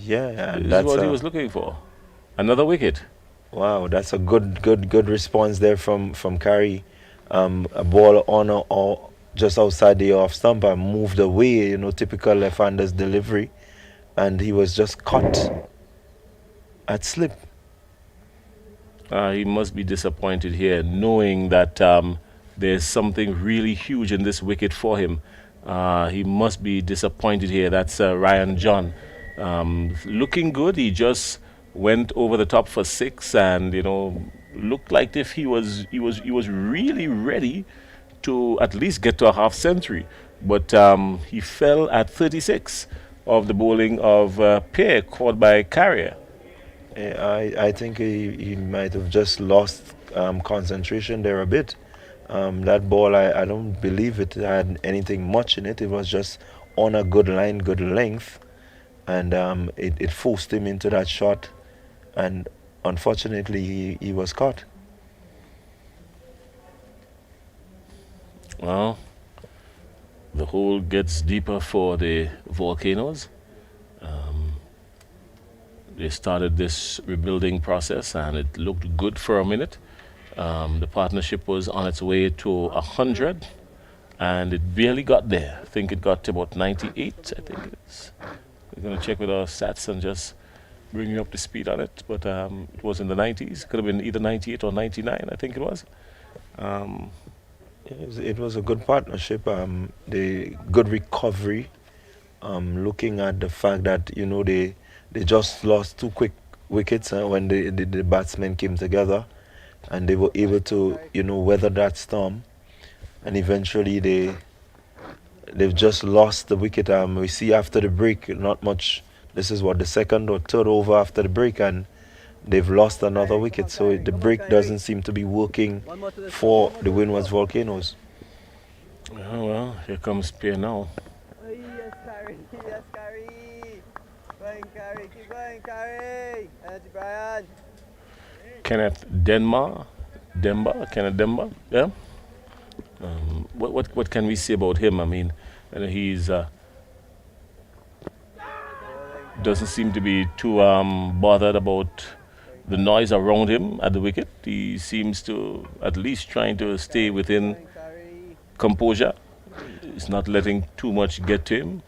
Yeah, This is what he was looking for. Another wicket. Wow, that's a good response there from Carey. A ball on or just outside the off stump and moved away, typical left-hander's delivery, and he was just caught at slip. He must be disappointed here, knowing that there's something really huge in this wicket for him. He must be disappointed here. That's Ryan John. Looking good. He just went over the top for 6, and looked like if he was really ready to at least get to a half century. But he fell at 36 of the bowling of pair caught by Carrier. I think he might have just lost concentration there a bit. That ball, I don't believe it had anything much in it. It was just on a good line, good length, and it forced him into that shot, and unfortunately he was caught. Well, the hole gets deeper for the Volcanoes. They started this rebuilding process, and it looked good for a minute. The partnership was on its way to 100, and it barely got there. I think it got to about 98, I think it is. We're going to check with our stats and just bring you up to speed on it. But it was in the 90s. Could have been either 98 or 99, I think it was. It was a good partnership. The good recovery. Looking at the fact that they just lost 2 quick wickets when the batsmen came together, and they were able to weather that storm, and eventually they've just lost the wicket. We see after the break, not much. This is what, the second or third over after the break, and they've lost another wicket. So the break doesn't seem to be working for the Windwards Volcanoes. Well, here comes Pierre now. Oh, yes, carry. Yes, carry. Going, carry. Keep going, carry. Energy, Brian. Kenneth Demba, yeah. What can we say about him? I mean, he's doesn't seem to be too bothered about the noise around him at the wicket. He seems to at least trying to stay within composure. He's not letting too much get to him.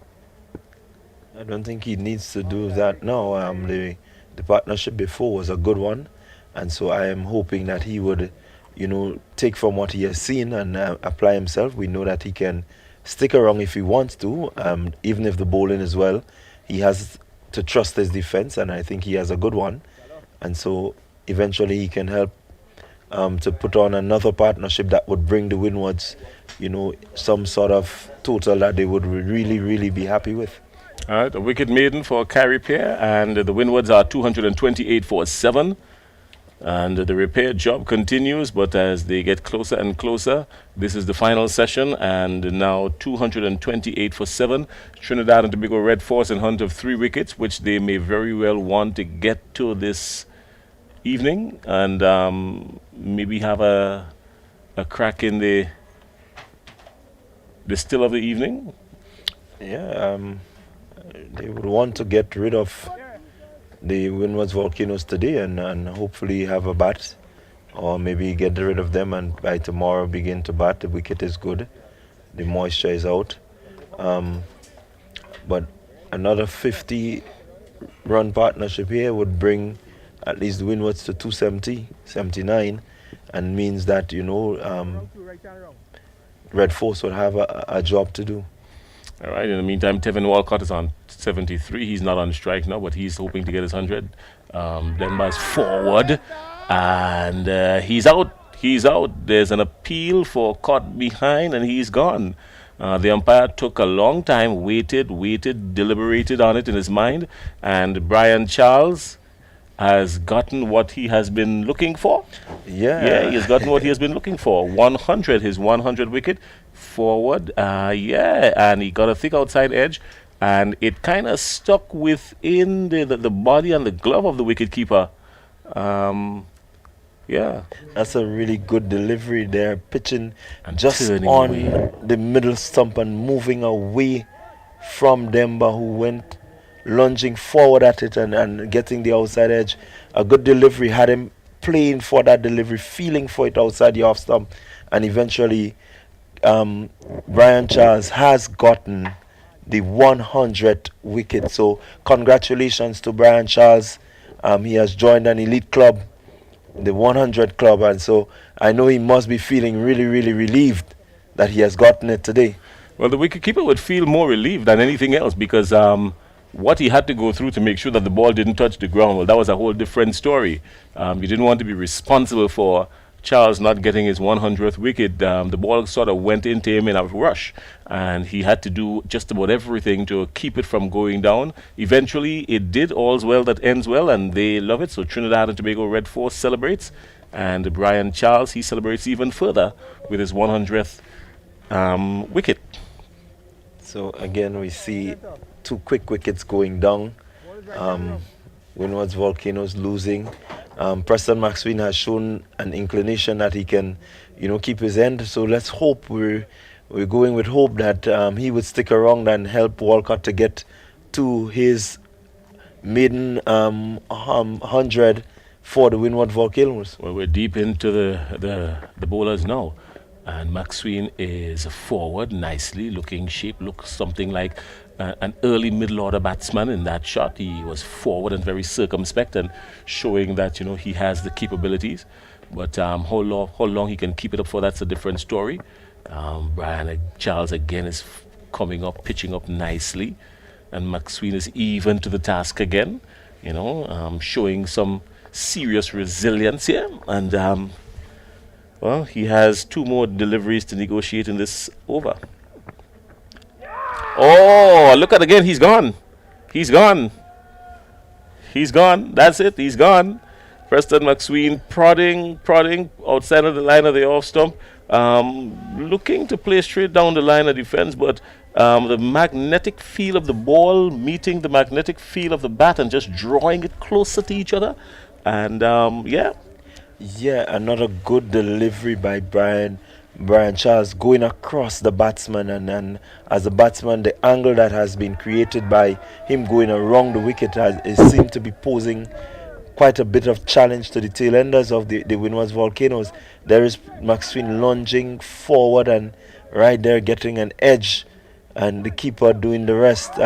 I don't think he needs to do that now. The partnership before was a good one, and so I am hoping that he would, take from what he has seen and apply himself. We know that he can stick around if he wants to, even if the bowling is well. He has to trust his defense, and I think he has a good one, and so eventually he can help to put on another partnership that would bring the Windwards, some sort of total that they would really, really be happy with. All right, a wicket maiden for Carey Pair, and the Windwards are 228 for 7. And the repair job continues, but as they get closer and closer, this is the final session, and now 228 for 7. Trinidad and Tobago Red Force in hunt of 3 wickets, which they may very well want to get to this evening, and maybe have a crack in the still of the evening. Yeah, they would want to get rid of the Windwards Volcanoes today and hopefully have a bat, or maybe get rid of them and by tomorrow begin to bat. The wicket is good, the moisture is out, but another 50-run partnership here would bring at least the Windwards to 279, and means that Red Force would have a job to do. All right, in the meantime, Tevin Walcott is on 73. He's not on strike now, but he's hoping to get his 100. Demba's forward, and he's out. He's out. There's an appeal for caught behind, and he's gone. The umpire took a long time, waited, deliberated on it in his mind, and Brian Charles has gotten what he has been looking for. Yeah, he's gotten what he has been looking for. 100, his 100 wicket. Forward, and he got a thick outside edge, and it kind of stuck within the body and the glove of the wicketkeeper. That's a really good delivery there, pitching and just on the middle stump and moving away from Demba, who went lunging forward at it and getting the outside edge. A good delivery, had him playing for that delivery, feeling for it outside the off stump, and eventually Brian Charles has gotten the 100th wicket. So congratulations to Brian Charles. He has joined an elite club, the 100 club, and so I know he must be feeling really, really relieved that he has gotten it today. Well, the wicketkeeper would feel more relieved than anything else, because what he had to go through to make sure that the ball didn't touch the ground, well, that was a whole different story. You didn't want to be responsible for Charles not getting his 100th wicket. The ball sort of went into him in a rush, and he had to do just about everything to keep it from going down. Eventually, it did. All's well that ends well, and they love it. So Trinidad and Tobago Red Force celebrates, and Brian Charles, he celebrates even further with his 100th wicket. So again, we see 2 quick wickets going down. Windwards Volcanoes losing. Preston Maxwell has shown an inclination that he can, keep his end. So let's hope we're going with hope that he would stick around and help Walcott to get to his maiden 100 for the Windward Volcanoes. Well, we're deep into the bowlers now. And Maxwell is forward, nicely looking shape, looks something like an early middle order batsman in that shot. He was forward and very circumspect, and showing that he has the capabilities. But how long he can keep it up for, that's a different story. Brian Charles again is coming up, pitching up nicely, and Maxwell is even to the task again. Showing some serious resilience here, and well, he has 2 more deliveries to negotiate in this over. Oh, look at again. He's gone. He's gone. That's it. He's gone. Preston Maxwell prodding outside of the line of the off stump. Looking to play straight down the line of defense, but the magnetic feel of the ball meeting the magnetic feel of the bat and just drawing it closer to each other. And Yeah, another good delivery by Brian Charles going across the batsman, and as a batsman, the angle that has been created by him going around the wicket it seemed to be posing quite a bit of challenge to the tail enders of the Windwards Volcanoes. There is Maxwin lunging forward and right there getting an edge, and the keeper doing the rest.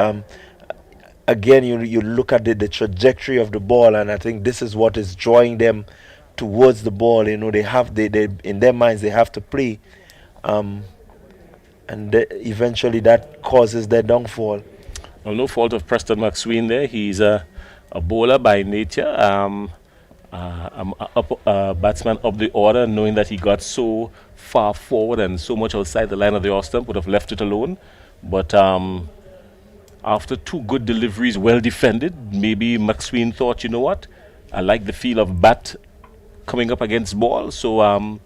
Again, you look at the trajectory of the ball, and I think this is what is drawing them towards the ball. They in their minds they have to play, and eventually that causes their downfall. Well, no fault of Preston McSween there. He's a bowler by nature, batsman up the order, knowing that he got so far forward and so much outside the line of the off stump, would have left it alone. But after two good deliveries, well defended, maybe McSween thought, you know what, I like the feel of bat coming up against ball. So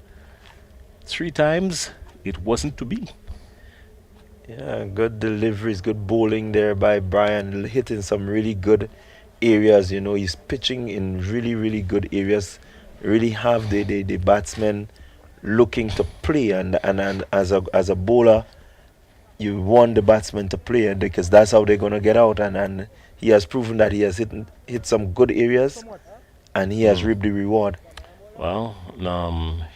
3 times it wasn't to be. Yeah, good deliveries, good bowling there by Brian, hitting some really good areas. He's pitching in really, really good areas. Really have the batsmen looking to play, and as a bowler, you want the batsman to play, and because that's how they're gonna get out. And he has proven that he has hit some good areas, and he has reaped the reward. Well,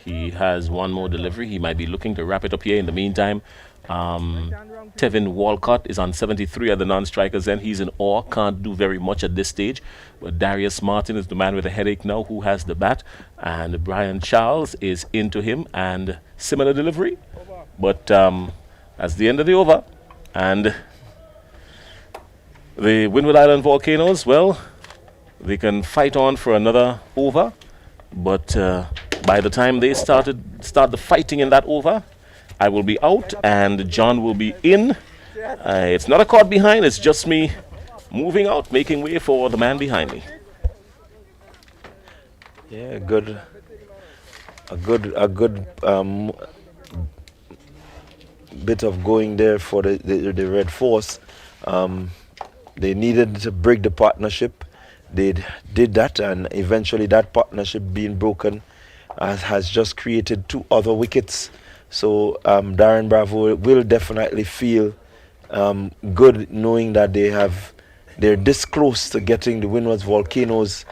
he has one more delivery. He might be looking to wrap it up here. In the meantime, Tevin Walcott is on 73 at the non-strikers end. He's in awe, can't do very much at this stage. But Darius Martin is the man with a headache now who has the bat. And Brian Charles is into him, and similar delivery. But that's the end of the over. And the Windward Island Volcanoes, well, they can fight on for another over. But by the time they start the fighting in that over, I will be out and John will be in. It's not a caught behind, it's just me moving out, making way for the man behind me. Yeah, a good bit of going there for the Red Force. They needed to break the partnership. They did that, and eventually that partnership being broken has just created 2 other wickets. So Darren Bravo will definitely feel good knowing that they're this close to getting the Windwards Volcanoes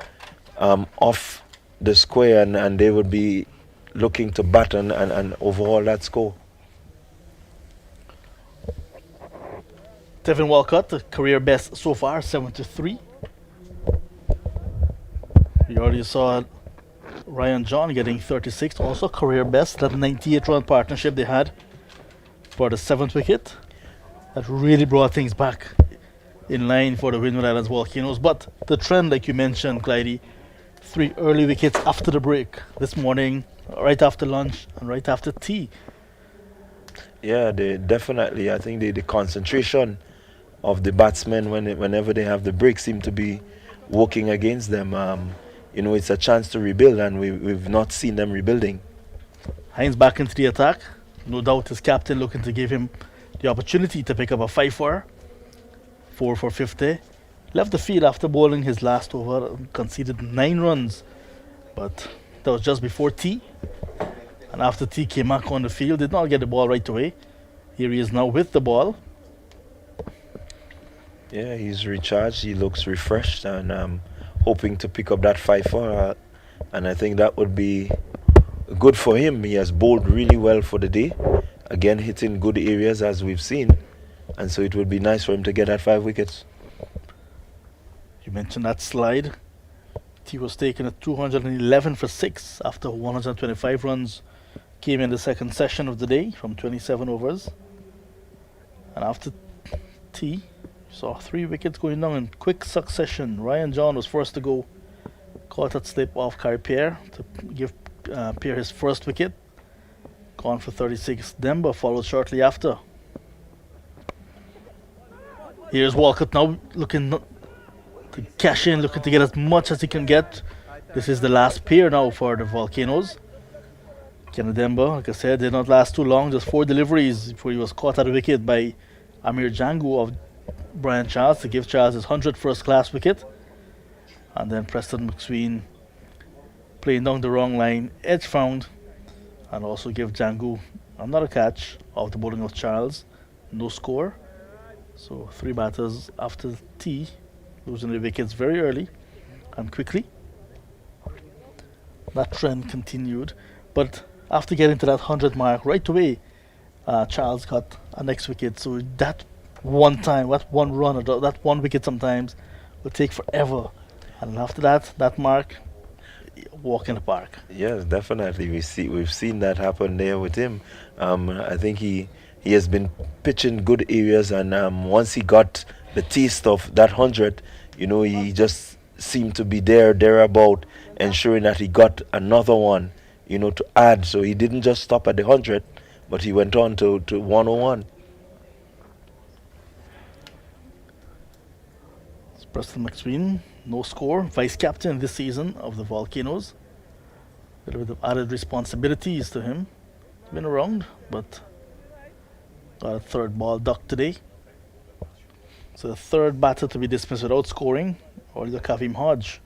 off the square, and they would be looking to bat and overhaul that score. Tevin Walcott, the career best so far, 73. We already saw Ryan John getting 36, also career best. That 98-run partnership they had for the 7th wicket. That really brought things back in line for the Windward Islands Volcanoes. But the trend, like you mentioned, Clydie, 3 early wickets after the break this morning, right after lunch and right after tea. Yeah, they definitely. I think the concentration of the batsmen whenever they have the break seem to be working against them. It's a chance to rebuild, and we've not seen them rebuilding. Hines back into the attack. No doubt his captain looking to give him the opportunity to pick up a 5-4. 4 for 50. Left the field after bowling his last over, conceded 9 runs. But that was just before tea. And after tea came back on the field, did not get the ball right away. Here he is now with the ball. Yeah, he's recharged. He looks refreshed, and hoping to pick up that 5-4. And I think that would be good for him. He has bowled really well for the day. Again, hitting good areas as we've seen. And so it would be nice for him to get that 5 wickets. You mentioned that slide. He was taken at 211 for 6 after 125 runs came in the second session of the day from 27 overs. And after tea, saw 3 wickets going down in quick succession. Ryan John was first to go. Caught that slip off Carey Pierre to give Pierre his first wicket. Gone for 36. Demba followed shortly after. Here's Walcott now looking to cash in, looking to get as much as he can get. This is the last pair now for the Volcanoes. Kenneth Demba, like I said, did not last too long. Just 4 deliveries before he was caught at a wicket by Amir Jangu of Brian Charles to give Charles his 100th first-class wicket. And then Preston McSween playing down the wrong line, edge found, and also give Django another catch off the bowling of Charles. No score. So 3 batters after T, losing the wickets very early and quickly. That trend continued, but after getting to that 100 mark right away, Charles got a next wicket. So that one time, that one run, or that one wicket sometimes will take forever. And after that, that mark, walk in the park. Yes, definitely. We've seen that happen there with him. I think he has been pitching good areas, and once he got the taste of that 100, he just seemed to be thereabout, ensuring that he got another one, to add. So he didn't just stop at the 100, but he went on to 101. It's Preston McSween, no score, vice captain this season of the Volcanoes. A little bit of added responsibilities to him. Been around, but got a third ball duck today. So the third batter to be dismissed without scoring, Oliver Kavim Hodge.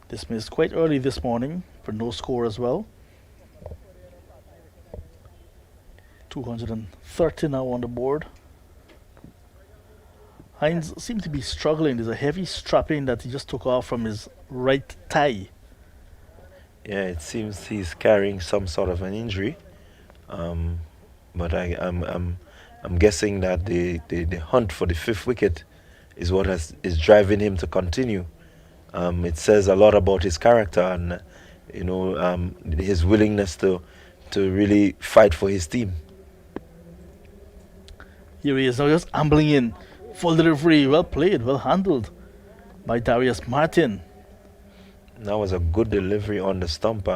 Dismissed quite early this morning for no score as well. 230 now on the board. Hines seems to be struggling. There's a heavy strapping that he just took off from his right thigh. Yeah, it seems he's carrying some sort of an injury. But I'm guessing that the hunt for the 5th wicket is what is driving him to continue. It says a lot about his character and his willingness to really fight for his team. Here he is now, just ambling in. Full delivery, well played, well handled by Darius Martin. That was a good delivery on the stump.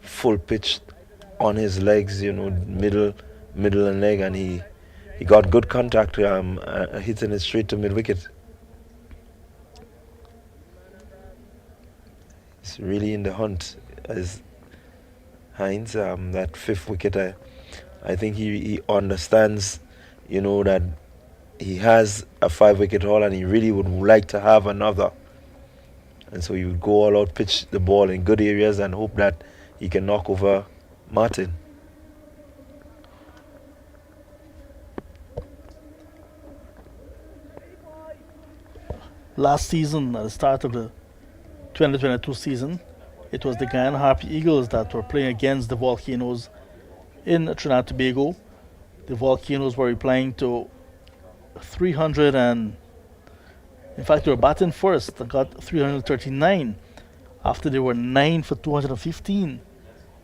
Full pitch on his legs, middle and leg, and he got good contact, hitting it straight to mid wicket. He's really in the hunt as Hines. That 5th wicket, I think he understands, that he has a 5-wicket haul and he really would like to have another. And so he would go all out, pitch the ball in good areas and hope that he can knock over Martin. Last season, at the start of the 2022 season, it was the Guyana Harpy Eagles that were playing against the Volcanoes in Trinidad and Tobago. The Volcanoes were replying to 300 and in fact they were batting first and got 339 after they were 9 for 215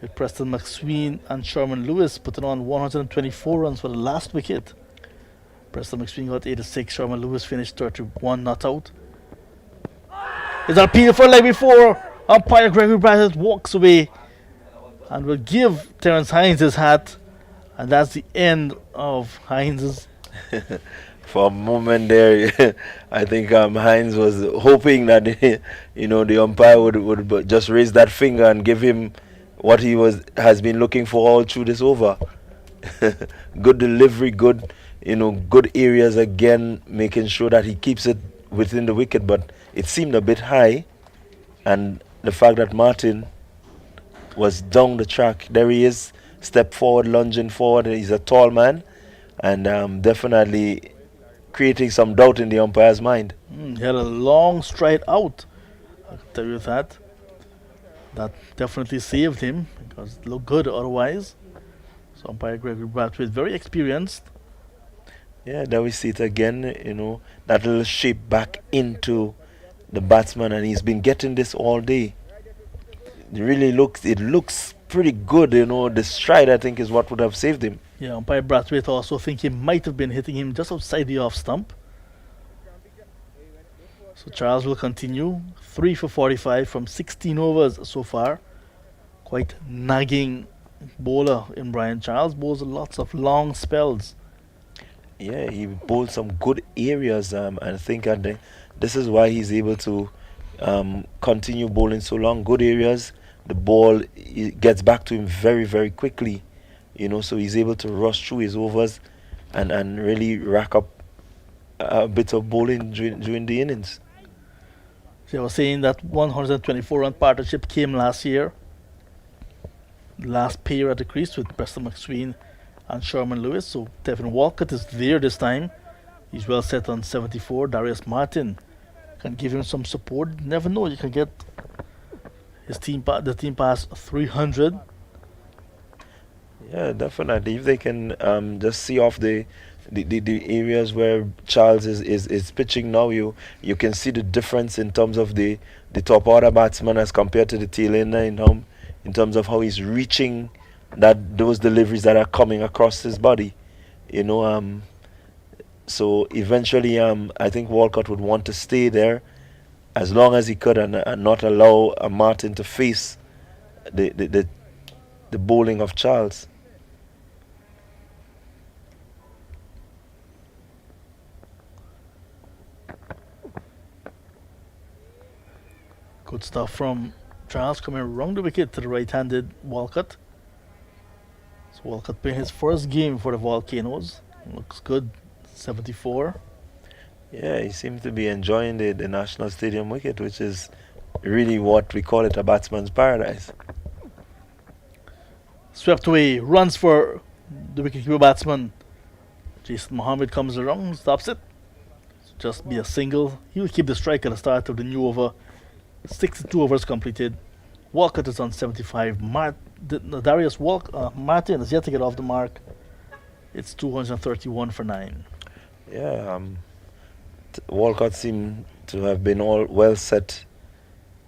with Preston McSween and Sherman Lewis putting on 124 runs for the last wicket. Preston McSween got 86, Sherman Lewis finished 31 not out. It's a appeal for leg before umpire Gregory Brackett walks away and will give Terence Hines his hat, and that's the end of Hines's. For a moment there, I think Hines was hoping that the umpire would just raise that finger and give him what he has been looking for all through this over. Good delivery, good areas again, making sure that he keeps it within the wicket, but it seemed a bit high, and the fact that Martin was down the track, there he is, step forward, lunging forward. He's a tall man, and definitely creating some doubt in the umpire's mind. He had a long stride out. I'll tell you that. That definitely saved him because it looked good otherwise. So umpire Gregory Brathwaite, very experienced. Yeah, there we see it again, that little shape back into the batsman, and he's been getting this all day. It looks pretty good, the stride I think is what would have saved him. Yeah, umpire Brathwaite also think he might have been hitting him just outside the off stump. So Charles will continue. 3 for 45 from 16 overs so far. Quite nagging bowler in Brian Charles. Bowls lots of long spells. Yeah, he bowled some good areas, and I think this is why he's able to continue bowling so long. Good areas, the ball gets back to him very, very quickly. So he's able to rush through his overs and really rack up a bit of bowling during the innings. They were saying that 124 run partnership came last year. Last pair at the crease with Preston McSween and Sherman Lewis. So Tevin Walcott is there this time. He's well set on 74. Darius Martin can give him some support. Never know, you can get his the team past 300. Yeah, definitely. If they can just see off the areas where Charles is pitching now, you can see the difference in terms of the top order batsman as compared to the tail ender in terms of how he's reaching those deliveries that are coming across his body. So eventually I think Walcott would want to stay there as long as he could and not allow Martin to face the bowling of Charles. Good stuff from Charles coming around the wicket to the right-handed Walcott. So Walcott playing his first game for the Volcanoes. Looks good. 74. Yeah, he seems to be enjoying the National Stadium wicket, which is really what we call it, a batsman's paradise. Swept away. Runs for the wicketkeeper batsman. Jason Mohammed comes around, stops it. Just be a single. He will keep the strike at the start of the new over. 62 overs completed. Walcott is on 75. Darius Martin is yet to get off the mark. It's 231 for 9. Yeah, Walcott seemed to have been all well set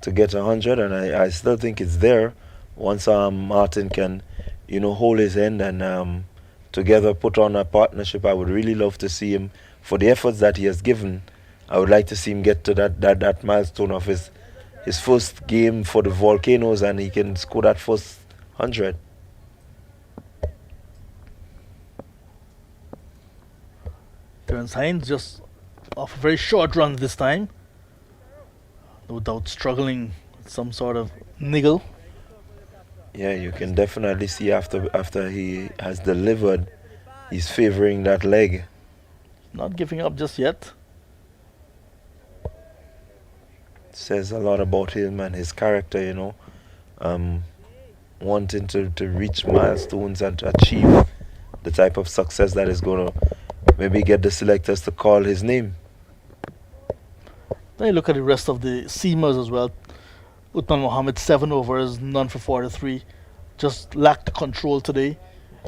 to get 100, and I still think it's there once Martin can, hold his end and together put on a partnership. I would really love to see him, for the efforts that he has given, I would like to see him get to that milestone of his first game for the Volcanoes, and he can score that first 100. Terence Hines just off a very short run this time. No doubt struggling with some sort of niggle. Yeah, you can definitely see after he has delivered, he's favouring that leg. Not giving up just yet. Says a lot about him and his character, wanting to reach milestones and to achieve the type of success that is going to maybe get the selectors to call his name. Then you look at the rest of the seamers as well. Uthman Mohammed, 7 overs, none for 43. Just lacked the control today.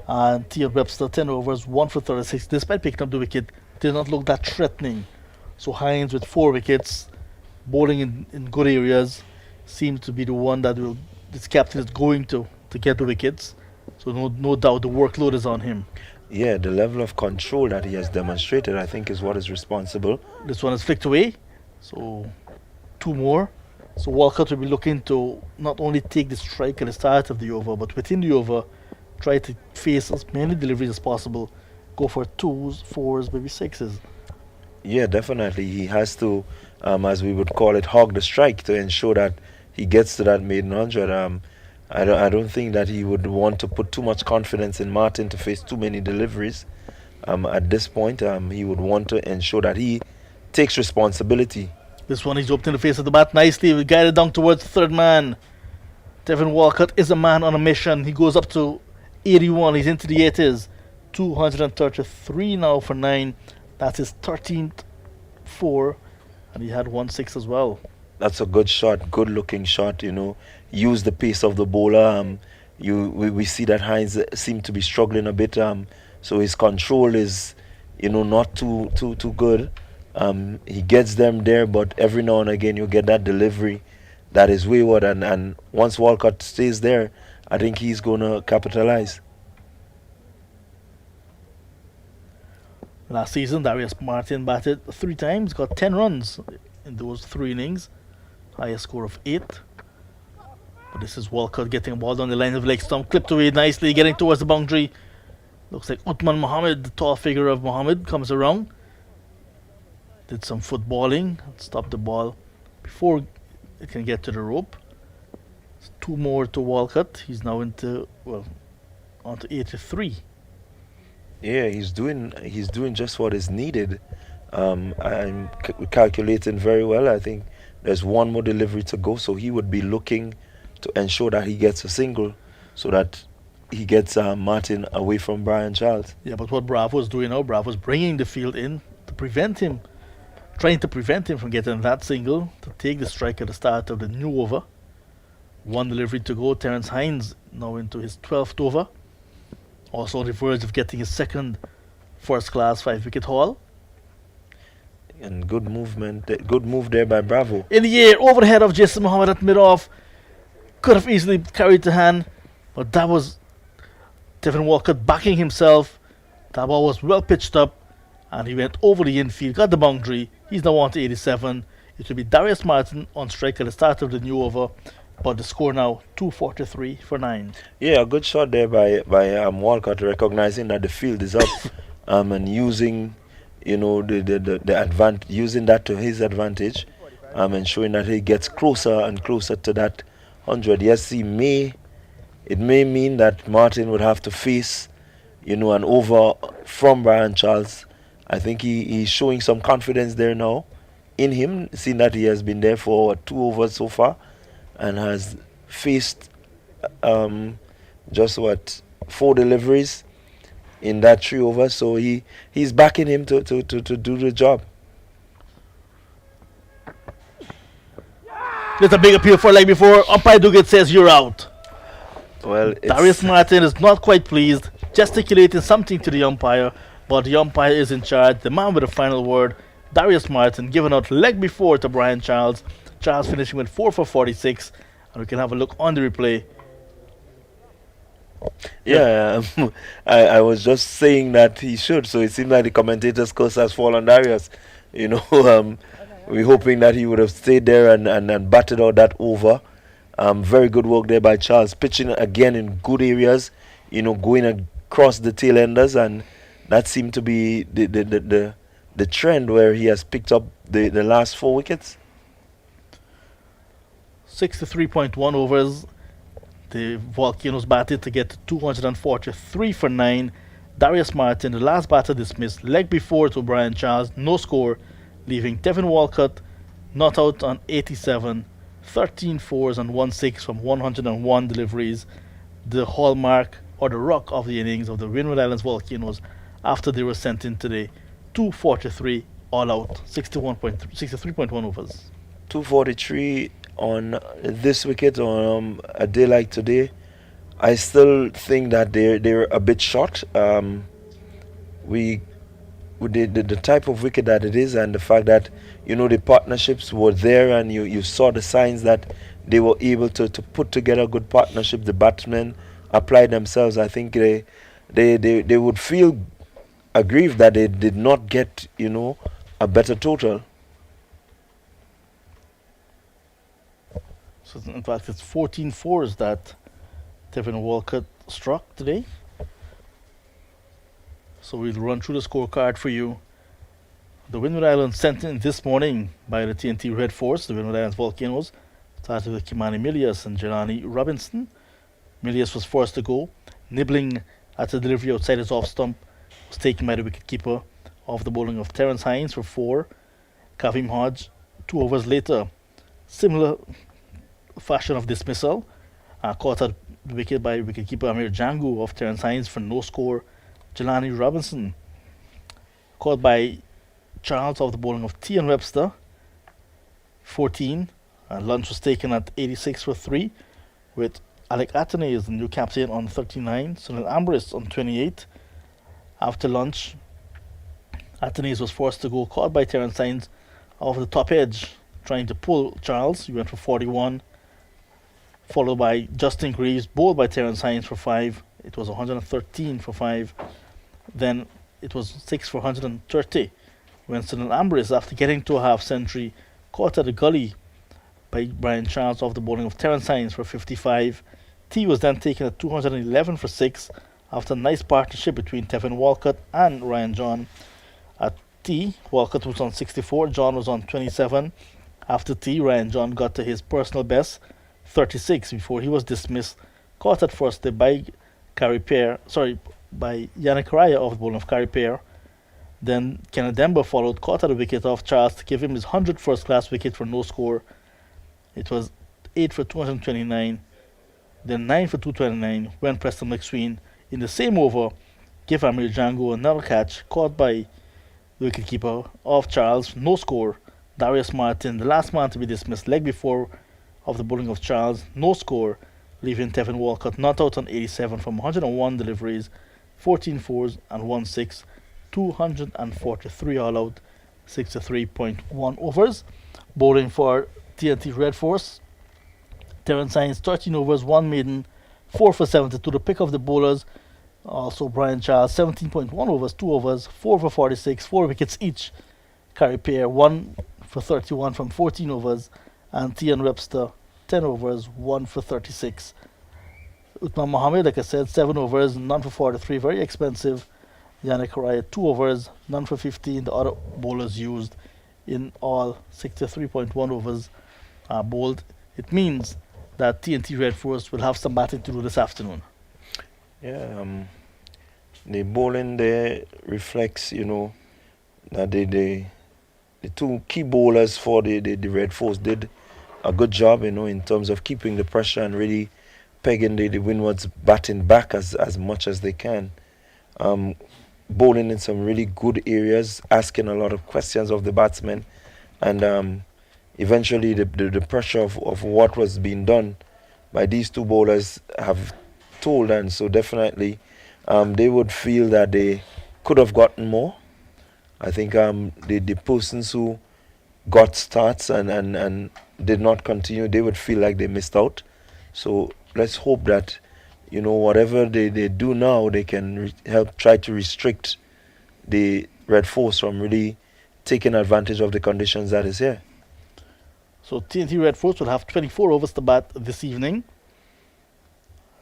And Tia Webster, 10 overs, 1 for 36. Despite picking up the wicket, did not look that threatening. So Hines with 4 wickets, bowling in good areas, seemed to be the one that this captain is going to get the wickets. So no doubt the workload is on him. Yeah, the level of control that he has demonstrated, I think, is what is responsible. This one is flicked away. So 2 more. So Walcott will be looking to not only take the strike at the start of the over, but within the over, try to face as many deliveries as possible. Go for 2s, 4s, maybe 6s. Yeah, definitely. He has to, as we would call it, hog the strike to ensure that he gets to that maiden 100. I don't think that he would want to put too much confidence in Martin to face too many deliveries. At this point, he would want to ensure that he takes responsibility. This one he's opening the face of the bat nicely. We guided down towards the third man. Tevin Walcott is a man on a mission. He goes up to 81. He's into the 80s. 233 now for 9. That's his 13th 4. And he had 1-6 as well. That's a good shot, good looking shot, Use the pace of the bowler. We see that Hines seemed to be struggling a bit. So his control is, not too good. He gets them there, but every now and again you get that delivery that is wayward, and once Walcott stays there, I think he's going to capitalize. Last season, Darius Martin batted 3 times, got 10 runs in those 3 innings. Highest score of 8. But this is Walcott getting a ball down the line of leg stump, clipped away nicely, getting towards the boundary. Looks like Uthman Mohammed, the tall figure of Mohammed, comes around. Did some footballing, stopped the ball before it can get to the rope. 2 more to Walcott. He's now onto 83. Yeah, he's doing just what is needed. I'm calculating very well. I think There's one more delivery to go, so he would be looking to ensure that he gets a single so that he gets Martin away from Brian Charles. Yeah, but what Bravo's doing now, Bravo's bringing the field in to prevent him, trying to prevent him from getting that single, to take the strike at the start of the new over. One delivery to go. Terence Hines now into his 12th over. Also on the verge of getting his second first-class 5-wicket haul. And good movement, good move there by Bravo. In the air, overhead of Jason Mohammed at mid-off. Could have easily carried the hand, but that was Devin Walcott backing himself. That ball was well pitched up, and he went over the infield, got the boundary. He's now on to 87. It will be Darius Martin on strike at the start of the new over, but the score now 243 for 9. Yeah, a good shot there by Walcott, recognizing that the field is up, and using, the using that to his advantage, and showing that he gets closer and closer to that 100. Yes, it may mean that Martin would have to face, an over from Brian Charles. I think he's showing some confidence there now in him, seeing that he has been there for 2 overs so far and has faced just 4 deliveries in that 3 overs. So he's backing him to do the job. There's a big appeal for leg before. Umpire Duguid says you're out. Well, Darius Martin is not quite pleased, gesticulating something to the umpire, but the umpire is in charge. The man with the final word, Darius Martin, giving out leg before to Brian Charles. Charles finishing with 4 for 46, and we can have a look on the replay. Yeah, I was just saying that he should, so it seemed like the commentator's curse has fallen on Darius. We're hoping that he would have stayed there and batted out that over. Very good work there by Charles, pitching again in good areas, going across the tail enders, and that seemed to be the trend where he has picked up the last 4 wickets. 63.1 overs. The Volcanoes batted to get to 243 for 9. Darius Martin, the last batter, dismissed. Leg before to Brian Charles, no score, leaving Devin Walcott not out on 87. 13 fours and 1 6 from 101 deliveries. The hallmark or the rock of the innings of the Windward Islands Volcanoes after they were sent in today. 243 all out, 63.1 overs. 243 on this wicket on a day like today. I still think that they're a bit short. With the type of wicket that it is, and the fact that the partnerships were there, and you saw the signs that they were able to put together a good partnership. The batsmen applied themselves. I think they would feel aggrieved that they did not get a better total. So in fact, it's 14 fours that Devin Walcott struck today. So we'll run through the scorecard for you. The Windward Islands sent in this morning by the TNT Red Force, the Windward Islands Volcanoes, started with Kimani Milius and Jelani Robinson. Milius was forced to go, nibbling at the delivery outside his off stump, was taken by the wicketkeeper off the bowling of Terence Hines for 4. Kavim Hodge, 2 overs later, similar fashion of dismissal, caught at the wicket by wicketkeeper Amir Jangu of Terence Hines for no score. Jelani Robinson caught by Charles off the bowling of T and Webster, 14. Lunch was taken at 86 for 3, with Alec Athenay as the new captain on 39, Sunil Ambrose on 28. After lunch, Athenay was forced to go, caught by Terence Hines off the top edge, trying to pull Charles. He went for 41, followed by Justin Greaves, bowled by Terence Hines for 5. It was 113 for 5. Then it was 6 for 130 when Sunil Ambrose, after getting to a half century, caught at the gully by Brian Charles off the bowling of Terence Hines for 55. T was then taken at 211 for 6 after a nice partnership between Tevin Walcott and Ryan John. At T, Walcott was on 64, John was on 27. After T, Ryan John got to his personal best, 36, before he was dismissed, caught at first by Yannick Raya off the bowling of Carrie Pear. Then Kenneth Demba followed, caught at a wicket off Charles to give him his 100th first-class wicket for no score. It was 8 for 229, then 9 for 229 when Preston McSween, in the same over, gave Amir Django another catch, caught by the wicketkeeper off Charles, no score. Darius Martin, the last man to be dismissed, leg before of the bowling of Charles, no score, leaving Tevin Walcott not out on 87 from 101 deliveries, 14 fours and 1 6, 243 all out, 63.1 overs. Bowling for TNT Red Force, Terence Hines, 13 overs, 1 maiden, 4 for 72. The pick of the bowlers, also Brian Charles, 17.1 overs, 2 overs, 4 for 46, 4 wickets each. Carry Pair, 1 for 31 from 14 overs, and Tian Webster, 10 overs, 1 for 36. Uthman Mohammed, like I said, 7 overs, none for 43, very expensive. Yannick Raya, 2 overs, none for 15. The other bowlers used in all 63.1 overs are bowled. It means that TNT Red Force will have some batting to do this afternoon. Yeah, the bowling there reflects, that the two key bowlers for the Red Force did a good job, in terms of keeping the pressure and really pegging the Windwards batting back as much as they can. Bowling in some really good areas, asking a lot of questions of the batsmen, and eventually the pressure of what was being done by these two bowlers have told, and so definitely they would feel that they could have gotten more. I think the persons who got starts and did not continue, they would feel like they missed out. So let's hope that whatever they do now, they can help try to restrict the Red Force from really taking advantage of the conditions that is here. So TNT Red Force will have 24 overs to bat this evening,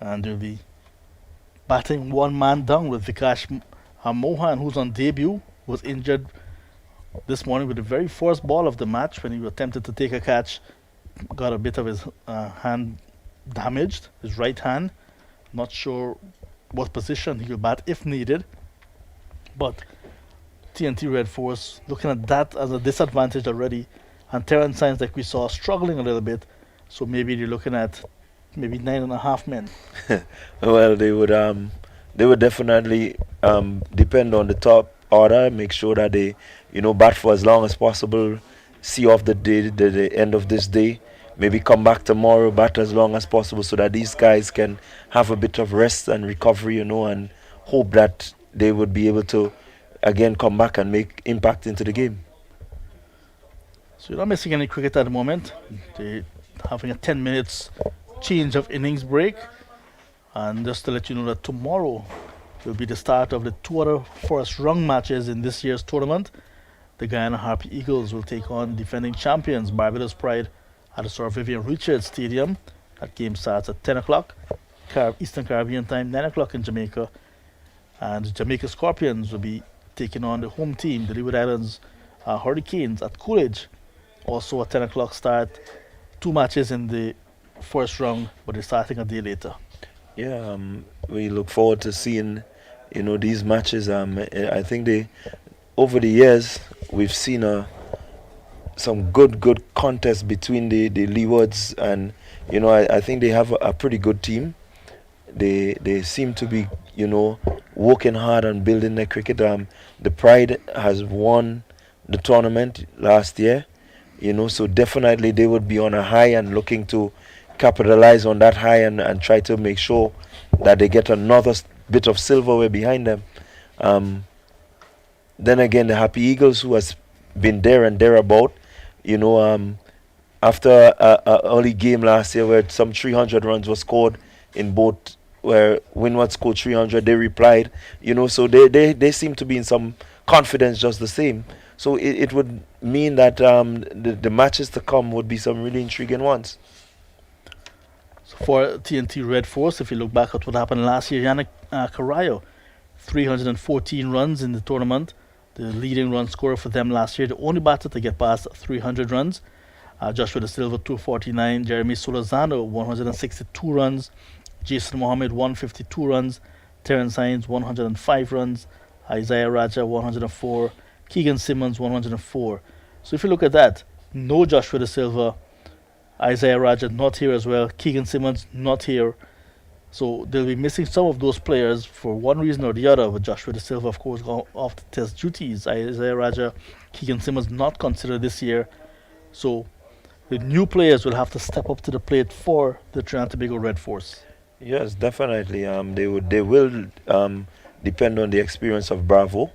and they'll be batting one man down with Vikash Mohan, who's on debut, was injured this morning with the very first ball of the match when he attempted to take a catch, got a bit of his hand damaged, his right hand. Not sure what position he will bat if needed, but TNT Red Force looking at that as a disadvantage already, and Terrence Hines, like we saw, struggling a little bit, so maybe they're looking at maybe 9.5 men. Well, they would definitely depend on the top order, make sure that they bat for as long as possible, see off the end of this day, maybe come back tomorrow, bat as long as possible, so that these guys can have a bit of rest and recovery, and hope that they would be able to again come back and make impact into the game. So you're not missing any cricket at the moment. They're having a 10 minutes change of innings break, and just to let you know that tomorrow will be the start of the two other first round matches in this year's tournament. The Guyana Harpy Eagles will take on defending champions Barbados Pride at the Sir Vivian Richards Stadium. That game starts at 10 o'clock Eastern Caribbean time, 9 o'clock in Jamaica. And Jamaica Scorpions will be taking on the home team, the Leeward Islands Hurricanes at Coolidge. Also a 10 o'clock start. 2 matches in the first round, but they're starting a day later. Yeah, we look forward to seeing, these matches. I think over the years, we've seen some good contests between the Leewards, and I think they have a pretty good team. They seem to be working hard on building their cricket. The Pride has won the tournament last year, so definitely they would be on a high and looking to capitalize on that high and try to make sure that they get another bit of silverware behind them. Then again, the Happy Eagles, who has been there and thereabout, after a early game last year where some 300 runs were scored in both, where Windwards scored 300, they replied, so they seem to be in some confidence just the same. So it would mean that the matches to come would be some really intriguing ones. So for TNT Red Force, if you look back at what happened last year, Yannick Carayo, 314 runs in the tournament, the leading run scorer for them last year, the only batter to get past 300 runs. Joshua De Silva, 249, Jeremy Solozano, 162 runs, Jason Mohammed, 152 runs, Terence Hines, 105 runs, Isaiah Raja 104, Keegan Simmons 104. So if you look at that, no Joshua De Silva, Isaiah Raja not here as well, Keegan Simmons not here. So they'll be missing some of those players for one reason or the other. With Joshua De Silva, of course, off the test duties. Isaiah Raja, Keegan Simmons not considered this year. So the new players will have to step up to the plate for the Trinidad and Tobago Red Force. Yes, definitely. They will depend on the experience of Bravo.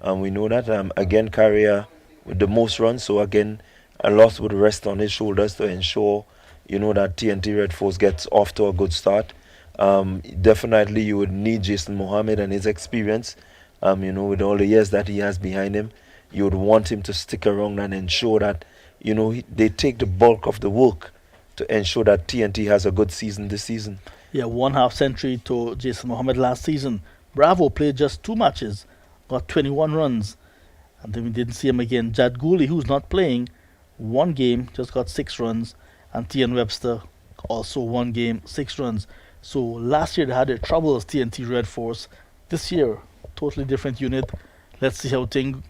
We know that. Again, Carrier with the most runs, so again, a lot would rest on his shoulders to ensure, that TNT Red Force gets off to a good start. Definitely, you would need Jason Mohammed and his experience. With all the years that he has behind him, you would want him to stick around and ensure that, they take the bulk of the work to ensure that TNT has a good season this season. Yeah, 1/2 century to Jason Mohammed last season. Bravo played just 2 matches, got 21 runs, and then we didn't see him again. Jad Gooley, who's not playing, 1 game, just got 6 runs, and Tian Webster, also 1 game, 6 runs. So last year they had their troubles, TNT Red Force. This year, totally different unit. Let's see how things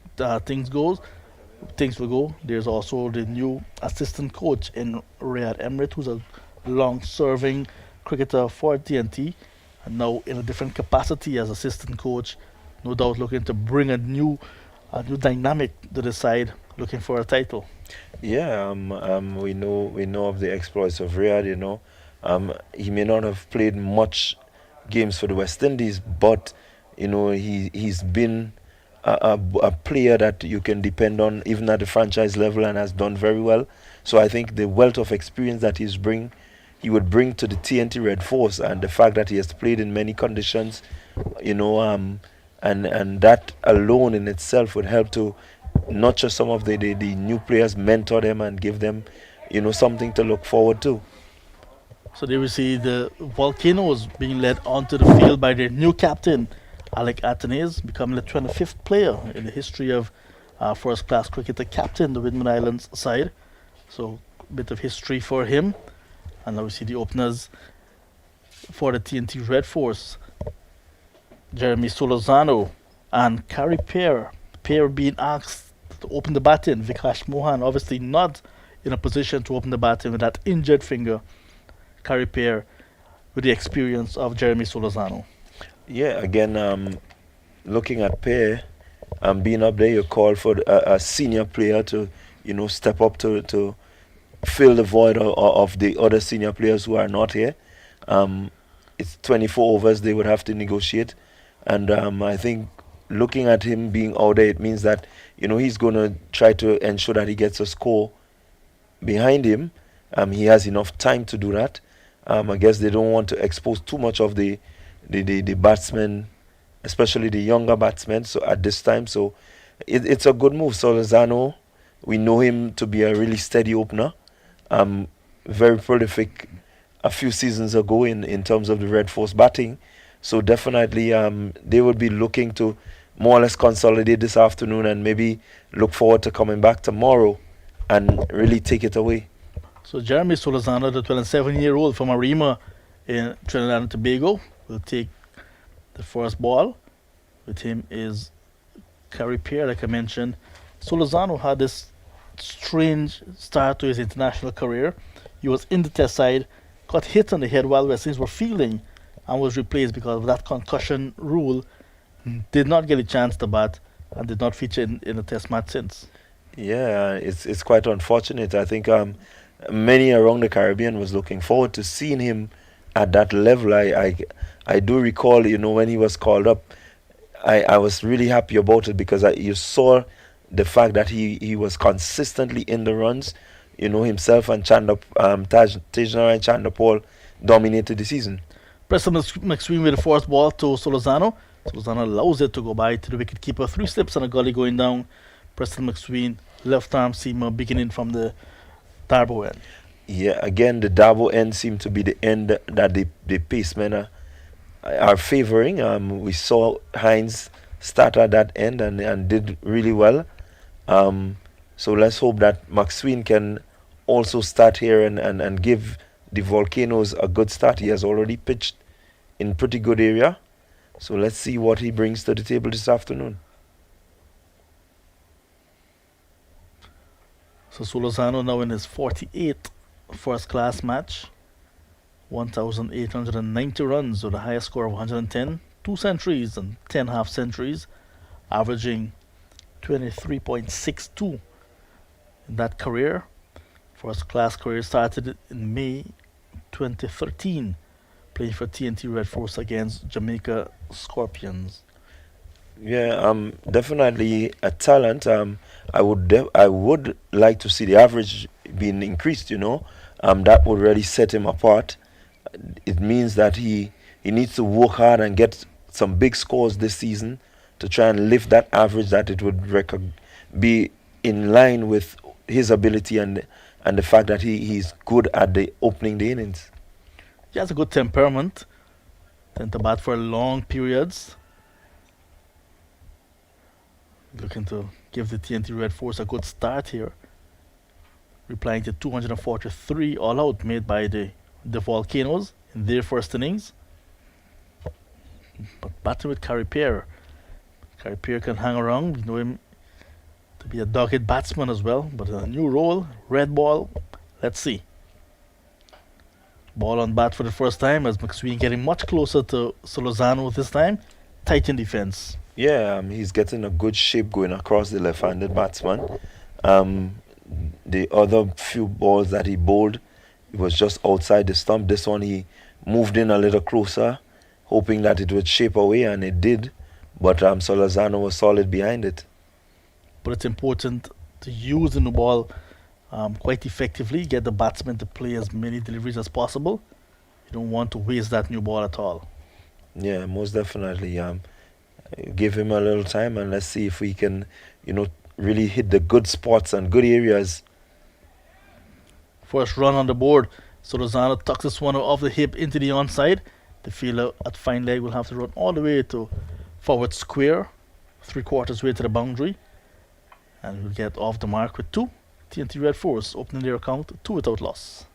will go. There's also the new assistant coach in Riyad Emrit, who's a long-serving cricketer for TNT, and now in a different capacity as assistant coach. No doubt looking to bring a new dynamic to the side, looking for a title. Yeah, we know of the exploits of Riyad. He may not have played much games for the West Indies, but he's been a player that you can depend on even at the franchise level and has done very well. So I think the wealth of experience that he would bring to the TNT Red Force, and the fact that he has played in many conditions, and that alone in itself would help to nurture some of the new players, mentor them, and give them something to look forward to. So there we see the Volcanoes being led onto the field by their new captain, Alec Athanaze, becoming the 25th player in the history of first-class cricket to captain the Windward Islands side. So a bit of history for him. And now we see the openers for the TNT Red Force. Jeremy Solozano and Carrie Pear. Pear being asked to open the batting. Vikash Mohan obviously not in a position to open the batting with that injured finger. Carrie Pear with the experience of Jeremy Solozano. Yeah, again, looking at Pear, being up there, you call for a senior player to, step up to fill the void of the other senior players who are not here. It's 24 overs they would have to negotiate, and I think looking at him being out there, it means that he's going to try to ensure that he gets a score behind him. He has enough time to do that. I guess they don't want to expose too much of the batsmen, especially the younger batsmen. So at this time, so it's a good move. Solozano, we know him to be a really steady opener. Very prolific a few seasons ago in terms of the Red Force batting. So definitely they will be looking to more or less consolidate this afternoon and maybe look forward to coming back tomorrow and really take it away. So Jeremy Solozano, the 27-year-old from Arima in Trinidad and Tobago, will take the first ball. With him is Carrie Pear, like I mentioned. Solozano had this strange start to his international career. He was in the test side, got hit on the head while West Indies were fielding, and was replaced because of that concussion rule. Did not get a chance to bat and did not feature in a test match since. Yeah, it's quite unfortunate. I think many around the Caribbean was looking forward to seeing him at that level. I do recall, when he was called up, I was really happy about it because you saw the fact that he was consistently in the runs. Himself and Tejnara and Chandapal dominated the season. Preston McSween with the first ball to Solozano. Solozano allows it to go by to the wicketkeeper. 3 slips and a gully going down. Preston McSween, left arm seamer beginning from the Darbo end. Yeah, again, the Darbo end seemed to be the end that the pacemen are favouring. We saw Hines start at that end and did really well. So let's hope that McSween can also start here and give the Volcanoes a good start. He has already pitched in pretty good area. So let's see what he brings to the table this afternoon. So Solozano now in his 48th first-class match. 1,890 runs with a highest score of 110, 2 centuries and 10 half centuries, averaging 23.62 in that career. First class career started in May 2013, playing for TNT Red Force against Jamaica Scorpions. Yeah, definitely a talent. I would like to see the average being increased. That would really set him apart. It means that he needs to work hard and get some big scores this season to try and lift that average, that it would be in line with his ability and the fact that he's good at the opening the innings. He has a good temperament, tend to bat for long periods. Looking to give the TNT Red Force a good start here. Replying to 243 all out made by the Volcanoes in their first innings. But batting with Carripier. Carripier can hang around. We know him to be a dogged batsman as well. But a new role, red ball. Let's see. Ball on bat for the first time as McSween getting much closer to Solozano this time. Tight in defense. Yeah, he's getting a good shape going across the left-handed batsman. The other few balls that he bowled, it was just outside the stump. This one he moved in a little closer, hoping that it would shape away, and it did. But Solozano was solid behind it. But it's important to use the new ball quite effectively, get the batsman to play as many deliveries as possible. You don't want to waste that new ball at all. Yeah, most definitely. Give him a little time and let's see if we can, really hit the good spots and good areas. First run on the board. Solozano tucks this one off the hip into the onside. The fielder at fine leg will have to run all the way to forward square, 3/4 way to the boundary, and will get off the mark with 2. TNT Red Force opening their account 2 without loss.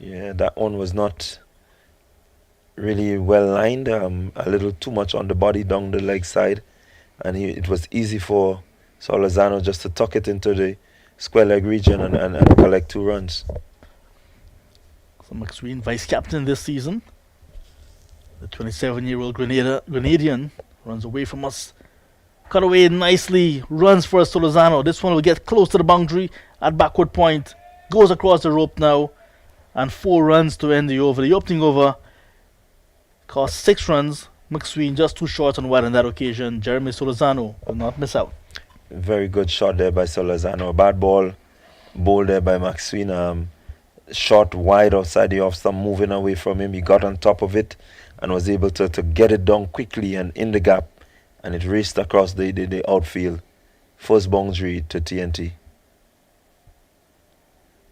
Yeah, that one was not really well lined, a little too much on the body down the leg side, and it was easy for Solozano just to tuck it into the square leg region and collect 2 runs. So McSween, vice captain this season. The 27-year-old Grenadian runs away from us. Cut away nicely, runs for Solozano. This one will get close to the boundary at backward point. Goes across the rope now, and 4 runs to end the over. The opening over cost 6 runs. McSween just too short on wide on that occasion. Jeremy Solozano will not miss out. Very good shot there by Solozano. Bad ball bowled there by McSween. Shot wide outside the off stump, moving away from him. He got on top of it and was able to get it down quickly and in the gap. And it raced across the outfield. First boundary to TNT.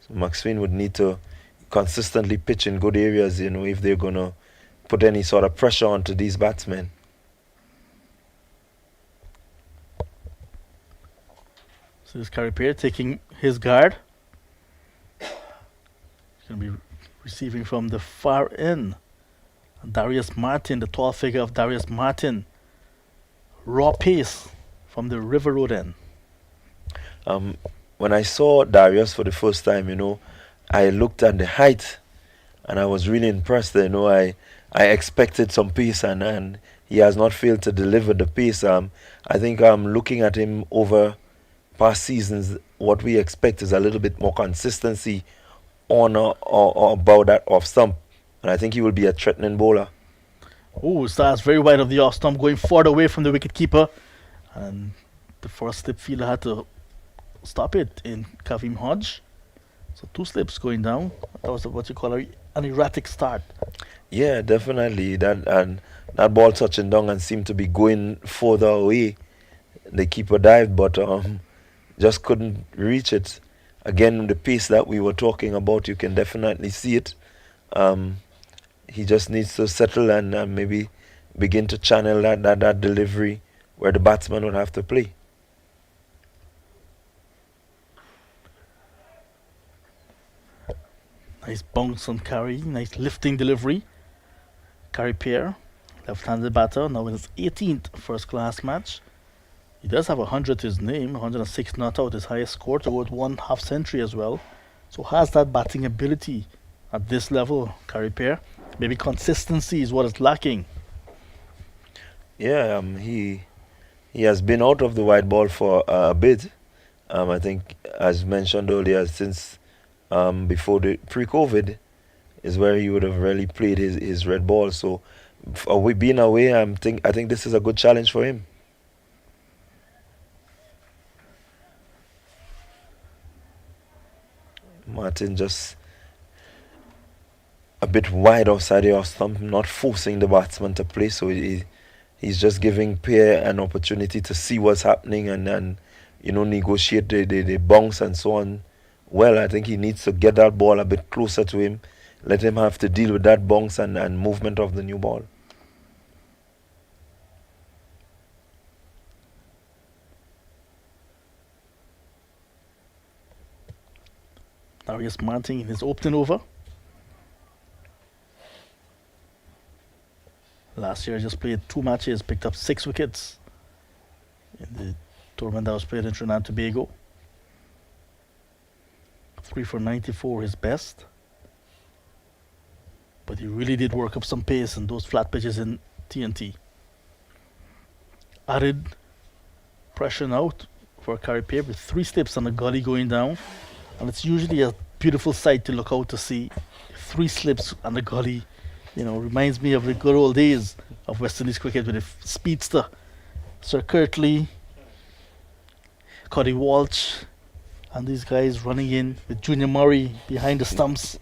So McSween would need to consistently pitch in good areas, if they're going to put any sort of pressure onto these batsmen. So this Carripier taking his guard. He's going to be receiving from the far end. Darius Martin, the tall figure of Darius Martin. Raw pace from the River Road end. When I saw Darius for the first time, I looked at the height and I was really impressed. I expected some pace and he has not failed to deliver the pace. I think looking at him over past seasons, what we expect is a little bit more consistency on or about that off stump. And I think he will be a threatening bowler. Oh, starts very wide of the off stump, going further away from the wicket keeper. And the first slip fielder had to stop it in Kavim Hodge. So 2 slips going down. That was what you call an erratic start. Yeah, definitely. That ball touching down and seemed to be going further away. The keeper dived, but just couldn't reach it. Again, the pace that we were talking about, you can definitely see it. He just needs to settle and maybe begin to channel that delivery where the batsman would have to play. Nice bounce on carry, nice lifting delivery. Carripier left-handed batter, now in his 18th first-class match. He does have 100 to his name, 106 not out, his highest score, toward 1/2 century as well. So has that batting ability at this level, Carey Pear. Maybe consistency is what is lacking. Yeah, he has been out of the white ball for a bit. I think, as mentioned earlier, since before the pre-COVID is where he would have really played his red ball. So, we being away, I think this is a good challenge for him. Martin just a bit wide outside the off stump, not forcing the batsman to play. So he's just giving Pear an opportunity to see what's happening and negotiate the bounce and so on. Well, I think he needs to get that ball a bit closer to him, let him have to deal with that bounce and movement of the new ball. Darius Martin in his opening over. Last year, just played 2 matches, picked up 6 wickets in the tournament that was played in Trinidad and Tobago. 3 for 94, his best. But he really did work up some pace in those flat pitches in TNT. Added pressure out for Carey Pear with 3 slips on the gully going down. And it's usually a beautiful sight to look out to see. 3 slips on the gully. Reminds me of the good old days of West Indies cricket with a speedster. Sir Kirtley, Cuddy Walsh, and these guys running in with Junior Murray behind the stumps.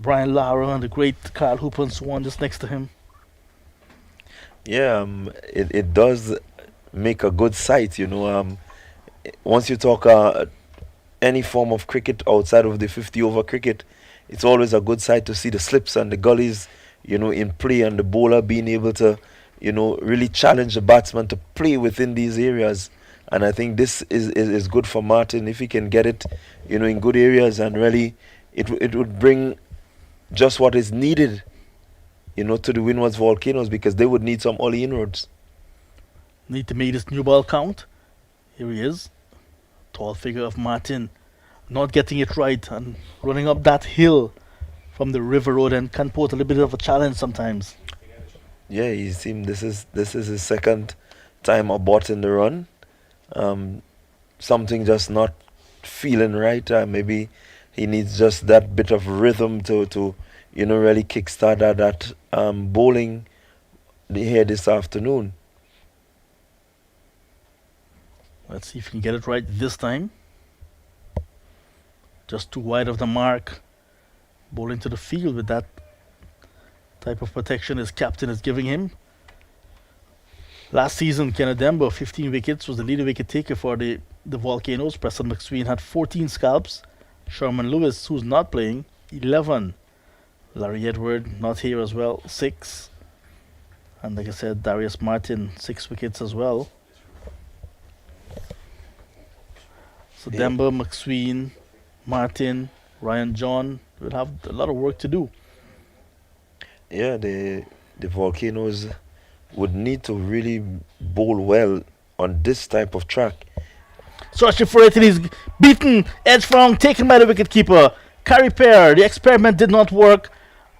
Brian Lara and the great Carl Hooper and so on just next to him. Yeah, it does make a good sight, once you talk any form of cricket outside of the 50-over cricket, it's always a good sight to see the slips and the gullies, in play, and the bowler being able to, really challenge the batsman to play within these areas. And I think this is good for Martin if he can get it, in good areas, and really it would bring just what is needed, to the Windwards Volcanoes, because they would need some early inroads. Need to make this new ball count. Here he is. Tall figure of Martin, not getting it right and running up that hill from the River Road, and can pose a little bit of a challenge sometimes. Yeah, he seemed this is his second time aborting the run. Something just not feeling right. Maybe he needs just that bit of rhythm to really kickstart that bowling here this afternoon. Let's see if he can get it right this time. Just too wide of the mark. Bowling to the field with that type of protection his captain is giving him. Last season, Kenneth Dembo, 15 wickets, was the leading wicket taker for the Volcanoes. Preston McSween had 14 scalps. Sherman Lewis, who's not playing, 11. Larry Edward, not here as well, 6. And like I said, Darius Martin, 6 wickets as well. So Yeah. Dembo, McSween, Martin, Ryan John will have a lot of work to do. Yeah, the Volcanoes would need to really bowl well on this type of track. Searching for it, and he's beaten. Edge from taken by the wicketkeeper. Carey Pear, the experiment did not work.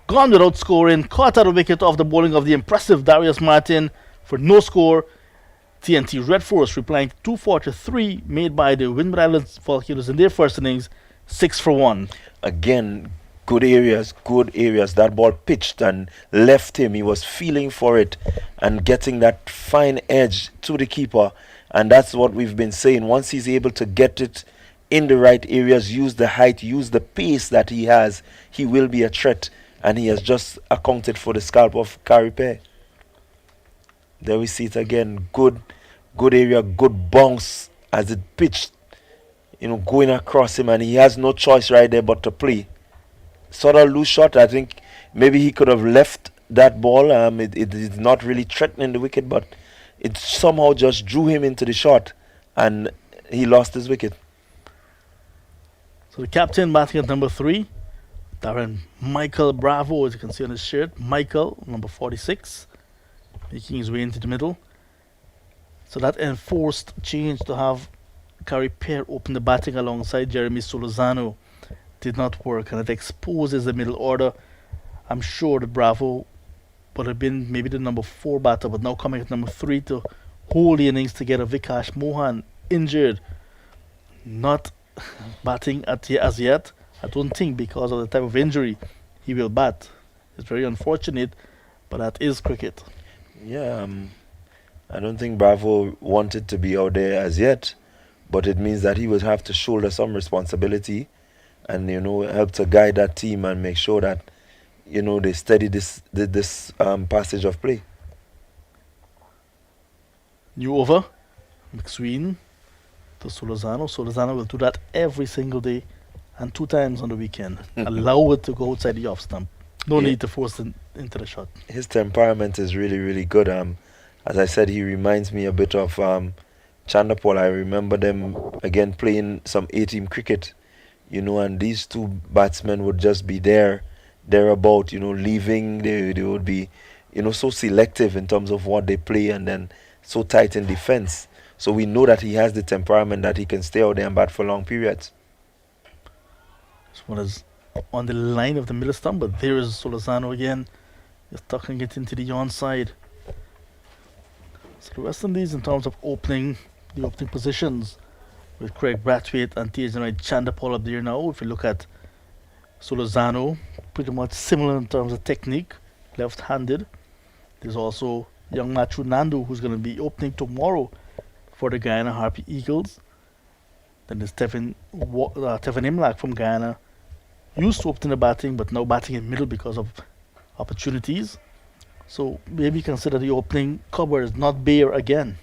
Gone without scoring. Caught out a wicket off the bowling of the impressive Darius Martin for no score. TNT Red Force replying to 243 made by the Windward Islands Volcanoes in their first innings, 6 for 1. Again, good areas. That ball pitched and left him. He was feeling for it and getting that fine edge to the keeper. And that's what we've been saying. Once he's able to get it in the right areas, use the height, use the pace that he has, he will be a threat. And he has just accounted for the scalp of Carey Pear. There we see it again. Good area, good bounce as it pitched, going across him, and he has no choice right there but to play. Sort of loose shot. I think maybe he could have left that ball. It is not really threatening the wicket, but it somehow just drew him into the shot, and he lost his wicket. So the captain batting at number 3, Darren Michael Bravo, as you can see on his shirt. Michael, number 46. making his way into the middle. So that enforced change to have Gary Pear open the batting alongside Jeremy Solozano did not work, and it exposes the middle order. I'm sure the Bravo would have been maybe the number 4 batter, but now coming at number 3 to hold the innings together. Vikash Mohan injured, not batting as yet. I don't think because of the type of injury he will bat. It's very unfortunate, but that is cricket. Yeah, I don't think Bravo wanted to be out there as yet, but it means that he would have to shoulder some responsibility and, help to guide that team and make sure that, they steady this passage of play. New over, McSween to Solozano. Solozano will do that every single day and 2 times on the weekend. Allow it to go outside the off stump. No Yeah. need to force it into the shot. His temperament is really, really good. As I said, he reminds me a bit of Chandapal. I remember them again playing some A-team cricket, and these 2 batsmen would just be thereabout, leaving. They would be, so selective in terms of what they play and then so tight in defense. So we know that he has the temperament that he can stay out there and bat for long periods. This one is on the line of the middle stump, but there is Solozano again. Just tucking it into the onside. So the West Indies in terms of the opening positions with Craig Brathwaite and Tejan Chandapal up there now. If you look at Solozano, pretty much similar in terms of technique, left-handed. There's also young Matthew Nandu who's going to be opening tomorrow for the Guyana Harpy Eagles. Then there's Tevin Imlach from Guyana, used to open the batting but now batting in middle because of opportunities. So maybe consider the opening cover is not bare again.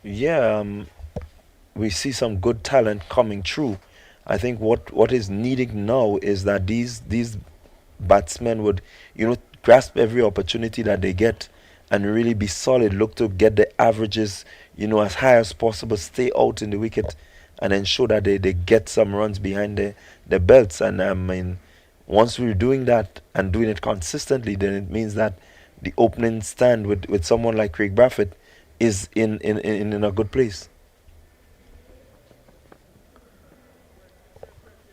Yeah, we see some good talent coming through. I think what is needed now is that these batsmen would, grasp every opportunity that they get and really be solid, look to get the averages, as high as possible, stay out in the wicket and ensure that they get some runs behind their belts. And once we're doing that and doing it consistently, then it means that the opening stand with someone like Craig Brathwaite is in a good place.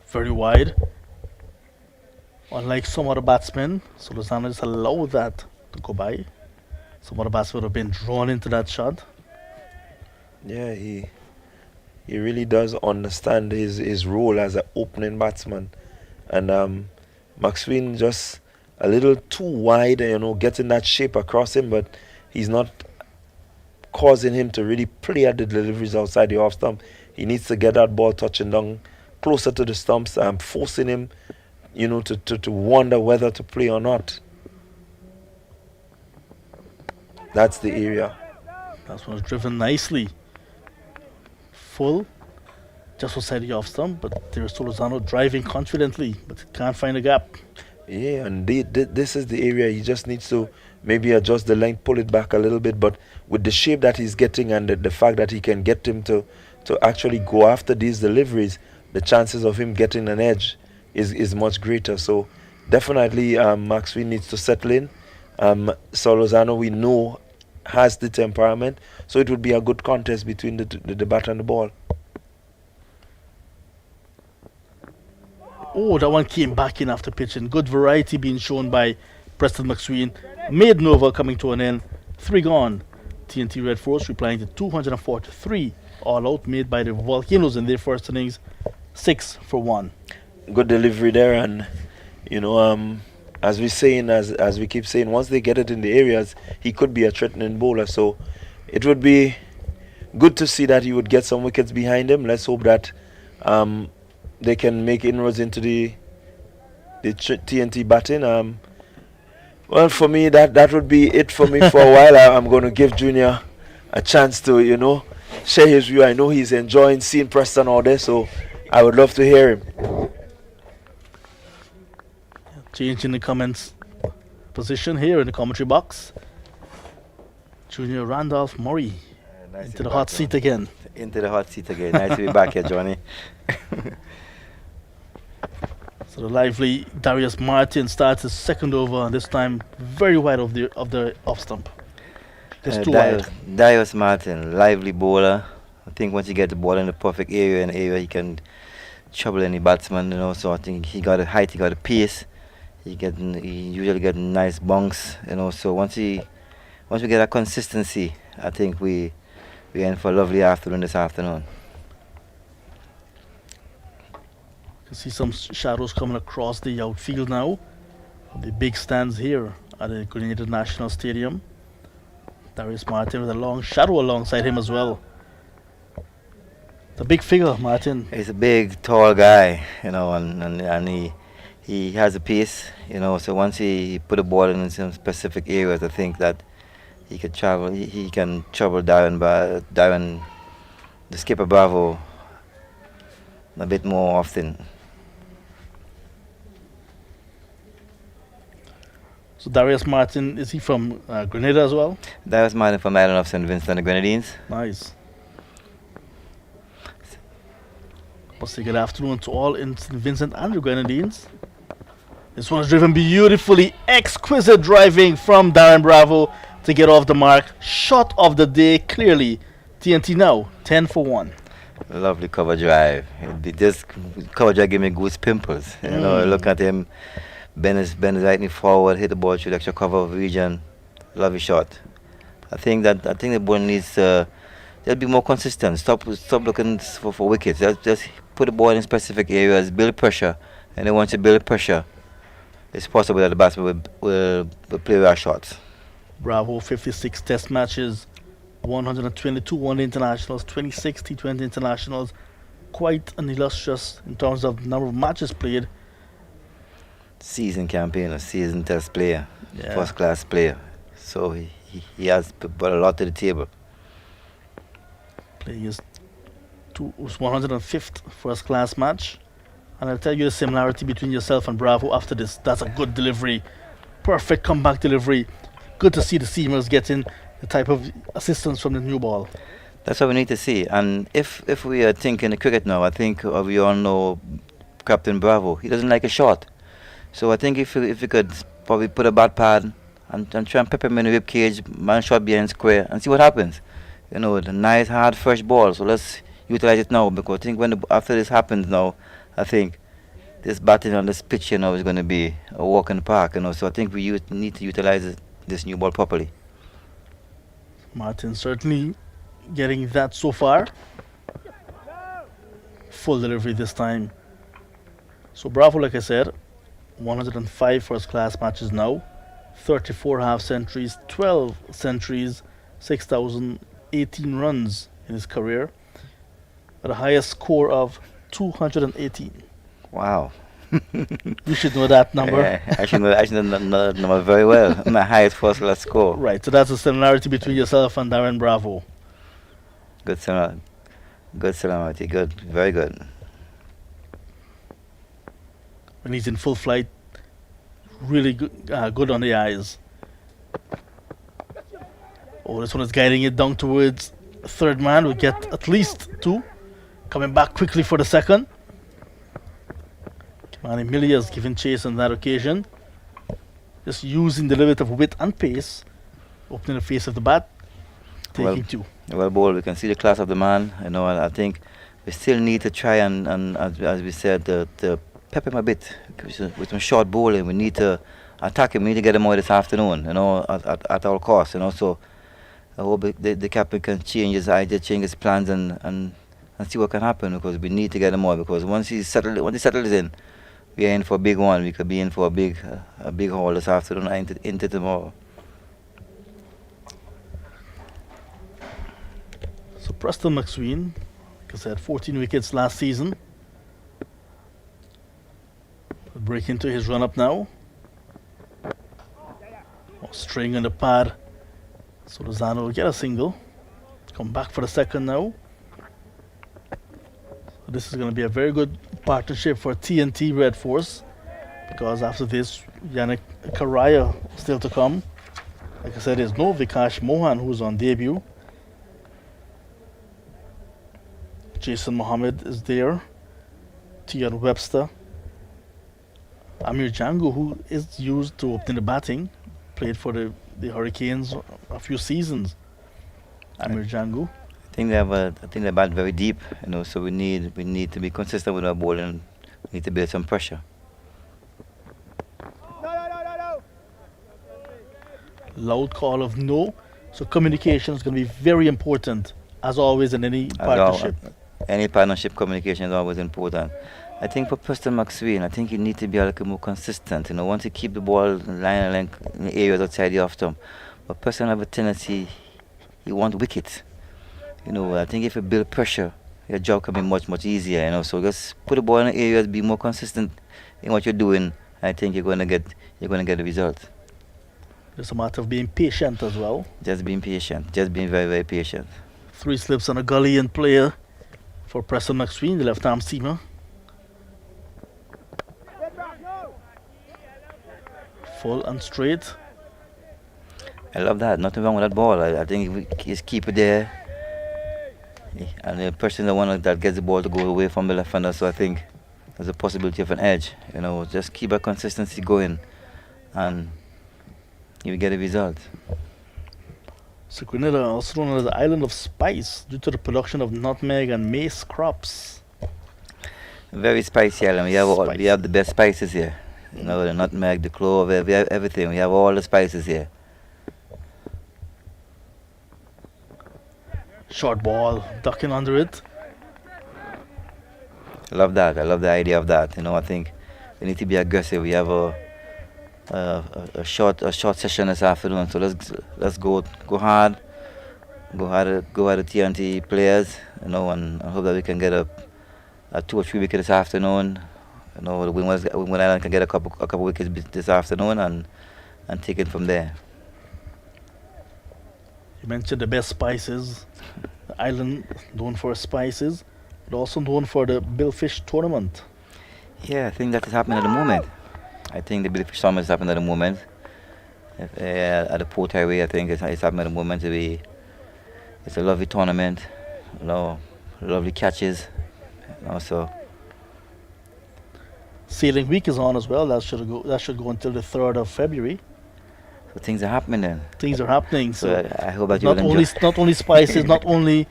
Very wide. Unlike some other batsmen, Solozano just allowed that to go by. Some other batsmen would have been drawn into that shot. Yeah, he really does understand his role as an opening batsman. And McSween just a little too wide, getting that shape across him, but he's not causing him to really play at the deliveries outside the off stump. He needs to get that ball touching down closer to the stumps and forcing him, to wonder whether to play or not. That's the area. That one was driven nicely. Full, just outside the off stump, but there's Solozano driving confidently, but can't find a gap. Yeah, and this is the area he just needs to maybe adjust the length, pull it back a little bit, but with the shape that he's getting and the fact that he can get him to actually go after these deliveries, the chances of him getting an edge is much greater. So definitely McSween needs to settle in. Solozano, we know, has the temperament, so it would be a good contest between the bat and the ball. Oh, that one came back in after pitching. Good variety being shown by Preston McSween. Made Nova coming to an end. 3 gone. TNT Red Force replying to 243 all out made by the Volcanoes in their first innings. 6 for 1. Good delivery there, and as we keep saying, once they get it in the areas, he could be a threatening bowler. So it would be good to see that he would get some wickets behind him. Let's hope that they can make inroads into the TNT batting. Well, for me, that would be it for me for a while. I'm going to give Junior a chance to, share his view. I know he's enjoying seeing Preston all day, so I would love to hear him. Change in the comments position here in the commentary box. Junior Randolph Murray Nice into to the be hot back, seat Johnny. again. Into the hot seat again. Nice to be back here, Johnny. So the lively Darius Martin starts his second over, and this time very wide of the off stump. Just too wide. Darius Martin, lively bowler. I think once he get the ball in the perfect area, he can trouble any batsman. So I think he got the height, he got the pace. He usually get nice bunks. So once we get a consistency, I think we in for a lovely afternoon this afternoon. You can see some shadows coming across the outfield now. The big stands here at the Grenada National Stadium. Darius Martin with a long shadow alongside him as well. The big figure, Martin. He's a big, tall guy, and he has a pace, So once he put the ball in some specific areas, I think that he could travel. He can trouble Darren, the skipper Bravo, a bit more often. So Darius Martin, is he from Grenada as well? Darius Martin from Island of St. Vincent and the Grenadines. Nice. Must say good afternoon to all in St. Vincent and the Grenadines. This one is driven beautifully. Exquisite driving from Darren Bravo to get off the mark. Shot of the day, clearly. TNT now, 10 for 1. Lovely cover drive. This cover drive gave me goose pimples. Look at him. Bend his right knee forward, hit the ball through the extra cover of region. Lovely shot. I think the ball needs to be more consistent. Stop looking for wickets. Just put the ball in specific areas, build pressure, and then once you build pressure, it's possible that the batsman will play our shots. Bravo, 56 test matches, 122 one-day internationals, 26 T20 internationals. Quite an illustrious in terms of number of matches played. Seasoned campaigner, seasoned test player, Yeah. first class player. So he has brought a lot to the table. Playing his 105th first class match. And I'll tell you the similarity between yourself and Bravo after this. That's a good delivery. Perfect comeback delivery. Good to see the seamers getting the type of assistance from the new ball. That's what we need to see. And if we are thinking of cricket now, I think we all know Captain Bravo. He doesn't like a shot. So I think if we could probably put a bat pad and try and pep him in the rib cage, man shot behind square, and see what happens. The nice hard fresh ball. So let's utilize it now, because I think after this happens now, I think this batting on this pitch is going to be a walk in the park. So I think we need to utilize this new ball properly. Martin certainly getting that so far. Full delivery this time. So Bravo, like I said, 105 first class matches now, 34 half centuries, 12 centuries, 6,018 runs in his career, at a highest score of 218. Wow. You should know that number. Yeah, I should know that number very well. My highest first class score. Right, so that's a similarity between yourself and Darren Bravo. Good similarity. Good, very good. When he's in full flight, really good on the eyes. Oh, this one is guiding it down towards third man. We'll get at least 2. Coming back quickly for the second. Kimani Milliers giving chase on that occasion. Just using the little bit of width and pace. Opening the face of the bat. Taking 2. Well bowled. We can see the class of the man. And I think we still need to try and as we said, to pep him a bit with some short bowling. We need to attack him. We need to get him out this afternoon, at all costs, So I hope the captain can change his idea, change his plans, and see what can happen, because we need to get him out. Because once he settles in, we are in for a big one. We could be in for a big haul this afternoon and into tomorrow. So Preston McSween, like I said, 14 wickets last season. Break into his run up now. String on the pad. So Lozano will get a single. Come back for the second now. So this is going to be a very good partnership for TNT Red Force, because after this, Yannick Karaya still to come. Like I said, there's no Vikash Mohan, who's on debut. Jason Mohammed is there. Tian Webster. Amir Django, who is used to open the batting, played for the the Hurricanes a few seasons. Amir Jangu. I think they bat very deep, so we need to be consistent with our bowling. We need to build some pressure. Loud call of no. So communication is going to be very important, as always in any partnership. Any partnership, communication is always important. I think for Preston McSween, I think you need to be a little more consistent. Once you keep the ball in line in the areas outside the off stump, but Preston have a tendency, he want wickets. I think if you build pressure, your job can be much, much easier. So just put the ball in the areas, be more consistent in what you're doing. I think you're going to get the result. It's a matter of being patient as well. Just being patient, just being very, very patient. 3 slips on a Gullian player for Preston McSween, the left-arm seamer. Full and straight. I love that. Nothing wrong with that ball. I think if we just keep it there, and the person that gets the ball to go away from the left hander, so I think there's a possibility of an edge. Just keep a consistency going, and you will get a result. So Grenada, also known as the island of spice, due to the production of nutmeg and mace crops. Very spicy island. We have the best spices here. The nutmeg, the clove, we have everything. We have all the spices here. Short ball, ducking under it. I love that. I love the idea of that. I think we need to be aggressive. We have a short session this afternoon, so let's go hard. Go hard at the TNT players. And I hope that we can get a 2 or 3 wickets this afternoon. The Windwards Island can get a couple wickets this afternoon and take it from there. You mentioned the best spices. The island known for spices, but also known for the Billfish tournament. Yeah, I think that is happening at the moment. I think the Billfish tournament is happening at the moment. At the Port Highway, I think it's happening at the moment. It's a lovely tournament. Lovely catches. So. Sailing week is on as well. That should go until the 3rd of February. So things are happening then. Things are happening. So I hope that you will enjoy. Not only spices, not only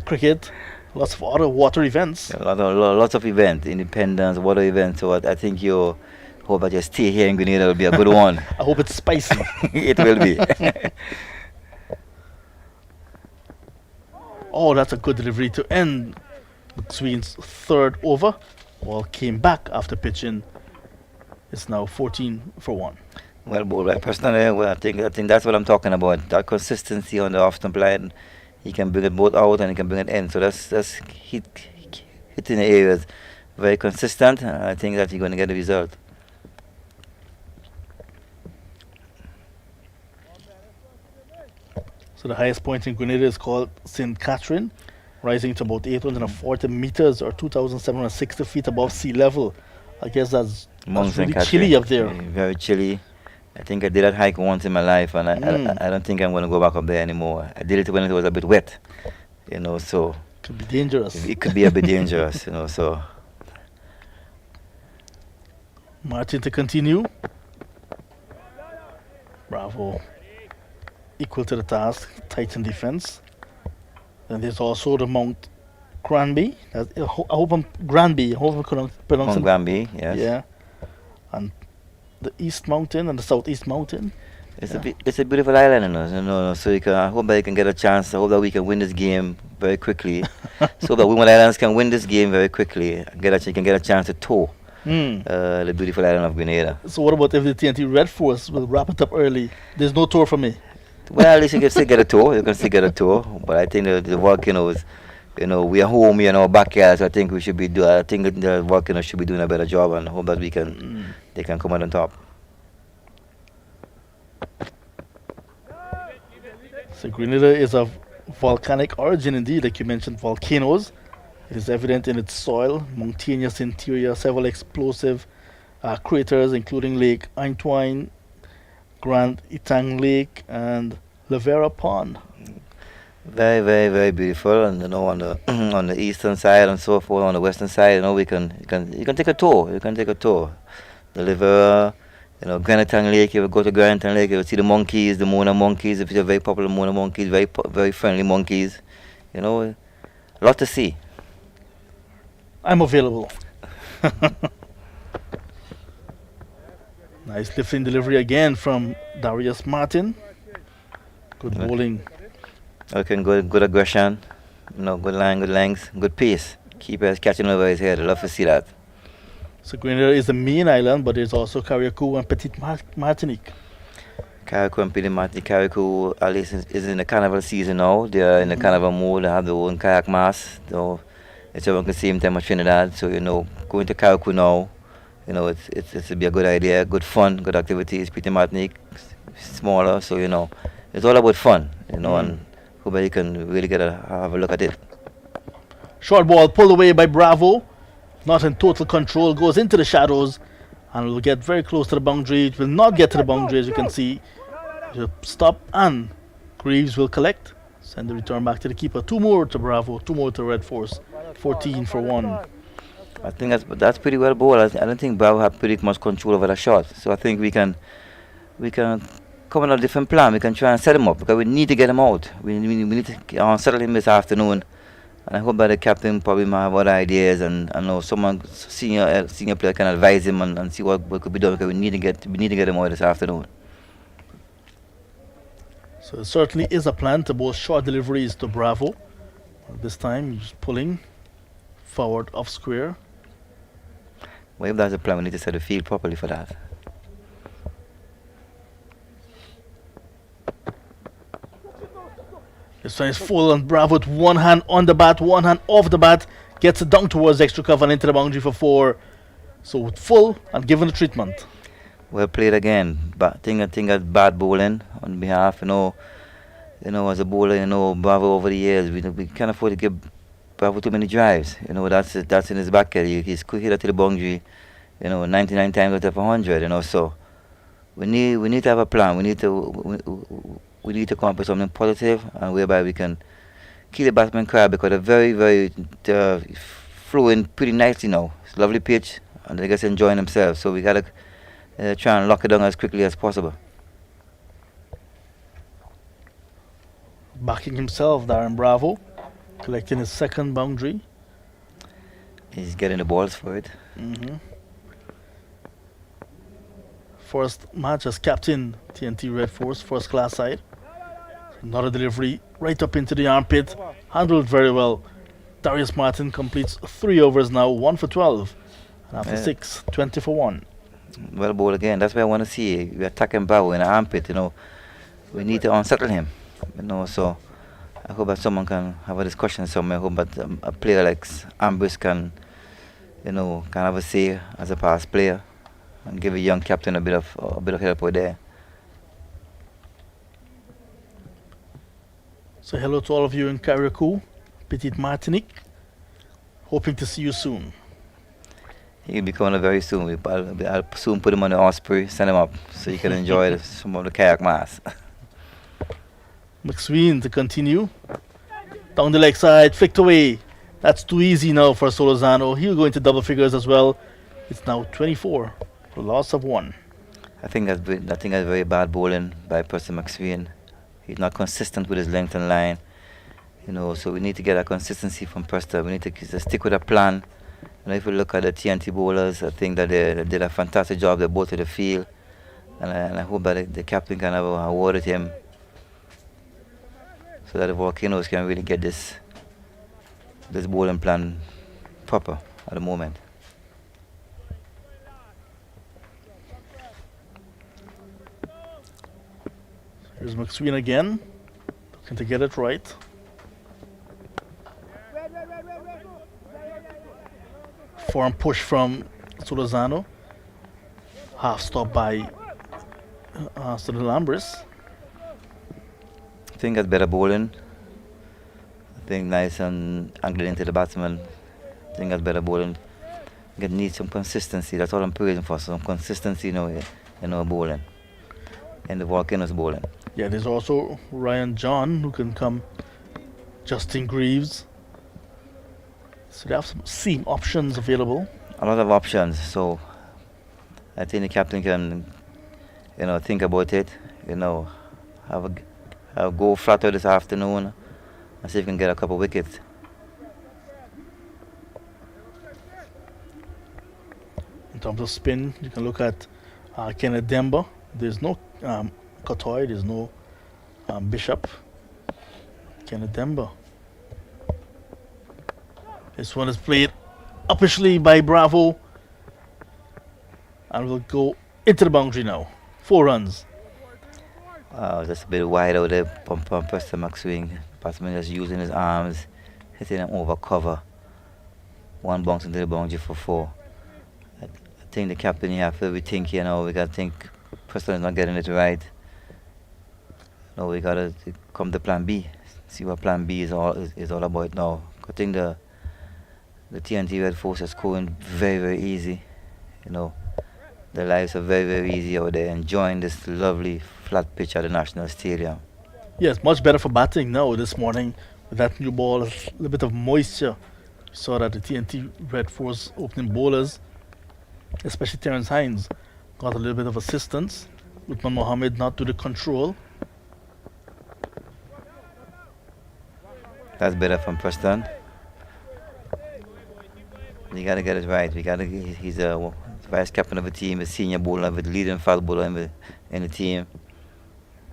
cricket, lots of other water events. Lots of events, independence, water events. So I think you hope that your stay here in Grenada will be a good one. I hope it's spicy. It will be. Oh, that's a good delivery to end McSween's 3rd over. Ball came back after pitching. It's now 14 for 1. Well, personally, I think that's what I'm talking about. That consistency on the off-stump line. He can bring it both out and he can bring it in. So that's hitting the areas. Very consistent. And I think that you're going to get the result. So the highest point in Grenada is called St. Catherine, rising to about 840 meters or 2,760 feet above sea level. I guess that's really chilly up there. Very chilly. I think I did that hike once in my life, and I don't think I'm going to go back up there anymore. I did it when it was a bit wet, so. Could be dangerous. It could be a bit dangerous, so. Martin to continue. Bravo. Equal to the task, Titan defense. Then there's also the Mount Granby. I hope I'm Granby. I hope I'm pronouncing Mount Granby, yes. Yeah. And the East Mountain and the Southeast Mountain. It's a beautiful island, so I hope that you can get a chance. I hope that we can win this game very quickly. So that Windwards Islands can win this game very quickly. You can get a chance to tour the beautiful island of Grenada. So what about if the TNT Red Force will wrap it up early? There's no tour for me. Well, at least you can still get a tour. You can still get a tour. But I think the Volcanoes, we are home here in our backyard, so I think I think the Volcanoes should be doing a better job, and hope that they can come out on top. So Grenada is of volcanic origin indeed, like you mentioned, volcanoes. It is evident in its soil, mountainous interior, several explosive craters, including Lake Antoine, Grand Itang Lake, and Lavera Pond. Very, very, very beautiful, and on the eastern side and so forth, on the western side, you can take a tour. You can take a tour. The Lavera You know, Granatan Lake, you will go to Granatan Lake, you will see the monkeys, the Mona monkeys, if it's a very popular Mona monkeys, very friendly monkeys. You know, a lot to see. I'm available. Nice lifting delivery again from Darius Martin. Good Okay. bowling. Okay, good aggression, you know, good line, good length, good pace. Keepers catching over his head. I love to see that. So Grenada is the main island, but there's also Carriacou and Martinique. Carriacou and Petit Martin, Carriacou at least is in the carnival season now. They are in the carnival mode. They have their own kayak mass. So it's around the same time as Trinidad. So you know, going to Carriacou now, you know, it's be a good idea, good fun, good activities. Petit Martinique, smaller, so you know, it's all about fun, you know, and hope that you can really have a look at it. Short ball pulled away by Bravo. Not in total control. Goes into the shadows and will get very close to the boundary. It will not get to the boundary, as you can see. It'll stop and Greaves will collect. Send the return back to the keeper. 2 more to Bravo. 2 more to Red Force. 14 for 1. I think that's pretty well bowled. I don't think Bravo have pretty much control over the shot. So I think we can come on a different plan. We can try and set him up because we need to get him out. We need to settle him this afternoon. And I hope that the captain probably might have other ideas and know someone senior player can advise him and see what could be done because we need to get him out this afternoon. So there certainly is a plan to both short deliveries to Bravo. This time he's pulling forward off square. Well, if that's the plan, we need to set the field properly for that. This one is full on Bravo with one hand on the bat, one hand off the bat. Gets it down towards extra cover and into the boundary for 4. So with full and given the treatment. Well played again. But I think that's bad bowling on behalf. You know, as a bowler, you know, Bravo over the years, we can't afford to give Bravo too many drives. You know, that's in his back end. He's quick hitter to the boundary. You know, 99 times out of 100. You know, so we need to have a plan. We need to come up with something positive and whereby we can keep the batsmen quiet because they're very flowing pretty nicely now. It's a lovely pitch and they're just enjoying themselves. So we gotta try and lock it down as quickly as possible. Backing himself, Darren Bravo, collecting his second boundary. He's getting the balls for it. First match as captain, TNT Red Force, first class side. Another delivery right up into the armpit, handled very well. Darius Martin completes 3 overs now, 1 for 12. And after 6, 20 for 1. Well bowled again. That's what I want to see. We're attacking Bravo in the armpit, you know. We need to unsettle him, you know. So I hope that someone can have a discussion somewhere. I hope that a player like Ambrose can have a say as a past player and give a young captain a bit of help out there. So hello to all of you in Carriacou, Petit Martinique. Hoping to see you soon. He'll be coming up very soon. I'll soon put him on the Osprey, send him up so you can enjoy some of the kayak mass. McSween to continue. Down the leg side, flicked away. That's too easy now for Solozano. He'll go into double figures as well. It's now 24 for loss of 1. I think that's very bad bowling by Preston McSween. He's not consistent with his length and line. You know, so we need to get a consistency from Preston. We need to stick with a plan. And if we look at the TNT bowlers, I think that they did a fantastic job. They both to the field. And I hope that the captain can have awarded him so that the Volcanoes can really get this bowling plan proper at the moment. Here's McSween again, looking to get it right. Form push from Solozano. Half stop by Lambris. I think that's better bowling. I think nice and angled into the batsman. I think that's better bowling. You need some consistency. That's all I'm praising for. Some consistency, bowling. And the Volcanoes bowling. Yeah, there's also Ryan John who can come. Justin Greaves. So they have some seam options available. A lot of options. So I think the captain can think about it. Have a, have a go flatter this afternoon and see if we can get a couple wickets. In terms of spin, you can look at Kenneth Demba. There's no Kotoy, there's no Bishop. Kenneth Demba. This one is played officially by Bravo. And we'll go into the boundary now. 4 runs. Just a bit wide out there, pump Preston McSwing. Batsman just using his arms, hitting him over cover. One bounce into the boundary for 4. I think the captain here, after we think, we gotta think Preston is not getting it right. No, we gotta come to plan B. See what plan B is all about now. I think the TNT Red Force is scoring very, very easy. Their lives are very, very easy out there, enjoying this lovely flat pitch at the National Stadium. Yes, much better for batting now this morning with that new ball, a little bit of moisture. We saw that the TNT Red Force opening bowlers, especially Terence Hines, got a little bit of assistance. Uthman Mohammed not to the control. That's better from Preston. You gotta get it right. He's a vice captain of the team, a senior bowler, with leading fast bowler in the team.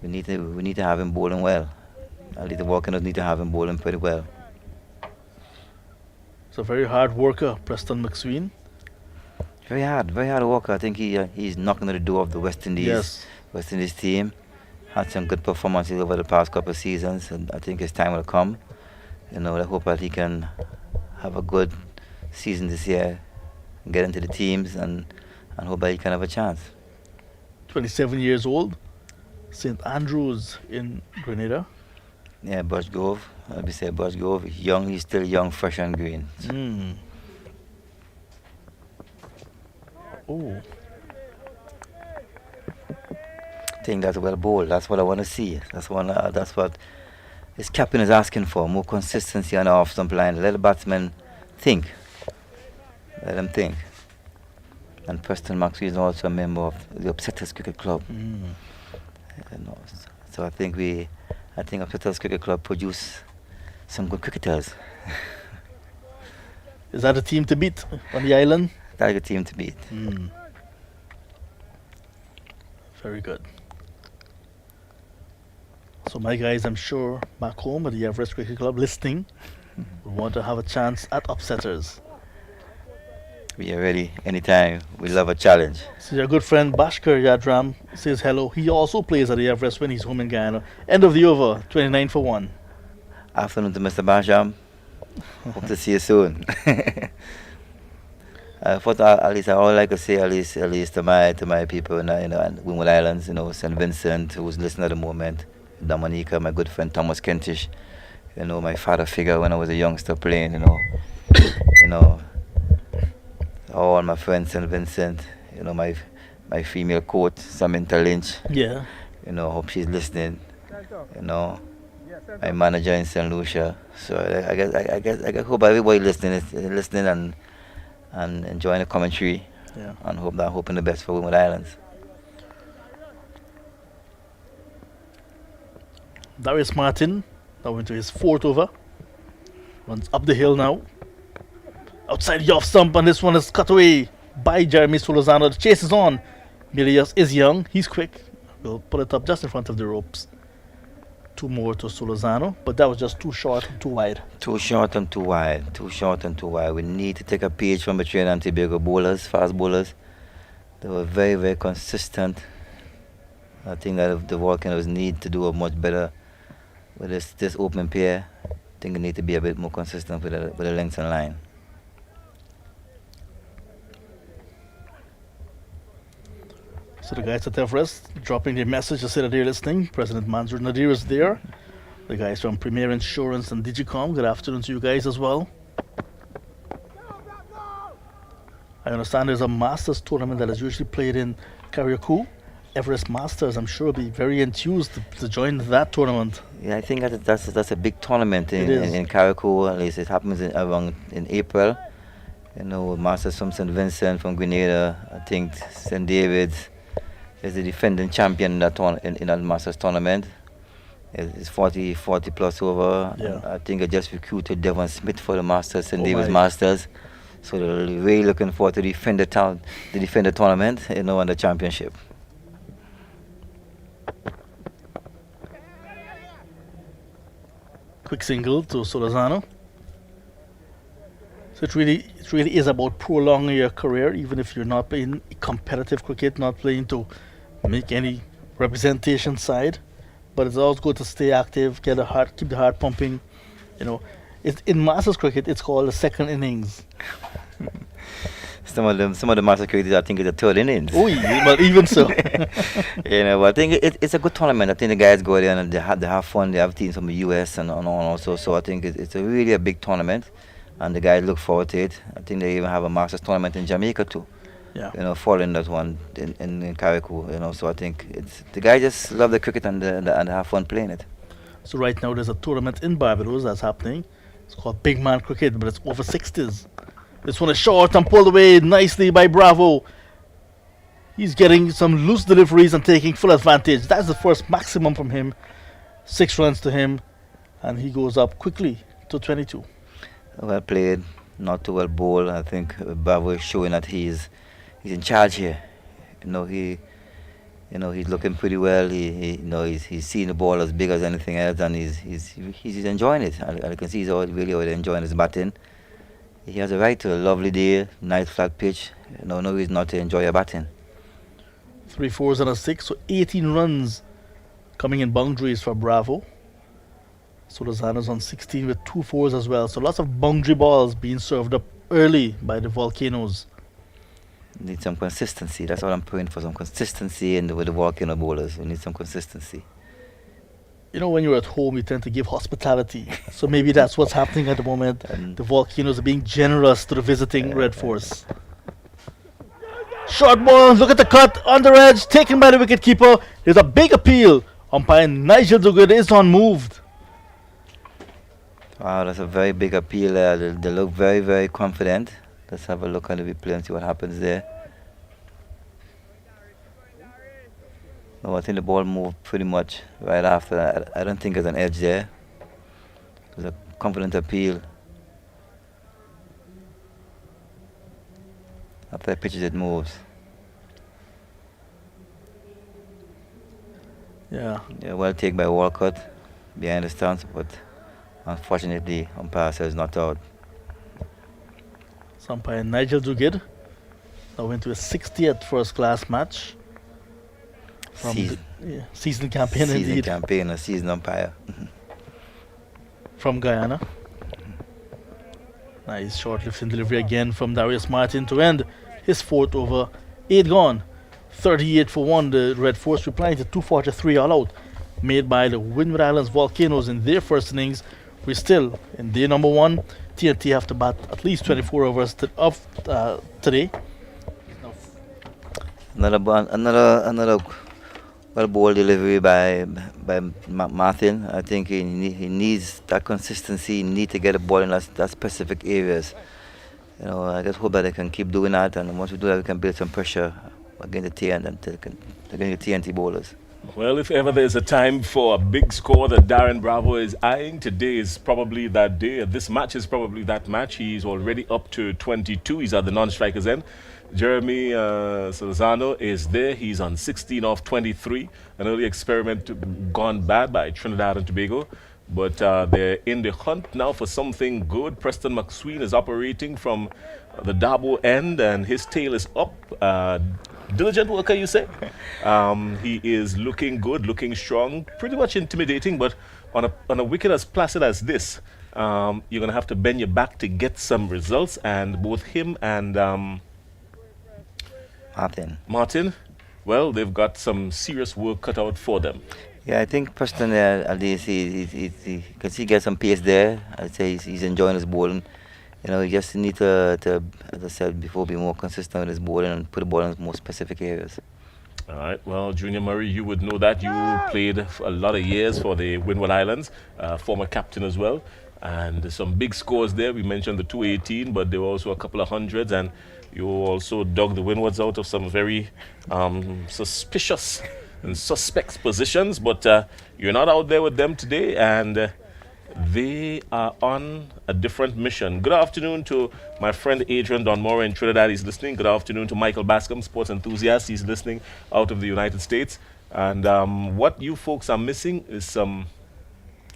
We need to have him bowling well. At least the Volcanoes need to have him bowling pretty well. He's a very hard worker, Preston McSween. Very hard worker. I think he's knocking on the door of the West Indies. Yes. West Indies team. Had some good performances over the past couple of seasons, and I think his time will come. I hope that he can have a good season this year, get into the teams, and hope that he can have a chance. 27 years old. St. Andrews in Grenada. Yeah, Bush Grove. I'll say Bush Grove. He's still young, fresh and green. Oh. I think that's well bowled. That's what I want to see. That's what his captain is asking for. More consistency on the off stump line. Let the batsmen think. Let them think. And Preston Maxwell is also a member of the Upsetters Cricket Club. So I think Upsetters Cricket Club produce some good cricketers. Is that a team to beat on the island? That's a team to beat. Very good. So my guys, I'm sure back home at the Everest Cricket Club listening, will want to have a chance at Upsetters. We are ready anytime. We love a challenge. So your good friend Bhaskar Yadram says hello. He also plays at the Everest when he's home in Guyana. End of the over, 29 for 1. Afternoon to Mr. Basham. Hope to see you soon. At least I would like to say at least to my people in Windward Islands, St. Vincent, who's listening at the moment, Dominica, my good friend Thomas Kentish, my father figure when I was a youngster playing, all my friends St. Vincent, my female coach, Samantha Lynch. Yeah. Hope she's listening. My manager in St. Lucia. So I hope everybody listening and enjoying the commentary. Yeah. And hoping the best for Windward Islands. Darius Martin now into his 4th over. Runs up the hill now. Outside the off stump, and this one is cut away by Jeremy Solozano. The chase is on. Milius is young. He's quick. We'll pull it up just in front of the ropes. 2 more to Solozano, but that was just too short and too wide. Too short and too wide. We need to take a page from the Trinidad and Tobago bowlers, fast bowlers. They were very, very consistent. I think that the Volcanoes need to do a much better with this opening pair. I think they need to be a bit more consistent with the length and line. So the guys at Everest dropping their message to say that they're listening. President Manzoor Nadir is there. The guys from Premier Insurance and Digicom. Good afternoon to you guys as well. I understand there's a Masters tournament that is usually played in Carriacou. Everest Masters, I'm sure, will be very enthused to join that tournament. Yeah, I think that's a big tournament in Carriacou. At least it happens in April. Masters from St. Vincent, from Grenada, I think St. David's. is the defending champion in in that Masters tournament. It's 40 plus over. Yeah. I think I just recruited Devon Smith for the Masters and Oh Davis my. Masters. So they're really looking forward to defend the tournament, and the championship. Quick single to Solazano. So it really is about prolonging your career, even if you're not playing competitive cricket, not playing to make any representation side. But it's always good to stay active, keep the heart pumping. In Masters cricket, it's called the second innings. Some of the Masters cricket, I think, is the third innings. Oh, but even so. But I think it's a good tournament. I think the guys go there and they have fun. They have teams from the US and also. So I think it's really a big tournament, and the guys look forward to it. I think they even have a Masters tournament in Jamaica too. Yeah. Following that one in Carriacou. So I think the guys just love the cricket and have fun playing it. So right now there's a tournament in Barbados that's happening. It's called Big Man Cricket, but it's over 60s. This one is short and pulled away nicely by Bravo. He's getting some loose deliveries and taking full advantage. That's the first maximum from him. 6 runs to him, and he goes up quickly to 22. Well played, not too well bowled. I think Bravo is showing that he's in charge here. He's looking pretty well. He's seeing the ball as big as anything else, and he's enjoying it. I can see he's really enjoying his batting. He has a right to a lovely day, nice flat pitch. No reason not to enjoy your batting. 3 fours and a 6, so 18 runs coming in boundaries for Bravo. So Lozano's on 16 with 2 fours as well. So lots of boundary balls being served up early by the Volcanoes. Need some consistency. That's what I'm praying for, some consistency with the Volcano bowlers. We need some consistency. When you're at home, you tend to give hospitality. So maybe that's what's happening at the moment. The Volcanoes are being generous to the visiting Red Force. Short ball, look at the cut, on the edge, taken by the wicketkeeper. There's a big appeal. Umpire Nigel Duguid is unmoved. Wow, that's a very big appeal. They look very, very confident. Let's have a look at the replay and see what happens there. No, I think the ball moved pretty much right after that. I don't think there's an edge there. It was a confident appeal. After the pitches, it moves. Yeah. Well taken by Walcott behind the stance, but unfortunately, umpire says not out. So umpire Nigel Duguid now into a 60th first-class match. From season campaign, season indeed. campaign, a season umpire. From Guyana. Nice short lifting delivery again from Darius Martin to end his 4th over. 8 gone. 38 for 1. The Red Force replying to 243 all out made by the Windward Islands Volcanoes in their first innings. We're still in day number 1. TNT have to bat at least 24 overs today. Another well ball delivery by Martin. I think he needs that consistency. He needs to get the ball in that specific areas. I just hope that they can keep doing that, and once we do that, we can build some pressure against the TNT bowlers. Well, if ever there's a time for a big score that Darren Bravo is eyeing, today is probably that day. This match is probably that match. He's already up to 22. He's at the non-strikers end. Jeremy Solazano is there. He's on 16 off 23. An early experiment gone bad by Trinidad and Tobago. But they're in the hunt now for something good. Preston McSween is operating from the Dabo end, and his tail is up. Diligent worker, you say? He is looking good, looking strong, pretty much intimidating, but on a wicket as placid as this, you're going to have to bend your back to get some results. And both him and Martin, well, they've got some serious work cut out for them. Yeah, I think Preston, at least he can see get some pace there. I'd say he's enjoying his bowling. He just need to, as I said before, be more consistent with his bowling and put the ball in more specific areas. All right. Well, Junior Murray, you would know that. You played a lot of years for the Windward Islands, former captain as well. And there's some big scores there. We mentioned the 218, but there were also a couple of hundreds, and you also dug the Windwards out of some very suspicious and suspect positions. But you're not out there with them today, and they are on a different mission. Good afternoon to my friend Adrian Donmore in Trinidad. He's listening. Good afternoon to Michael Bascom, sports enthusiast. He's listening out of the United States. And what you folks are missing is some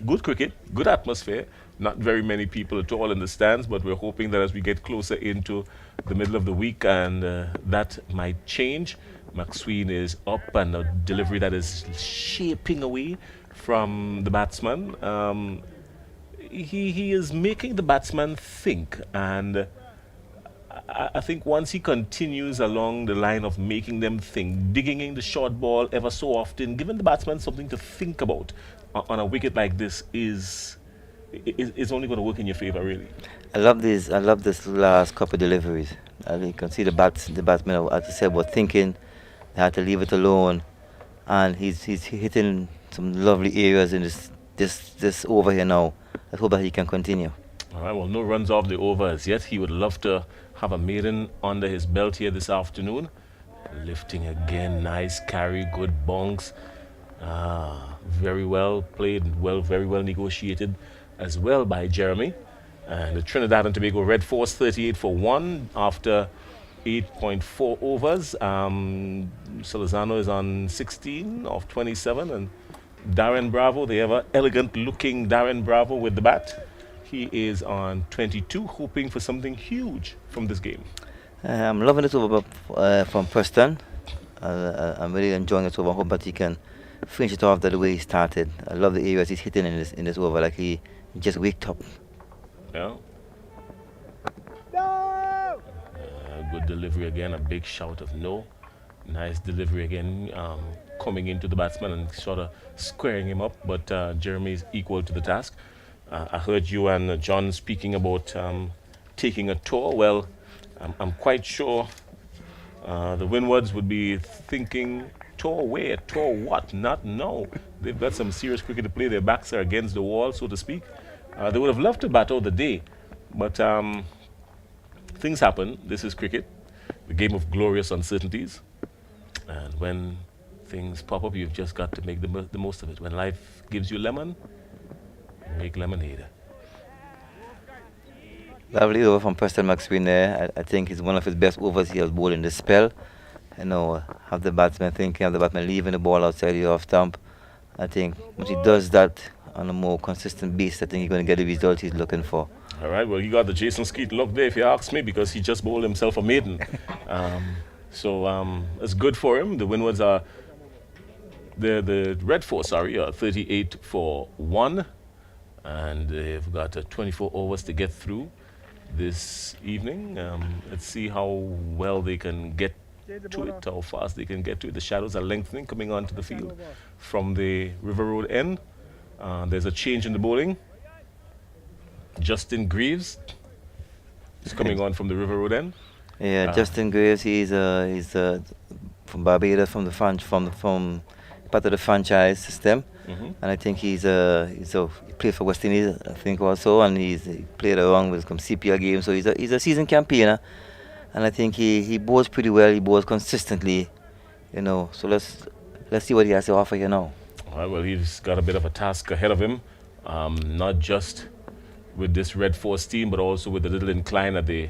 good cricket, good atmosphere. Not very many people at all in the stands, but we're hoping that as we get closer into the middle of the week, and that might change. McSween is up, and a delivery that is shaping away from the batsman. He is making the batsman think, and I think once he continues along the line of making them think, digging in the short ball ever so often, giving the batsman something to think about on a wicket like this is only going to work in your favor, really. I love this last couple of deliveries. You can see the batsmen, as I said, were thinking. They had to leave it alone, and he's hitting some lovely areas in this over here now. I hope that he can continue. All right, well, no runs off the over as yet. He would love to have a maiden under his belt here this afternoon. Lifting again, nice carry, good bonks. Very well played, very well negotiated as well by Jeremy. And the Trinidad and Tobago Red Force 38 for 1 after 8.4 overs. Salazano is on 16 of 27, and Darren Bravo, the ever elegant looking Darren Bravo with the bat, he is on 22, hoping for something huge from this game. I'm loving this over from Preston. I'm really enjoying this over. I hope that he can finish it off the way he started. I love the areas he's hitting in this over, like he just waked up. Yeah. Good delivery again, a big shout of no. Nice delivery again, coming into the batsman and sort of squaring him up, but Jeremy is equal to the task. I heard you and John speaking about taking a tour. Well, I'm quite sure the Windwards would be thinking, tour where, tour what, not now. They've got some serious cricket to play. Their backs are against the wall, so to speak. They would have loved to bat out the day, but things happen. This is cricket, the game of glorious uncertainties. And when things pop up, you've just got to make the most of it. When life gives you lemon, make lemonade. Lovely over from Preston McSween there. I think it's one of his best overs he has bowled in this spell. You know, have the batsman thinking, have the batsman leaving the ball outside the off stump. I think once he does that on a more consistent basis, I think he's going to get the result he's looking for. All right, well, he got the Jason Skeet look there, if you ask me, because he just bowled himself a maiden. So it's good for him. The Windwards are, the Red Force, are 38 for 1. And they've got 24 overs to get through this evening. Let's see how well they can get to it, how fast they can get to it. The shadows are lengthening coming onto the field from the River Road end. There's a change in the bowling. Justin Greaves is coming on from the River Road end. Yeah, Justin Greaves, he's from Barbados, from part of the franchise system. Mm-hmm. And I think he played for West Indies, I think also, and he played around with some CPL games. So he's a seasoned campaigner, and I think he bowls pretty well. He bowls consistently, you know. So let's see what he has to offer here now. All right, well, he's got a bit of a task ahead of him, not just with this Red Force team, but also with the little incline at the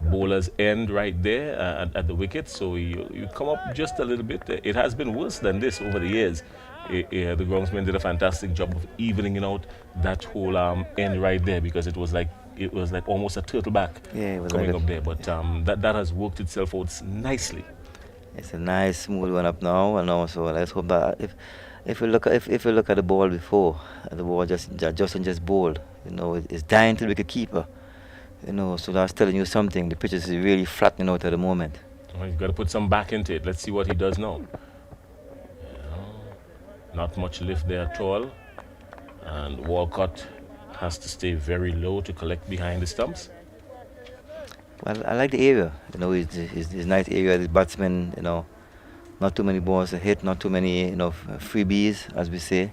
bowler's end right there at the wicket. So you come up just a little bit. It has been worse than this over the years. The groundsmen did a fantastic job of evening out that whole end right there, because it was like almost a turtle back coming up there. But that has worked itself out nicely. It's a nice smooth one up now, and also let's hope that if you look at the ball before, the ball Justin just bowled, you know, it's dying to the wicket keeper, you know. So that's telling you something. The pitch is really flattening out at the moment. Well, you've got to put some back into it. Let's see what he does now. Not much lift there at all, and Walcott has to stay very low to collect behind the stumps. Well, I like the area, you know. It's nice area. The batsmen, you know, not too many balls to hit, not too many, you know, freebies, as we say.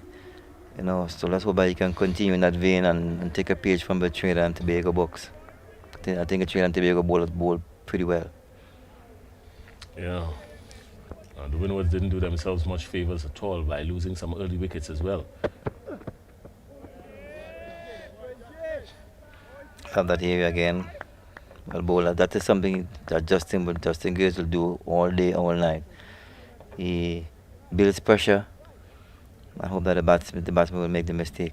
So let's hope that he can continue in that vein and take a page from the Trinidad and Tobago books. I think the Trinidad and Tobago bowled pretty well. Yeah. The Windwards didn't do themselves much favors at all by losing some early wickets as well. Have that area again. Well, bowler. That is something that Justin Graves will do all day, all night. He builds pressure. I hope that the batsman will make the mistake.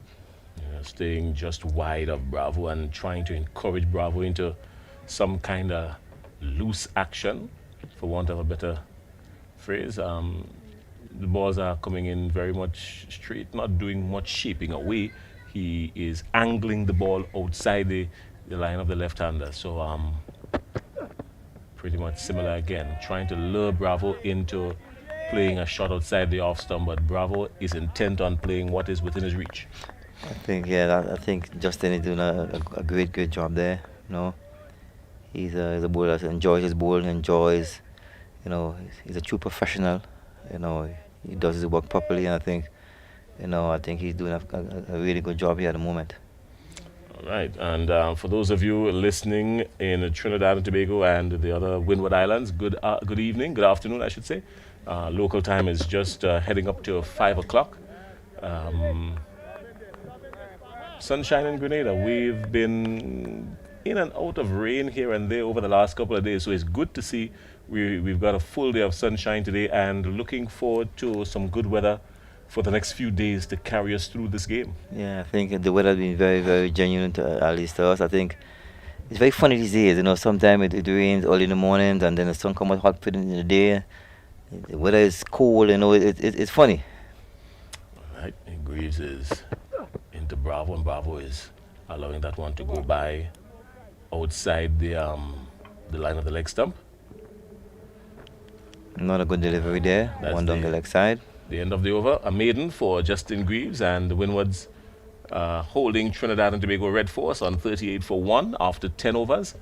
Yeah, staying just wide of Bravo and trying to encourage Bravo into some kind of loose action, for want of a better phrase. The balls are coming in very much straight, not doing much shaping away. He is angling the ball outside the line of the left-hander. So pretty much similar again, trying to lure Bravo into playing a shot outside the off stump, but Bravo is intent on playing what is within his reach. I think Justin is doing a great job there. He's a bowler that enjoys his bowling, he's a true professional. He does his work properly, and I think he's doing a really good job here at the moment. All right, and for those of you listening in Trinidad and Tobago and the other Windward Islands, good evening, good afternoon, I should say. Local time is just heading up to 5 o'clock. Sunshine in Grenada. We've been in and out of rain here and there over the last couple of days, so it's good to see we've got a full day of sunshine today, and looking forward to some good weather for the next few days to carry us through this game. Yeah, I think the weather has been very, very genuine, at least to us. I think it's very funny these days. Sometimes it rains early in the mornings, and then the sun comes out hot in the day. The weather is cold, it's funny. All right, and Greaves is into Bravo, and Bravo is allowing that one to go by outside the line of the leg stump. Not a good delivery there. That's one down the leg side. The end of the over, a maiden for Justin Greaves, and the Windwards holding Trinidad and Tobago Red Force on 38 for 1 after 10 overs.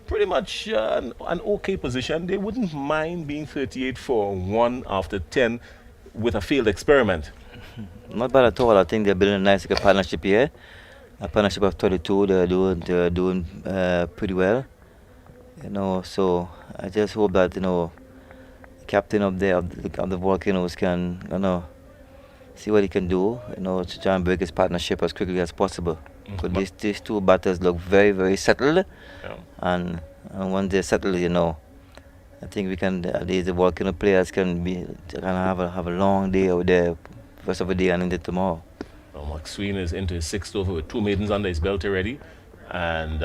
Pretty much an okay position. They wouldn't mind being 38 for 1 after 10 with a failed experiment. Not bad at all. I think they're building a nice partnership here. A partnership of 32. They're doing pretty well. So I just hope that the captain up there of the Volcanoes can see what he can do. To try and break his partnership as quickly as possible. But these two batters look very, very settled. Yeah. And once they're settled, I think we can. The Volcano players can have a long day out there, rest of the day and into tomorrow. Well, McSween is into his 6th over with 2 maidens under his belt already, and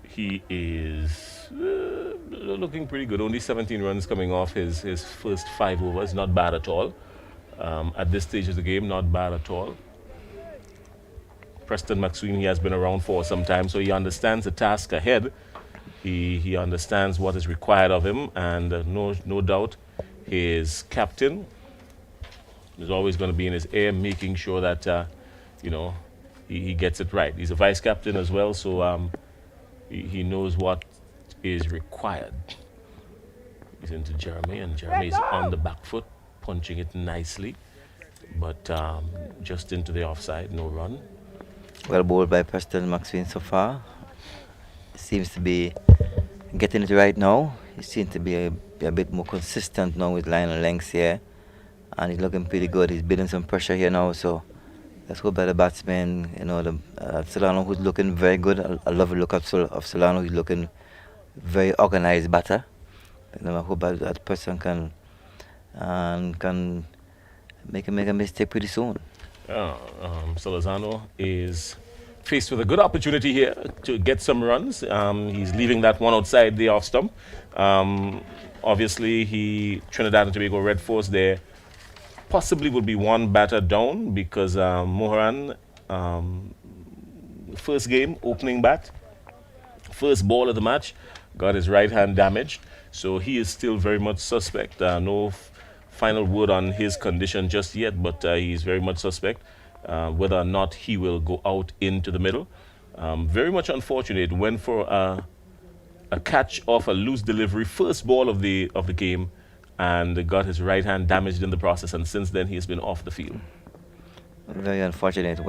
he is looking pretty good. Only 17 runs coming off his first 5 overs. Not bad at all. At this stage of the game, not bad at all. Preston McSween, he has been around for some time, so he understands the task ahead. He understands what is required of him, and no doubt his captain is always going to be in his ear, making sure that he gets it right. He's a vice captain as well, so he knows what is required. He's into Jeremy, and Jeremy is on the back foot, punching it nicely, but just into the offside, no run. Well bowled by Preston McSween so far. Seems to be getting it right now. He seems to be a bit more consistent now with line and lengths here. And he's looking pretty good. He's building some pressure here now. So let's hope that the batsman, Solano, who's looking very good. I love the look of Solano. He's looking very organized batter. I hope that person can make a mistake pretty soon. Salazano is faced with a good opportunity here to get some runs. He's leaving that one outside the off stump. Obviously, Trinidad and Tobago Red Force there possibly would be one batter down because Moharan, first game, opening bat, first ball of the match, got his right hand damaged. So he is still very much suspect. No final word on his condition just yet, but he's very much suspect whether or not he will go out into the middle. Very much unfortunate. Went for a catch off a loose delivery, first ball of the game, and got his right hand damaged in the process, and since then he has been off the field. Very unfortunate.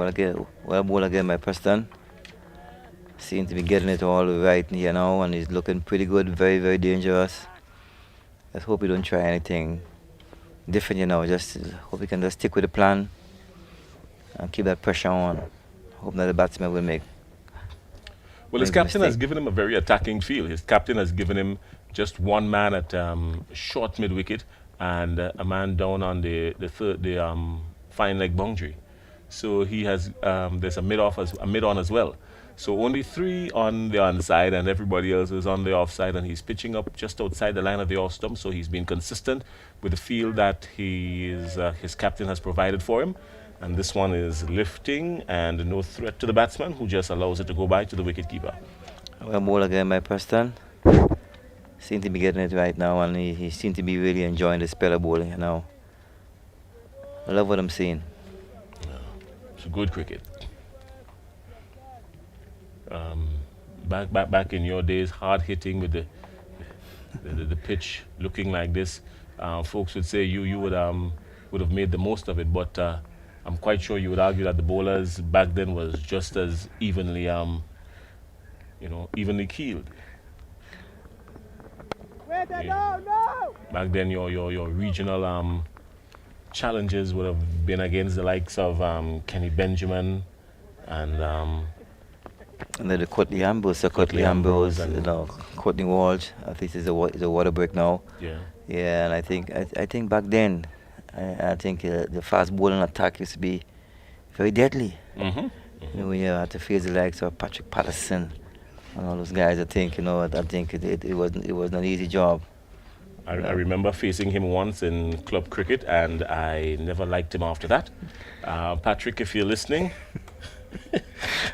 Well ball again by Preston. Seems to be getting it all right here now, and he's looking pretty good. Very, very dangerous. Let's hope he don't try anything different, Just hope he can just stick with the plan and keep that pressure on. Hope that the batsman will make. Well, his Make captain has mistake. given him a very attacking feel. His captain has given him just one man at short mid wicket and a man down on the fine leg boundary. So he has there's a mid on as well. So only 3 on the onside and everybody else is on the offside, and he's pitching up just outside the line of the off stump. So he's been consistent with the field that his captain has provided for him. And this one is lifting and no threat to the batsman, who just allows it to go by to the wicket keeper. Well ball again by Preston. Seems to be getting it right now, and he seems to be really enjoying the spell of bowling now. I love what I'm seeing. It's good cricket. Back in your days, hard hitting with the pitch looking like this, folks would say you would have made the most of it. But I'm quite sure you would argue that the bowlers back then was just as evenly keeled. Back then, your regional challenges would have been against the likes of Kenny Benjamin and And then the Courtney Ambrose, Sir Courtney Courtney Ambrose Ambrose, and- Courtney Walsh. I think is a water break now. yeah. Yeah, and I think back then, I think the fast bowling attack used to be very deadly. Mm-hmm. When you had to face the likes of Patrick Patterson and all those guys, I think it wasn't an easy job. I remember facing him once in club cricket, and I never liked him after that. Patrick, if you're listening, I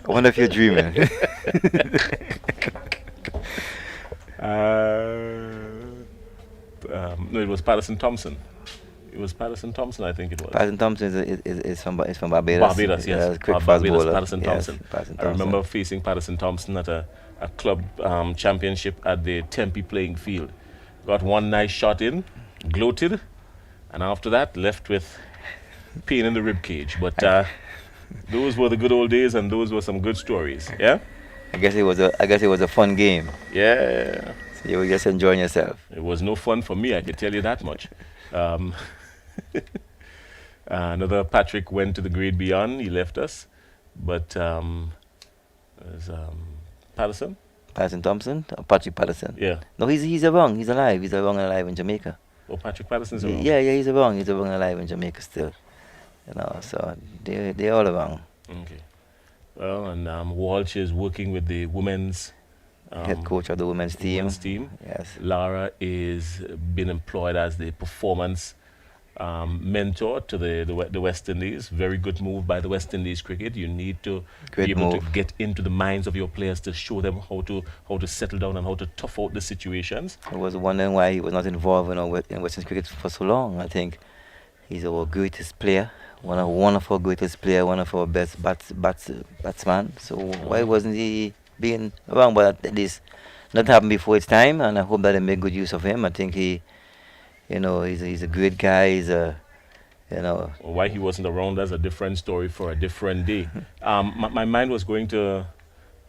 wonder if you're dreaming. no, it was Patterson Thompson. It was Patterson Thompson, I think it was. Patterson Thompson is from Barbados. Barbados, yes. Quick fast Barbados, bowler. Patterson Yes, Thompson. Patterson I Thompson. remember facing Patterson Thompson at a club championship at the Tempe playing field. Got one nice shot in, gloated, and after that left with pain in the rib cage. But those were the good old days, and those were some good stories. Yeah, I guess it was a fun game. yeah. So you were just enjoying yourself. It was no fun for me, I can tell you that much. Another Patrick went to the grade beyond. He left us, but it was Patterson. Patterson Thompson, or Patrick Patterson. Yeah. No, he's around. He's alive. He's around and alive in Jamaica. Oh, Patrick Patterson's around. Yeah, he's around. He's around and alive in Jamaica still. So they're all around. Okay. Well, and Walsh is working with the women's Head coach of the women's team. Yes. Lara is been employed as the performance mentor to the West Indies. Very good move by the West Indies cricket. You need to Great be able move. to get into the minds of your players to show them how to settle down and how to tough out the situations. I was wondering why he was not involved in Western cricket for so long. I think he's our greatest player, one of our greatest player, one of our best batsman. So why wasn't he being around? But at least nothing happened before its time, and I hope that they make good use of him. I think he's a great guy. He's Why he wasn't around is a different story for a different day. My mind was going to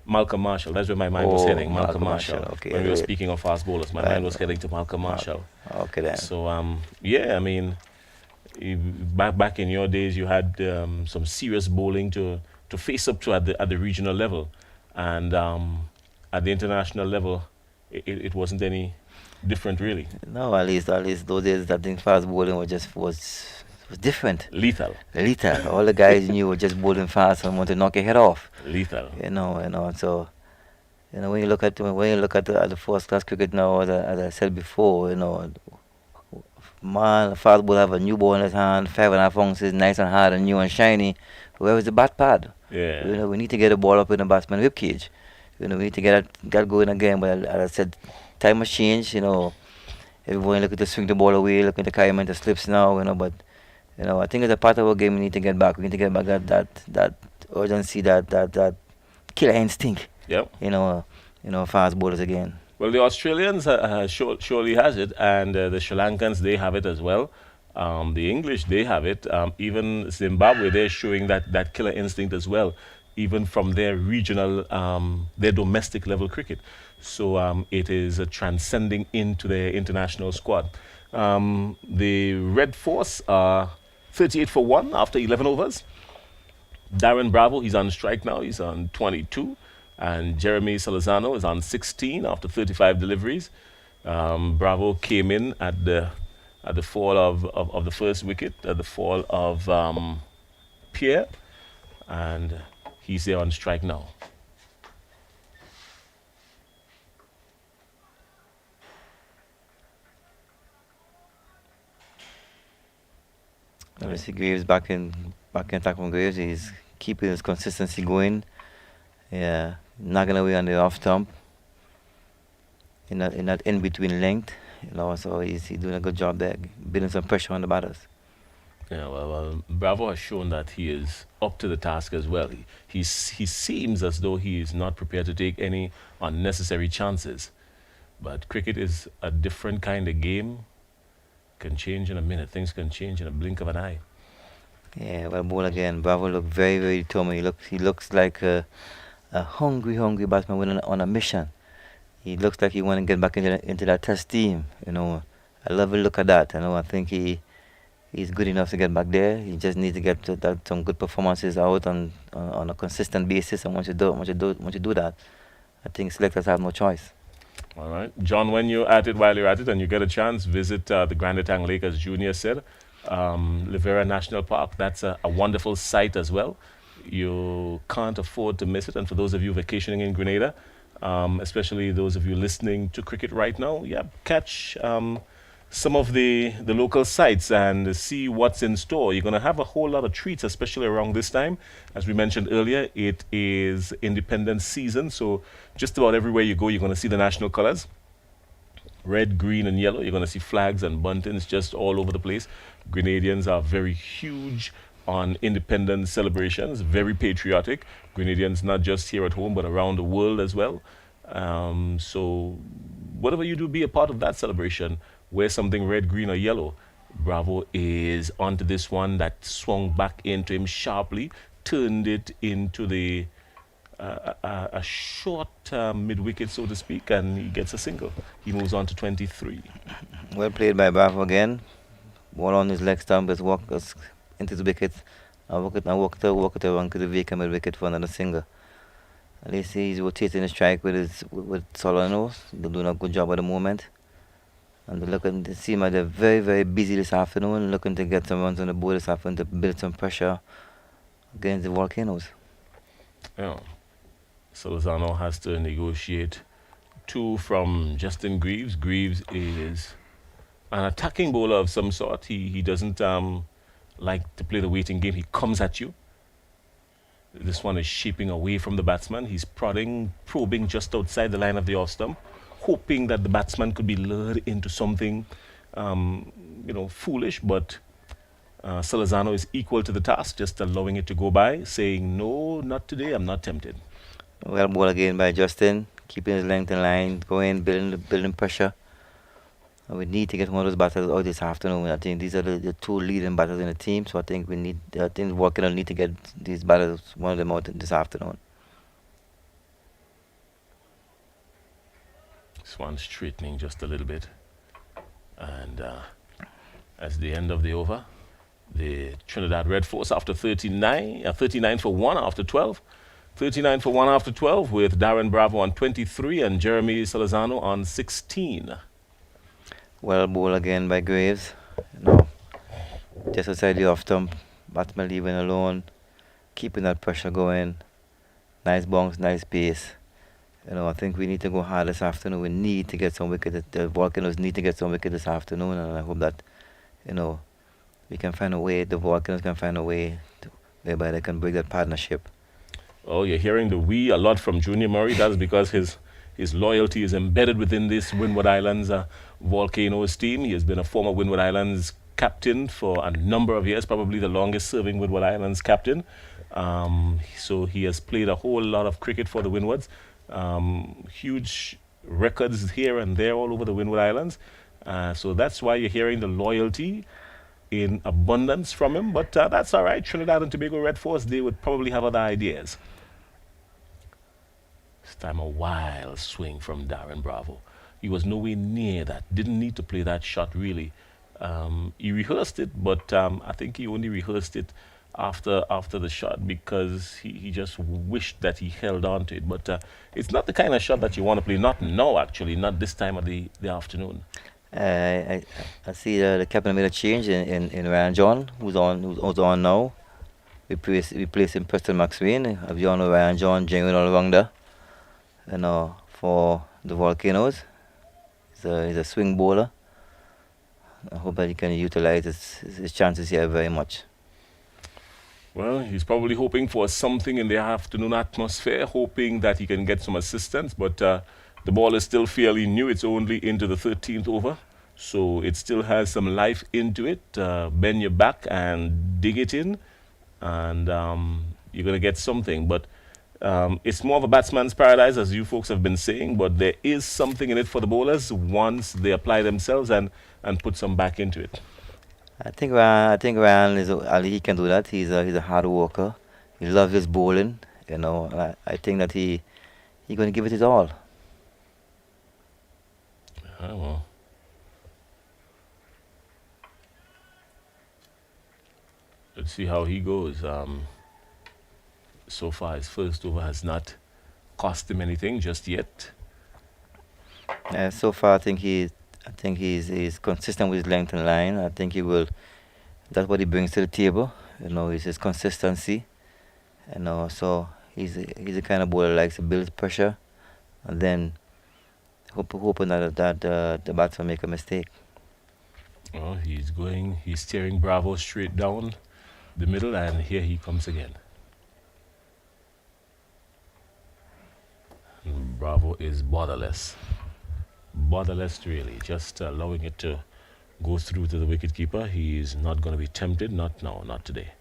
Malcolm Marshall. That's where my mind was heading. Malcolm Marshall. Okay. When we were speaking of fast bowlers, my mind was heading to Malcolm Marshall. Okay then. So yeah, I mean, back in your days, you had some serious bowling to face up to at the regional level, and at the international level, it wasn't any different really. No, at least those days, I think fast bowling was different. Lethal. All the guys knew were just bowling fast and want to knock your head off. Lethal. So when you look at the first class cricket now, as I said before, man, fast ball have a new ball in his hand, 5.5 ounces, nice and hard and new and shiny. Where is the bat pad? Yeah. We need to get the ball up in the batsman rib cage. We need to get going again. But as I said, time has changed. Everyone looking to swing the ball away, looking to carry him into slips now. But I think as a part of our game, we need to get back. We need to get back that urgency, that killer instinct. Yep. Fast bowlers again. Well, the Australians surely has it, and the Sri Lankans, they have it as well. The English, they have it. Even Zimbabwe, they're showing that killer instinct as well, even from their regional, their domestic level cricket. So it is transcending into their international squad. The Red Force are 38 for 1 after 11 overs. Darren Bravo, he's on strike now. He's on 22. And Jeremy Salazano is on 16 after 35 deliveries. Bravo came in at the fall of the first wicket, at the fall of Pierre. And he's there on strike now. Obviously, Graves back in attack from Graves. He's keeping his consistency going. Yeah, knocking away on the off stump. In that in between length, so he's doing a good job there, building some pressure on the batters. Yeah, well, Bravo has shown that he is up to the task as well. He seems as though he is not prepared to take any unnecessary chances. But cricket is a different kind of game. Can change in a minute. Things can change in a blink of an eye. Yeah, well, ball again. Bravo look very, very determined. He looks like a hungry batsman on a mission. He looks like he want to get back into that test team. I love a look at that. I think he's good enough to get back there. He just needs to get some good performances out on a consistent basis. And once you do that, I think selectors have no choice. All right. John, when you're at it, while you're at it, and you get a chance, visit the Grand Etang Lake, as Junior said. Livera National Park, that's a wonderful site as well. You can't afford to miss it. And for those of you vacationing in Grenada, especially those of you listening to cricket right now, catch some of the local sites and see what's in store. You're going to have a whole lot of treats, especially around this time. As we mentioned earlier, it is independence season, so just about everywhere you go, you're going to see the national colors. Red, green, and yellow. You're going to see flags and buntings just all over the place. Grenadians are very huge on independence celebrations, very patriotic. Grenadians not just here at home, but around the world as well. So whatever you do, be a part of that celebration. Wear something red, green, or yellow. Bravo is onto this one that swung back into him sharply, turned it into a short mid-wicket, so to speak, and he gets a single. He moves on to 23. Well played by Bravo again. Ball on his leg stump, just walked into the wicket. I walked it around to the vacant mid-wicket for another single. At least he's rotating the strike with Solano. They're doing a good job at the moment. And they're looking to see they're very, very busy this afternoon, looking to get some runs on the board this afternoon to build some pressure against the Volcanoes. Yeah. Salazano has to negotiate 2 from Justin Greaves. Greaves is an attacking bowler of some sort. He doesn't like to play the waiting game. He comes at you. This one is shaping away from the batsman. He's probing just outside the line of the off stump, hoping that the batsman could be lured into something, foolish. But Salazano is equal to the task, just allowing it to go by, saying, no, not today, I'm not tempted. Well, ball again by Justin, keeping his length in line, going, building pressure. And we need to get one of those batters out this afternoon. I think these are the 2 leading batters in the team, so I think Walcott need to get these batters, one of them out this afternoon. This one straightening just a little bit. And as the end of the over, the Trinidad Red Force after 39 for 1 after 12. 39 for 1 after 12 with Darren Bravo on 23 and Jeremy Salazano on 16. Well, ball again by Graves. Just outside the off stump, batsman leaving alone, keeping that pressure going. Nice bounce, nice pace. I think we need to go hard this afternoon. We need to get some wicket. The Volcanoes need to get some wicket this afternoon, and I hope that, we can find a way. The Volcanoes can find a way whereby they can break that partnership. Oh, you're hearing the we a lot from Junior Murray. That's because his loyalty is embedded within this Windward Islands Volcanoes team. He has been a former Windward Islands captain for a number of years, probably the longest serving Windward Islands captain. So he has played a whole lot of cricket for the Windwards. Huge records here and there all over the Windward Islands. So that's why you're hearing the loyalty in abundance from him. But that's all right. Trinidad and Tobago Red Force, they would probably have other ideas. This time a wild swing from Darren Bravo. He was nowhere near that. Didn't need to play that shot really. He rehearsed it, but I think he only rehearsed it after the shot because he just wished that he held on to it. But it's not the kind of shot that you want to play. Not now, actually. Not this time of the afternoon. I see the captain made a change in Ryan John, who's on now. We place him Preston Maxwell. I've John Ryan John, genuine all rounder. For the Volcanoes. He's a swing bowler. I hope that he can utilize his chances here very much. Well, he's probably hoping for something in the afternoon atmosphere, hoping that he can get some assistance, but the ball is still fairly new. It's only into the 13th over, so it still has some life into it. Bend your back and dig it in, and you're going to get something. But it's more of a batsman's paradise, as you folks have been saying, but there is something in it for the bowlers once they apply themselves and put some back into it. I think Ryan Ali. He can do that. He's a hard worker. He loves his bowling. I think that he's going to give it his all. Well. Let's see how he goes. So far, his first over has not cost him anything just yet. So far, I think he's consistent with his length and line. I think he will. That's what he brings to the table. Is his consistency. So he's the kind of bowler that likes to build pressure, and then hoping that the batsman make a mistake. Oh, he's steering Bravo straight down the middle, and here he comes again. Bravo is borderless really, just allowing it to go through to the wicketkeeper. He's not going to be tempted, not now, not today.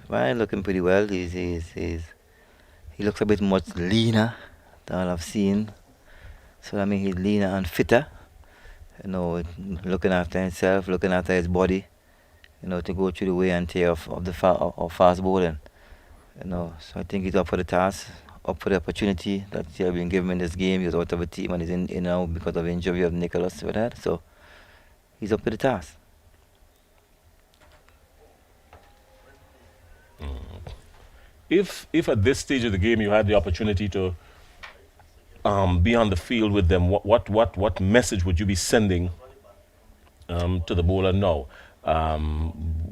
Ryan looking pretty well. He looks a bit much leaner than I've seen. So he's leaner and fitter. Looking after himself, looking after his body. To go through the wear and tear of the fast bowling. So I think he's up for the task. Up for the opportunity that he has been given in this game. He was out of a team and he's in now because of the injury of Nicholas with that. So he's up to the task. If at this stage of the game you had the opportunity to be on the field with them, what message would you be sending to the bowler now?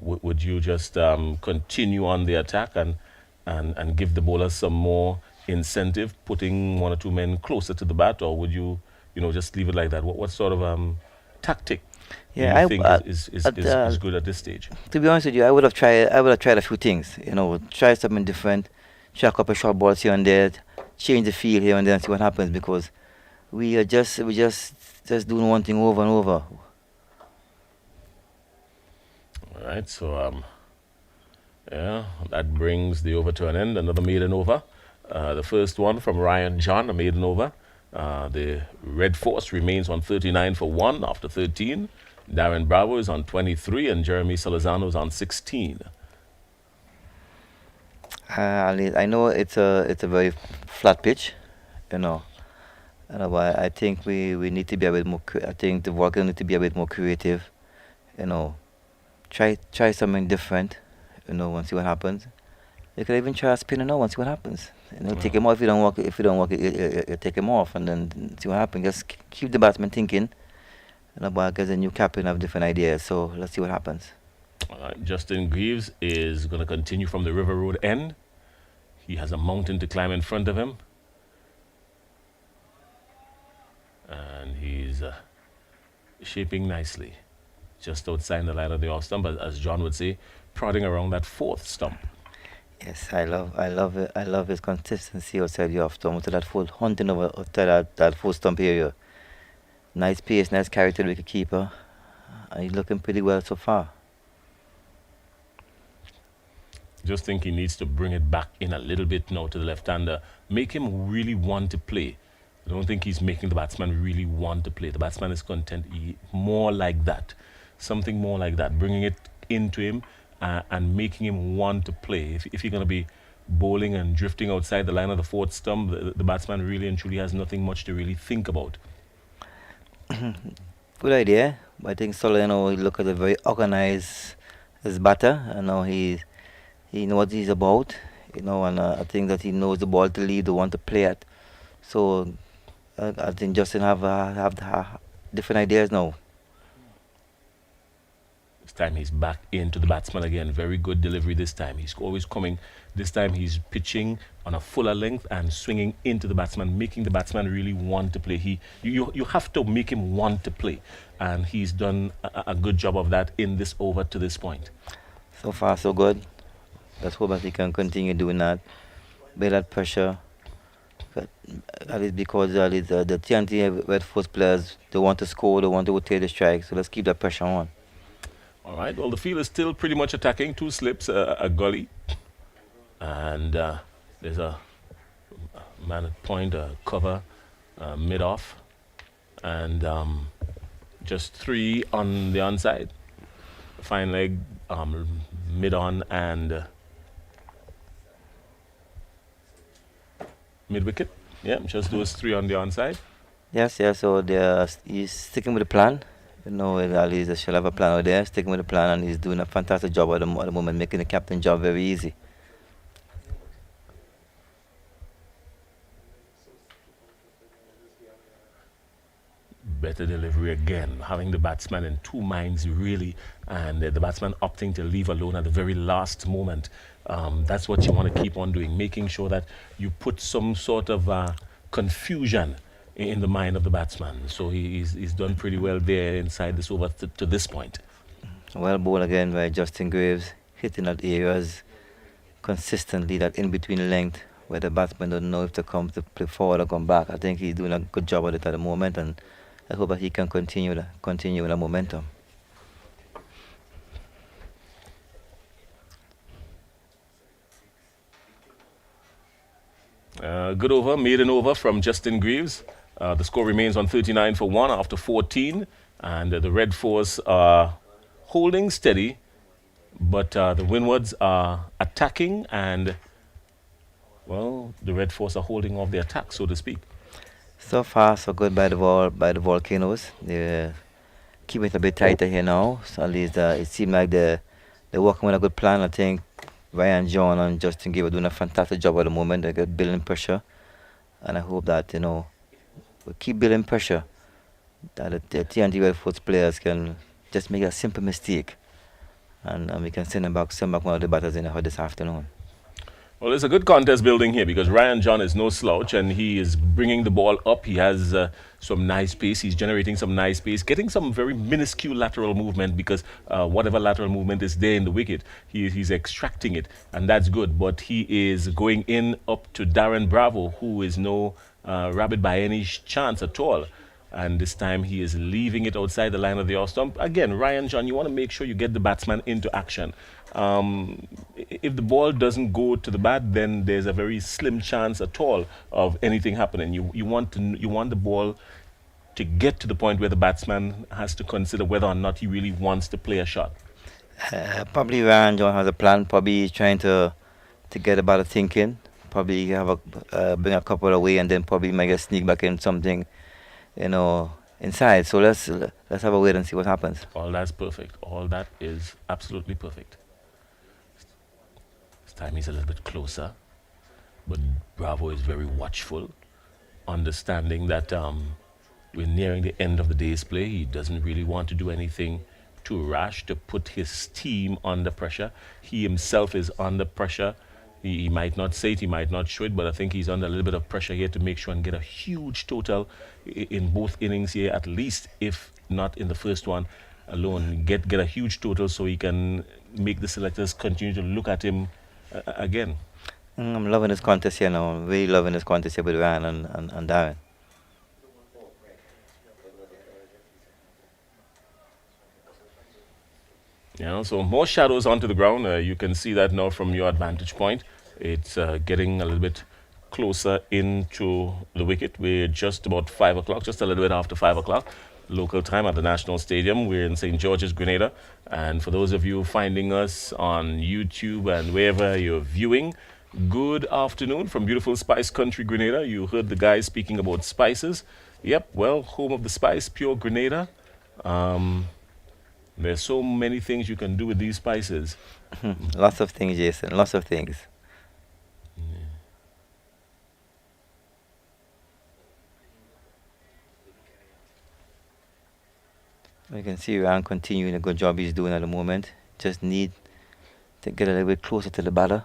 Would you just continue on the attack and give the bowler some more incentive, putting one or two men closer to the bat, or would you just leave it like that? What sort of tactic do you think is good at this stage? To be honest with you, I would have tried a few things. Try something different, try a couple of short balls here and there, change the field here and there, and see what happens. Because we just doing one thing over and over. All right, so that brings the over to an end. Another maiden over. The first one from Ryan John, a maiden over. The Red Force remains on 39 for 1 after 13. Darren Bravo is on 23 and Jeremy Salazano is on 16. I know it's a very flat pitch, but I think we need to be a bit more. I think the Volcanoes need to be a bit more creative. Try something different. And see what happens. You could even try a spinner now and see what happens. Take him off. If you don't work it, you take him off and then see what happens. Just keep the batsman thinking. Because the new captain have different ideas. So let's see what happens. All right, Justin Greaves is going to continue from the River Road end. He has a mountain to climb in front of him. And he's shaping nicely. Just outside the line of the off stump, as John would say, prodding around that fourth stump. Yes, I love it. I love his consistency outside the off stump, to that full hunting over outside that full stump area. Nice pace, nice character to the keeper. And he's looking pretty well so far. Just think he needs to bring it back in a little bit now to the left-hander. Make him really want to play. I don't think he's making the batsman really want to play. The batsman is content more like that, something more like that, bringing it into him and making him want to play. If you're going to be bowling and drifting outside the line of the fourth stump, the batsman really and truly has nothing much to really think about. Good idea. But I think Solo, he look at a very organized as batter. He knows what he's about. And I think that he knows the ball to lead, the one to play at. So I think Justin have different ideas now. This time he's back into the batsman again. Very good delivery this time. He's always coming. This time he's pitching on a fuller length and swinging into the batsman, making the batsman really want to play. You have to make him want to play, and he's done a good job of that in this over to this point. So far, so good. Let's hope that he can continue doing that. Build that pressure. But at least because the TNT Red Force players, they want to score, they want to rotate the strike. So let's keep that pressure on. All right, well, the field is still pretty much attacking. 2 slips, a gully. And there's a man at point, a cover, mid-off. And just 3 on the onside. Fine leg, mid-on, and mid-wicket. Yeah, just those 3 on the onside. Yes, so he's sticking with the plan. At least they should have a plan out there, sticking with the plan, and he's doing a fantastic job at the moment, making the captain job very easy. Better delivery again, having the batsman in 2 minds really, and the batsman opting to leave alone at the very last moment. That's what you want to keep on doing, making sure that you put some sort of confusion in the mind of the batsman. So he's done pretty well there inside this over to this point. Well bowled again by Justin Graves, hitting at areas consistently, that in-between length where the batsman don't know if to come to play forward or come back. I think he's doing a good job of it at the moment, and I hope that he can continue with the momentum. Good over, maiden over from Justin Greaves. The score remains on 39 for 1 after 14, and the Red Force are holding steady, but the Windwards are attacking, and well, the Red Force are holding off the attack, so to speak. So far, so good by the Volcanoes. They're keeping it a bit tighter here now. So at least it seems like they're working with a good plan. I think Ryan, John, and Justin Gibb are doing a fantastic job at the moment. They're building pressure, and I hope that we keep building pressure. That the TNT Red Force players can just make a simple mistake, and we can send back one of the batters in the hood this afternoon. Well, there's a good contest building here because Ryan John is no slouch, and he is bringing the ball up. He has some nice pace. He's generating some nice pace, getting some very minuscule lateral movement because whatever lateral movement is there in the wicket, he's extracting it, and that's good. But he is going in up to Darren Bravo, who is no rabbit by any chance at all. And this time he is leaving it outside the line of the off stump. Again, Ryan John, you want to make sure you get the batsman into action. If the ball doesn't go to the bat, then there's a very slim chance at all of anything happening. You want the ball to get to the point where the batsman has to consider whether or not he really wants to play a shot. Probably Ryan John has a plan. Probably he's trying to get the batter thinking. Probably have bring a couple away, and then probably might get sneak back in something, inside. So let's have a wait and see what happens. All that's perfect. All that is absolutely perfect. This time he's a little bit closer, but Bravo is very watchful, understanding that we're nearing the end of the day's play. He doesn't really want to do anything too rash to put his team under pressure. He himself is under pressure. He might not say it, he might not show it, but I think he's under a little bit of pressure here to make sure and get a huge total in both innings here, at least, if not in the first one alone. Get a huge total so he can make the selectors continue to look at him again. I'm loving this contest here now. I'm really loving this contest here with Ryan and Darren. So more shadows onto the ground. You can see that now from your advantage point. It's getting a little bit closer into the wicket. We're just about 5 o'clock, just a little bit after 5 o'clock local time at the National Stadium. We're in St. George's, Grenada. And for those of you finding us on YouTube and wherever you're viewing, good afternoon from beautiful Spice Country, Grenada. You heard the guys speaking about spices. Yep, well, home of the spice, pure Grenada. There's so many things you can do with these spices. Lots of things, Jason. Lots of things. You can see Ryan continuing a good job he's doing at the moment. Just need to get a little bit closer to the batter.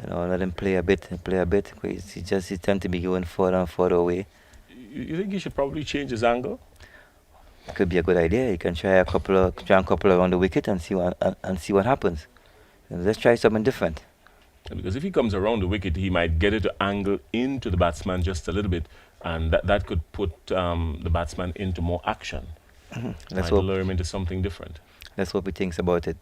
Let him play a bit. He tends to be going further and further away. You think he should probably change his angle? Could be a good idea. He can try a couple around the wicket and see what happens. Let's try something different. Because if he comes around the wicket, he might get it to angle into the batsman just a little bit, and that could put the batsman into more action. Let's might lure him into something different. Let's hope he thinks about it.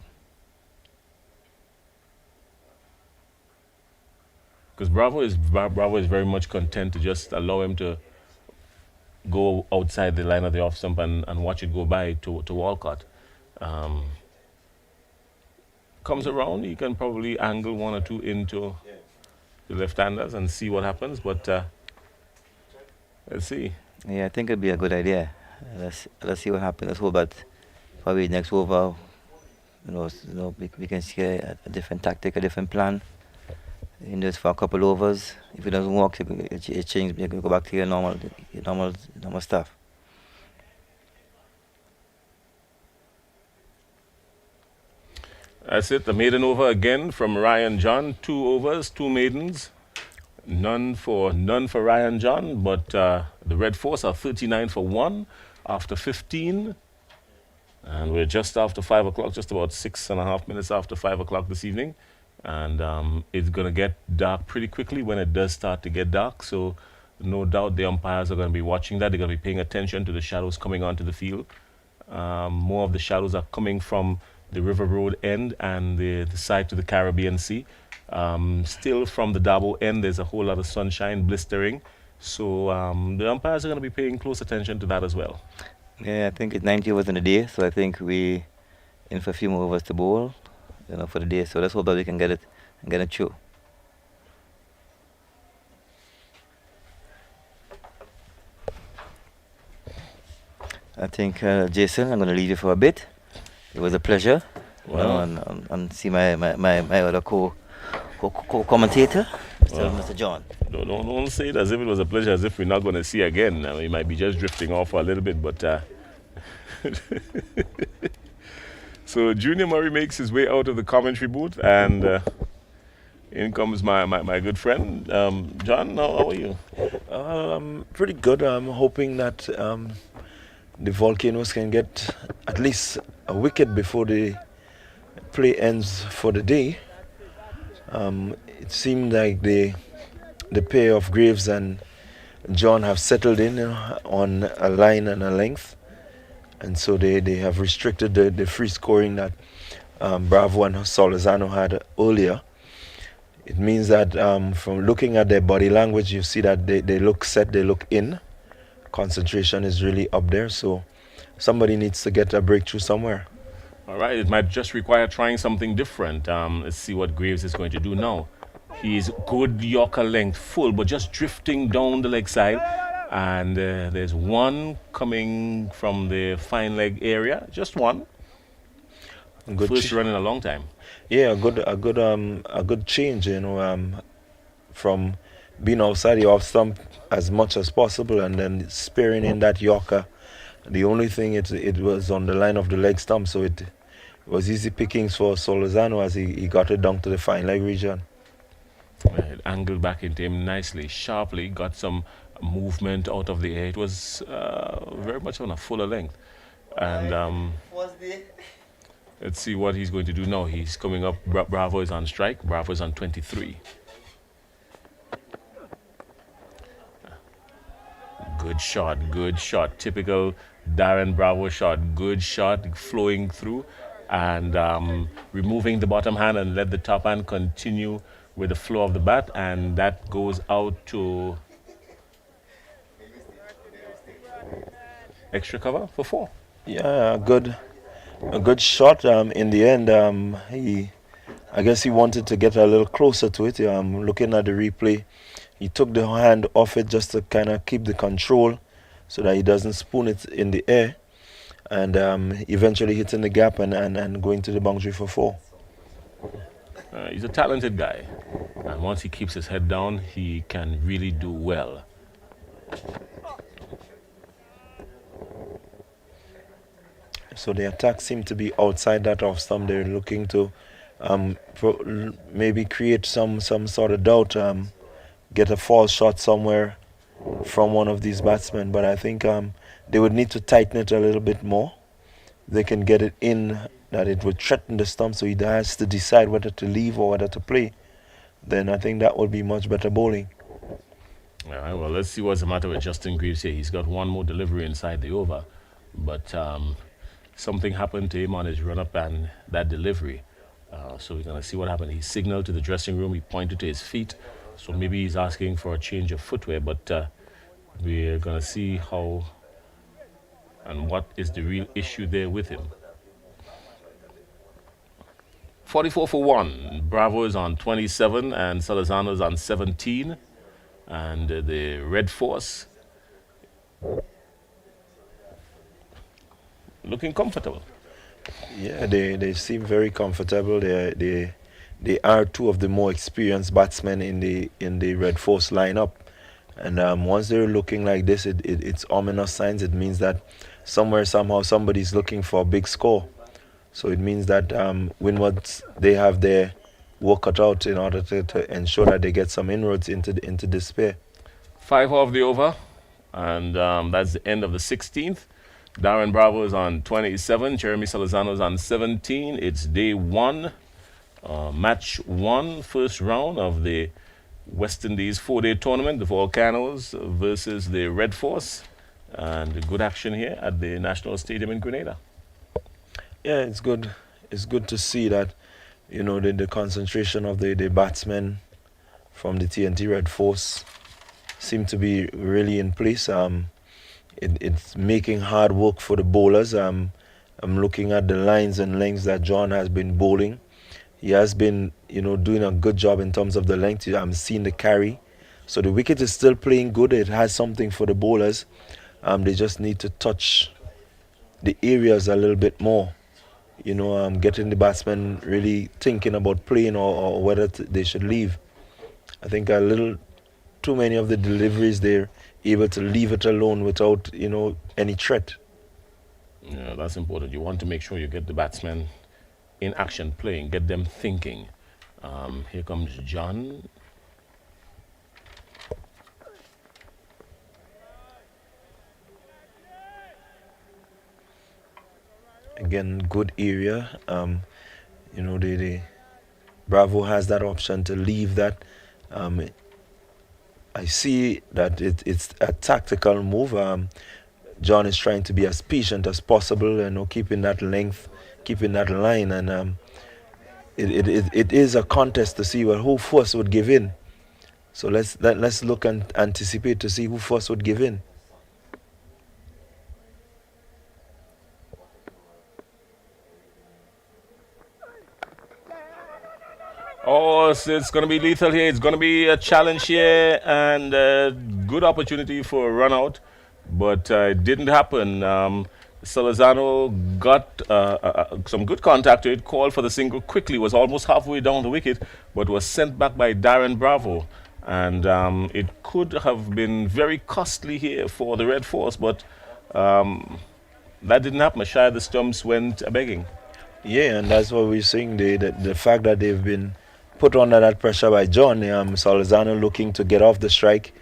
Because Bravo is very much content to just allow him to go outside the line of the off stump and watch it go by to Walcott. Comes around, he can probably angle one or two into the left-handers and see what happens. But let's see. Yeah, I think it'd be a good idea. Let's see what happens. Let's hope that probably next over, we can see a different tactic, a different plan. In this for a couple overs. If it doesn't work, you change. You go back to your normal stuff. That's it. The maiden over again from Ryan John. 2 overs, 2 maidens. None for Ryan John, but the Red Force are 39 for 1 after 15. And we're just after 5 o'clock, just about 6.5 minutes after 5 o'clock this evening. And it's going to get dark pretty quickly when it does start to get dark. So no doubt the umpires are going to be watching that. They're going to be paying attention to the shadows coming onto the field. More of the shadows are coming from the River Road end and the side to the Caribbean Sea. Still from the Dabo end, there's a whole lot of sunshine blistering. So the umpires are going to be paying close attention to that as well. Yeah, I think it's 90 overs in the day, so I think we in for a few more overs to bowl, for the day. So let's hope that we can get it through. I think, Jason, I'm going to leave you for a bit. It was a pleasure. Well, and see my other co-commentator, Mr. John. Don't say it as if it was a pleasure, as if we're not going to see again. I mean, we might be just drifting off for a little bit, but... So Junior Murray makes his way out of the commentary booth, and in comes my good friend. John, how are you? I'm pretty good. I'm hoping that the Volcanoes can get at least a wicket before the play ends for the day. It seemed like the pair of Graves and John have settled in on a line and a length, and so they have restricted the free scoring that Bravo and Solozano had earlier. It means that from looking at their body language, you see that they look set, they look in. Concentration is really up there, so somebody needs to get a breakthrough somewhere. All right, it might just require trying something different. Let's see what Graves is going to do now. He's good Yorker length, full, but just drifting down the leg side. And there's one coming from the fine leg area, just one. Good First run in a long time. Yeah, a good change, from being outside the off stump as much as possible and then spearing in that Yorker. The only thing it was on the line of the leg stump, so it was easy pickings for Solozano as he got it down to the fine leg region. It angled back into him nicely, sharply, got some movement out of the air. It was very much on a fuller length. And let's see what he's going to do now. He's coming up. Bravo is on strike. Bravo is on 23. Good shot. Typical Darren Bravo shot. Good shot, flowing through and removing the bottom hand and let the top hand continue with the flow of the bat, and that goes out to extra cover for 4. Yeah, a good shot. In the end, I guess he wanted to get a little closer to it. Looking at the replay, he took the hand off it just to kind of keep the control, so that he doesn't spoon it in the air, and eventually hitting the gap and going to the boundary for 4. He's a talented guy, and once he keeps his head down, he can really do well. So the attack seemed to be outside that off stump. They're looking to maybe create some sort of doubt, get a false shot somewhere from one of these batsmen. But I think they would need to tighten it a little bit more. They can get it in, that it would threaten the stump, so he has to decide whether to leave or whether to play. Then I think that would be much better bowling. All right, well, let's see what's the matter with Justin Greaves here. He's got one more delivery inside the over, but something happened to him on his run-up and that delivery. So we're going to see what happened. He signaled to the dressing room. He pointed to his feet. So maybe he's asking for a change of footwear, but we're going to see how and what is the real issue there with him. 44 for 1. Bravo is on 27 and Salazano is on 17. And the Red Force looking comfortable. Yeah, they seem very comfortable. They are two of the more experienced batsmen in the Red Force lineup, and once they're looking like this, it's ominous signs. It means that somehow somebody's looking for a big score. So it means that Windwards, they have their work cut out in order to ensure that they get some inroads into this pair. 5 off the over, and that's the end of the 16th. Darren Bravo is on 27. Jeremy Salazano is on 17. It's day 1, match 1, first round of the West Indies 4-day tournament, the Volcanoes versus the Red Force. And good action here at the National Stadium in Grenada. Yeah, it's good. It's good to see that, you know, the concentration of the batsmen from the TNT Red Force seem to be really in place. It's making hard work for the bowlers. I'm looking at the lines and lengths that John has been bowling. He has been, you know, doing a good job in terms of the length. I'm seeing the carry. So the wicket is still playing good. It has something for the bowlers. They just need to touch the areas a little bit more. You know, getting the batsmen really thinking about playing or whether they should leave. I think a little too many of the deliveries, they're able to leave it alone without, you know, any threat. Yeah, that's important. You want to make sure you get the batsmen in action playing, get them thinking. Here comes John. Again, good area. You know, the Bravo has that option to leave that. I see that it's a tactical move. John is trying to be as patient as possible, you know, keeping that length, keeping that line, and it is a contest to see who first would give in. So let's look and anticipate to see who first would give in. Oh, so it's going to be lethal here. It's going to be a challenge here and a good opportunity for a run out, but it didn't happen. Salazano got some good contact to it, called for the single quickly, was almost halfway down the wicket, but was sent back by Darren Bravo. And it could have been very costly here for the Red Force, but that didn't happen. Shy of the Stumps went begging. Yeah, and that's what we're saying. The fact that they've been put under that pressure by John. Salazano looking to get off the strike,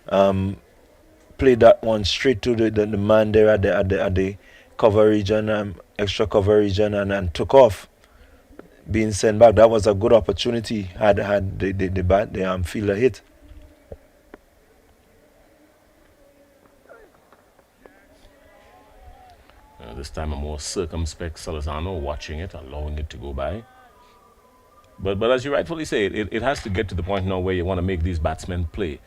played that one straight to the man there at the cover region, extra cover region, and took off, being sent back. That was a good opportunity had the fielder hit. This time a more circumspect Salazano watching it, allowing it to go by. But as you rightfully say, it has to get to the point now where you want to make these batsmen play.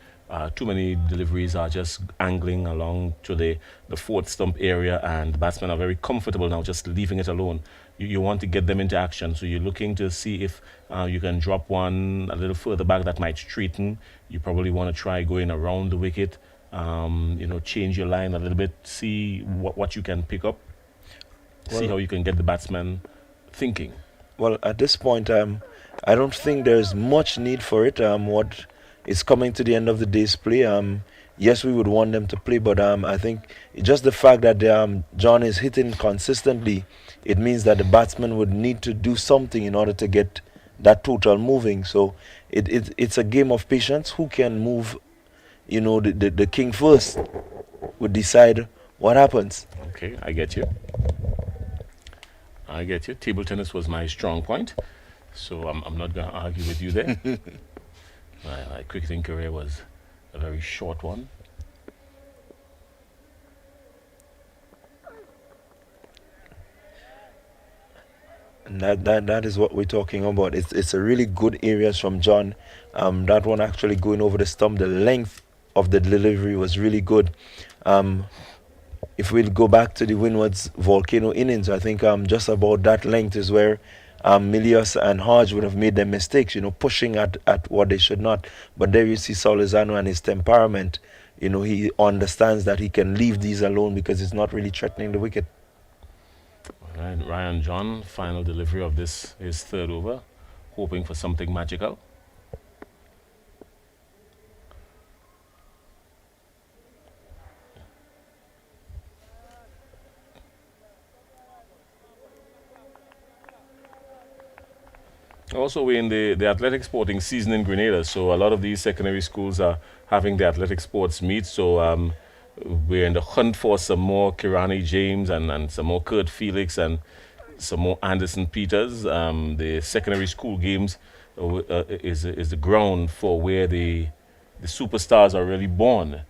Too many deliveries are just angling along to the fourth stump area, and the batsmen are very comfortable now just leaving it alone. You want to get them into action, so you're looking to see if you can drop one a little further back that might straighten. You probably want to try going around the wicket, change your line a little bit, see what you can pick up, see how you can get the batsman thinking. Well, at this point, I don't think there's much need for it. What is coming to the end of the day's play. Yes, we would want them to play, but I think just the fact that John is hitting consistently, it means that the batsman would need to do something in order to get that total moving. So it's a game of patience. Who can move, the king first would decide what happens. Okay, I get you. Table tennis was my strong point, so I'm not going to argue with you there. My cricketing career was a very short one. And that is what we're talking about. It's a really good areas from John. That one actually going over the stump, the length of the delivery was really good. If we'll go back to the Windwards Volcano innings, I think just about that length is where Milius and Hodge would have made their mistakes, pushing at what they should not. But there you see Solizano and his temperament. He understands that he can leave these alone because it's not really threatening the wicket. All right, Ryan John, final delivery of his third over, hoping for something magical. Also, we're in the athletic sporting season in Grenada, so a lot of these secondary schools are having the athletic sports meet. So we're in the hunt for some more Kirani James and some more Kurt Felix and some more Anderson Peters. The secondary school games is the ground for where the superstars are really born.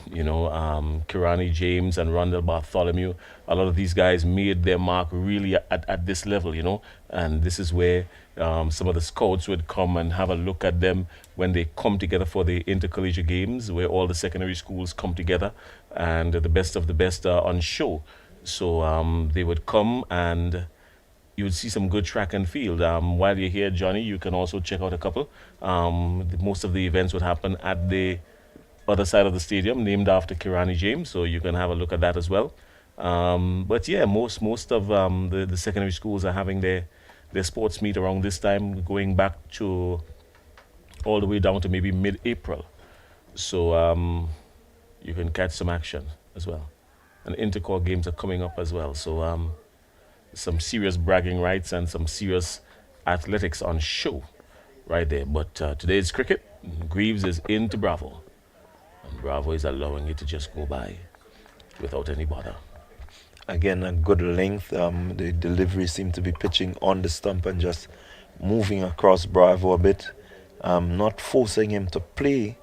Kirani James and Rondell Bartholomew, a lot of these guys made their mark really at this level, and this is where some of the scouts would come and have a look at them when they come together for the intercollegiate games, where all the secondary schools come together and the best of the best are on show. So they would come and you would see some good track and field. While you're here, Johnny, you can also check out a couple. Most of the events would happen at the other side of the stadium, named after Kirani James, so you can have a look at that as well. But yeah, most of the secondary schools are having their sports meet around this time, going back to all the way down to maybe mid-April. So you can catch some action as well. And intercore games are coming up as well. So some serious bragging rights and some serious athletics on show right there. But today's cricket, Greaves is into Bravo. And Bravo is allowing it to just go by without any bother. Again, a good length. The delivery seemed to be pitching on the stump and just moving across Bravo a bit. Not forcing him to play,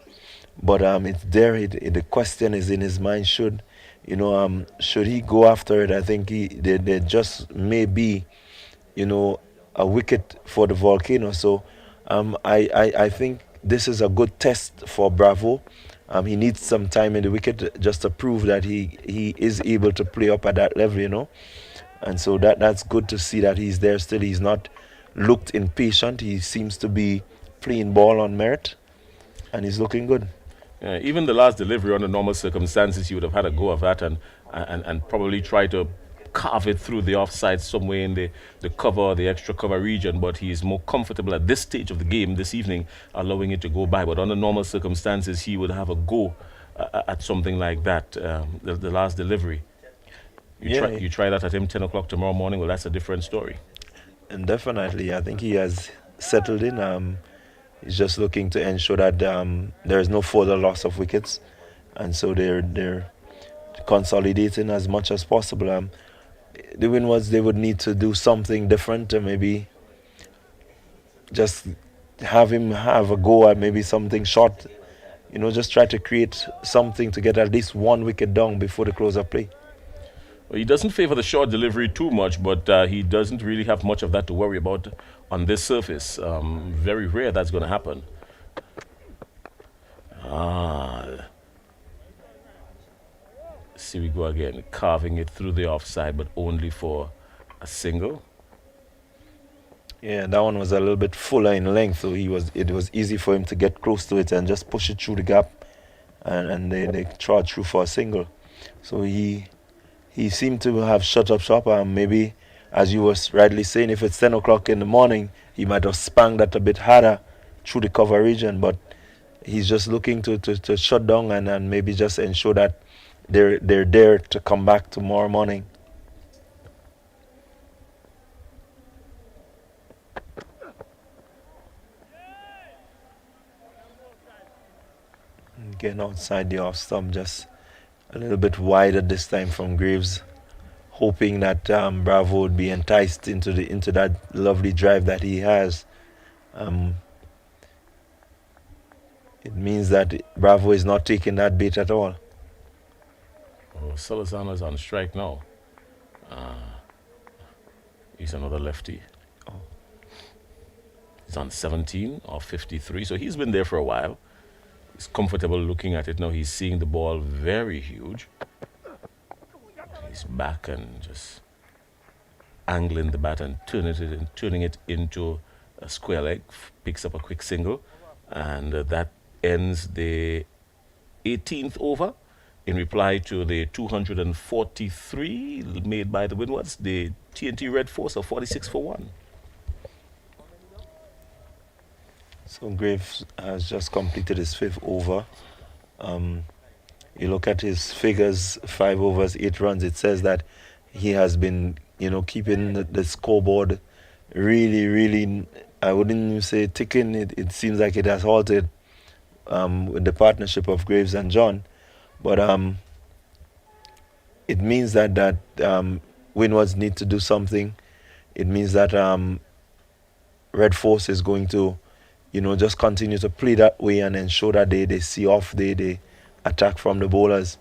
but it's there. The question is in his mind, should he go after it? I think there just may be, a wicket for the Volcano. So I think this is a good test for Bravo. He needs some time in the wicket just to prove that he is able to play up at that level, And so that's good to see that he's there still. He's not looked impatient. He seems to be playing ball on merit, and he's looking good. Even the last delivery under normal circumstances, he would have had a go of that and probably try to carve it through the offside somewhere in the cover, the extra cover region, but he is more comfortable at this stage of the game this evening, allowing it to go by. But under normal circumstances, he would have a go at something like that, the last delivery. You try that at him 10 o'clock tomorrow morning, well, that's a different story. And definitely, I think he has settled in. He's just looking to ensure that there is no further loss of wickets, and so they're consolidating as much as possible. The Windwards, they would need to do something different to maybe just have him have a go at maybe something short. Just try to create something to get at least one wicket down before the close of play. Well, he doesn't favor the short delivery too much, but he doesn't really have much of that to worry about on this surface. Very rare that's going to happen. See we go again, carving it through the offside, but only for a single. Yeah, that one was a little bit fuller in length, so it was easy for him to get close to it and just push it through the gap, and they trod through for a single. So he seemed to have shut up shop. Maybe, as you was rightly saying, if it's 10 o'clock in the morning, he might have spanged that a bit harder through the cover region, but he's just looking to shut down and maybe just ensure that they're there to come back tomorrow morning. Getting outside the off stump, just a little bit wider this time from Graves, hoping that Bravo would be enticed into that lovely drive that he has. It means that Bravo is not taking that bait at all. Oh, Salazano's on strike now. He's another lefty. He's on 17 or 53, so he's been there for a while. He's comfortable looking at it now. He's seeing the ball very huge. He's back and just angling the bat and turning it into a square leg. Picks up a quick single, and that ends the 18th over. In reply to the 243 made by the Windwards, the TNT Red Force of 46 for 1. So Graves has just completed his 5th over. You look at his figures, 5 overs, 8 runs. It says that he has been, keeping the scoreboard really, I wouldn't even say ticking. It seems like it has halted with the partnership of Graves and John. But it means that Windwards need to do something. It means that Red Force is going to, just continue to play that way and ensure that they see off the attack from the bowlers.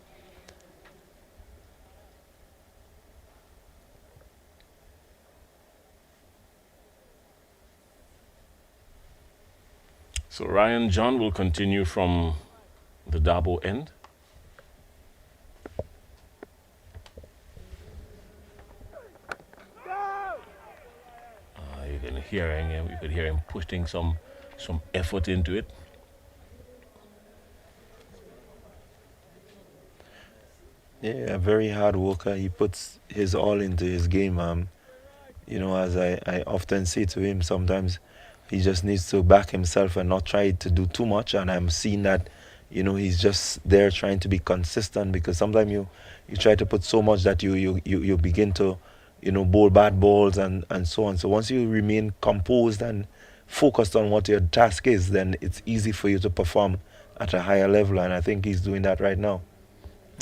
So Ryan John will continue from the Dabo end. You could hear him putting some effort into it. Yeah, a very hard worker. He puts his all into his game. As I often say to him, sometimes he just needs to back himself and not try to do too much. And I'm seeing that, he's just there trying to be consistent, because sometimes you try to put so much that you begin to, bowl bad balls and so on. So once you remain composed and focused on what your task is, then it's easy for you to perform at a higher level. And I think he's doing that right now.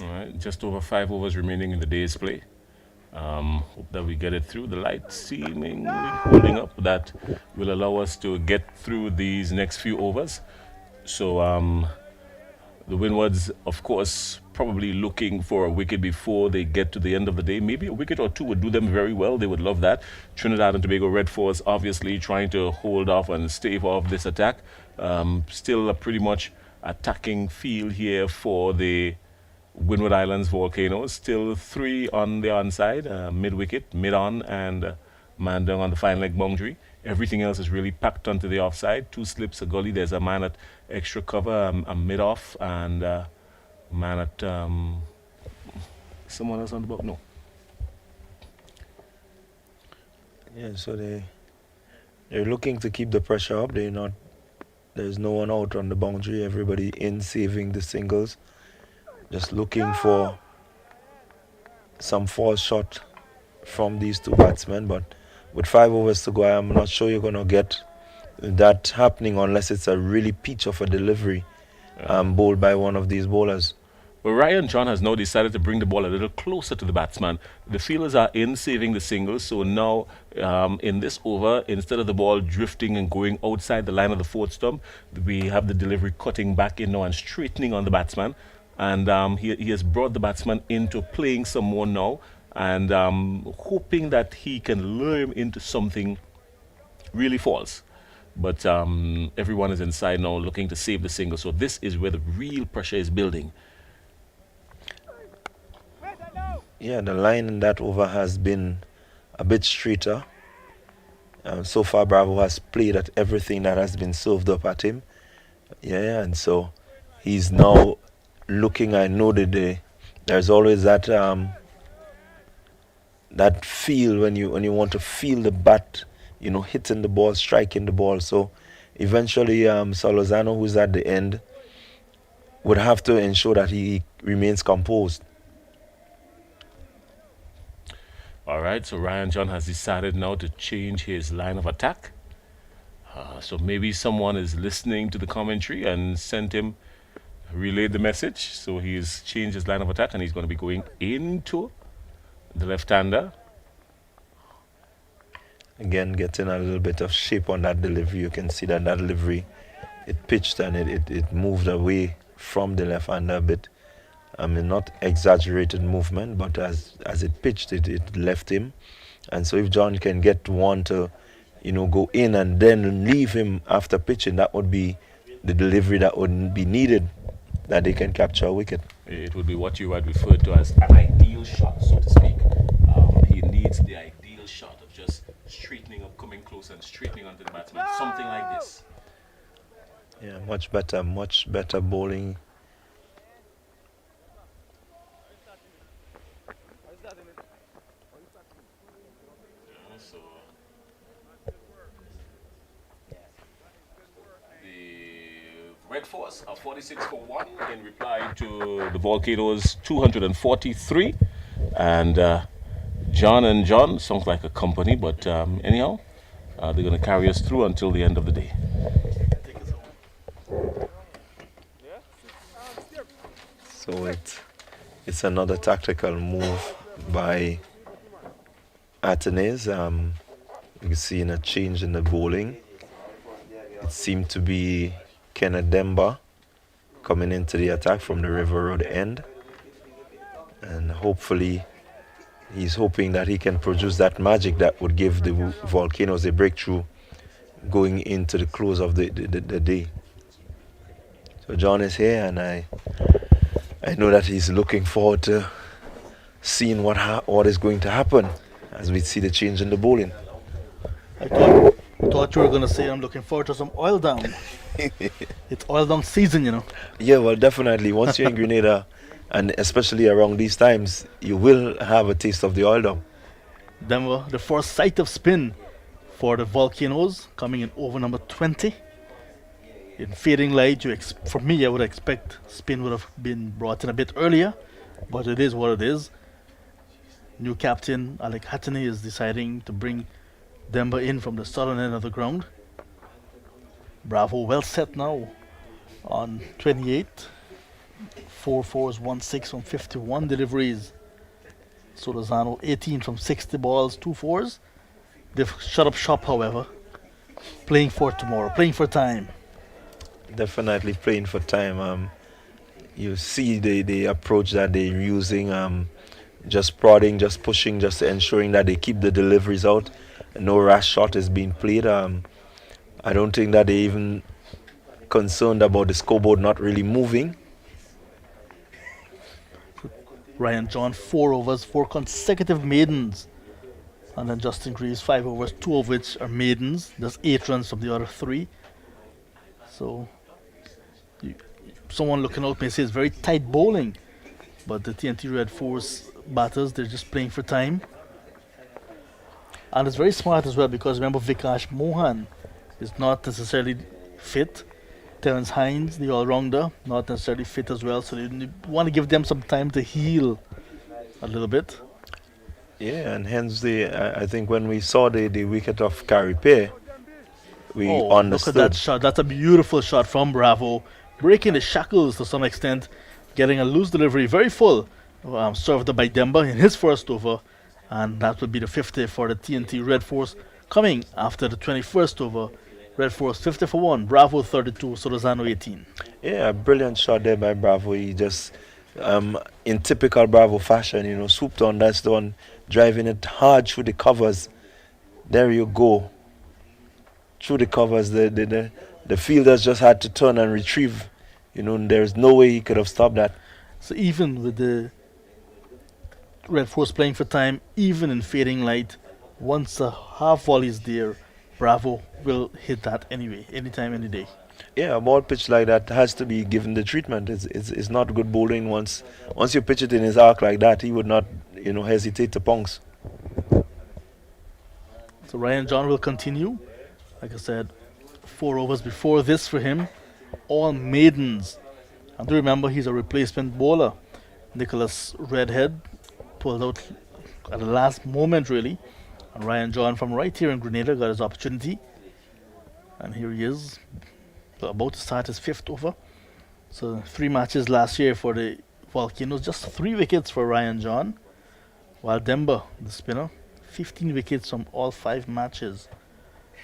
All right, just over 5 overs remaining in the day's play. Hope that we get it through. The light seemingly holding up. That will allow us to get through these next few overs. So the Windwards, of course, probably looking for a wicket before they get to the end of the day. Maybe a wicket or two would do them very well. They would love that. Trinidad and Tobago Red Force obviously trying to hold off and stave off this attack. Still a pretty much attacking field here for the Windward Islands Volcanoes. Still 3 on the onside, mid-wicket, mid-on, and man down on the fine leg boundary. Everything else is really packed onto the offside. 2 slips, a gully. There's a man at extra cover, a mid-off, and a man at someone else on the box. No. Yeah, so they're looking to keep the pressure up. There's no one out on the boundary. Everybody in saving the singles. Just looking for some false shot from these 2 batsmen, but with 5 overs to go, I'm not sure you're going to get that happening unless it's a really peach of a delivery bowled by one of these bowlers. Well, Ryan John has now decided to bring the ball a little closer to the batsman. The fielders are in saving the singles, so now in this over, instead of the ball drifting and going outside the line of the 4th stump, we have the delivery cutting back in now and straightening on the batsman. And he has brought the batsman into playing some more now. and hoping that he can lure him into something really false. But everyone is inside now looking to save the single. So this is where the real pressure is building. Yeah, the line in that over has been a bit straighter. So far, Bravo has played at everything that has been served up at him. Yeah, and so he's now looking. I know that there's always that that feel when you want to feel the bat, hitting the ball, striking the ball. So eventually, Solozano, who's at the end, would have to ensure that he remains composed. All right, so Ryan John has decided now to change his line of attack. So maybe someone is listening to the commentary and sent him, relayed the message. So he's changed his line of attack and he's going to be going into the left-hander. Again, getting a little bit of shape on that delivery. You can see that delivery, it pitched and it moved away from the left-hander a bit. I mean, not exaggerated movement, but as it pitched, it left him. And so if John can get one to, go in and then leave him after pitching, that would be the delivery that would be needed, that they can capture a wicket. It would be what you had referred to as an ideal shot, so to speak. He needs the ideal shot of just straightening up, coming close and straightening onto the batsman, something like this. Yeah, much better bowling. So the Red Force are 46 for 1 in reply to the Volcanoes 243. And John and John sounds like a company, but anyhow, they're going to carry us through until the end of the day. So it's another tactical move by Atenes. You can see a change in the bowling. It seemed to be Kenneth Demba coming into the attack from the River Road end. And hopefully, he's hoping that he can produce that magic that would give the Volcanoes a breakthrough going into the close of the day. So John is here, and I know that he's looking forward to seeing what is going to happen as we see the change in the bowling. I thought you were going to say I'm looking forward to some oil down. It's oil down season, Yeah, well, definitely. Once you're in Grenada, and especially around these times, you will have a taste of the oil down. Denver, the first sight of spin for the Volcanoes, coming in over number 20. In fading light, for me, I would expect spin would have been brought in a bit earlier, but it is what it is. New captain Alec Hattany is deciding to bring Denver in from the southern end of the ground. Bravo well set now on 28. 4 fours, 1 6 from 51 deliveries. Solozano 18 from 60 balls, 2 fours. They've shut up shop, however. Playing for tomorrow, playing for time. Definitely playing for time. You see the approach that they're using, just prodding, just pushing, just ensuring that they keep the deliveries out. No rash shot is being played. I don't think that they're even concerned about the scoreboard not really moving. Ryan John 4 overs, 4 consecutive maidens. And then Justin Greaves 5 overs, 2 of which are maidens. There's 8 runs from the other 3. So someone looking out may say it's very tight bowling, but the TNT Red Force batters, they're just playing for time. And it's very smart as well, because remember Vikash Mohan is not necessarily fit. Terence Hines, the all-rounder, not necessarily fit as well, so they want to give them some time to heal a little bit. Yeah, and hence I think when we saw the wicket of Caripe, we understood. Look at that shot. That's a beautiful shot from Bravo, breaking the shackles to some extent, getting a loose delivery, very full, served up by Demba in his first over, and that would be the 50 for the TNT Red Force, coming after the 21st over. Red Force 50 for 1, Bravo 32, Solozano 18. Yeah, a brilliant shot there by Bravo. He just in typical Bravo fashion, you know, swooped on that stone, driving it hard through the covers. There you go. Through the covers, the fielders just had to turn and retrieve. You know, there's no way he could have stopped that. So even with the Red Force playing for time, even in fading light, once the half volley is there, Bravo will hit that anyway, anytime, any day. Yeah, a ball pitch like that has to be given the treatment. It's not good bowling. Once you pitch it in his arc like that, he would not, you know, hesitate to pounce. So Ryan John will continue. Like I said, 4 overs before this for him, all maidens. And do remember, he's a replacement bowler. Nicholas Redhead pulled out at the last moment, really. And Ryan John from right here in Grenada got his opportunity. And here he is, about to start his 5th over. So 3 matches last year for the Volcanoes, just 3 wickets for Ryan John. While Demba, the spinner, 15 wickets from all 5 matches.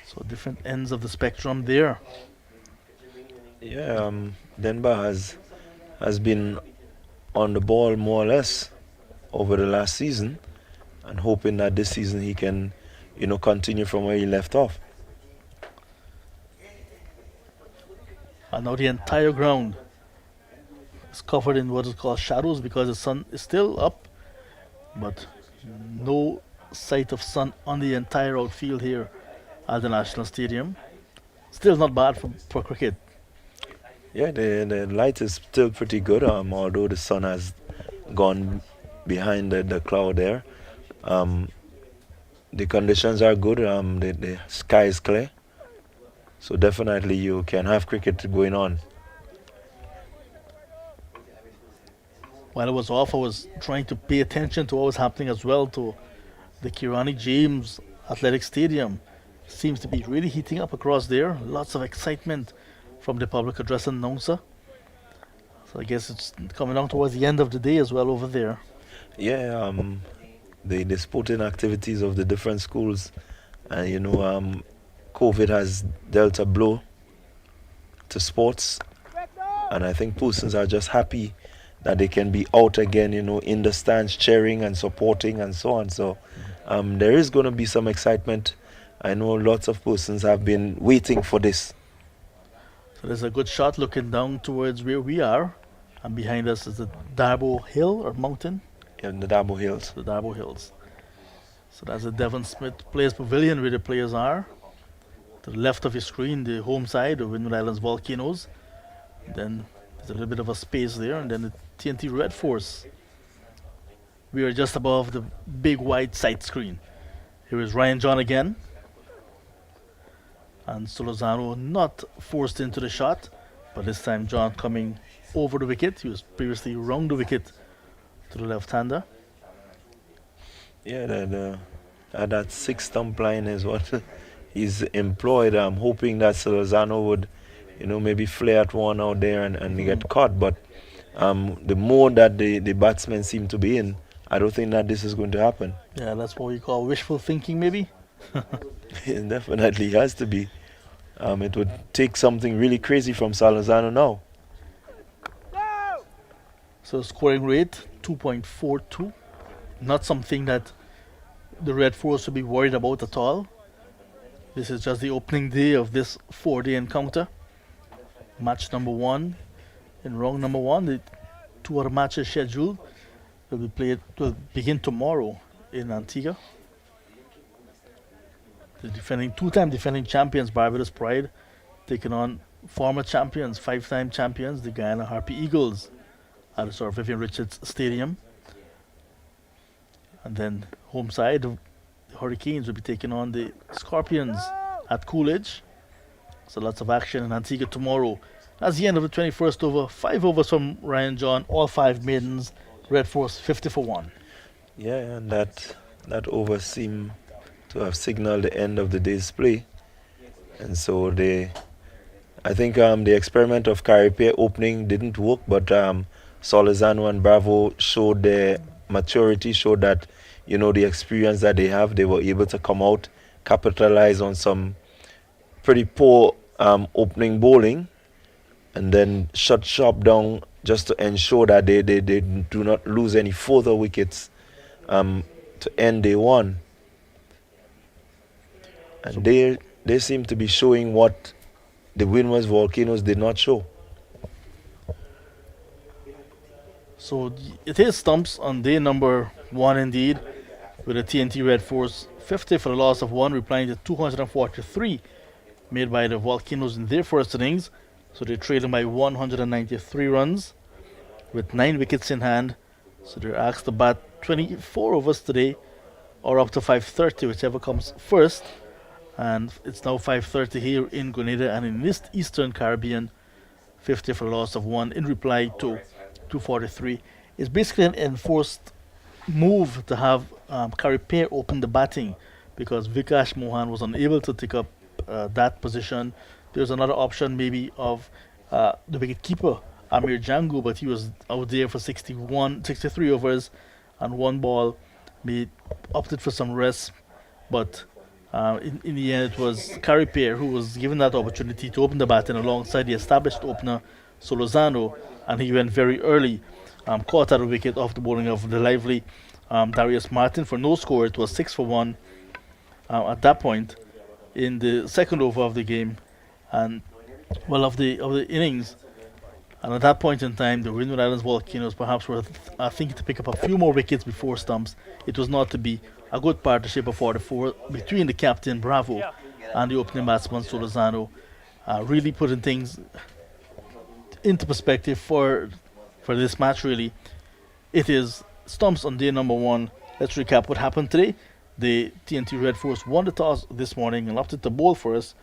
So different ends of the spectrum there. Yeah, Denver has been on the ball more or less over the last season, and hoping that this season he can, you know, continue from where he left off. And now the entire ground is covered in what is called shadows because the sun is still up, but no sight of sun on the entire outfield here at the National Stadium. Still not bad for cricket. Yeah, the light is still pretty good, although the sun has gone behind the cloud there. The conditions are good, the sky is clear. So definitely you can have cricket going on. While I was off, I was trying to pay attention to what was happening as well to the Kirani James Athletic Stadium. Seems to be really heating up across there. Lots of excitement from the public address announcer. So I guess it's coming down towards the end of the day as well over there. Yeah, the sporting activities of the different schools, you know, COVID has dealt a blow to sports, and I think persons are just happy that they can be out again, you know, in the stands cheering and supporting and so on. So there is going to be some excitement. I know lots of persons have been waiting for this. So there's a good shot looking down towards where we are, and behind us is the Darbo Hill or mountain. In the Dabo Hills. The Darbo Hills. So that's the Devon Smith Players Pavilion where the players are. To the left of your screen, the home side of Windward Islands Volcanoes. Then there's a little bit of a space there, and then the TNT Red Force. We are just above the big white sight screen. Here is Ryan John again. And Solozano not forced into the shot, but this time John coming over the wicket. He was previously round the wicket to the left-hander. Yeah, that 6-stump line is what he's employed. I'm hoping that Solozano would, you know, maybe flare at one out there and get caught. But the more that the batsmen seem to be in, I don't think that this is going to happen. Yeah, that's what we call wishful thinking, maybe. It definitely has to be. It would take something really crazy from Solozano now. So scoring rate 2.42. Not something that the Red Force would be worried about at all. This is just the opening day of this 4-day encounter. Match number 1 in round number 1. The 2 other matches scheduled will begin tomorrow in Antigua. The two-time defending champions Barbados Pride taking on former champions, 5-time champions, the Guyana Harpy Eagles at the Sir Vivian Richards Stadium. And then home side, the Hurricanes will be taking on the Scorpions at Coolidge. So lots of action in Antigua tomorrow. That's the end of the 21st over. 5 overs from Ryan John, all 5 maidens. Red Force 50 for 1. Yeah, and that over seemed to have signaled the end of the day's play. And so I think the experiment of Carripe opening didn't work, but Solozano and Bravo showed their maturity, showed that, you know, the experience that they have. They were able to come out, capitalize on some pretty poor opening bowling, and then shut shop down just to ensure that they do not lose any further wickets to end day one. And they seem to be showing what the Windwards Volcanoes did not show. So it is Stumps on day number 1 indeed, with a TNT Red Force 50 for the loss of 1, replying to 243 made by the Volcanoes in their first innings. So they're trailing by 193 runs with 9 wickets in hand. So they're asked to bat 24 overs today, or up to 5:30, whichever comes first. And it's now 5:30 here in Grenada and in this Eastern Caribbean. 50 for the loss of 1 in reply to 243. It's basically an enforced move to have Carrier open the batting, because Vikash Mohan was unable to take up that position. There's another option maybe of the wicket keeper Amir Jangu, but he was out there for 63 overs and 1 ball. He opted for some rest, but in the end it was Carrier who was given that opportunity to open the batting alongside the established opener Solozano, and he went very early, caught at a wicket off the bowling of the lively Darius Martin for no score. It was 6 for 1 at that point in the second over of the game, and of the innings. And at that point in time, the Windward Islands Volcanoes perhaps were thinking to pick up a few more wickets before Stumps. It was not to be. A good partnership of 44 between the captain Bravo and the opening batsman Solozano, really putting things into perspective for this match. Really, it is Stumps on day number 1. Let's recap what happened today. The TNT Red Force won the toss this morning and opted to bowl first.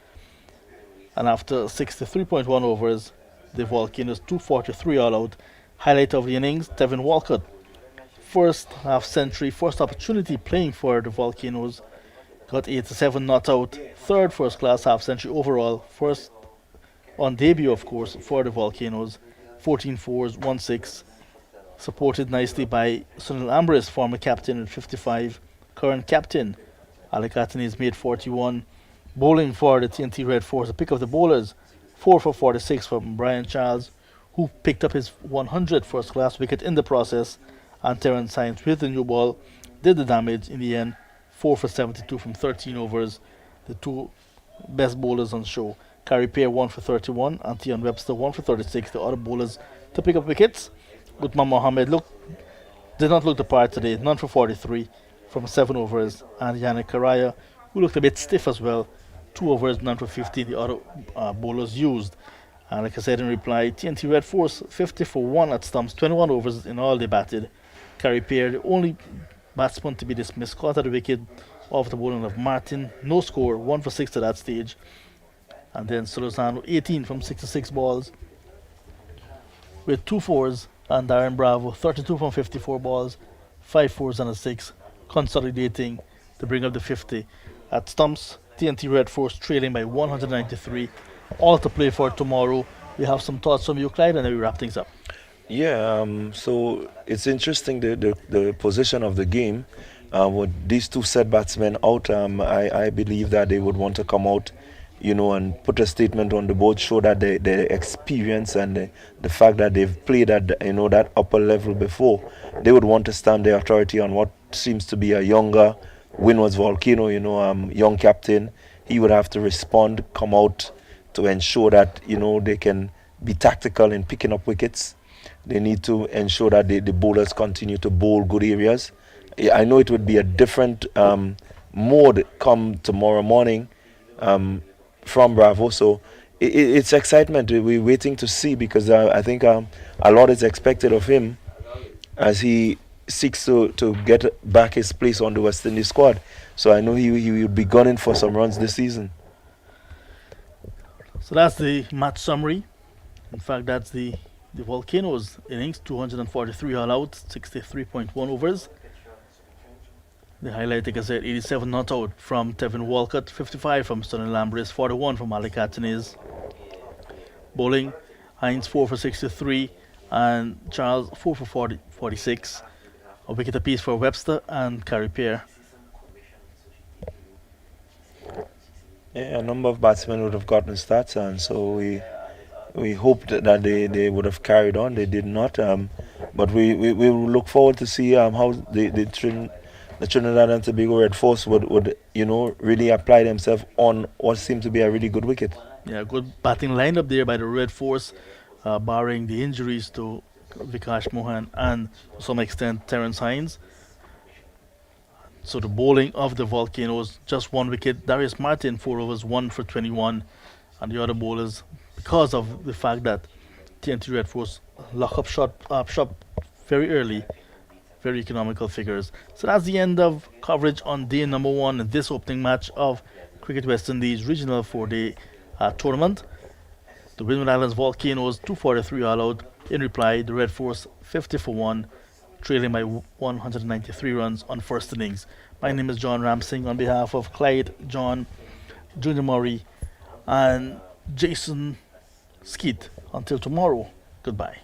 And after 63.1 overs, the Volcanoes 243 all out. Highlight of the innings: Tevin Walcott, first half century, first opportunity playing for the Volcanoes, got 87 not out, third first class half century overall, first on debut of course for the Volcanoes, 14 fours, 1 6, supported nicely by Sunil Ambrose, former captain, at 55, current captain Alec Attenez made 41. Bowling for the TNT Red Force, a pick of the bowlers, 4 for 46 from Brian Charles, who picked up his 100th first class wicket in the process, and Terence Hines with the new ball did the damage in the end. 4 for 72 from 13 overs. The two best bowlers on show. Carrier 1 for 31, and Tion Webster 1 for 36. The other bowlers to pick up wickets. Uthman Mohammed did not look the part today. None for 43 from 7 overs. And Yannick Karaya, who looked a bit stiff as well. 2 overs, none for 15. The other bowlers used. And like I said in reply, TNT Red Force 50 for 1 at Stumps. 21 overs in all they batted. Carrier, the only batsman to be dismissed, caught at the wicket off the bowling of Martin. No score, 1 for 6 at that stage. And then Solozano 18 from 66 balls with 2 fours, and Darren Bravo 32 from 54 balls, 5 fours and a 6, consolidating to bring up the 50 at Stumps. TNT Red Force trailing by 193. All to play for tomorrow. We have some thoughts from you, Clyde, and then we wrap things up. Yeah, so it's interesting the position of the game. With these two set batsmen out, I believe that they would want to come out, and put a statement on the board, show that their experience and the fact that they've played at that upper level before. They would want to stand their authority on what seems to be a younger Windwards Volcano, young captain. He would have to respond, come out to ensure that they can be tactical in picking up wickets. They need to ensure that the bowlers continue to bowl good areas. I know it would be a different mode come tomorrow morning from Bravo. So it's excitement. We're waiting to see, because I think a lot is expected of him as he seeks to get back his place on the West Indies squad. So I know he will be gunning for some runs this season. So that's the match summary. In fact, that's the Volcanoes innings, 243 all out, 63.1 overs. The highlight, like I said, 87 not out from Tevin Walcott, 55 from Sunil Ambrose, 41 from Alec Attenez. Bowling, Hines 4 for 63 and Charles 4 for 46. A wicket apiece for Webster and Carrier. Yeah, a number of batsmen would have gotten stats, and so we hoped that they would have carried on. They did not. But we will look forward to see how the Trinidad and Tobago Red Force would really apply themselves on what seemed to be a really good wicket. Yeah, good batting lineup there by the Red Force, barring the injuries to Vikash Mohan and to some extent Terence Hines. So the bowling of the Volcanoes, just 1 wicket. Darius Martin, 4 overs, 1 for 21. And the other bowlers, because of the fact that TNT Red Force lock up shot very early, very economical figures. So that's the end of coverage on day number 1 in this opening match of Cricket West Indies Regional 4-day tournament. The Windward Islands Volcanoes 243 all out. In reply, the Red Force 50 for 1, trailing by 193 runs on first innings. My name is John Ramsing on behalf of Clyde, John, Junior Murray, and Jason Skeet. Until tomorrow, goodbye.